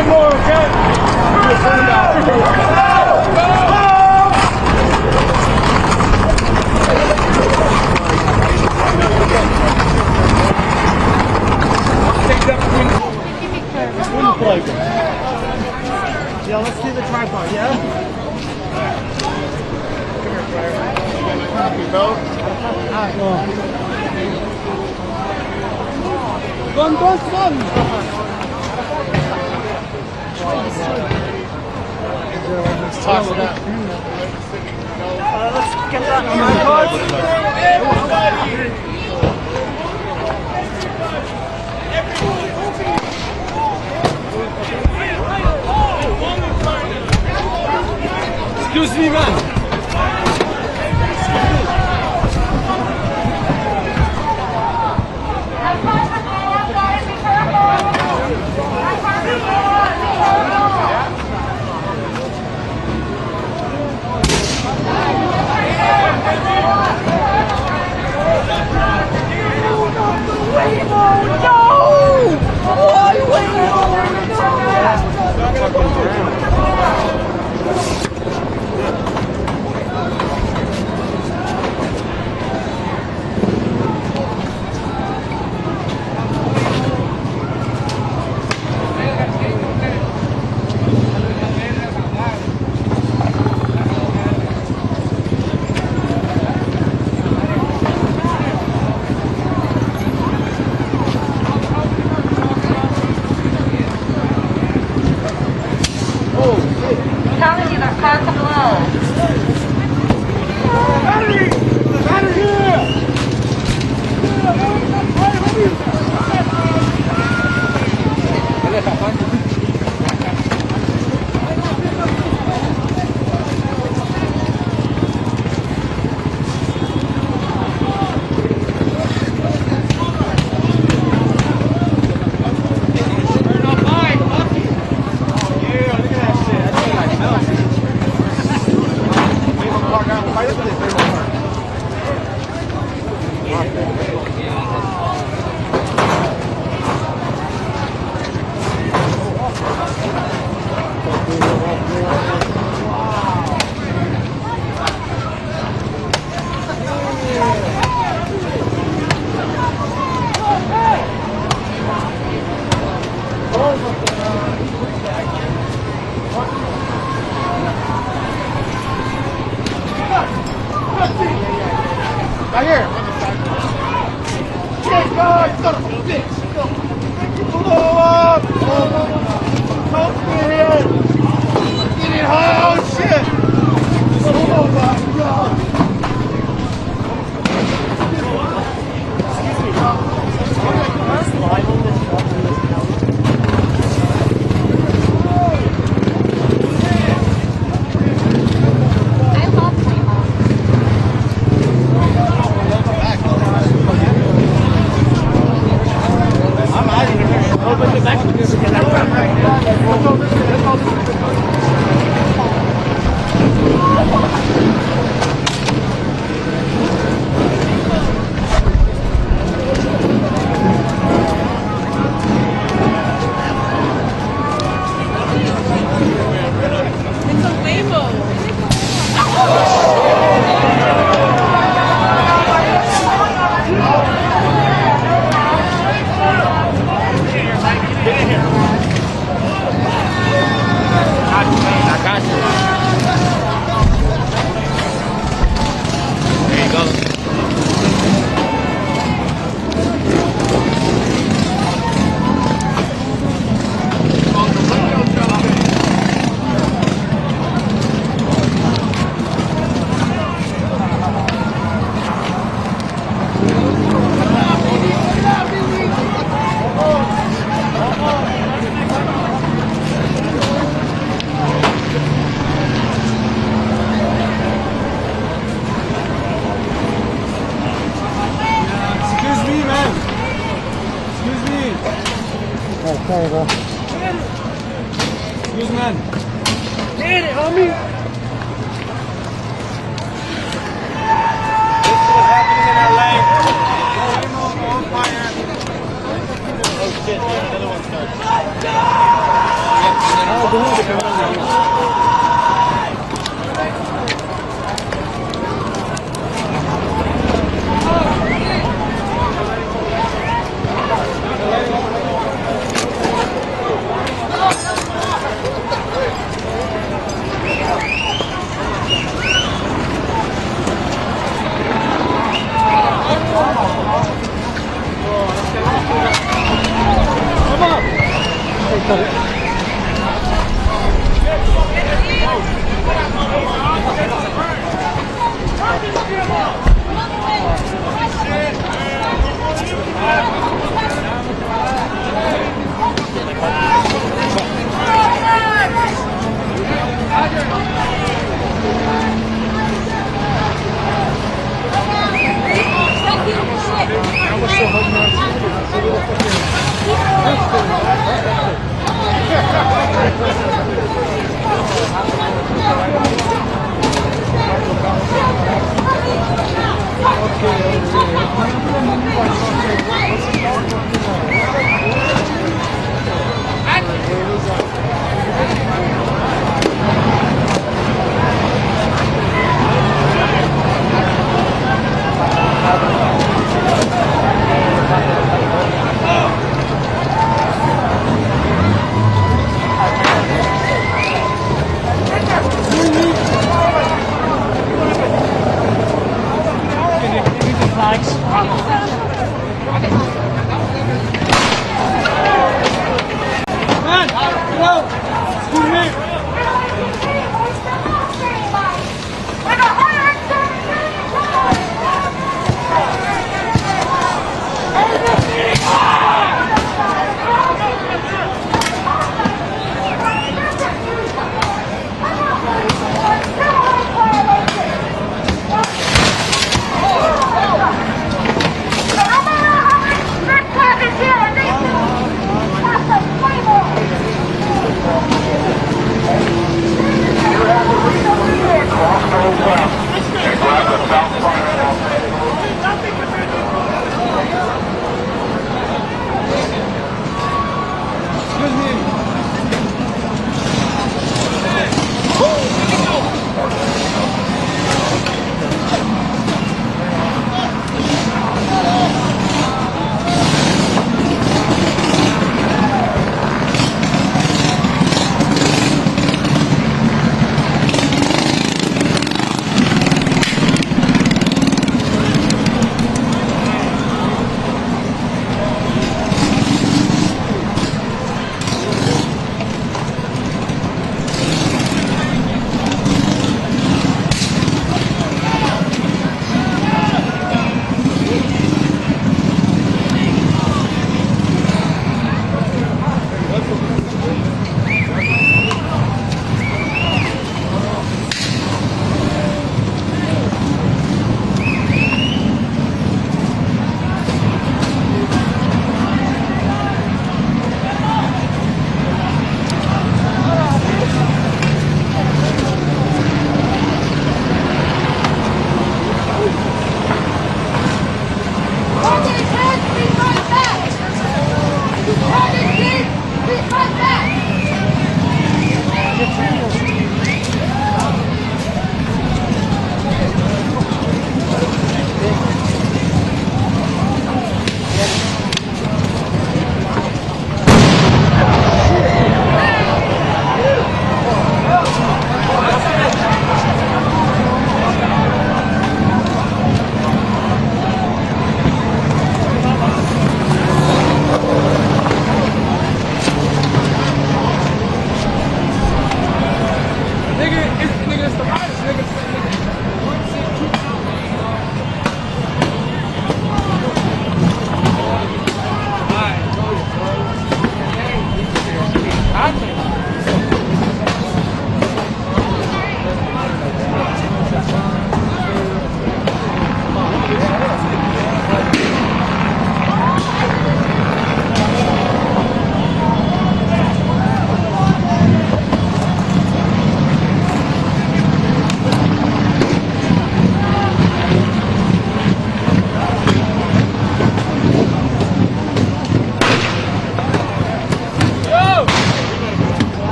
it more, okay? Yeah, let's see the tripod, yeah? Come here, Claire. Alright, go on. Gun. Let's toss it up. Let's get that Excuse me, man. Right here. Shit, God, son of a bitch. Blow up. Come get it. Get it high. Oh, shit. Oh, my God. Excuse me. What's live on this truck in this house? Sorry, bro. Excuse me, man. Get it, homie. This is what's happening in LA. On fire. Oh shit, another one started. You're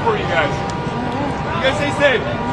for you guys. You guys stay safe.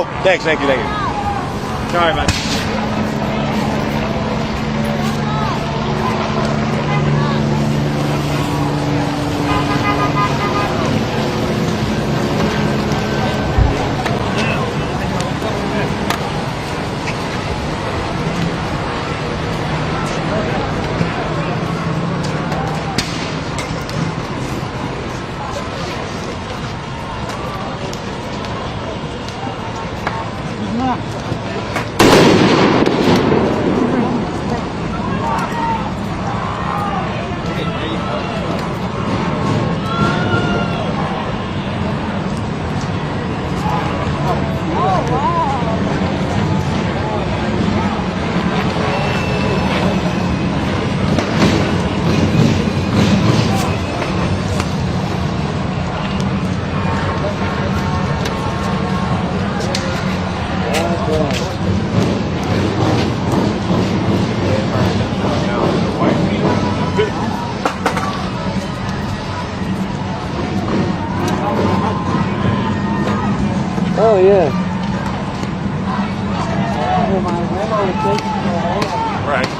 Oh, thanks, thank you. Sorry, man. Oh yeah. Right.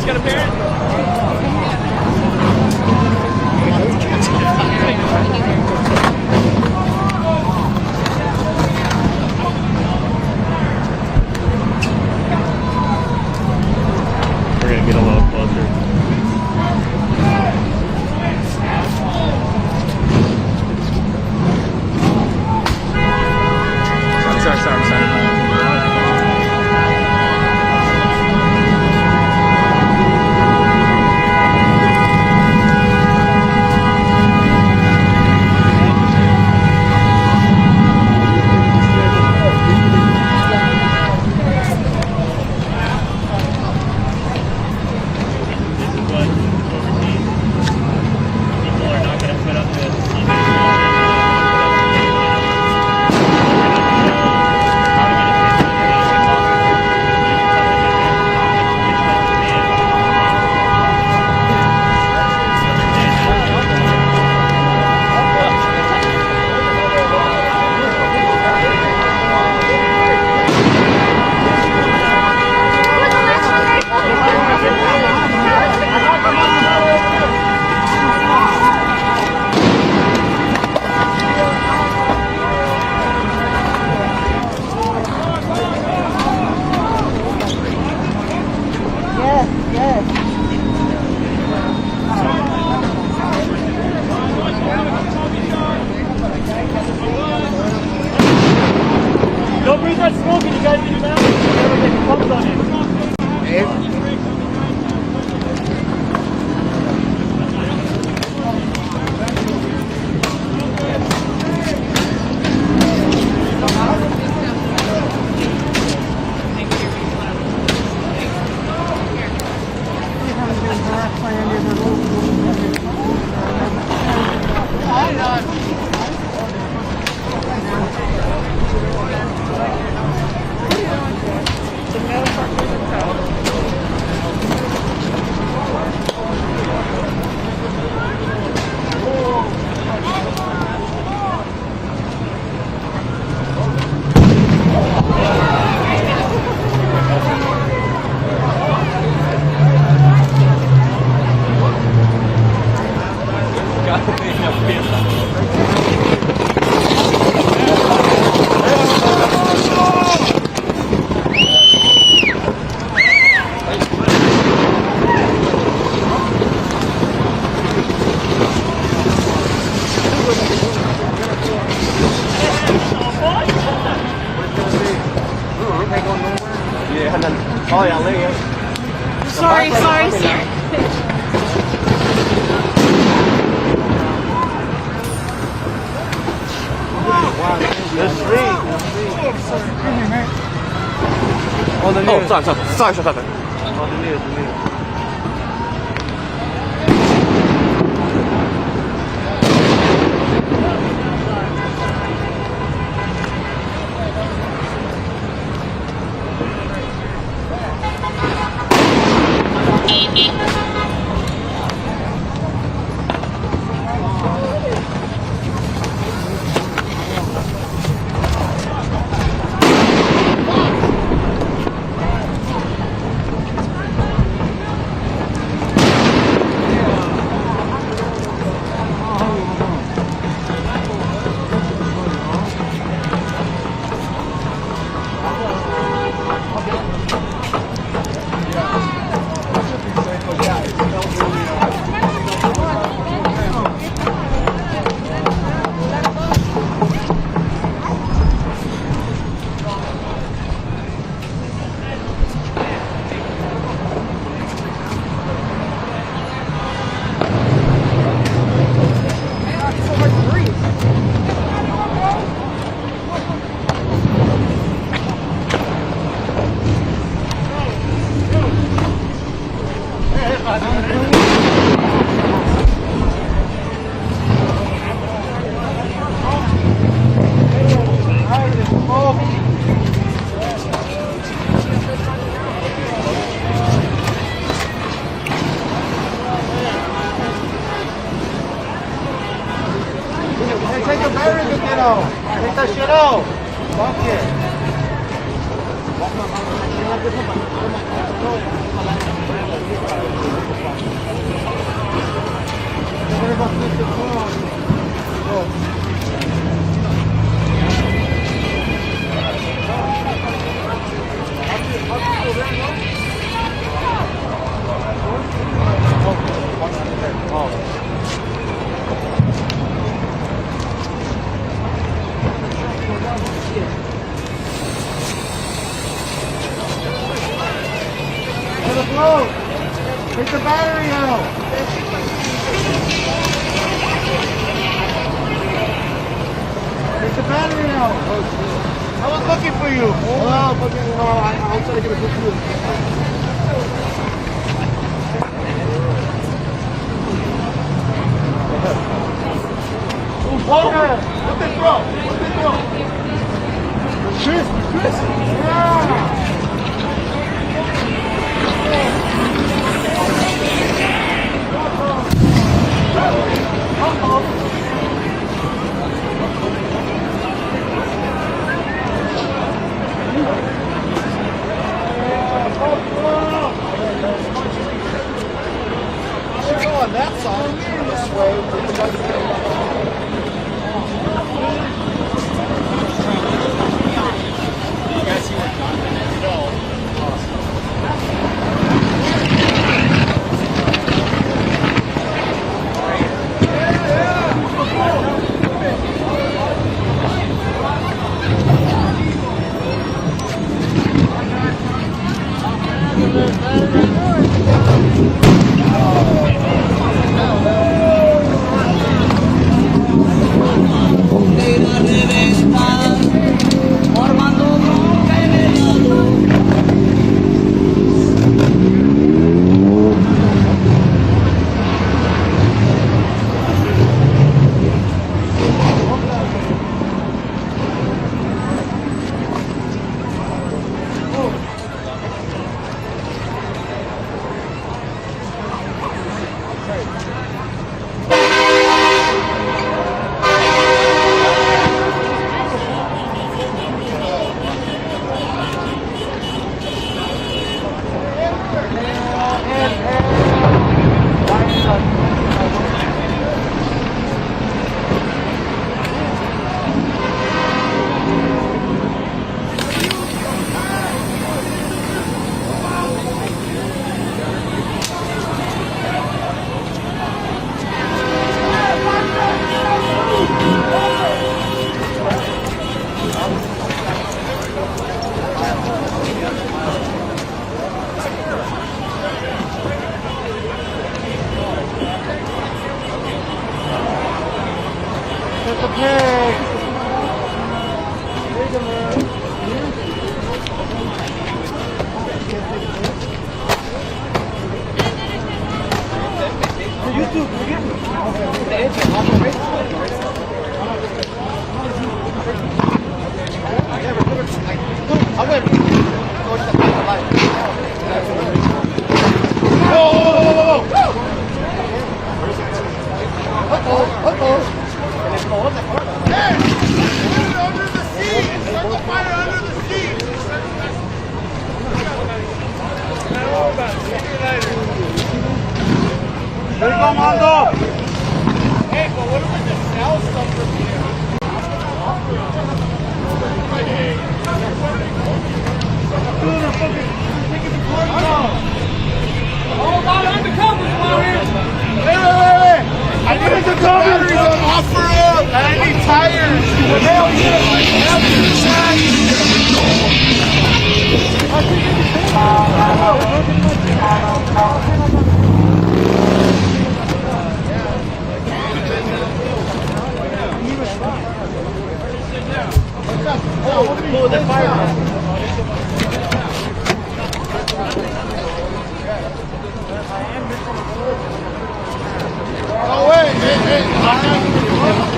got a parent? We're gonna get a little closer. Sorry. Don't bring that smoke and you guys get mad. You're gonna get pumped on it. Oh yeah, Leah. Sorry. There's three. Oh, the news. Sorry. Oh, the news. Take the battery, kiddo. Take that shit out. Fuck it. Let it go. Take the battery out. Take the battery out. I was looking for you. Oh, but you know, I was trying to get a good view. What they throw? What they throw? Chris. Yeah. On that side, this way. You guys see where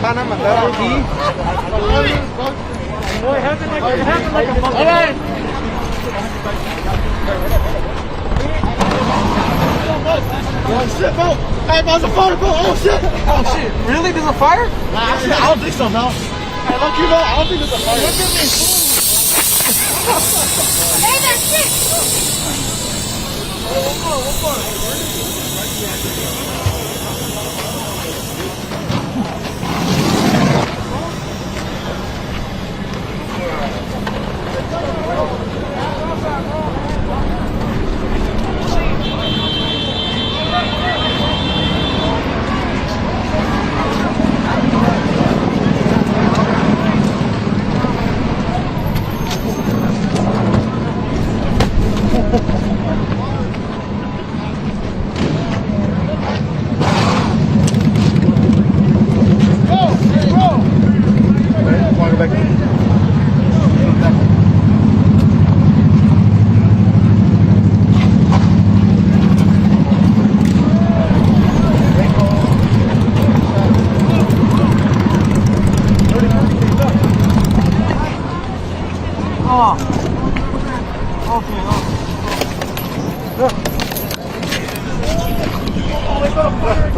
Van a mandar aquí. No, it happened like a monkey. Oh shit, bro! Hey, there's a fire, bro! Oh shit! Oh shit! Really? There's a fire? Nah, I don't think so, no. Hey, look, you know, I don't think there's a fire. Look at me! Hey, there's shit! What for?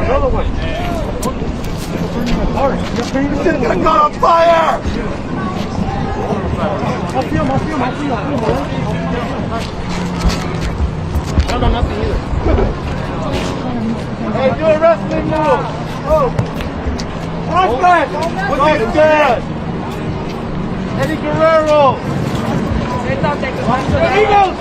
Another one. You're gonna on fire! I'll film. No, nothing either. Hey, do a wrestling move. Oh. What's that? Eddie Guerrero. Eagles.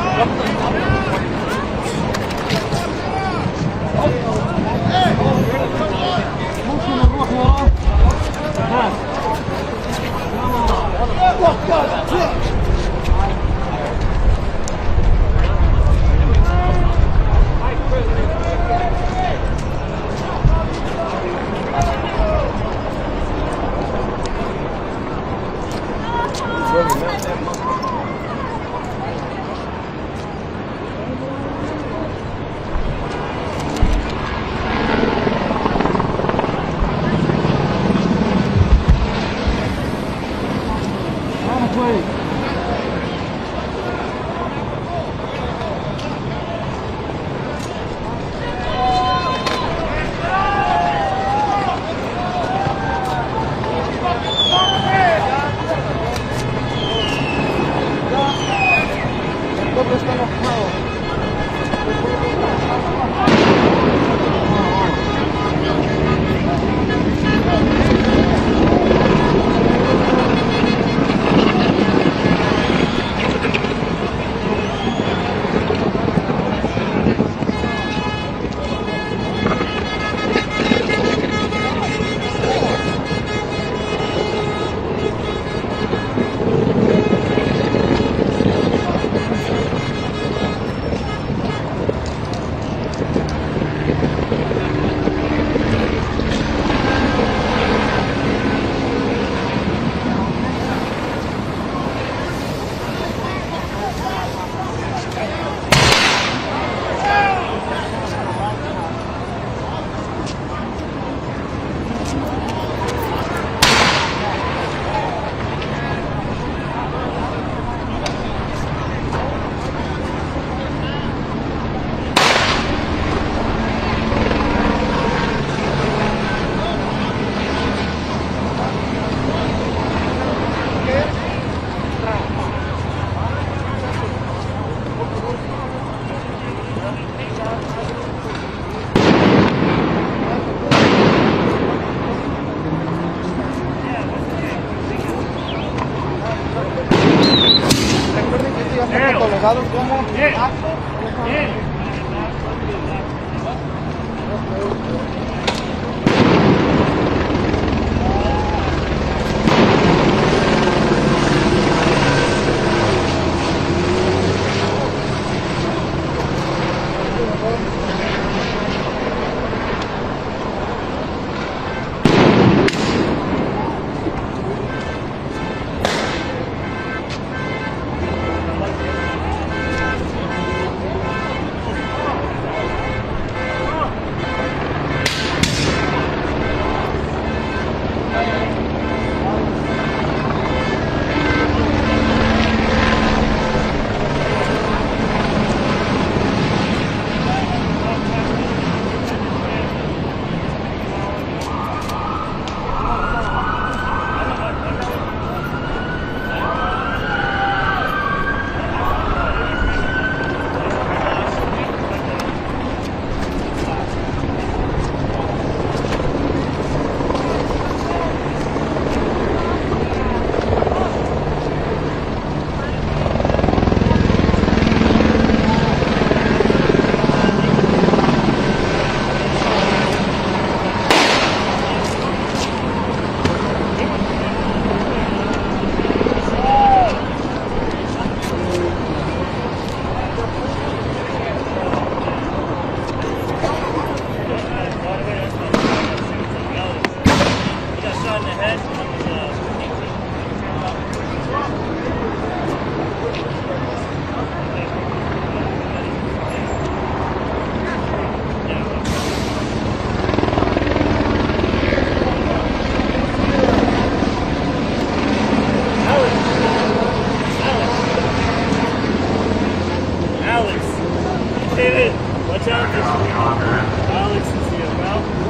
catalogados como David, watch out. Alex is here, pal.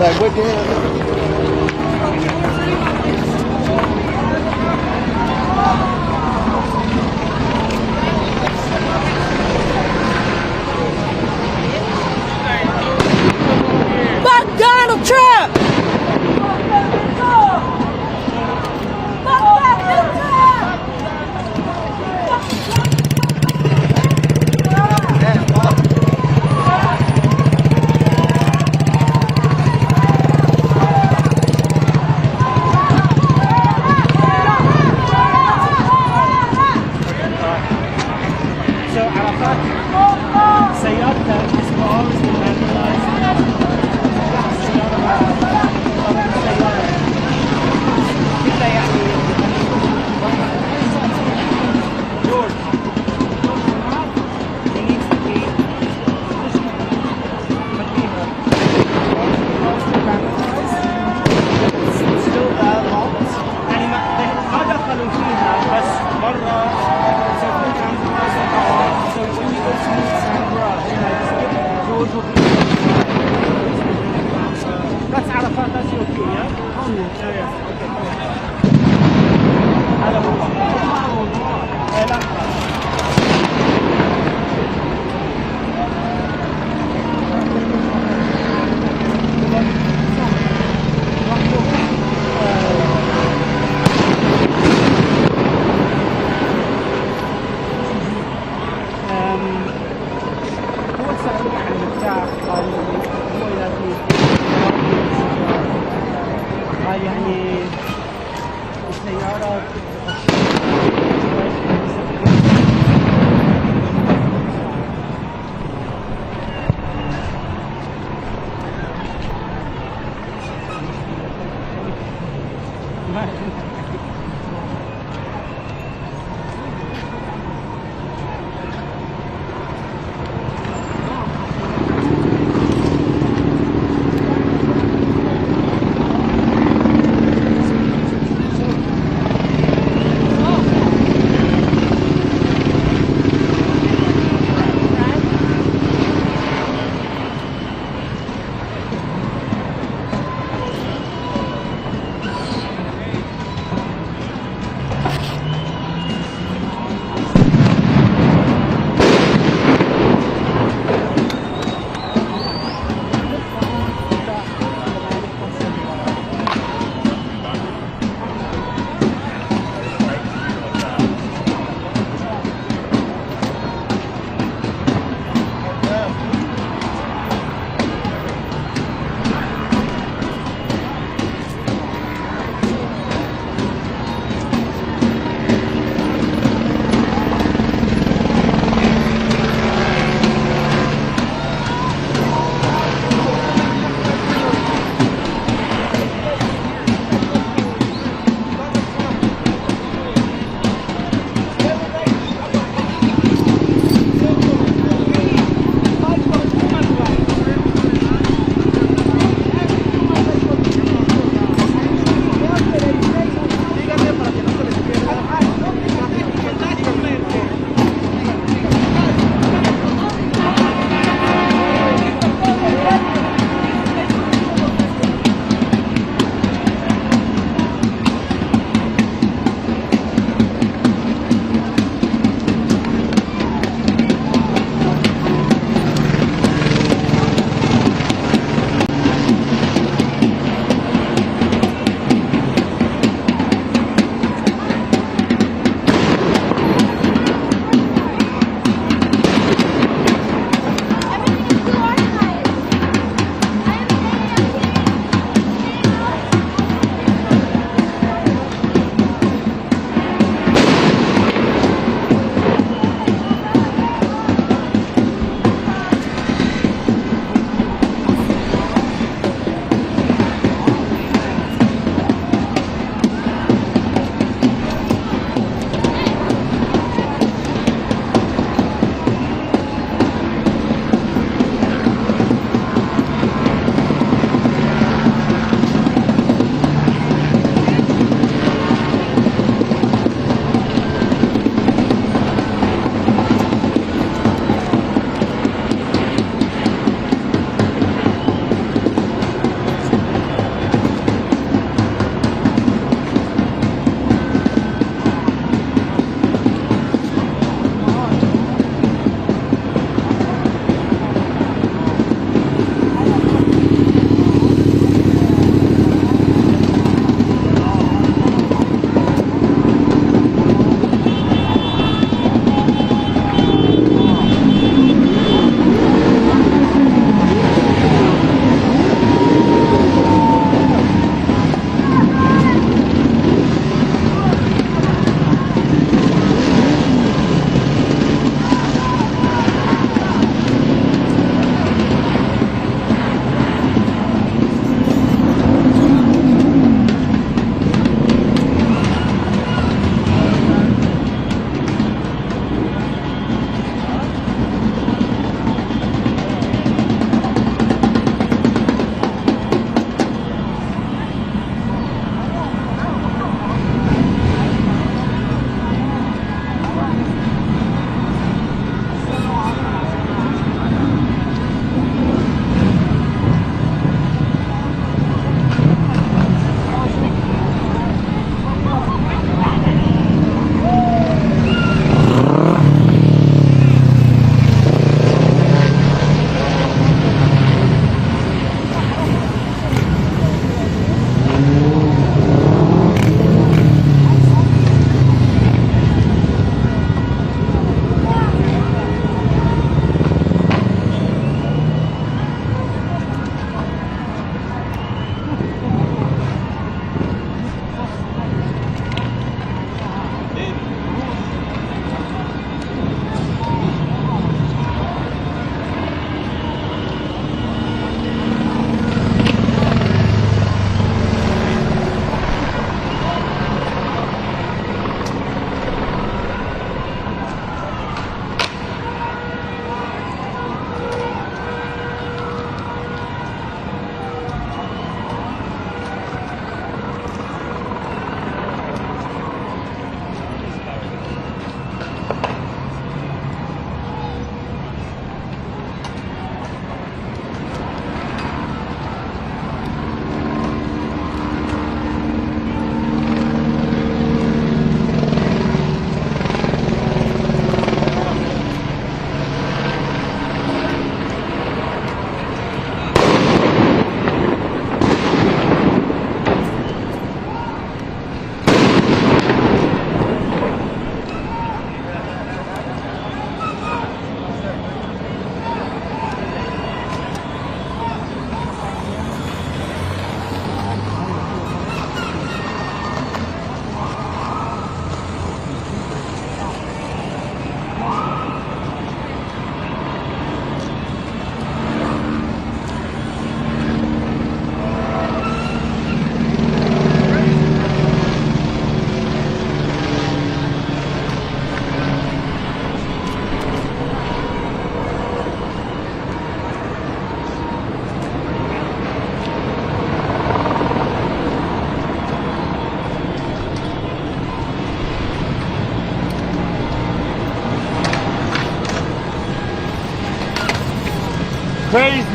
Like, what the hell? Fuck Donald Trump! So عرفات سيارته اسمه always been vandalized. السيارة طبعا السيارة كلها يعني جورج he needs to be still locked يعني ما دخلوا فيها بس مرة That's Arafat, that's your king, yeah? Oh, yes. Okay, هذا هو السبب يعني بتاع هو هاي يعني السيارة crazy.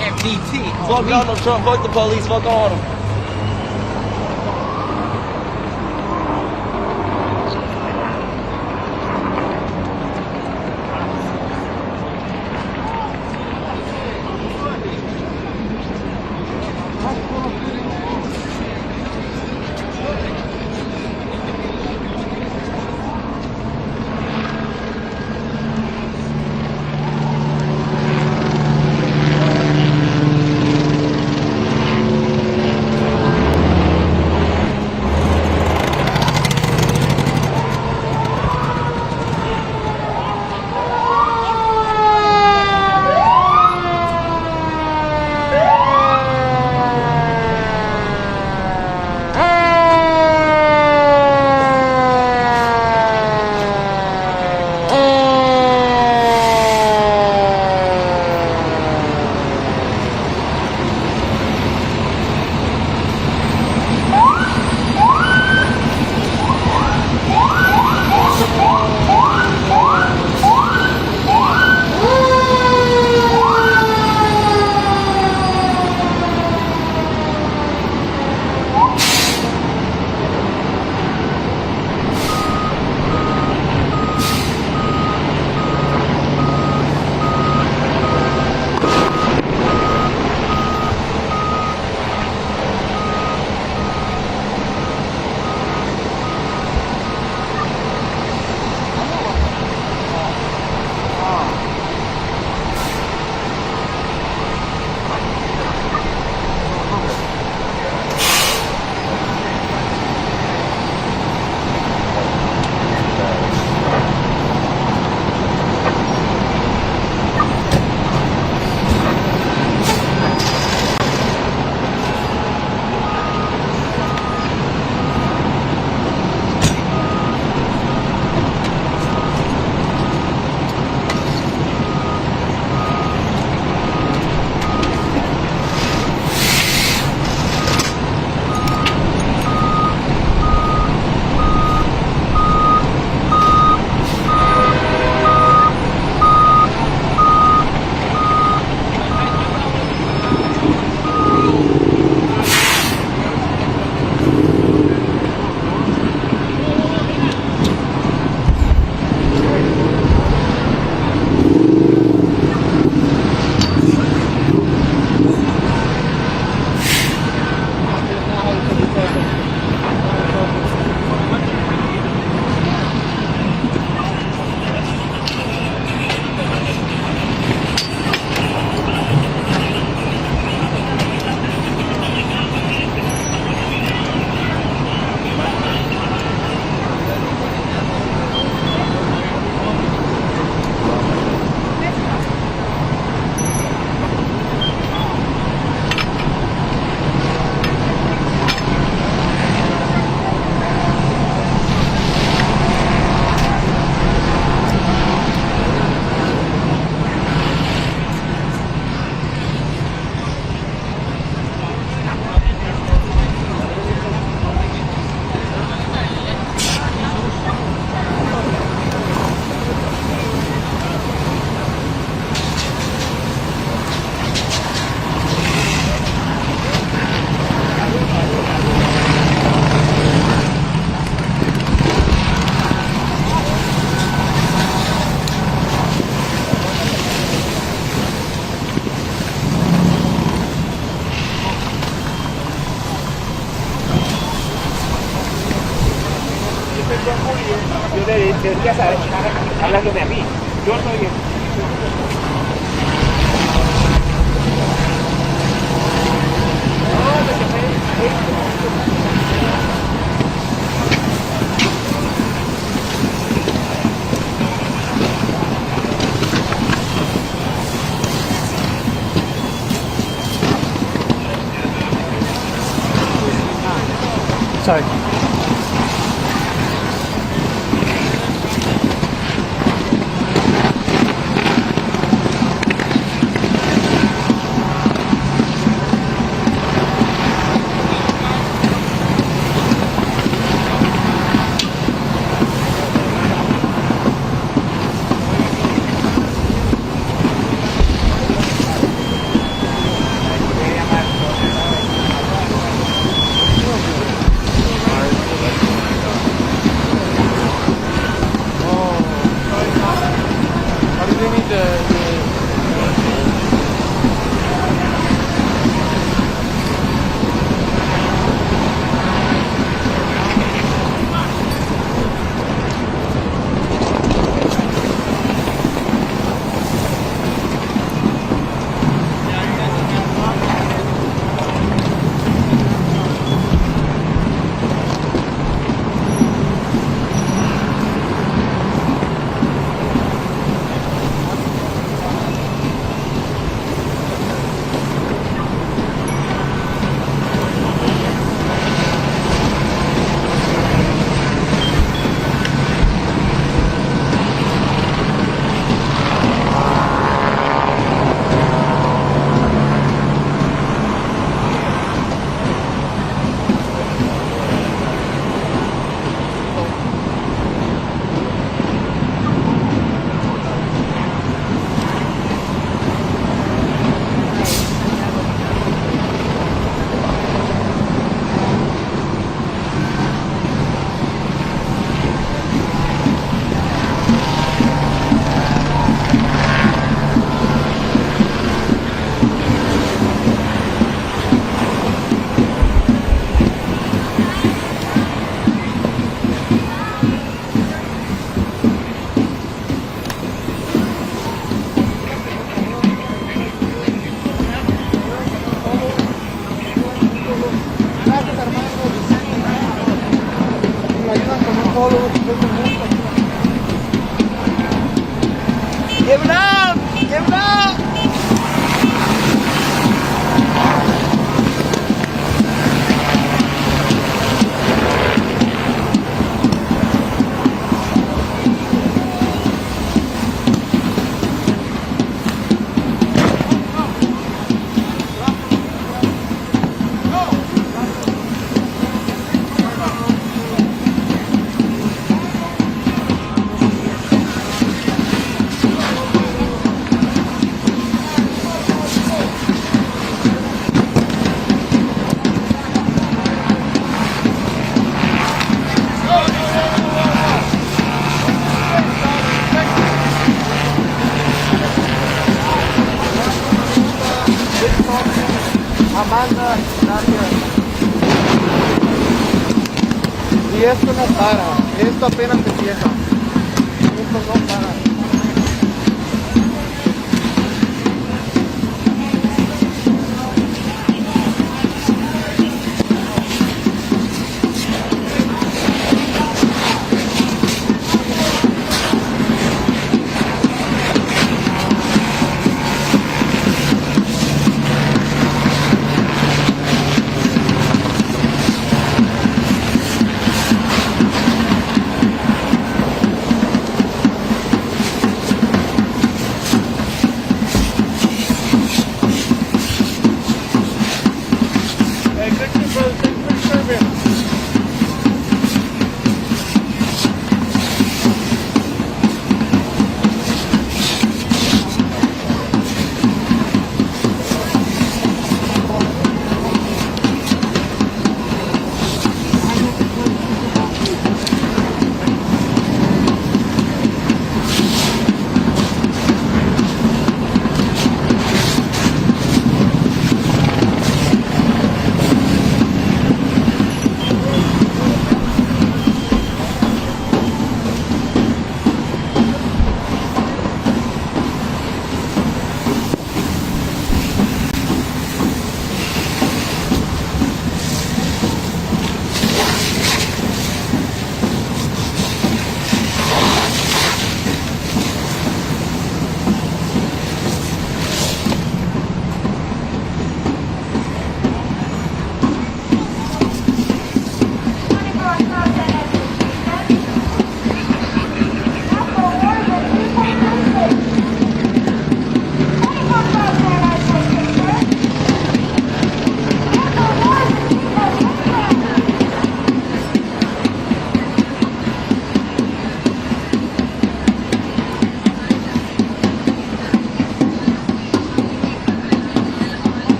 FDT. Fuck Donald Trump, fuck the police, fuck all of them. deberías estar hablando de mí. Yo soy el... Sorry. Amanda, gracias. Y esto no para, esto apenas empieza. Esto no para.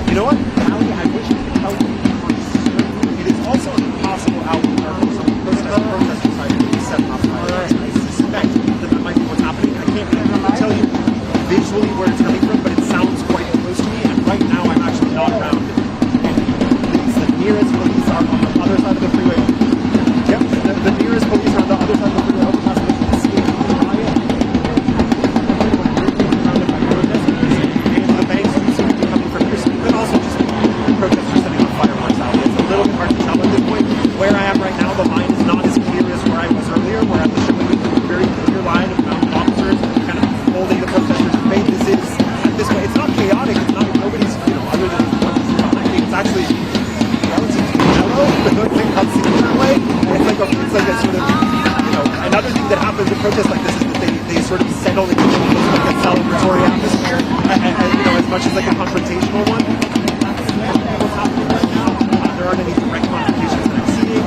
You know what? Allie, I wish I could tell you it is also impossible out there for some protesters to set up. I suspect that might be what's happening. I can't really tell you visually where it's coming from, but it sounds quite close to me, and right now I'm actually not around it. And the nearest police are on the other side of the freeway. Yep, the nearest police are on the other side of the freeway, overpass the escape from the riot. And the banks seem to be coming from here, but also just protesters setting on fireworks out. It's a little bit hard to tell at this point. Where I am right now, the line is not as clear as where I was earlier, where I'm showing a very clear line of mounted officers kind of holding the protesters at bay. This is, at this point, it's not chaotic, it's not, nobody's, other than what you see behind me, it's actually relatively mellow, but don't think I've seen it that way. And it's like a sort of, another thing that happens in protests like this is that they sort of settle into like a celebratory atmosphere, as much as like a confrontational one. What's happening right now, there aren't any direct confrontations that I'm seeing.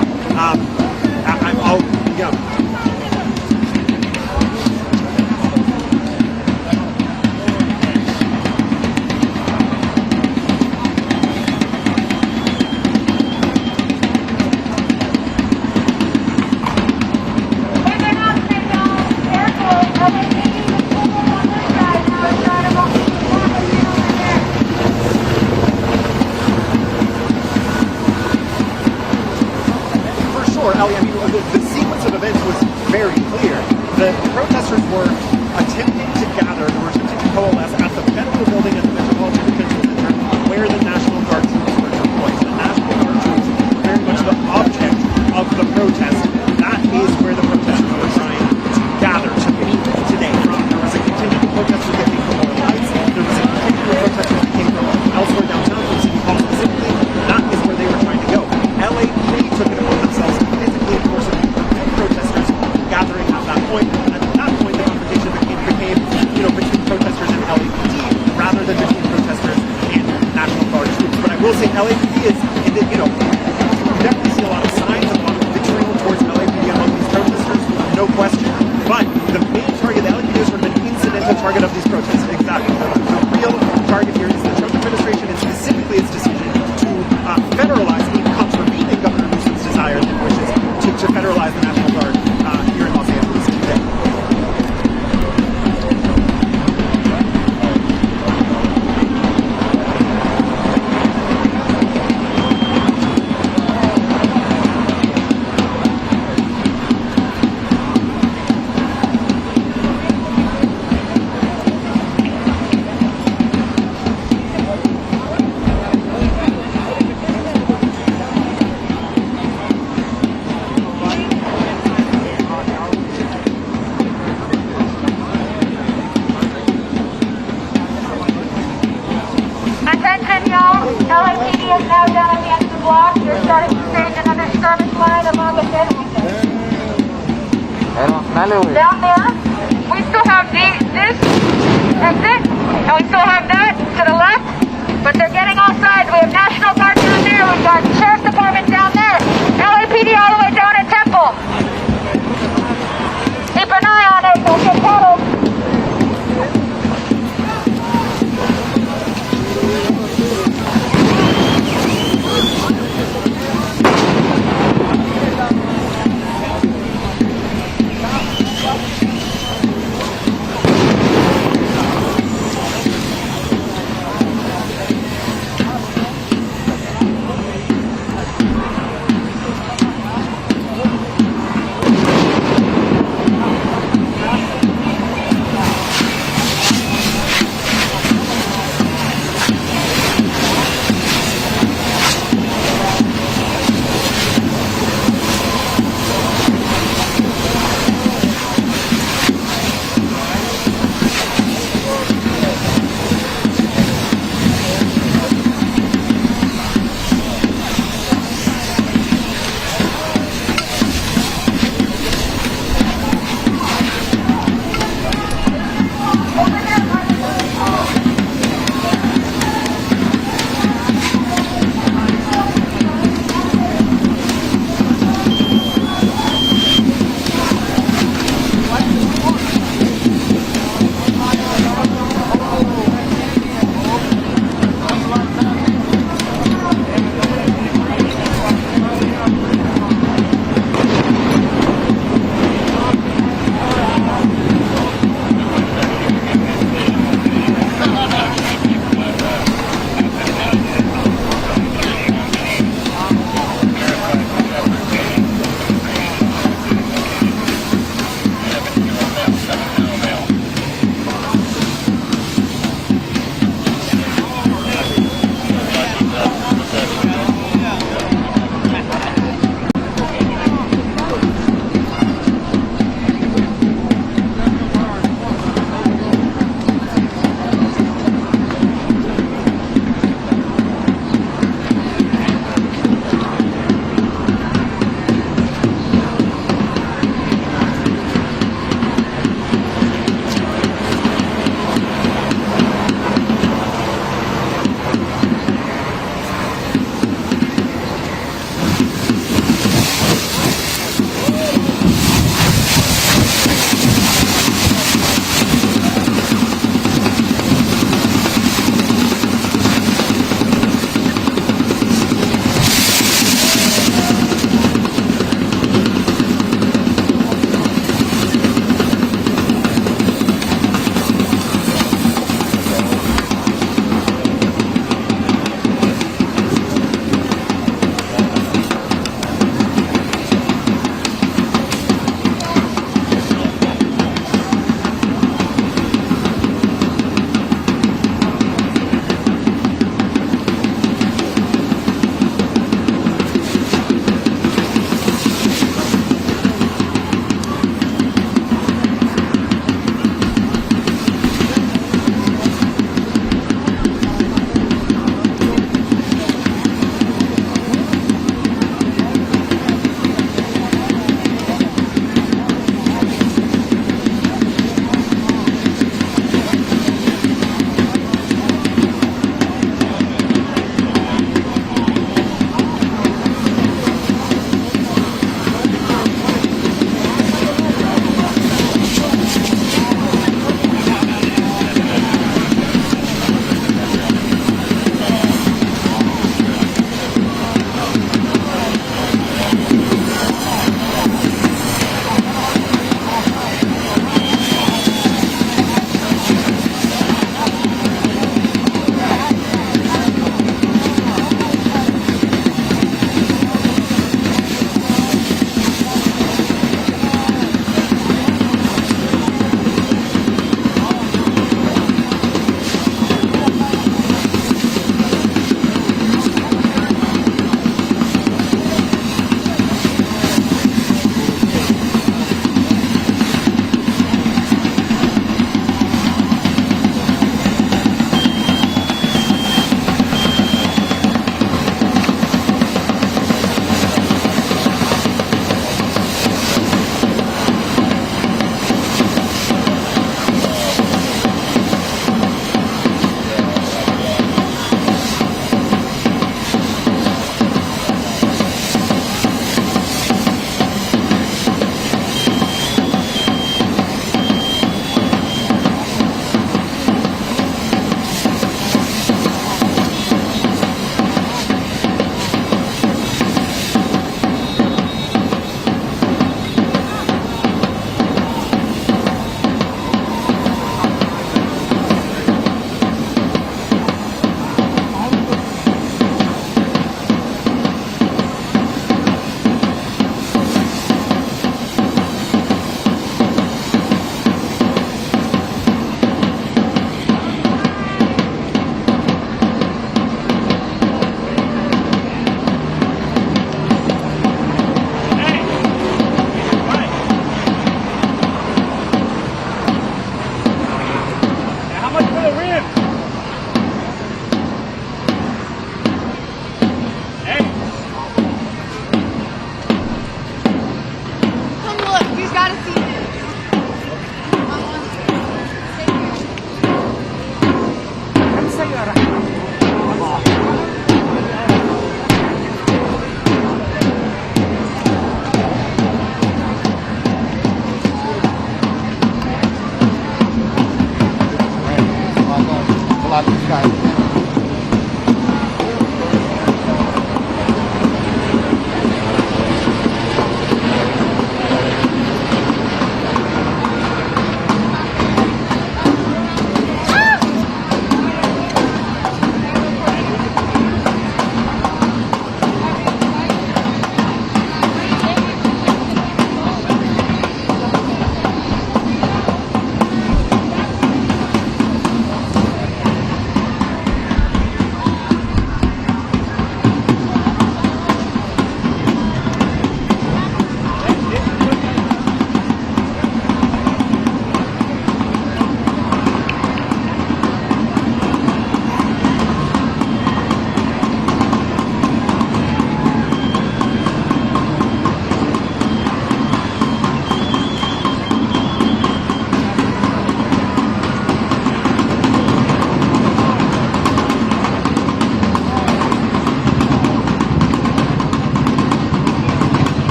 Ellie, I mean, the sequence of events was very clear. The protesters were attempting to gather, they were attempting to coalesce at the federal building at the Metropolitan Detention Center where the National Guard troops were deployed. The National Guard troops Down there, we still have this exit, and we still have that to the left, but they're getting all sides. We have National Guard down there, we've got Sheriff's Department down there, LAPD all the way down at Temple. Keep an eye on it, don't get caught.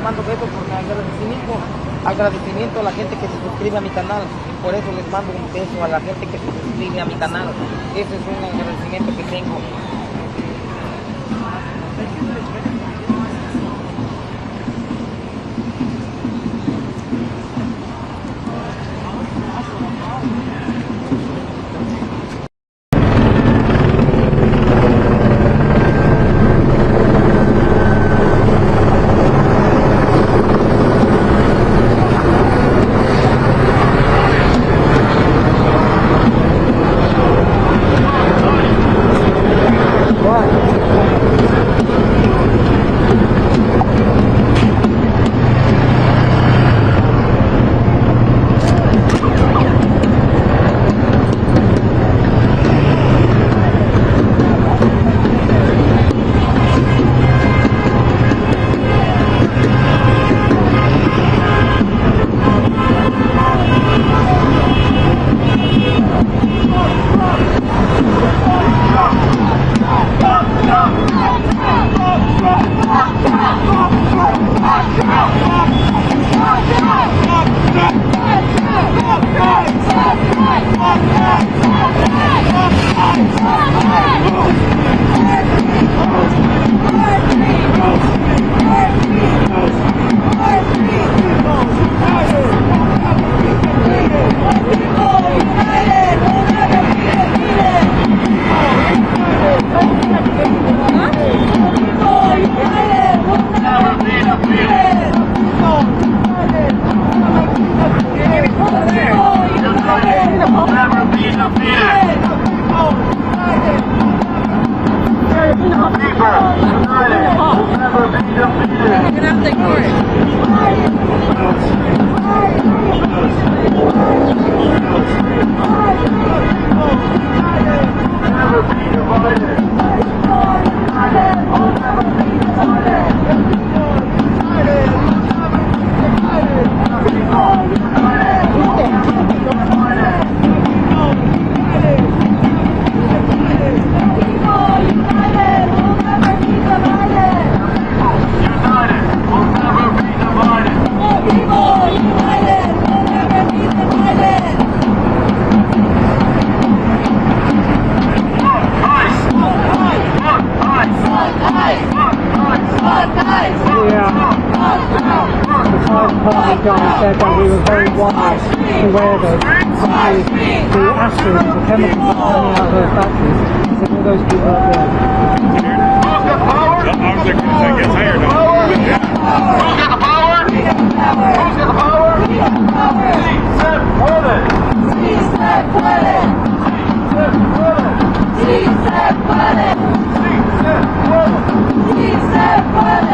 mando eso por agradecimiento a la gente que se suscribe a mi canal. Por eso les mando un beso a la gente que se suscribe a mi canal. Ese es un agradecimiento que tengo. said that we were very wise to wear those. The acid, the chemicals coming out of those factories, so all those people up there. Arms are getting tired now. Who's got the power? Who's got the power? Sí se puede. Sí se puede. Sí se puede. Sí se puede. Sí se puede.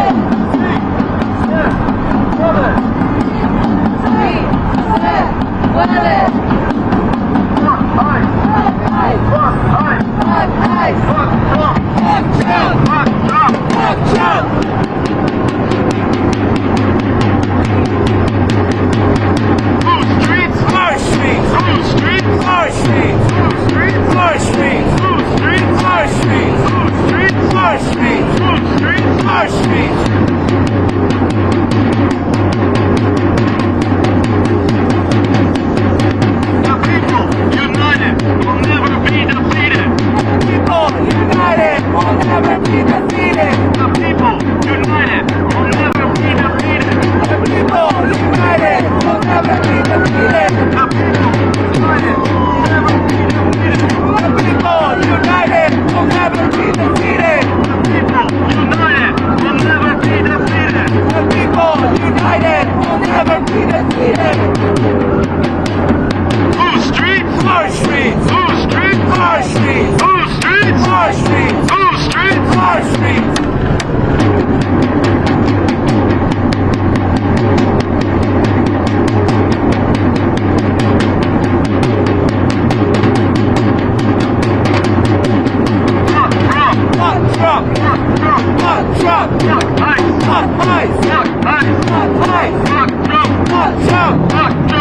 Fuck,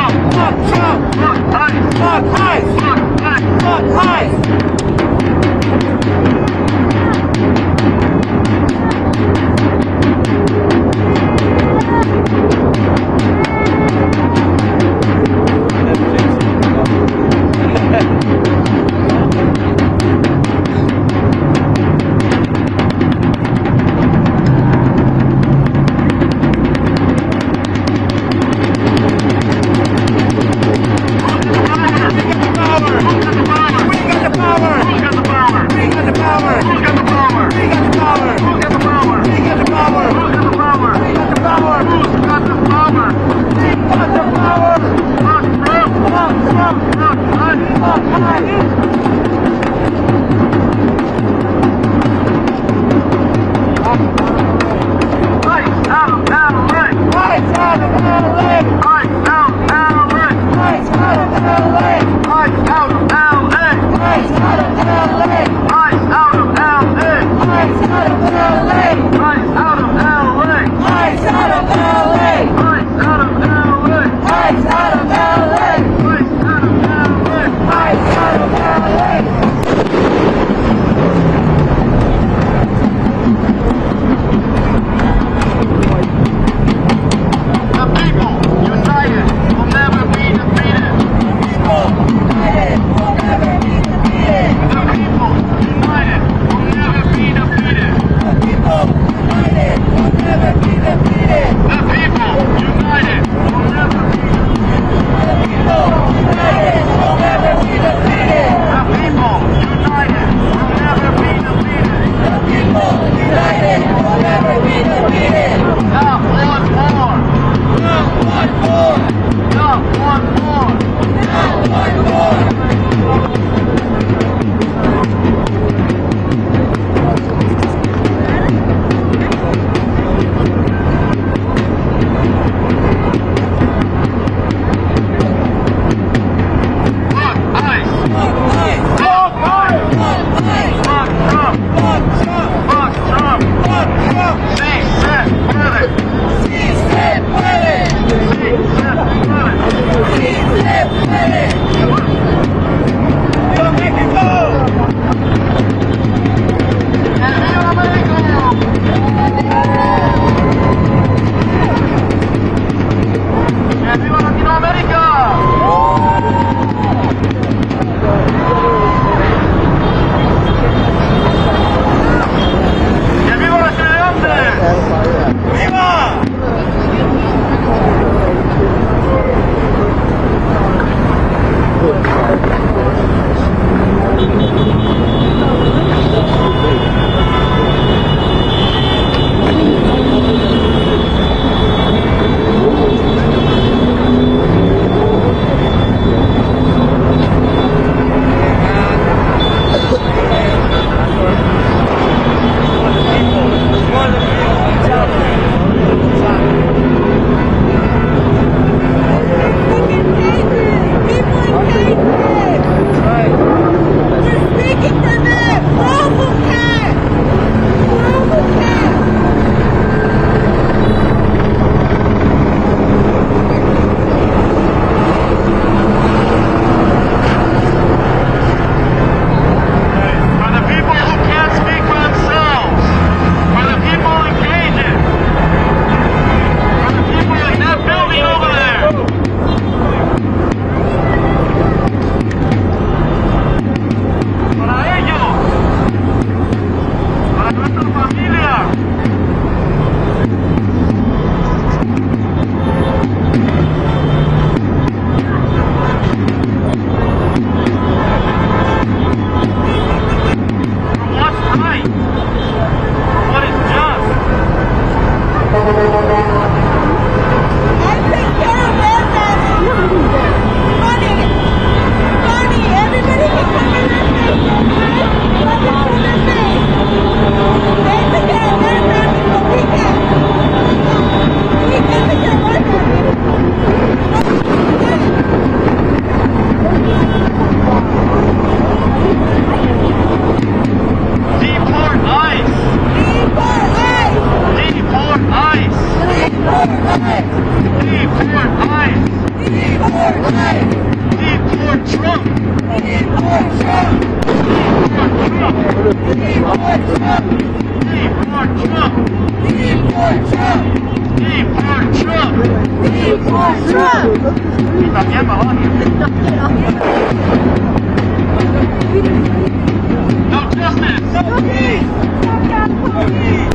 Deport ICE. Deport ICE. Deport Trump. Deport Trump. Deport Trump. Deport Trump. Deport Trump. Deport Trump. Deport Trump. Y también Melania. No justice. No peace. No peace.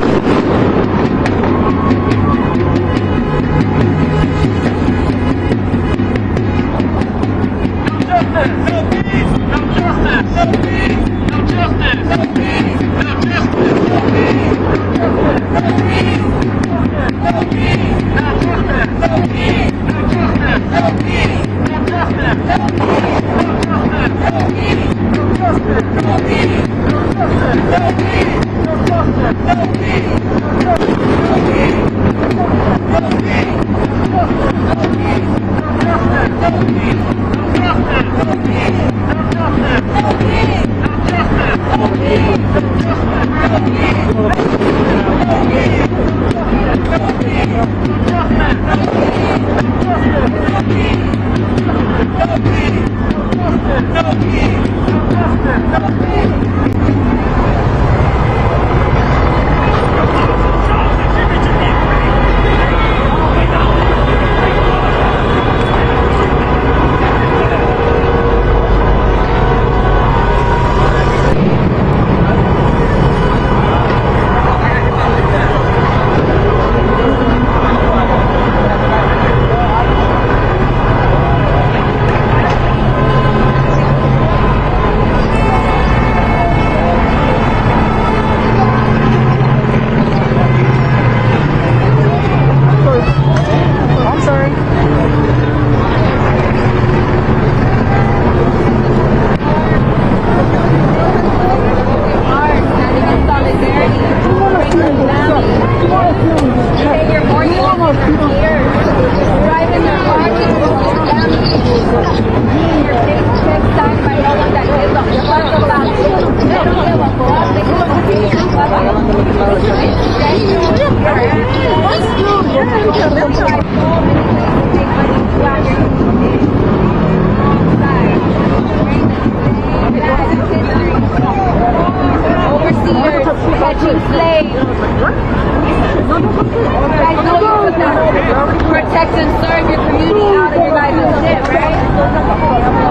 Protect and serve your community out of your guys' shit, right?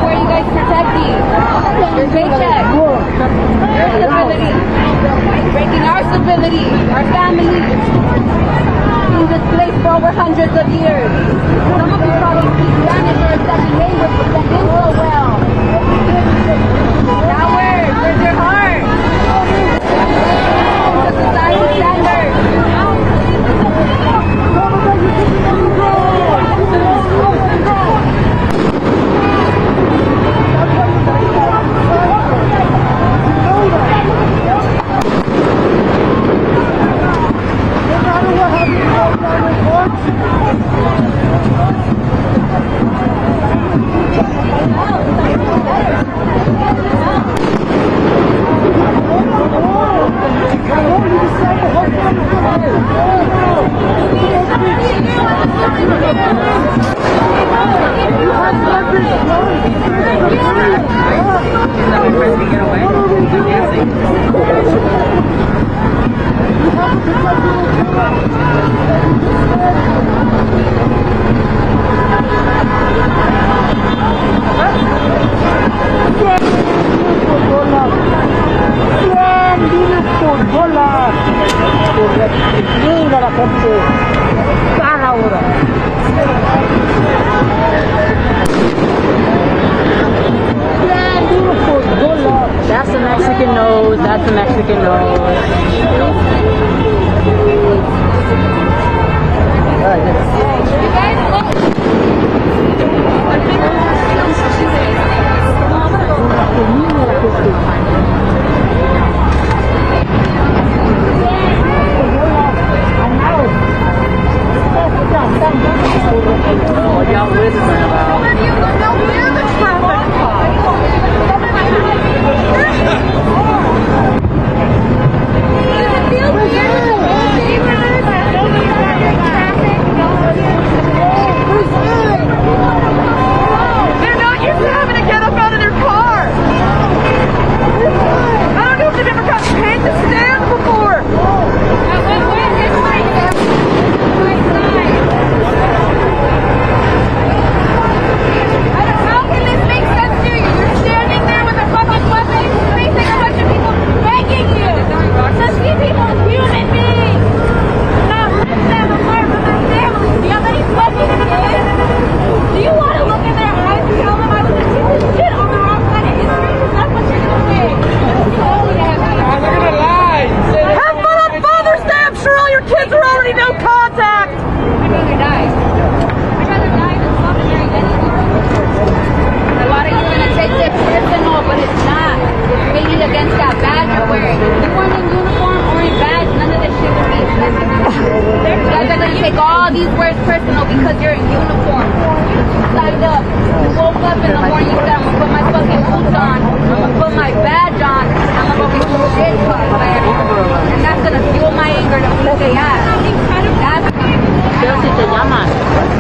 Who are you guys protecting? Your paycheck, your stability, breaking our stability, our families, being displaced for over hundreds of years. Some of you probably speak Spanish or a second language, but that didn't so well. Now where's your heart? The society standards. That's the Mexican nose, that's the Mexican nose. What y'all whispering about? personal because you're in uniform. You signed up. You woke up in the morning, you said, I'm gonna put my fucking boots on, I'm gonna put my badge on, I'm gonna go get some shit fucked, man. And that's gonna fuel my anger to beat their ass. That's Pero si te llaman.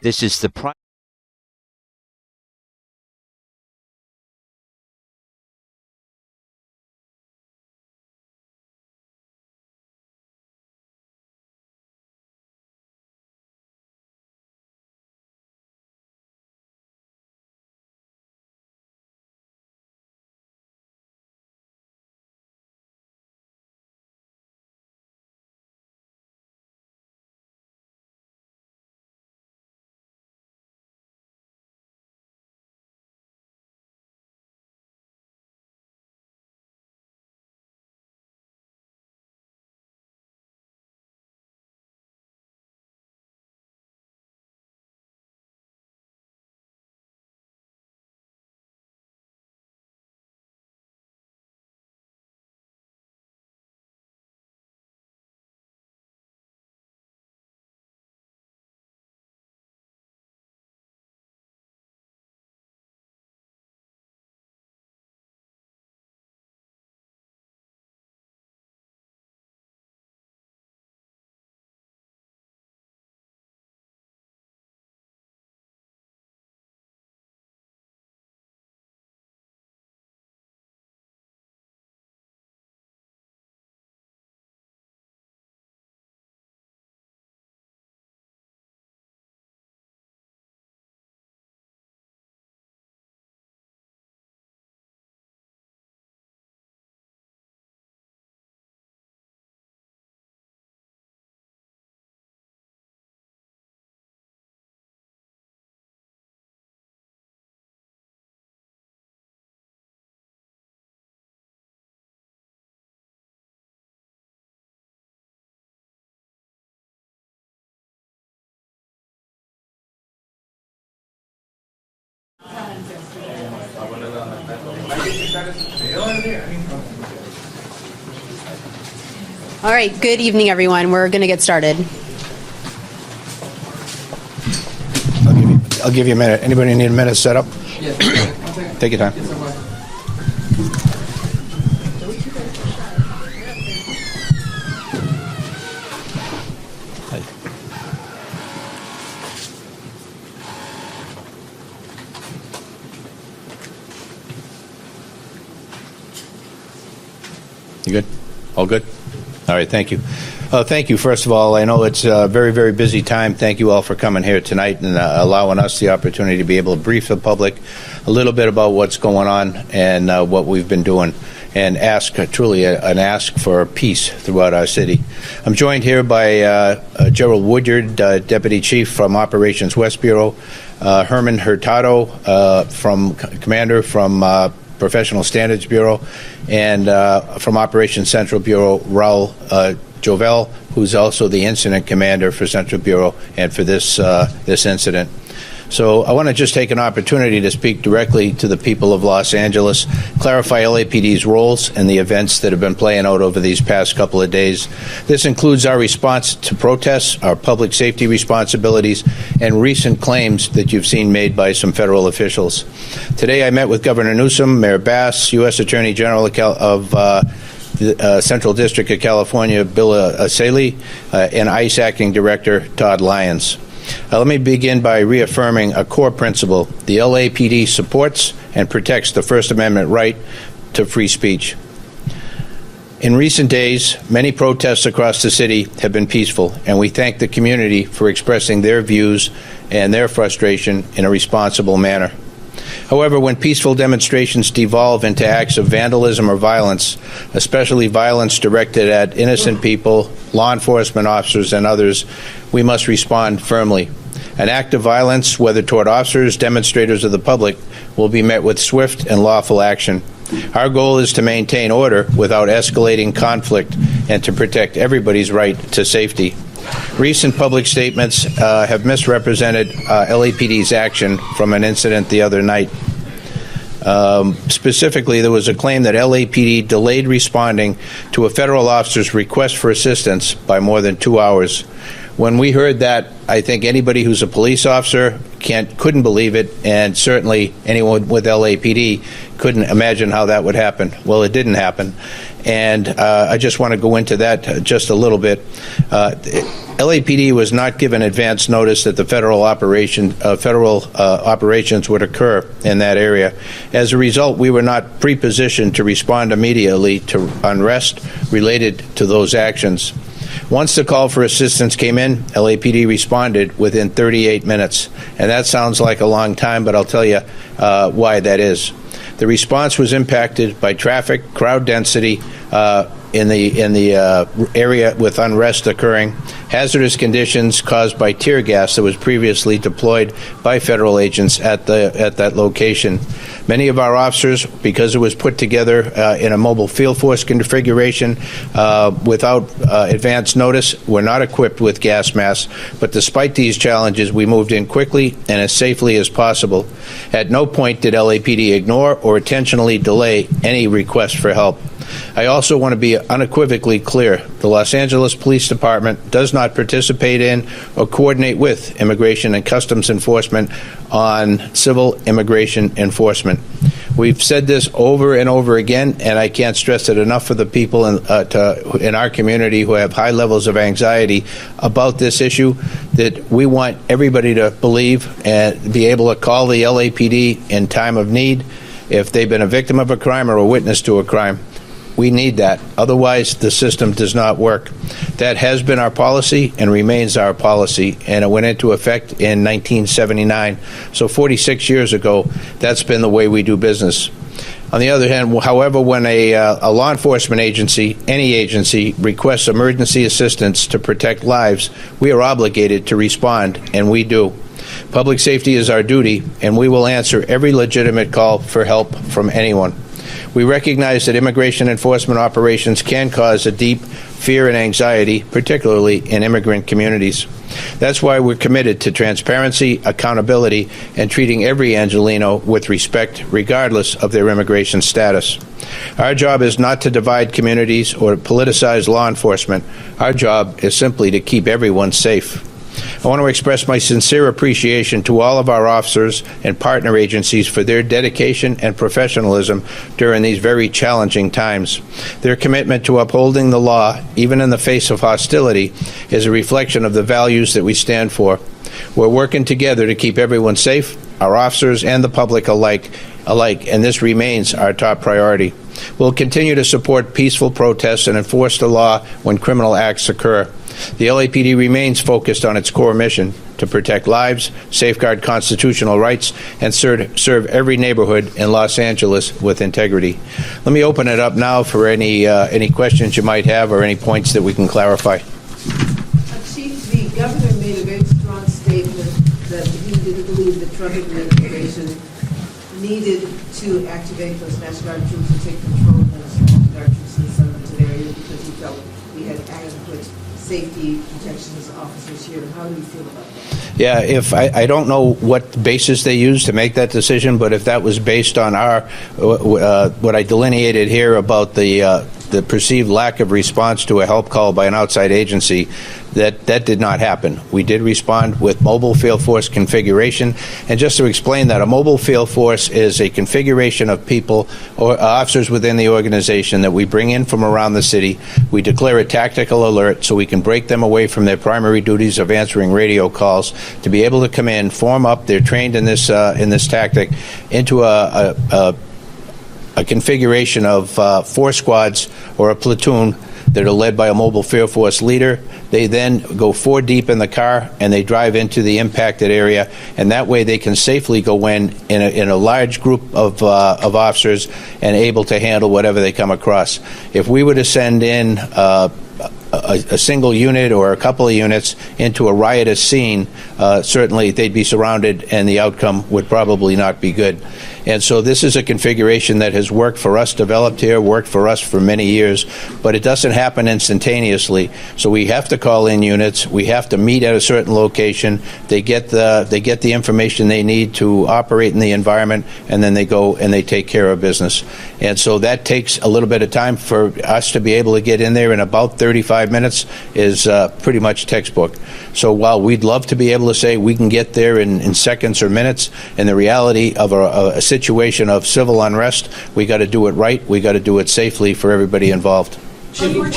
This is the prime. All right, good evening, everyone. We're going to get started. I'll give you a minute. Anybody need a minute to set up? Take your time. You good? All good? All right, thank you. Thank you, first of all. I know it's a very, very busy time. Thank you all for coming here tonight and allowing us the opportunity to be able to brief the public a little bit about what's going on and what we've been doing and ask, truly an ask for peace throughout our city. I'm joined here by Gerald Woodyard, Deputy Chief from Operations West Bureau, Herman Hurtado, Commander from Professional Standards Bureau, and from Operations Central Bureau, Raul Jovel, who's also the incident commander for Central Bureau and for this incident. So I want to just take an opportunity to speak directly to the people of Los Angeles, clarify LAPD's roles and the events that have been playing out over these past couple of days. This includes our response to protests, our public safety responsibilities, and recent claims that you've seen made by some federal officials. Today I met with Governor Newsom, Mayor Bass, U.S. Attorney General of the Central District of California, Bill Aselli, and ICE Acting Director Todd Lyons. Let me begin by reaffirming a core principle. The LAPD supports and protects the First Amendment right to free speech. In recent days, many protests across the city have been peaceful, and we thank the community for expressing their views and their frustration in a responsible manner. However, when peaceful demonstrations devolve into acts of vandalism or violence, especially violence directed at innocent people, law enforcement officers, and others, we must respond firmly. An act of violence, whether toward officers, demonstrators, or the public, will be met with swift and lawful action. Our goal is to maintain order without escalating conflict and to protect everybody's right to safety. Recent public statements have misrepresented LAPD's action from an incident the other night. Specifically, there was a claim that LAPD delayed responding to a federal officer's request for assistance by more than 2 hours. When we heard that, I think anybody who's a police officer couldn't believe it, and certainly anyone with LAPD couldn't imagine how that would happen. Well, it didn't happen, and I just want to go into that just a little bit. LAPD was not given advance notice that the federal operations would occur in that area. As a result, we were not pre-positioned to respond immediately to unrest related to those actions. Once the call for assistance came in, LAPD responded within 38 minutes. And that sounds like a long time, but I'll tell you why that is. The response was impacted by traffic, crowd density in the area with unrest occurring, hazardous conditions caused by tear gas that was previously deployed by federal agents at that location. Many of our officers, because it was put together in a mobile field force configuration without advance notice, were not equipped with gas masks. But despite these challenges, we moved in quickly and as safely as possible. At no point did LAPD ignore or intentionally delay any request for help. I also want to be unequivocally clear. The Los Angeles Police Department does not participate in or coordinate with Immigration and Customs Enforcement on civil immigration enforcement. We've said this over and over again, and I can't stress it enough for the people in our community who have high levels of anxiety about this issue, that we want everybody to believe and be able to call the LAPD in time of need if they've been a victim of a crime or a witness to a crime. We need that. Otherwise, the system does not work. That has been our policy and remains our policy, and it went into effect in 1979. So 46 years ago, that's been the way we do business. On the other hand, however, when a law enforcement agency, any agency, requests emergency assistance to protect lives, we are obligated to respond, and we do. Public safety is our duty, and we will answer every legitimate call for help from anyone. We recognize that immigration enforcement operations can cause a deep fear and anxiety, particularly in immigrant communities. That's why we're committed to transparency, accountability, and treating every Angelino with respect, regardless of their immigration status. Our job is not to divide communities or politicize law enforcement. Our job is simply to keep everyone safe. I want to express my sincere appreciation to all of our officers and partner agencies for their dedication and professionalism during these very challenging times. Their commitment to upholding the law, even in the face of hostility, is a reflection of the values that we stand for. We're working together to keep everyone safe, our officers and the public alike, and this remains our top priority. We'll continue to support peaceful protests and enforce the law when criminal acts occur. The LAPD remains focused on its core mission to protect lives, safeguard constitutional rights, and serve every neighborhood in Los Angeles with integrity. Let me open it up now for any questions you might have or any points that we can clarify. Chief, the governor made a very strong statement that he didn't believe the Trump administration needed to activate those National Guard troops and take control of those National Guard troops in the Sunset area because he felt we had adequate safety protections officers here. How do you feel about that? Yeah, if I don't know what basis they used to make that decision, but if that was based on our what I delineated here about the perceived lack of response to a help call by an outside agency, that did not happen. We did respond with mobile field force configuration, and just to explain that, a mobile field force is a configuration of people or officers within the organization that we bring in from around the city. We declare a tactical alert so we can break them away from their primary duties of answering radio calls to be able to come in, form up. They're trained in this tactic into a configuration of 4 squads or a platoon that are led by a mobile field force leader. They then go 4 deep in the car and they drive into the impacted area, and that way they can safely go in a large group of officers and able to handle whatever they come across. If we were to send in a single unit or a couple of units into a riotous scene, certainly they'd be surrounded and the outcome would probably not be good. And so this is a configuration that has worked for us, developed here, worked for us for many years, but it doesn't happen instantaneously. So we have to call in units, we have to meet at a certain location, they get the information they need to operate in the environment, and then they go and they take care of business. And so that takes a little bit of time for us to be able to get in there in about 35 45 minutes is pretty much textbook. So while we'd love to be able to say we can get there in seconds or minutes, in the reality of a situation of civil unrest, we got to do it right. We got to do it safely for everybody involved. Hold on.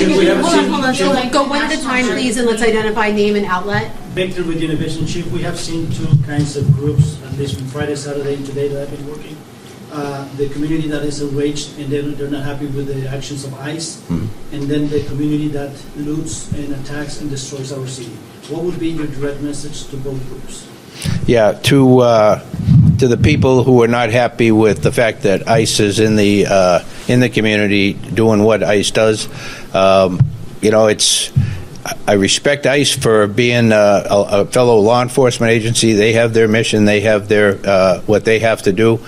Go one at a time, please, and let's identify name and outlet. Victor with Univision, Chief. We have seen two kinds of groups, at least from Friday, Saturday, and today that I've been working. The community that is enraged and they're not happy with the actions of ICE, and then the community that loots and attacks and destroys our city. What would be your direct message to both groups? Yeah, to the people who are not happy with the fact that ICE is in the community doing what ICE does, I respect ICE for being a fellow law enforcement agency. They have their mission. They have their what they have to do.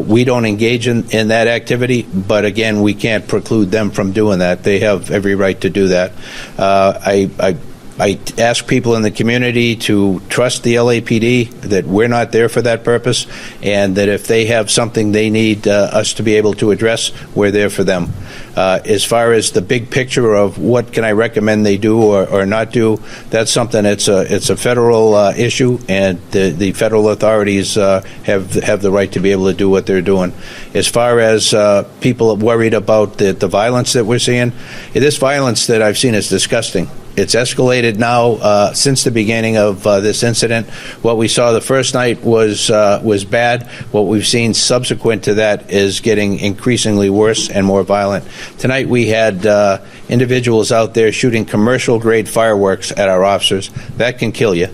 We don't engage in that activity, but again, we can't preclude them from doing that. They have every right to do that. I ask people in the community to trust the LAPD, that we're not there for that purpose, and that if they have something they need us to be able to address, we're there for them. As far as the big picture of what can I recommend they do or not do, that's something it's a federal issue, and the federal authorities have the right to be able to do what they're doing. As far as people worried about the violence that we're seeing, this violence that I've seen is disgusting. It's escalated now since the beginning of this incident. What we saw the first night was bad. What we've seen subsequent to that is getting increasingly worse and more violent. Tonight we had individuals out there shooting commercial-grade fireworks at our officers. That can kill you.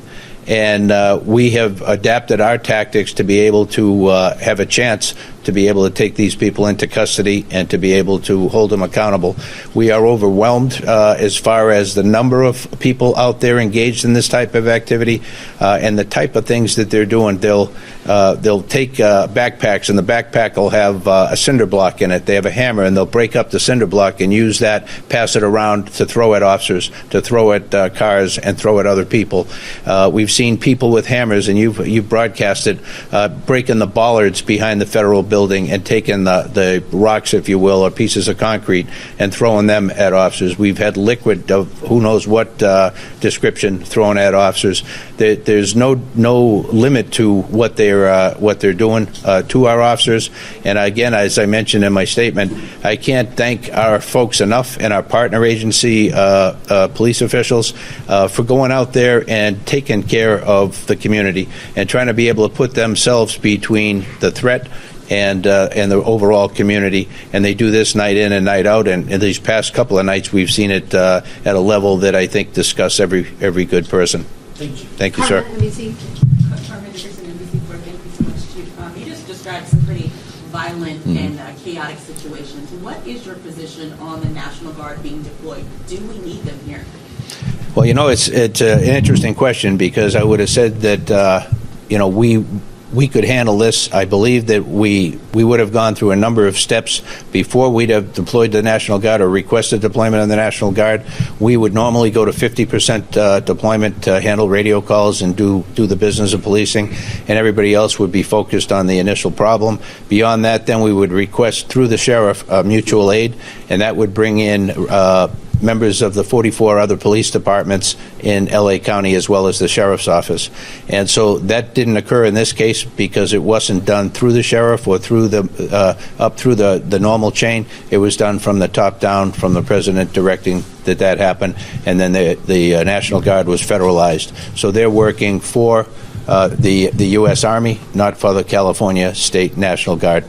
And we have adapted our tactics to be able to have a chance to be able to take these people into custody and to be able to hold them accountable. We are overwhelmed as far as the number of people out there engaged in this type of activity and the type of things that they're doing. They'll take backpacks, and the backpack will have a cinder block in it. They have a hammer, and they'll break up the cinder block and use that, pass it around to throw at officers, to throw at cars, and throw at other people. We've seen people with hammers, and you've broadcasted, breaking the bollards behind the federal building and taking the rocks, if you will, or pieces of concrete and throwing them at officers. We've had liquid of who knows what description thrown at officers. There's no limit to what they're doing to our officers. And again, as I mentioned in my statement, I can't thank our folks enough and our partner agency police officials for going out there and taking care of the community and trying to be able to put themselves between the threat and the overall community, and they do this night in and night out. And in these past couple of nights, we've seen it at a level that I think disgusts every good person. Thank you. Thank you, sir. You just described some pretty violent and chaotic situations. What is your position on the National Guard being deployed? Do we need them here? Well, it's an interesting question, because I would have said that we could handle this. I believe that we would have gone through a number of steps before we'd have deployed the National Guard or requested deployment of the National Guard. We would normally go to 50% deployment to handle radio calls and do the business of policing, and everybody else would be focused on the initial problem. Beyond that, then we would request through the sheriff mutual aid, and that would bring in members of the 44 other police departments in LA County, as well as the sheriff's office. And so that didn't occur in this case because it wasn't done through the sheriff or through up through the normal chain. It was done from the top down, from the president directing that happened, and then the National Guard was federalized. So they're working for the U.S. Army, not for the California State National Guard.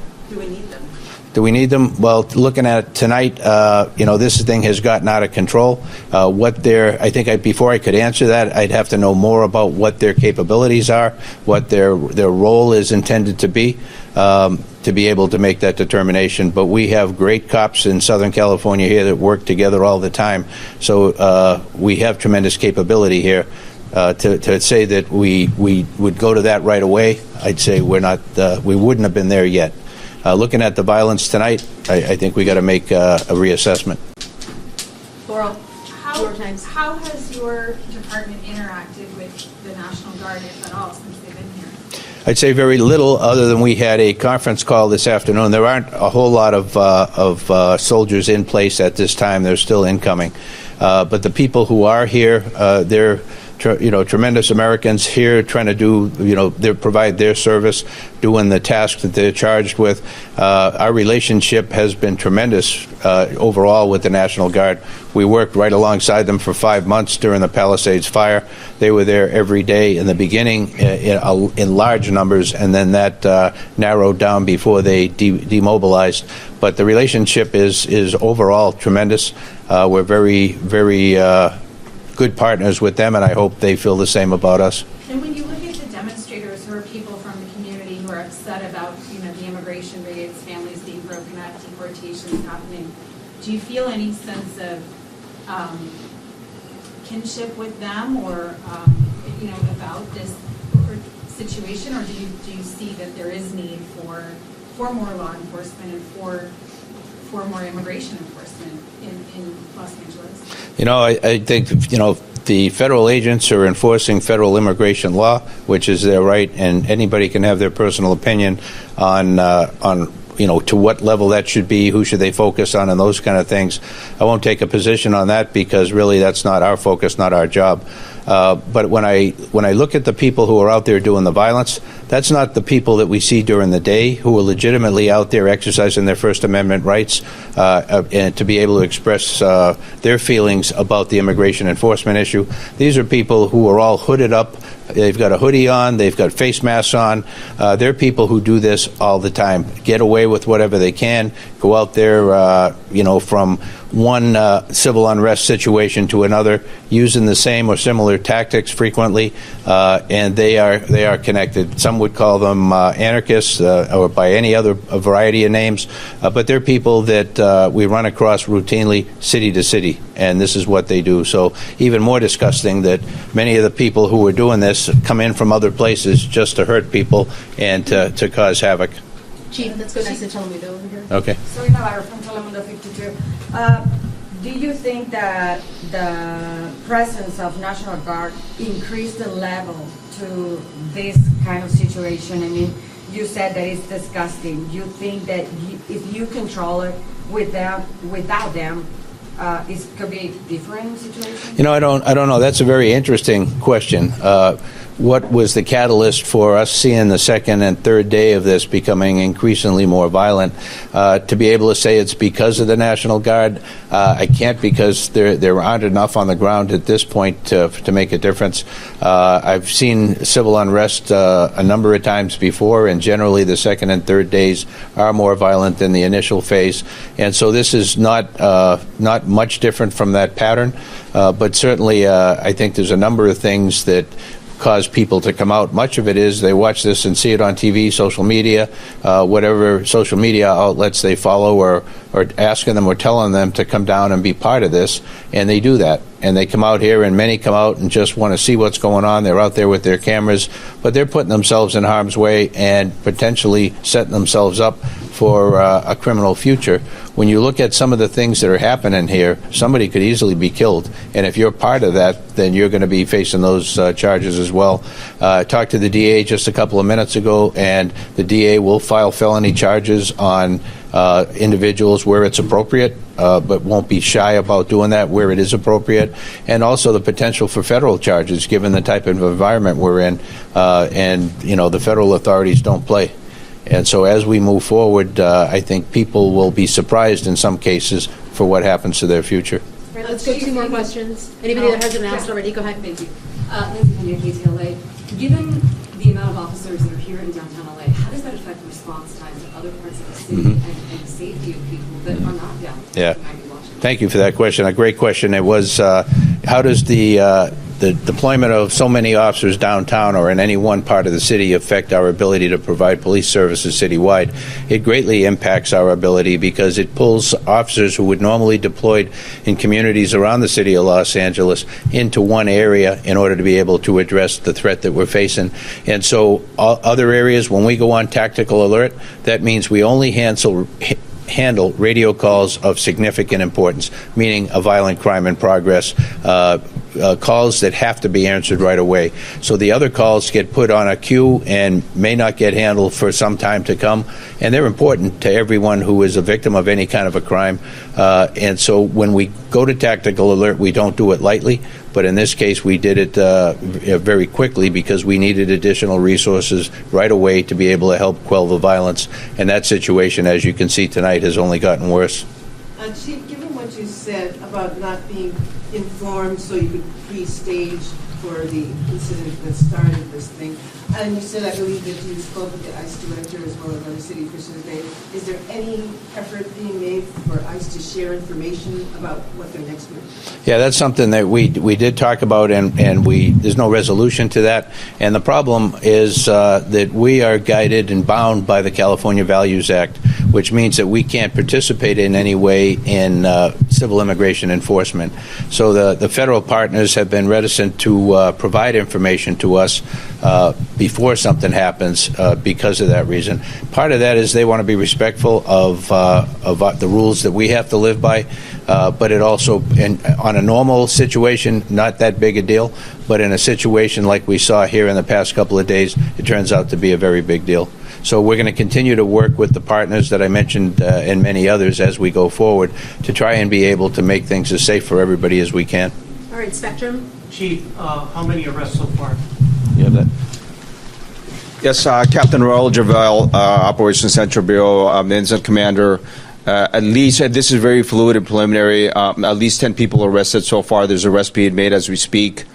Do we need them? Well, looking at it tonight, this thing has gotten out of control. I think before I could answer that, I'd have to know more about what their capabilities are, what their role is intended to be able to make that determination. But we have great cops in Southern California here that work together all the time. So we have tremendous capability here. To say that we would go to that right away, I'd say we wouldn't have been there yet. Looking at the violence tonight, I think we got to make a reassessment. Laurel, how has your department interacted with the National Guard, if at all, since they've been here? I'd say very little, other than we had a conference call this afternoon. There aren't a whole lot of soldiers in place at this time. They're still incoming. But the people who are here, they're tremendous Americans here trying to do, they provide their service, doing the task that they're charged with. Our relationship has been tremendous overall with the National Guard. We worked right alongside them for 5 months during the Palisades fire. They were there every day in the beginning in large numbers, and then that narrowed down before they demobilized. But the relationship is overall tremendous. We're very, very good partners with them, and I hope they feel the same about us. And when you look at the demonstrators who are people from the community who are upset about, the immigration raids, families being broken up, deportations happening, do you feel any sense of kinship with them, or about this situation, or do you see that there is need for more law enforcement and for more immigration enforcement in Los Angeles? I think, the federal agents are enforcing federal immigration law, which is their right, and anybody can have their personal opinion on to what level that should be, who should they focus on, and those kind of things. I won't take a position on that because really that's not our focus, not our job. But when I look at the people who are out there doing the violence, that's not the people that we see during the day who are legitimately out there exercising their First Amendment rights and to be able to express their feelings about the immigration enforcement issue. These are people who are all hooded up. They've got a hoodie on. They've got face masks on. They're people who do this all the time, get away with whatever they can, go out there, from one civil unrest situation to another, using the same or similar tactics frequently, and they are connected. Some would call them anarchists or by any other variety of names, but they're people that we run across routinely city to city, and this is what they do. So even more disgusting that many of the people who are doing this come in from other places just to hurt people and to cause havoc. Chief, let's go next to Telemundo over here. Okay. Soy Navarro from Telemundo 52. Do you think that the presence of National Guard increased the level to this kind of situation? I mean, you said that it's disgusting. You think that if you control it without them, it could be a different situation? I don't know. That's a very interesting question. What was the catalyst for us seeing the second and third day of this becoming increasingly more violent? To be able to say it's because of the National Guard, I can't, because there aren't enough on the ground at this point to make a difference. I've seen civil unrest a number of times before, and generally the second and third days are more violent than the initial phase. And so this is not much different from that pattern, but certainly I think there's a number of things that cause people to come out. Much of it is they watch this and see it on TV, social media, whatever social media outlets they follow or asking them or telling them to come down and be part of this, and they do that. And they come out here, and many come out and just want to see what's going on. They're out there with their cameras, but they're putting themselves in harm's way and potentially setting themselves up for a criminal future. When you look at some of the things that are happening here, somebody could easily be killed, and if you're part of that, then you're going to be facing those charges as well. I talked to the DA just a couple of minutes ago, and the DA will file felony charges on individuals where it's appropriate, but won't be shy about doing that where it is appropriate, and also the potential for federal charges given the type of environment we're in, and the federal authorities don't play. And so as we move forward, I think people will be surprised in some cases for what happens to their future. All right, let's go 2 more questions. Anybody that hasn't asked already, go ahead. Thank you. Lindsay from KTLA. Given the amount of officers that are here in downtown LA, how does that affect response times in other parts of the city and the safety of people that are not downtown? Yeah. Thank you for that question. A great question. It was, how does the deployment of so many officers downtown or in any one part of the city affect our ability to provide police services citywide? It greatly impacts our ability because it pulls officers who would normally deployed in communities around the city of Los Angeles into one area in order to be able to address the threat that we're facing. And so other areas, when we go on tactical alert, that means we only handle radio calls of significant importance, meaning a violent crime in progress, calls that have to be answered right away. So the other calls get put on a queue and may not get handled for some time to come, and they're important to everyone who is a victim of any kind of a crime. And so when we go to tactical alert, we don't do it lightly, but in this case we did it very quickly because we needed additional resources right away to be able to help quell the violence. And that situation, as you can see tonight, has only gotten worse. Chief, given what you said about not being informed so you could pre-stage for the incident that started this thing, and you said, I believe, that you spoke with the ICE director as well as other city officials today, is there any effort being made for ICE to share information about what their next move is? Yeah, that's something that we did talk about, and there's no resolution to that. And the problem is that we are guided and bound by the California Values Act, which means that we can't participate in any way in civil immigration enforcement. So the federal partners have been reticent to provide information to us before something happens because of that reason. Part of that is they want to be respectful of the rules that we have to live by, but it also, on a normal situation, not that big a deal, but in a situation like we saw here in the past couple of days, it turns out to be a very big deal. So we're going to continue to work with the partners that I mentioned and many others as we go forward to try and be able to make things as safe for everybody as we can. All right, Spectrum. Chief, how many arrests so far? You have that? Yes, Captain Royal Javel, Operations Central Bureau, Incident Commander. At least, this is very fluid and preliminary, at least 10 people arrested so far. There's arrests being made as we speak.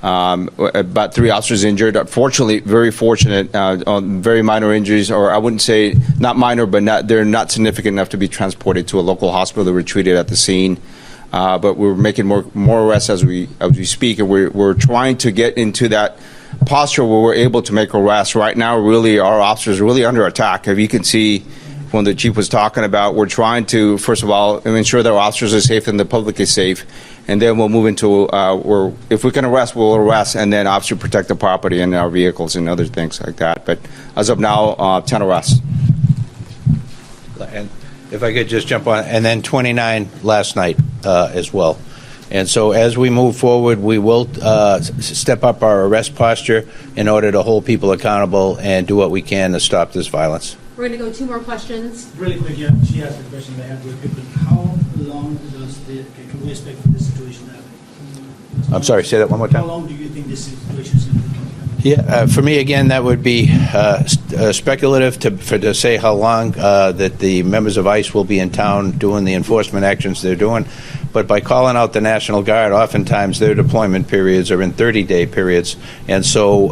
About 3 officers injured. Fortunately, very fortunate, on very minor injuries, or I wouldn't say not minor, but they're not significant enough to be transported to a local hospital. They were treated at the scene. But we're making more arrests as we speak, and we're trying to get into that posture where we're able to make arrests. Right now, really, our officers are really under attack. If you can see, when the chief was talking about, we're trying to, first of all, ensure that our officers are safe and the public is safe, and then we'll move into if we can arrest, we'll arrest, and then obviously protect the property and our vehicles and other things like that. But as of now, 10 arrests. And if I could just jump on, and then 29 last night as well. And so as we move forward, we will step up our arrest posture in order to hold people accountable and do what we can to stop this violence. We're going to go 2 more questions. Really quick, yeah, she asked the question I have real quick, but how long can we expect for this situation to happen? I'm sorry, say that one more time. How long do you think this situation is going to continue? Yeah, for me, again, that would be speculative to say how long that the members of ICE will be in town doing the enforcement actions they're doing. But by calling out the National Guard, oftentimes their deployment periods are in 30-day periods. And so,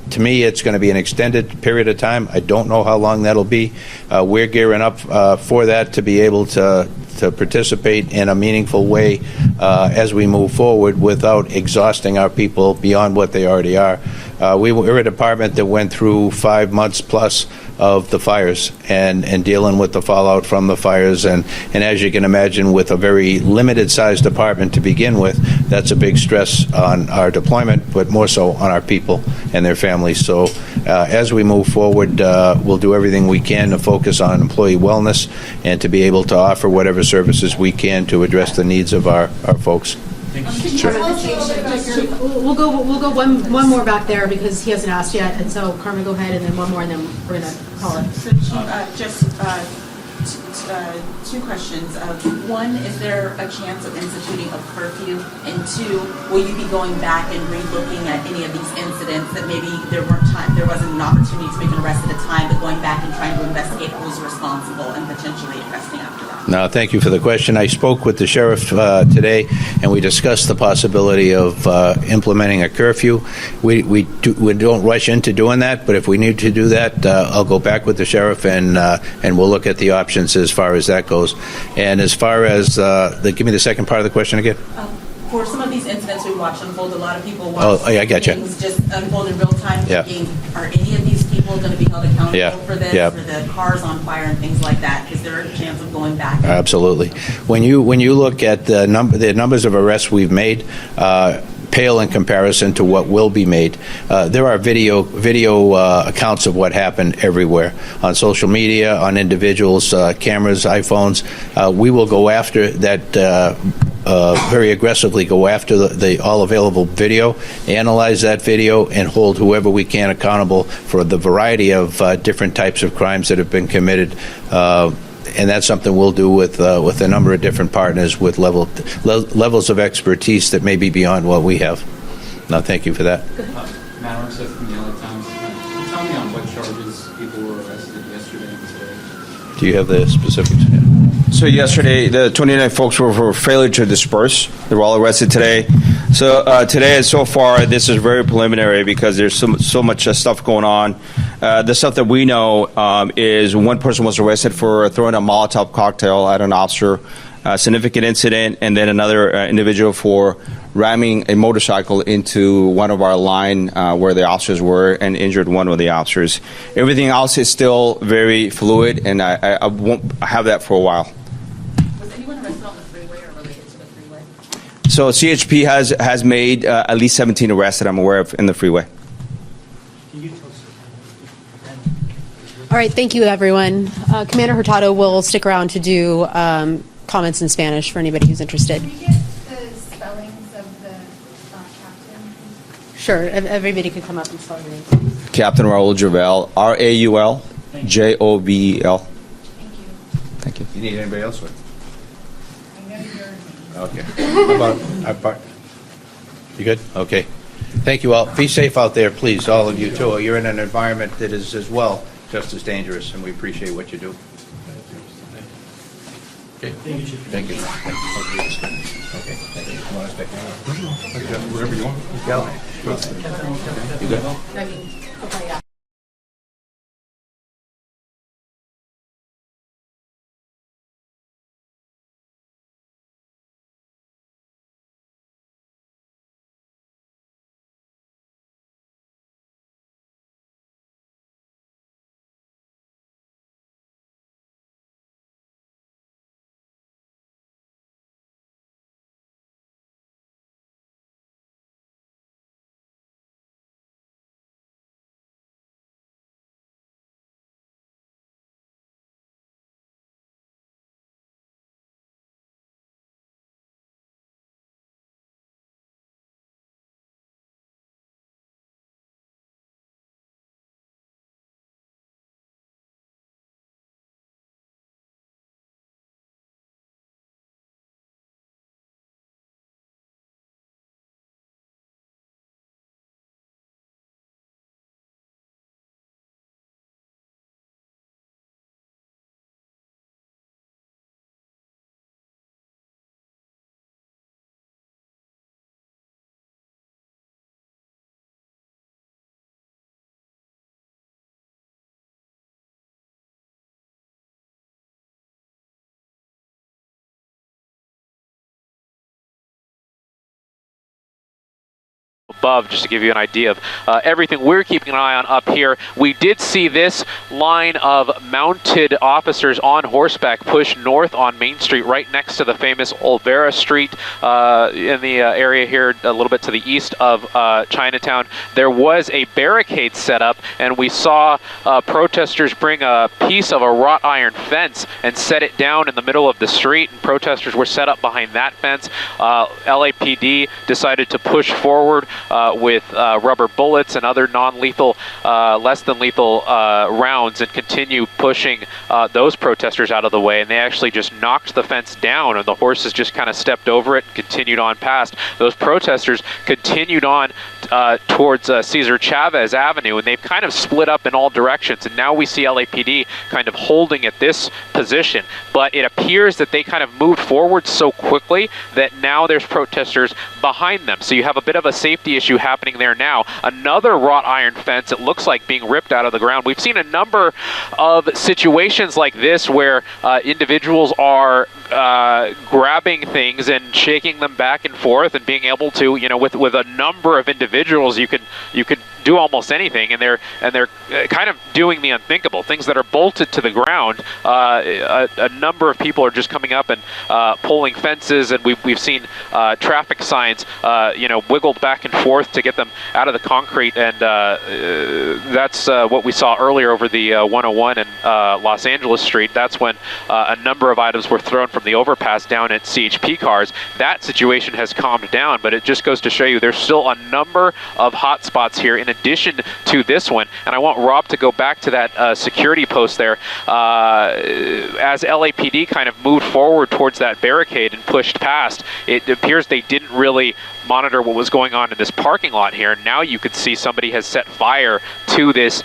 to me, it's going to be an extended period of time. I don't know how long that'll be. We're gearing up for that to be able to participate in a meaningful way as we move forward without exhausting our people beyond what they already are. We're a department that went through 5 months plus of the fires and dealing with the fallout from the fires. And as you can imagine, with a very limited sized department to begin with, that's a big stress on our deployment, but more so on our people and their families. So as we move forward, we'll do everything we can to focus on employee wellness and to be able to offer whatever services we can to address the needs of our folks. Sure. We'll go one more back there because he hasn't asked yet, and so Carmen, go ahead, and then one more, and then we're gonna call it. So, just 2 questions. One, is there a chance of instituting a curfew? And 2, will you be going back and re-looking at any of these incidents that maybe there wasn't an opportunity to make an arrest at a time, but going back and trying to investigate who's responsible and potentially arresting after that? No, thank you for the question. I spoke with the sheriff today, and we discussed the possibility of implementing a curfew. We don't rush into doing that, but if we need to do that, I'll go back with the sheriff and we'll look at the options as far as that goes. And as far as give me the second part of the question again. For some of these incidents we watch unfold, a lot of people watch things just unfold in real time. Yeah. Thinking, are any of these people going to be held accountable for this, for the cars on fire and things like that? Is there a chance of going back? Absolutely. When you look at the numbers of arrests we've made, pale in comparison to what will be made. There are video accounts of what happened everywhere on social media, on individuals, cameras, iPhones. We will go after that very aggressively go after the all available video, analyze that video, and hold whoever we can accountable for the variety of different types of crimes that have been committed. And that's something we'll do with a number of different partners with levels of expertise that may be beyond what we have. No, thank you for that. Matt Armstead from the LA Times. Can you tell me on what charges people were arrested yesterday and today? Do you have the specifics? So yesterday, the 29 folks were for failure to disperse. They were all arrested today. So today, so far, this is very preliminary because there's so much stuff going on. The stuff that we know is one person was arrested for throwing a Molotov cocktail at an officer, a significant incident, and then another individual for ramming a motorcycle into one of our line where the officers were and injured one of the officers. Everything else is still very fluid, and I won't have that for a while. Was anyone arrested on the freeway or related to the freeway? So CHP has made at least 17 arrests that I'm aware of in the freeway. All right, thank you, everyone. Commander Hurtado will stick around to do comments in Spanish for anybody who's interested. Can we get the spellings of the captain? Sure, everybody could come up and spell your name. Captain Raul Javel, Raul Jovel. Thank you. You need anybody else with? I know your Okay. How about our part? You good? Okay. Thank you all. Be safe out there, please, all of you too. You're in an environment that is as well just as dangerous, and we appreciate what you do. Okay. Thank you, Chief. Thank you. Okay. Thank you. You want to stick around? Wherever you want. Go. You good? I mean, okay, yeah. above, just to give you an idea of everything we're keeping an eye on up here. We did see this line of mounted officers on horseback push north on Main Street, right next to the famous Olvera Street in the area here, a little bit to the east of Chinatown. There was a barricade set up, and we saw protesters bring a piece of a wrought iron fence and set it down in the middle of the street, and protesters were set up behind that fence. LAPD decided to push forward with rubber bullets and other non-lethal, less than lethal rounds, and continue pushing those protesters out of the way. And they actually just knocked the fence down, and the horses just kind of stepped over it and continued on past. Those protesters continued on towards Cesar Chavez Avenue, and they've kind of split up in all directions. And now we see LAPD kind of holding at this position, but it appears that they kind of moved forward so quickly that now there's protesters behind them. So you have a bit of a safety issue happening there now. Another wrought iron fence, it looks like, being ripped out of the ground. We've seen a number of situations like this where individuals are grabbing things and shaking them back and forth and being able to, you know, with a number of individuals, you could do almost anything, and they're kind of doing the unthinkable, things that are bolted to the ground. A number of people are just coming up and pulling fences, and we've seen traffic signs wiggled back and forth to get them out of the concrete, and that's what we saw earlier over the 101 and Los Angeles Street. That's when a number of items were thrown from the overpass down at CHP cars. That situation has calmed down, but it just goes to show you there's still a number of hot spots here in addition to this one. And I want Rob to go back to that security post there. As LAPD kind of moved forward towards that barricade and pushed past, it appears they didn't really monitor what was going on in this parking lot here. Now you could see somebody has set fire to this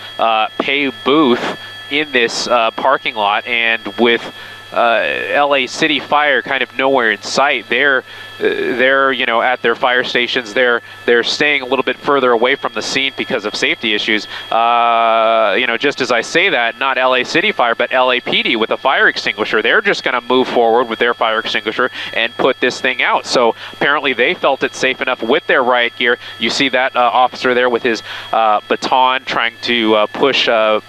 pay booth in this parking lot, and with LA City Fire kind of nowhere in sight, they're at their fire stations. They're staying a little bit further away from the scene because of safety issues. Just as I say that, not LA City Fire, but LAPD with a fire extinguisher. They're just going to move forward with their fire extinguisher and put this thing out. So apparently they felt it safe enough with their riot gear. You see that officer there with his baton trying to push a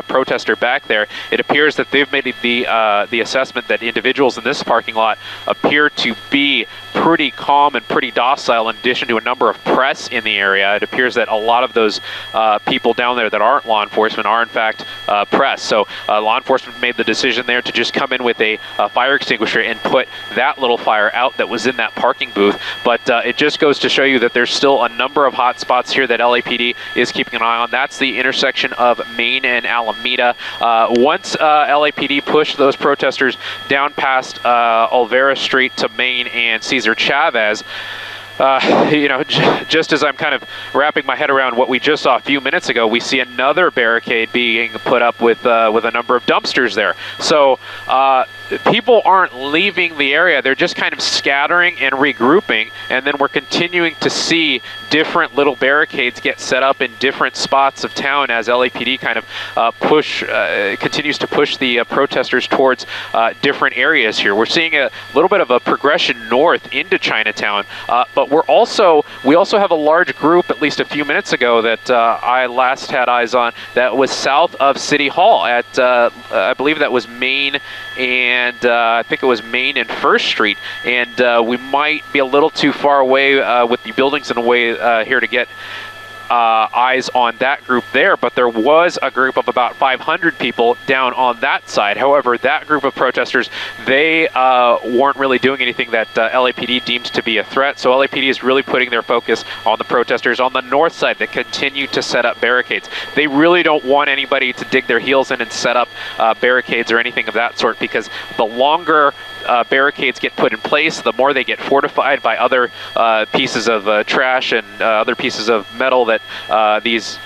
protester back there. It appears that they've made the assessment that individuals in this parking lot appear to be pretty calm and pretty docile, in addition to a number of press in the area. It appears that a lot of those people down there that aren't law enforcement are in fact press. So law enforcement made the decision there to just come in with a fire extinguisher and put that little fire out that was in that parking booth. But it just goes to show you that there's still a number of hot spots here that LAPD is keeping an eye on. That's the intersection of Main and Alameda. Once LAPD pushed those protesters down past Olvera Street to Main and Cesar Chavez, just as I'm kind of wrapping my head around what we just saw a few minutes ago, we see another barricade being put up with a number of dumpsters there. So people aren't leaving the area. They're just kind of scattering and regrouping, and then we're continuing to see different little barricades get set up in different spots of town as LAPD kind of continues to push the protesters towards different areas here. We're seeing a little bit of a progression north into Chinatown, but we also have a large group, at least a few minutes ago, that I last had eyes on, that was south of City Hall at, I believe that was Main and I think it was Main and First Street, and we might be a little too far away with the buildings in a way here to get eyes on that group there, but there was a group of about 500 people down on that side. However, that group of protesters, they weren't really doing anything that LAPD deems to be a threat, so LAPD is really putting their focus on the protesters on the north side that continue to set up barricades. They really don't want anybody to dig their heels in and set up barricades or anything of that sort, because the longer barricades get put in place, the more they get fortified by other pieces of trash and other pieces of metal that these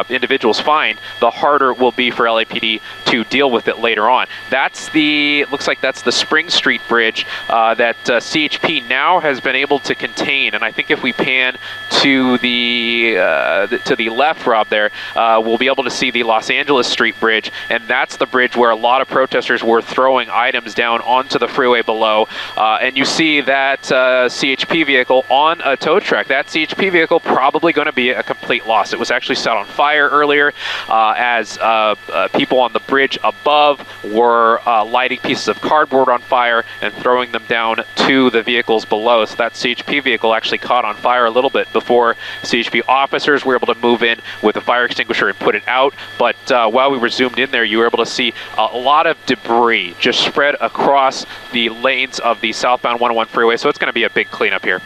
individuals find, the harder it will be for LAPD to deal with it later on. Looks like that's the Spring Street Bridge that CHP now has been able to contain. And I think if we pan to the left, Rob, there, we'll be able to see the Los Angeles Street Bridge, and that's the bridge where a lot of protesters were throwing items down onto the freeway below. And you see that CHP vehicle on a tow truck. That CHP vehicle probably going to be a complete loss. It was actually set on fire earlier as people on the bridge above were lighting pieces of cardboard on fire and throwing them down to the vehicles below. So that CHP vehicle actually caught on fire a little bit before CHP officers were able to move in with a fire extinguisher and put it out. But while we were zoomed in there, you were able to see a lot of debris just spread across the lanes of the southbound 101 freeway. So it's going to be a big cleanup here.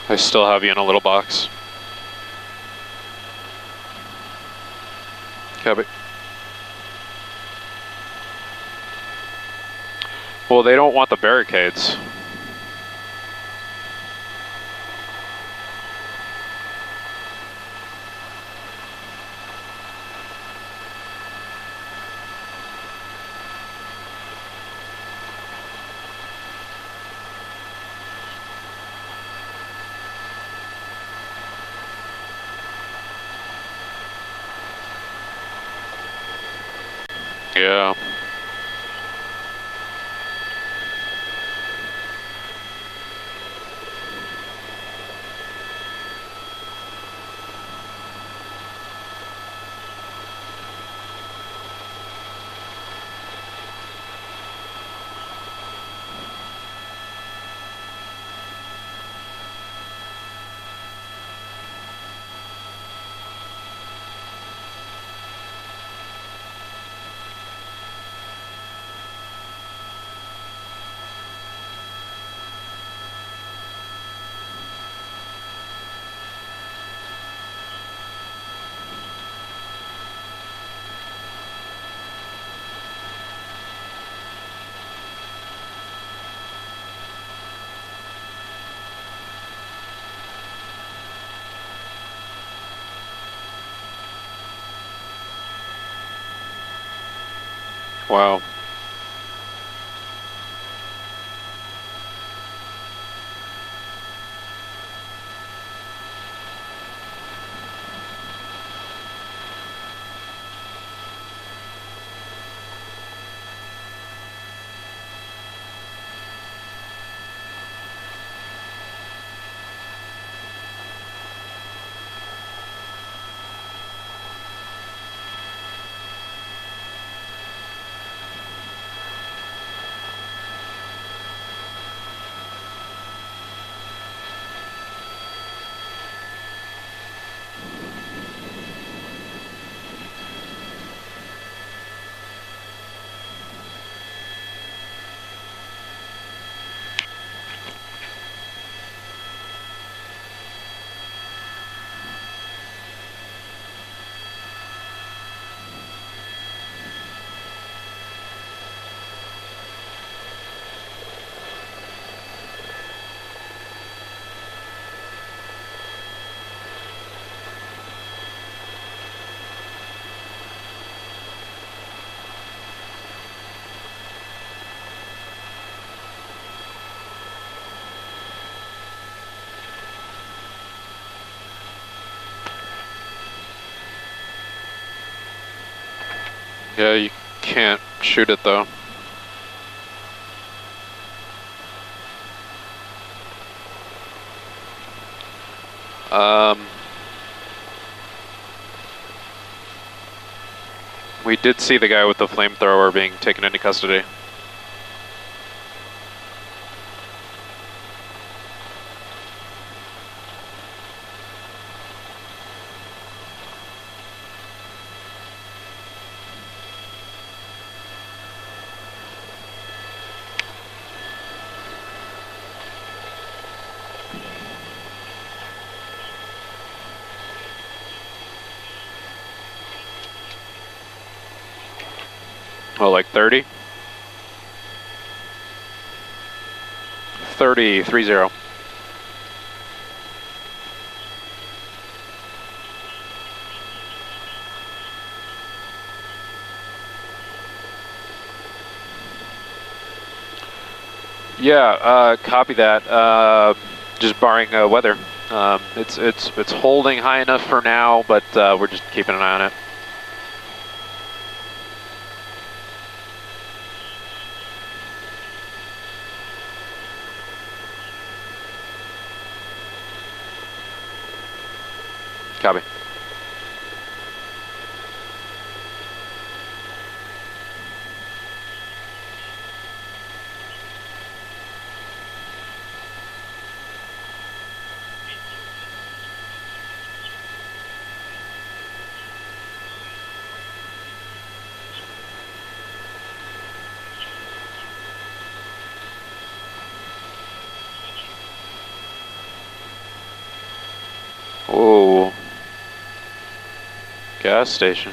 I still have you in a little box. Copy. Well, they don't want the barricades. Yeah. Wow. Yeah, you can't shoot it though. We did see the guy with the flamethrower being taken into custody. Oh, like 30? 30. Yeah, copy that. Just barring weather. It's holding high enough for now, but we're just keeping an eye on it. Copy. Whoa. Gas station.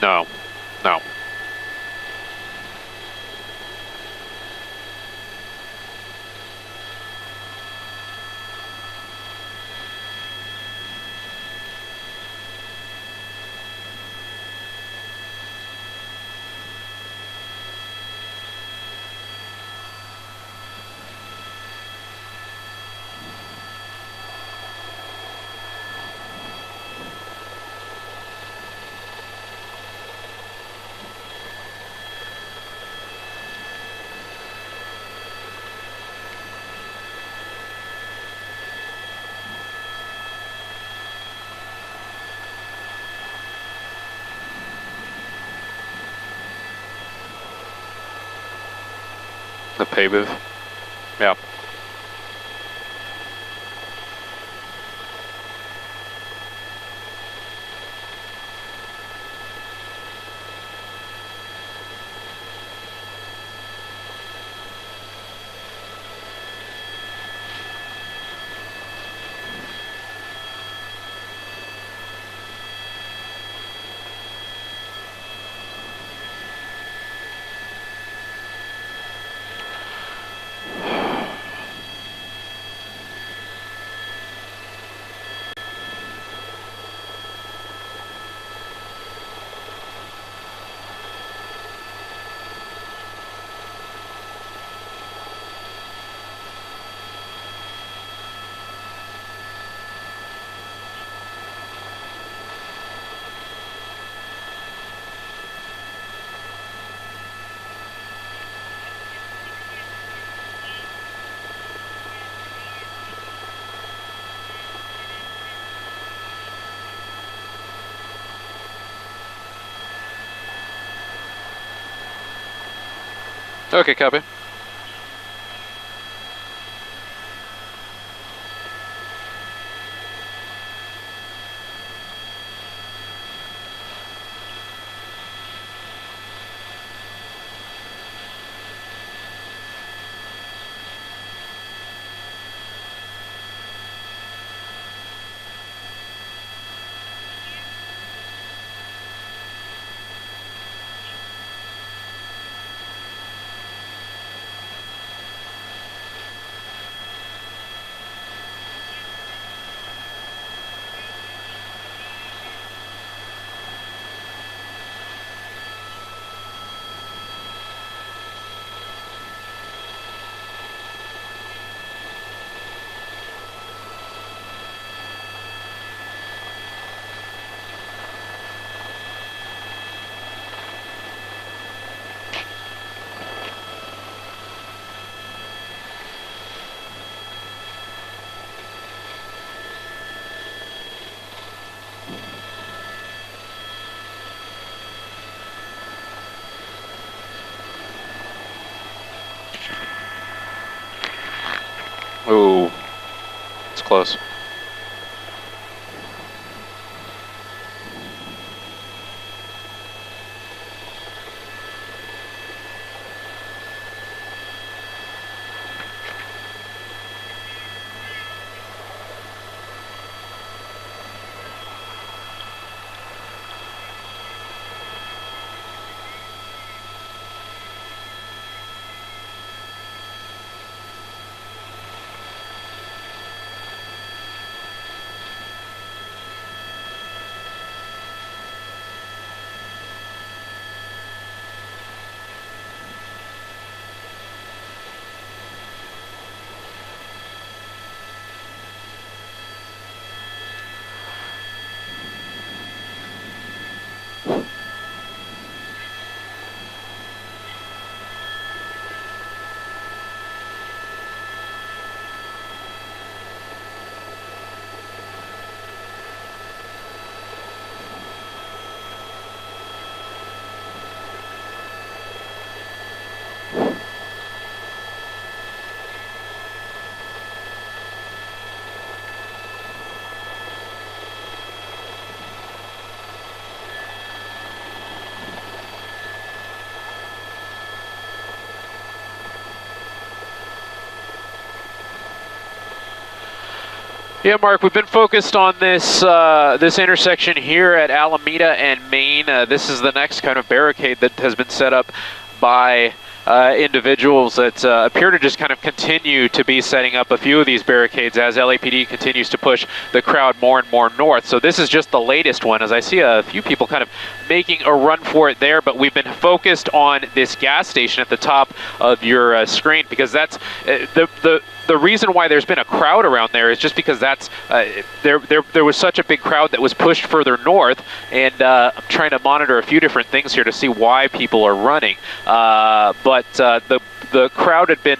No. No. The pay booth. Yeah. Okay, copy. Ooh, it's close. Yeah, Mark, we've been focused on this this intersection here at Alameda and Main. This is the next kind of barricade that has been set up by individuals that appear to just kind of continue to be setting up a few of these barricades as LAPD continues to push the crowd more and more north. So this is just the latest one, as I see a few people kind of making a run for it there, but we've been focused on this gas station at the top of your screen because that's the reason why there's been a crowd around there is just because that's there was such a big crowd that was pushed further north, and I'm trying to monitor a few different things here to see why people are running. But the crowd had been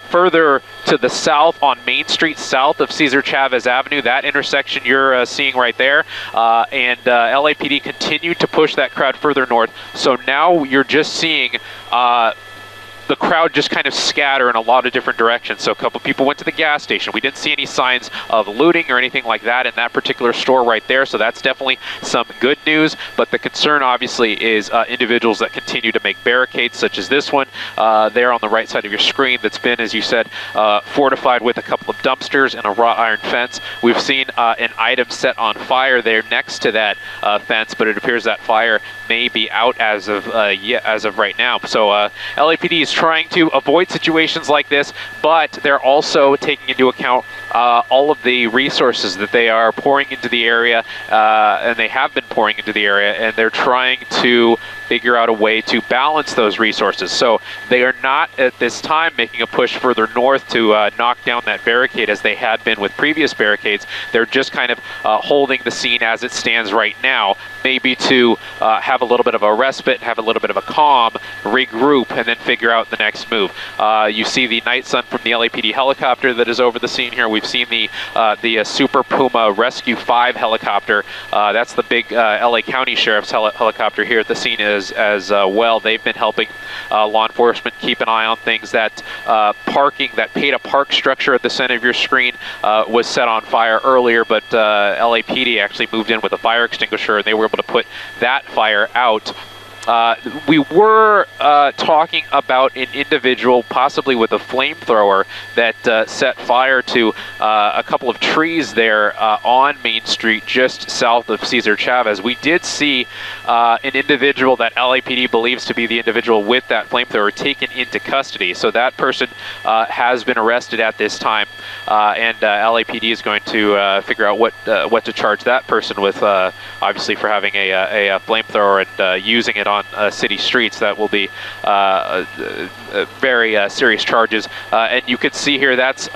further to the south on Main Street, south of Cesar Chavez Avenue, that intersection you're seeing right there, and LAPD continued to push that crowd further north. So now you're just seeing the crowd just kind of scatter in a lot of different directions. So a couple people went to the gas station. We didn't see any signs of looting or anything like that in that particular store right there. So that's definitely some good news. But the concern obviously is individuals that continue to make barricades such as this one there on the right side of your screen that's been, as you said, fortified with a couple of dumpsters and a wrought iron fence. We've seen an item set on fire there next to that fence, but it appears that fire may be out as of right now. So LAPD is trying to avoid situations like this, but they're also taking into account all of the resources that they are pouring into the area, and they have been pouring into the area, and they're trying to figure out a way to balance those resources. So they are not at this time making a push further north to knock down that barricade as they had been with previous barricades. They're just kind of holding the scene as it stands right now, maybe to have a little bit of a respite, have a little bit of a calm, regroup, and then figure out the next move. You see the Night Sun from the LAPD helicopter that is over the scene here. We've seen the Super Puma Rescue 5 helicopter. That's the big LA County Sheriff's helicopter here at the scene as well. They've been helping law enforcement keep an eye on things. That parking, that pay-to-park structure at the center of your screen was set on fire earlier, but LAPD actually moved in with a fire extinguisher, and they were able to put that fire out. We were talking about an individual, possibly with a flamethrower, that set fire to a couple of trees there on Main Street, just south of Cesar Chavez. We did see an individual that LAPD believes to be the individual with that flamethrower taken into custody. So that person has been arrested at this time, and LAPD is going to figure out what to charge that person with, obviously for having a flamethrower and using it on city streets. That will be very serious charges. And you can see here that's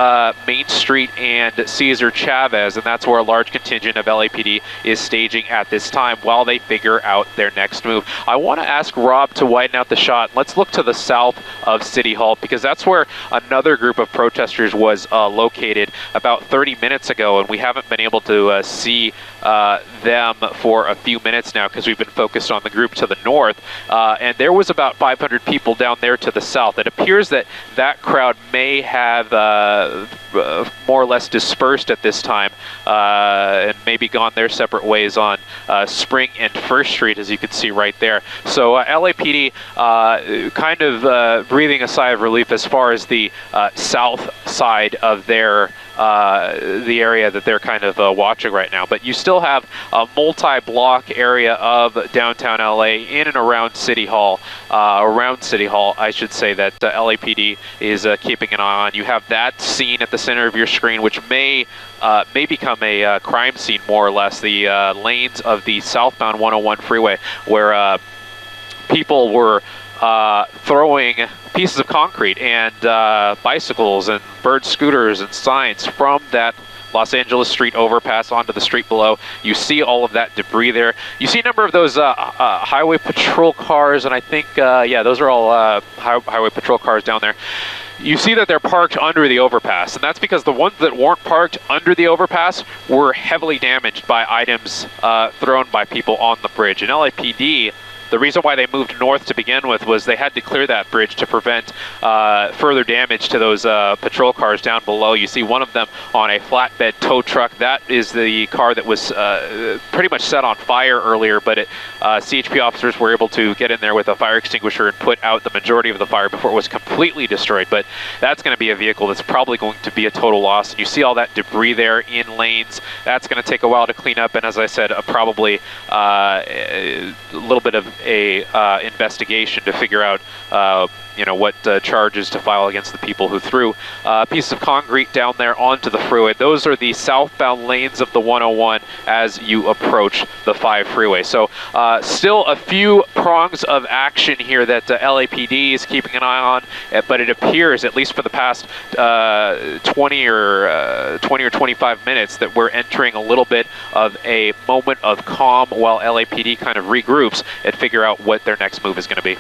Main Street and Cesar Chavez, and that's where a large contingent of LAPD is staging at this time while they figure out their next move. I want to ask Rob to widen out the shot. Let's look to the south of City Hall, because that's where another group of protesters was located about 30 minutes ago, and we haven't been able to see them for a few minutes now because we've been focused on the group to the north. And there was about 500 people down there to the south. It appears that that crowd may have more or less dispersed at this time and maybe gone their separate ways on Spring and First Street, as you can see right there. So LAPD kind of breathing a sigh of relief as far as the south side of their the area that they're kind of watching right now. But you still have a multi-block area of downtown LA in and around City Hall, I should say, that LAPD is keeping an eye on. You have that scene at the center of your screen, which may become a crime scene, more or less, the lanes of the southbound 101 freeway, where people were throwing pieces of concrete and bicycles and bird scooters and signs from that Los Angeles Street overpass onto the street below. You see all of that debris there. You see a number of those highway patrol cars, and I think, yeah, those are all highway patrol cars down there. You see that they're parked under the overpass, and that's because the ones that weren't parked under the overpass were heavily damaged by items thrown by people on the bridge. And LAPD The reason why they moved north to begin with was they had to clear that bridge to prevent further damage to those patrol cars down below. You see one of them on a flatbed tow truck. That is the car that was pretty much set on fire earlier, but CHP officers were able to get in there with a fire extinguisher and put out the majority of the fire before it was completely destroyed. But that's going to be a vehicle that's probably going to be a total loss. And you see all that debris there in lanes. That's going to take a while to clean up, and as I said, probably a little bit of a investigation to figure out what charges to file against the people who threw a piece of concrete down there onto the freeway. Those are the southbound lanes of the 101 as you approach the 5 freeway. So still a few prongs of action here that LAPD is keeping an eye on, but it appears, at least for the past 20 or 25 minutes, that we're entering a little bit of a moment of calm while LAPD kind of regroups and figure out what their next move is going to be.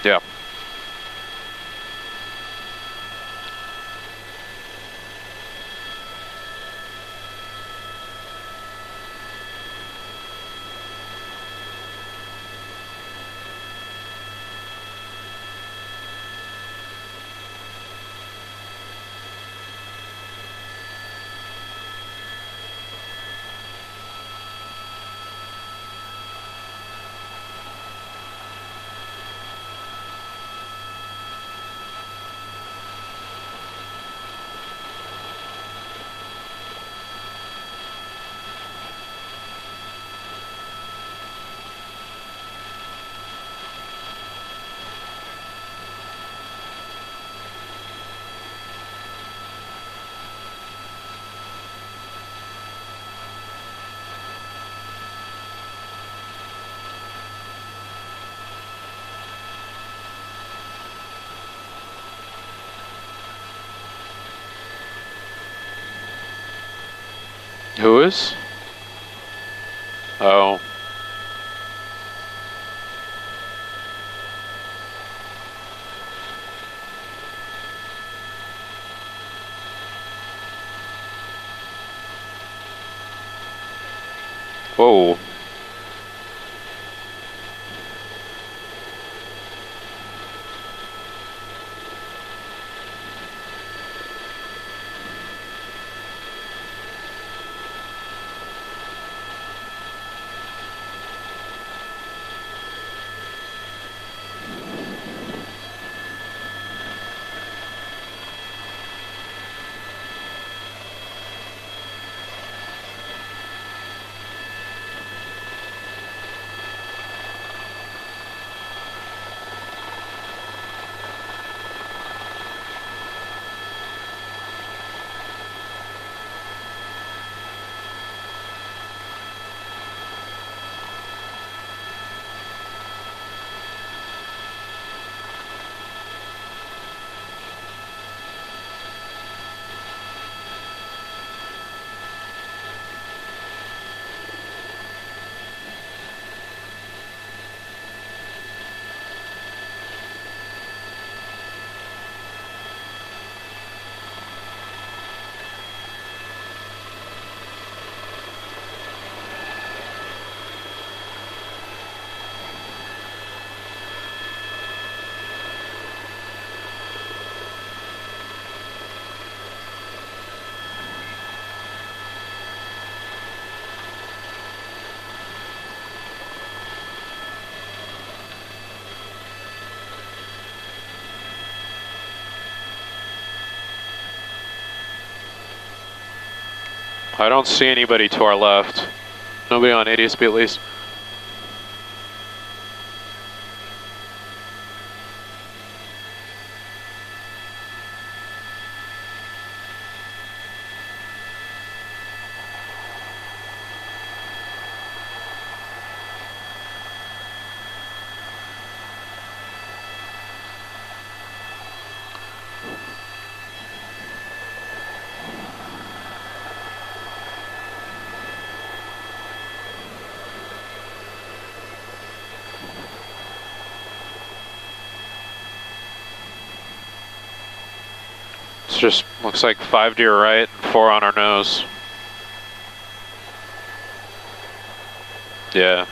Yeah. Who is? Oh. Whoa. I don't see anybody to our left. Nobody on ADSB at least. It's just looks like 5 to your right and 4 on our nose. Yeah.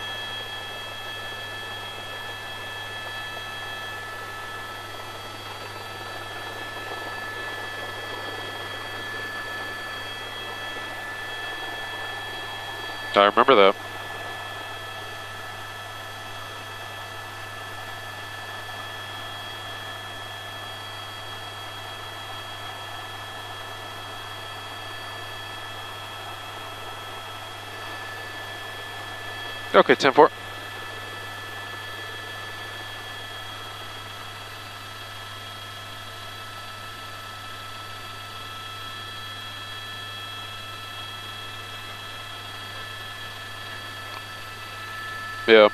I remember that. Okay, 10-4. Yeah.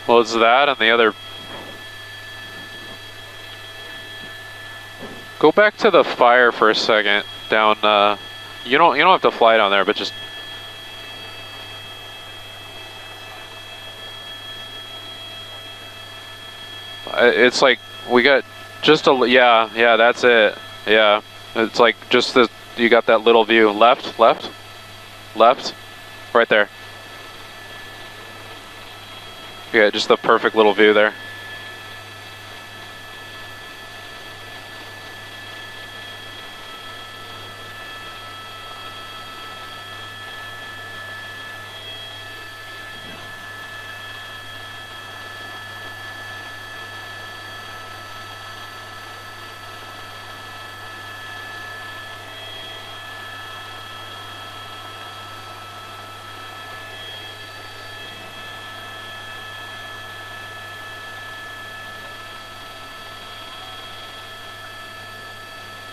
Well, it's that and the other. Go back to the fire for a second. Down. You don't have to fly down there, but just. It's like we got just a yeah, that's it. Yeah, it's like just the you got that little view left, right there. Yeah, just the perfect little view there.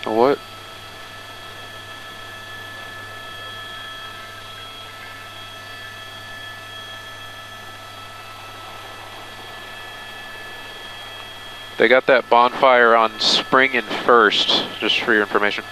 What? They got that bonfire on Spring and First, just for your information.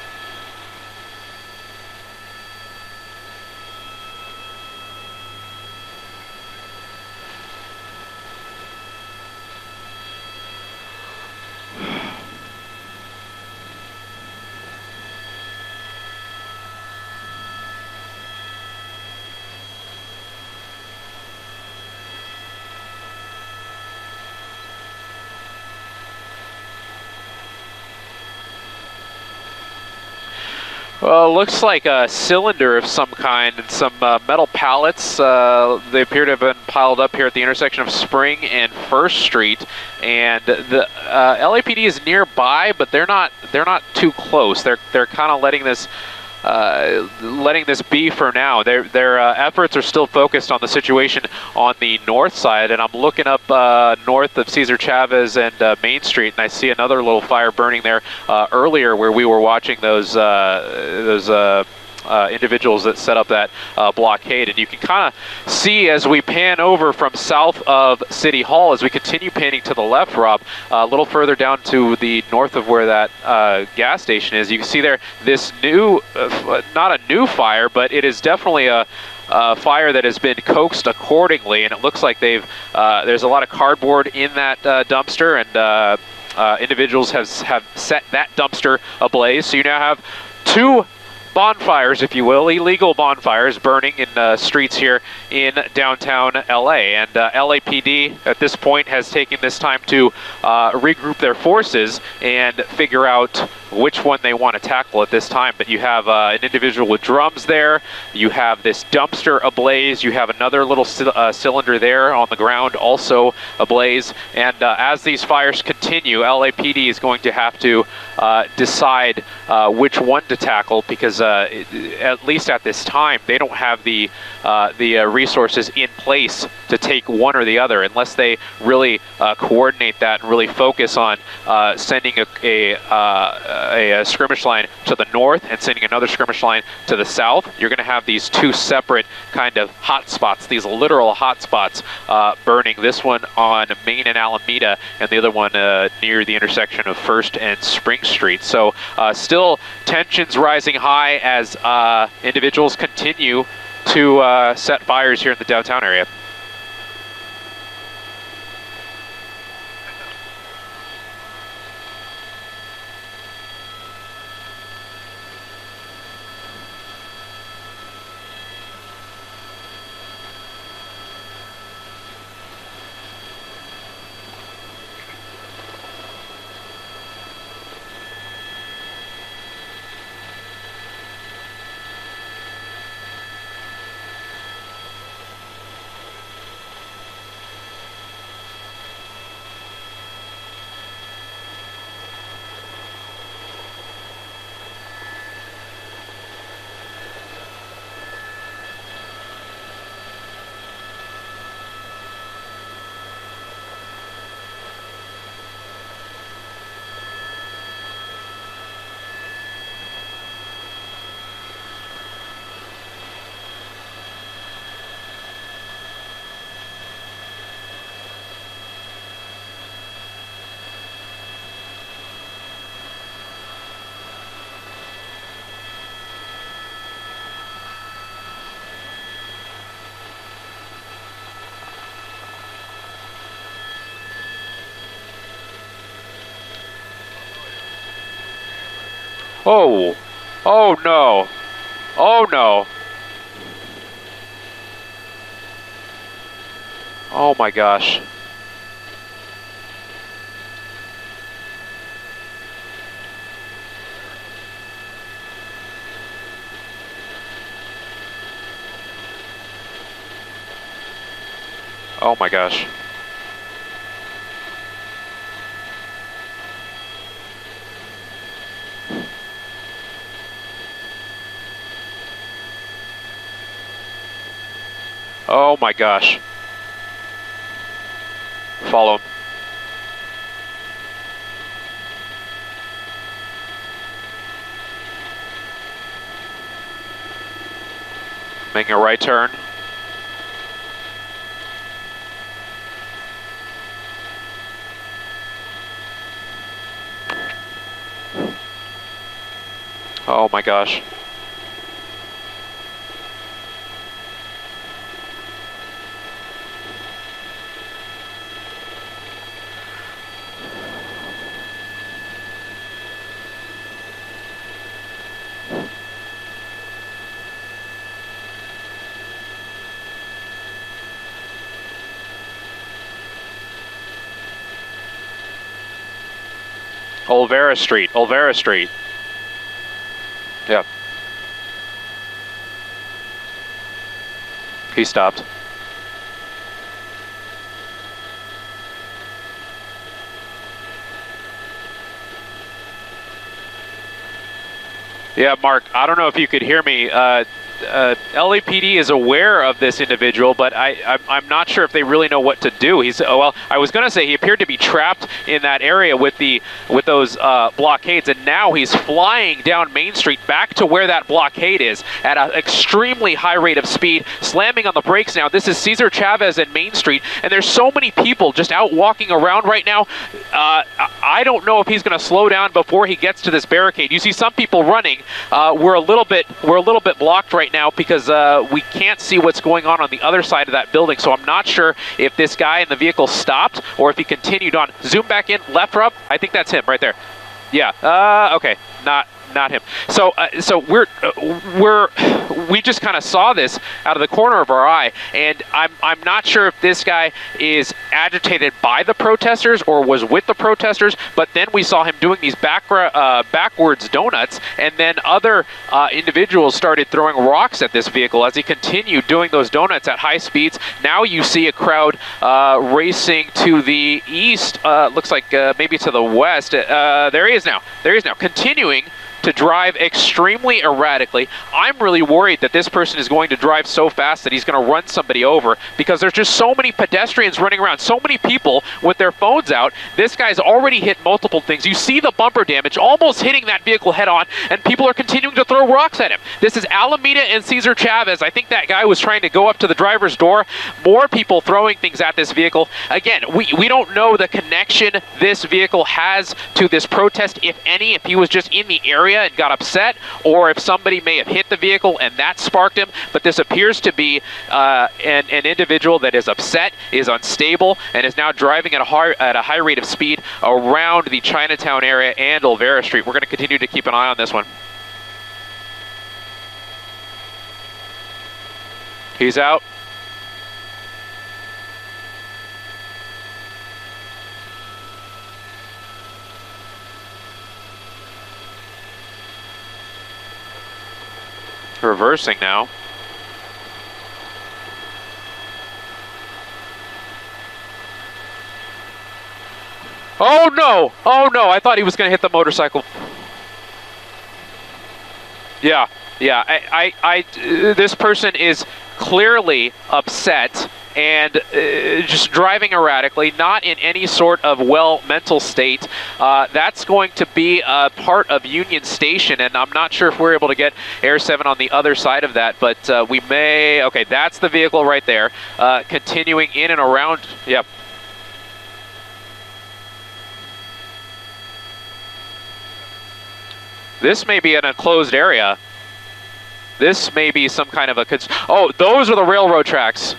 Well, looks like a cylinder of some kind and some metal pallets. They appear to have been piled up here at the intersection of Spring and First Street, and the LAPD is nearby, but they're not too close. They're kind of letting this be for now. Their efforts are still focused on the situation on the north side, and I'm looking up north of Cesar Chavez and Main Street, and I see another little fire burning there earlier where we were watching those individuals that set up that blockade. And you can kind of see as we pan over from south of City Hall, as we continue panning to the left, Rob, a little further down to the north of where that gas station is, you can see there this new, not a new fire, but it is definitely a fire that has been coaxed accordingly, and it looks like they've there's a lot of cardboard in that dumpster, and individuals have set that dumpster ablaze. So you now have two bonfires, if you will, illegal bonfires burning in streets here in downtown LA. And LAPD at this point has taken this time to regroup their forces and figure out which one they want to tackle at this time. But you have an individual with drums there, you have this dumpster ablaze, you have another little cylinder there on the ground also ablaze. And as these fires continue, LAPD is going to have to decide which one to tackle, because at least at this time, they don't have the resources in place to take one or the other unless they really coordinate that and really focus on sending a skirmish line to the north and sending another skirmish line to the south. You're going to have these two separate kind of hot spots, these literal hot spots burning, this one on Main and Alameda and the other one near the intersection of 1st and Spring Street. So still tensions rising high as individuals continue to set fires here in the downtown area. Oh, oh no, oh no. Oh my gosh. Oh my gosh. Oh my gosh. Follow him. Making a right turn. Oh my gosh. Olvera Street, Olvera Street. Yeah. He stopped. Yeah, Mark, I don't know if you could hear me. LAPD is aware of this individual, but I'm not sure if they really know what to do. He's well, I was going to say he appeared to be trapped in that area with those blockades, and now he's flying down Main Street back to where that blockade is at an extremely high rate of speed, slamming on the brakes now. This is Cesar Chavez and Main Street, and there's so many people just out walking around right now. I don't know if he's going to slow down before he gets to this barricade. You see some people running. We're a little bit blocked right now because we can't see what's going on the other side of that building. So I'm not sure if this guy in the vehicle stopped or if he continued on. Zoom back in, left or up. I think that's him right there. Yeah. Okay. Not him. So we just kind of saw this out of the corner of our eye, and I'm not sure if this guy is agitated by the protesters or was with the protesters, but then we saw him doing these backwards donuts, and then other individuals started throwing rocks at this vehicle as he continued doing those donuts at high speeds. Now you see a crowd racing to the east, looks like maybe to the west. There he is now. Continuing to drive extremely erratically. I'm really worried that this person is going to drive so fast that he's going to run somebody over, because there's just so many pedestrians running around, so many people with their phones out. This guy's already hit multiple things. You see the bumper damage, almost hitting that vehicle head on, and people are continuing to throw rocks at him. This is Alameda and Cesar Chavez. I think that guy was trying to go up to the driver's door. More people throwing things at this vehicle. Again, we don't know the connection this vehicle has to this protest, if any, if he was just in the area and got upset, or if somebody may have hit the vehicle and that sparked him. But this appears to be an individual that is upset, is unstable, and is now driving at a high rate of speed around the Chinatown area and Olvera Street. We're going to continue to keep an eye on this one. He's out. Reversing now. Oh no! Oh no! I thought he was going to hit the motorcycle. Yeah, yeah. This person is clearly upset and just driving erratically, not in any sort of mental state. That's going to be a part of Union Station, and I'm not sure if we're able to get Air 7 on the other side of that, but we may. Okay, that's the vehicle right there, continuing in and around. Yep. This may be an enclosed area. This may be some kind of a... Oh, those are the railroad tracks.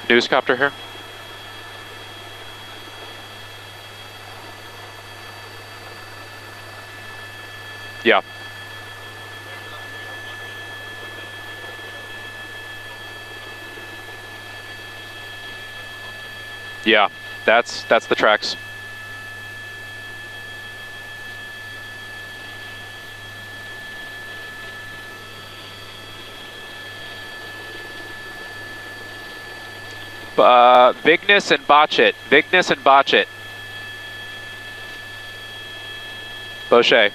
Newscopter here. Yeah. Yeah, that's the tracks. Vignes and Botchit. Vignes and Botchit. Boucher.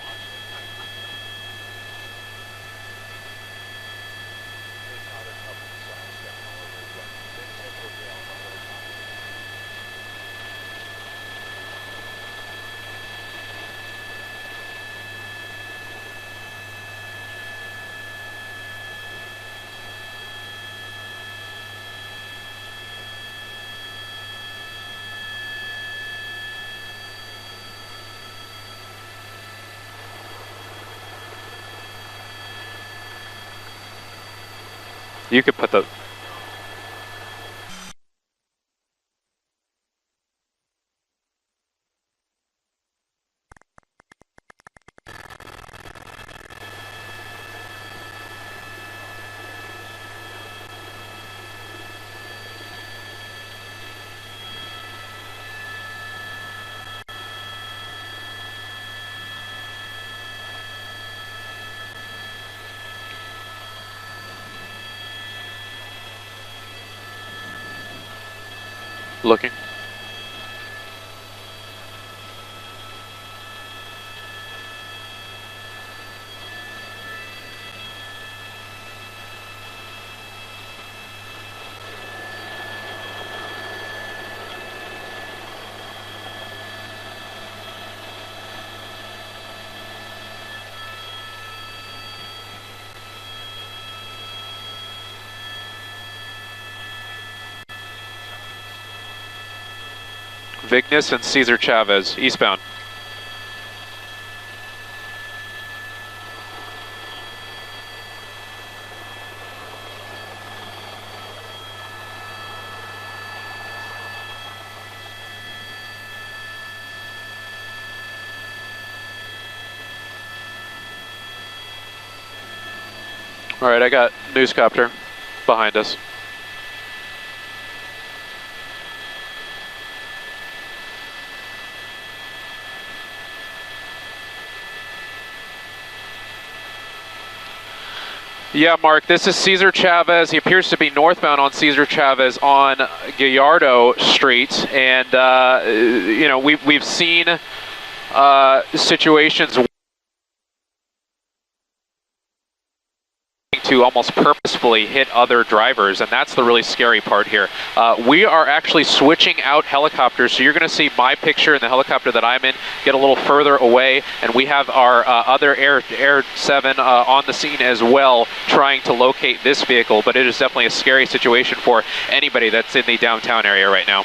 You could put the... Looking. Vignes and Cesar Chavez, eastbound. All right, I got Newscopter behind us. Yeah, Mark, this is Cesar Chavez. He appears to be northbound on Cesar Chavez on Gallardo Street. And, you know, we've seen situations to almost purposefully hit other drivers, and that's the really scary part here. We are actually switching out helicopters, so you're going to see my picture in the helicopter that I'm in get a little further away, and we have our other Air 7 on the scene as well, trying to locate this vehicle, but it is definitely a scary situation for anybody that's in the downtown area right now.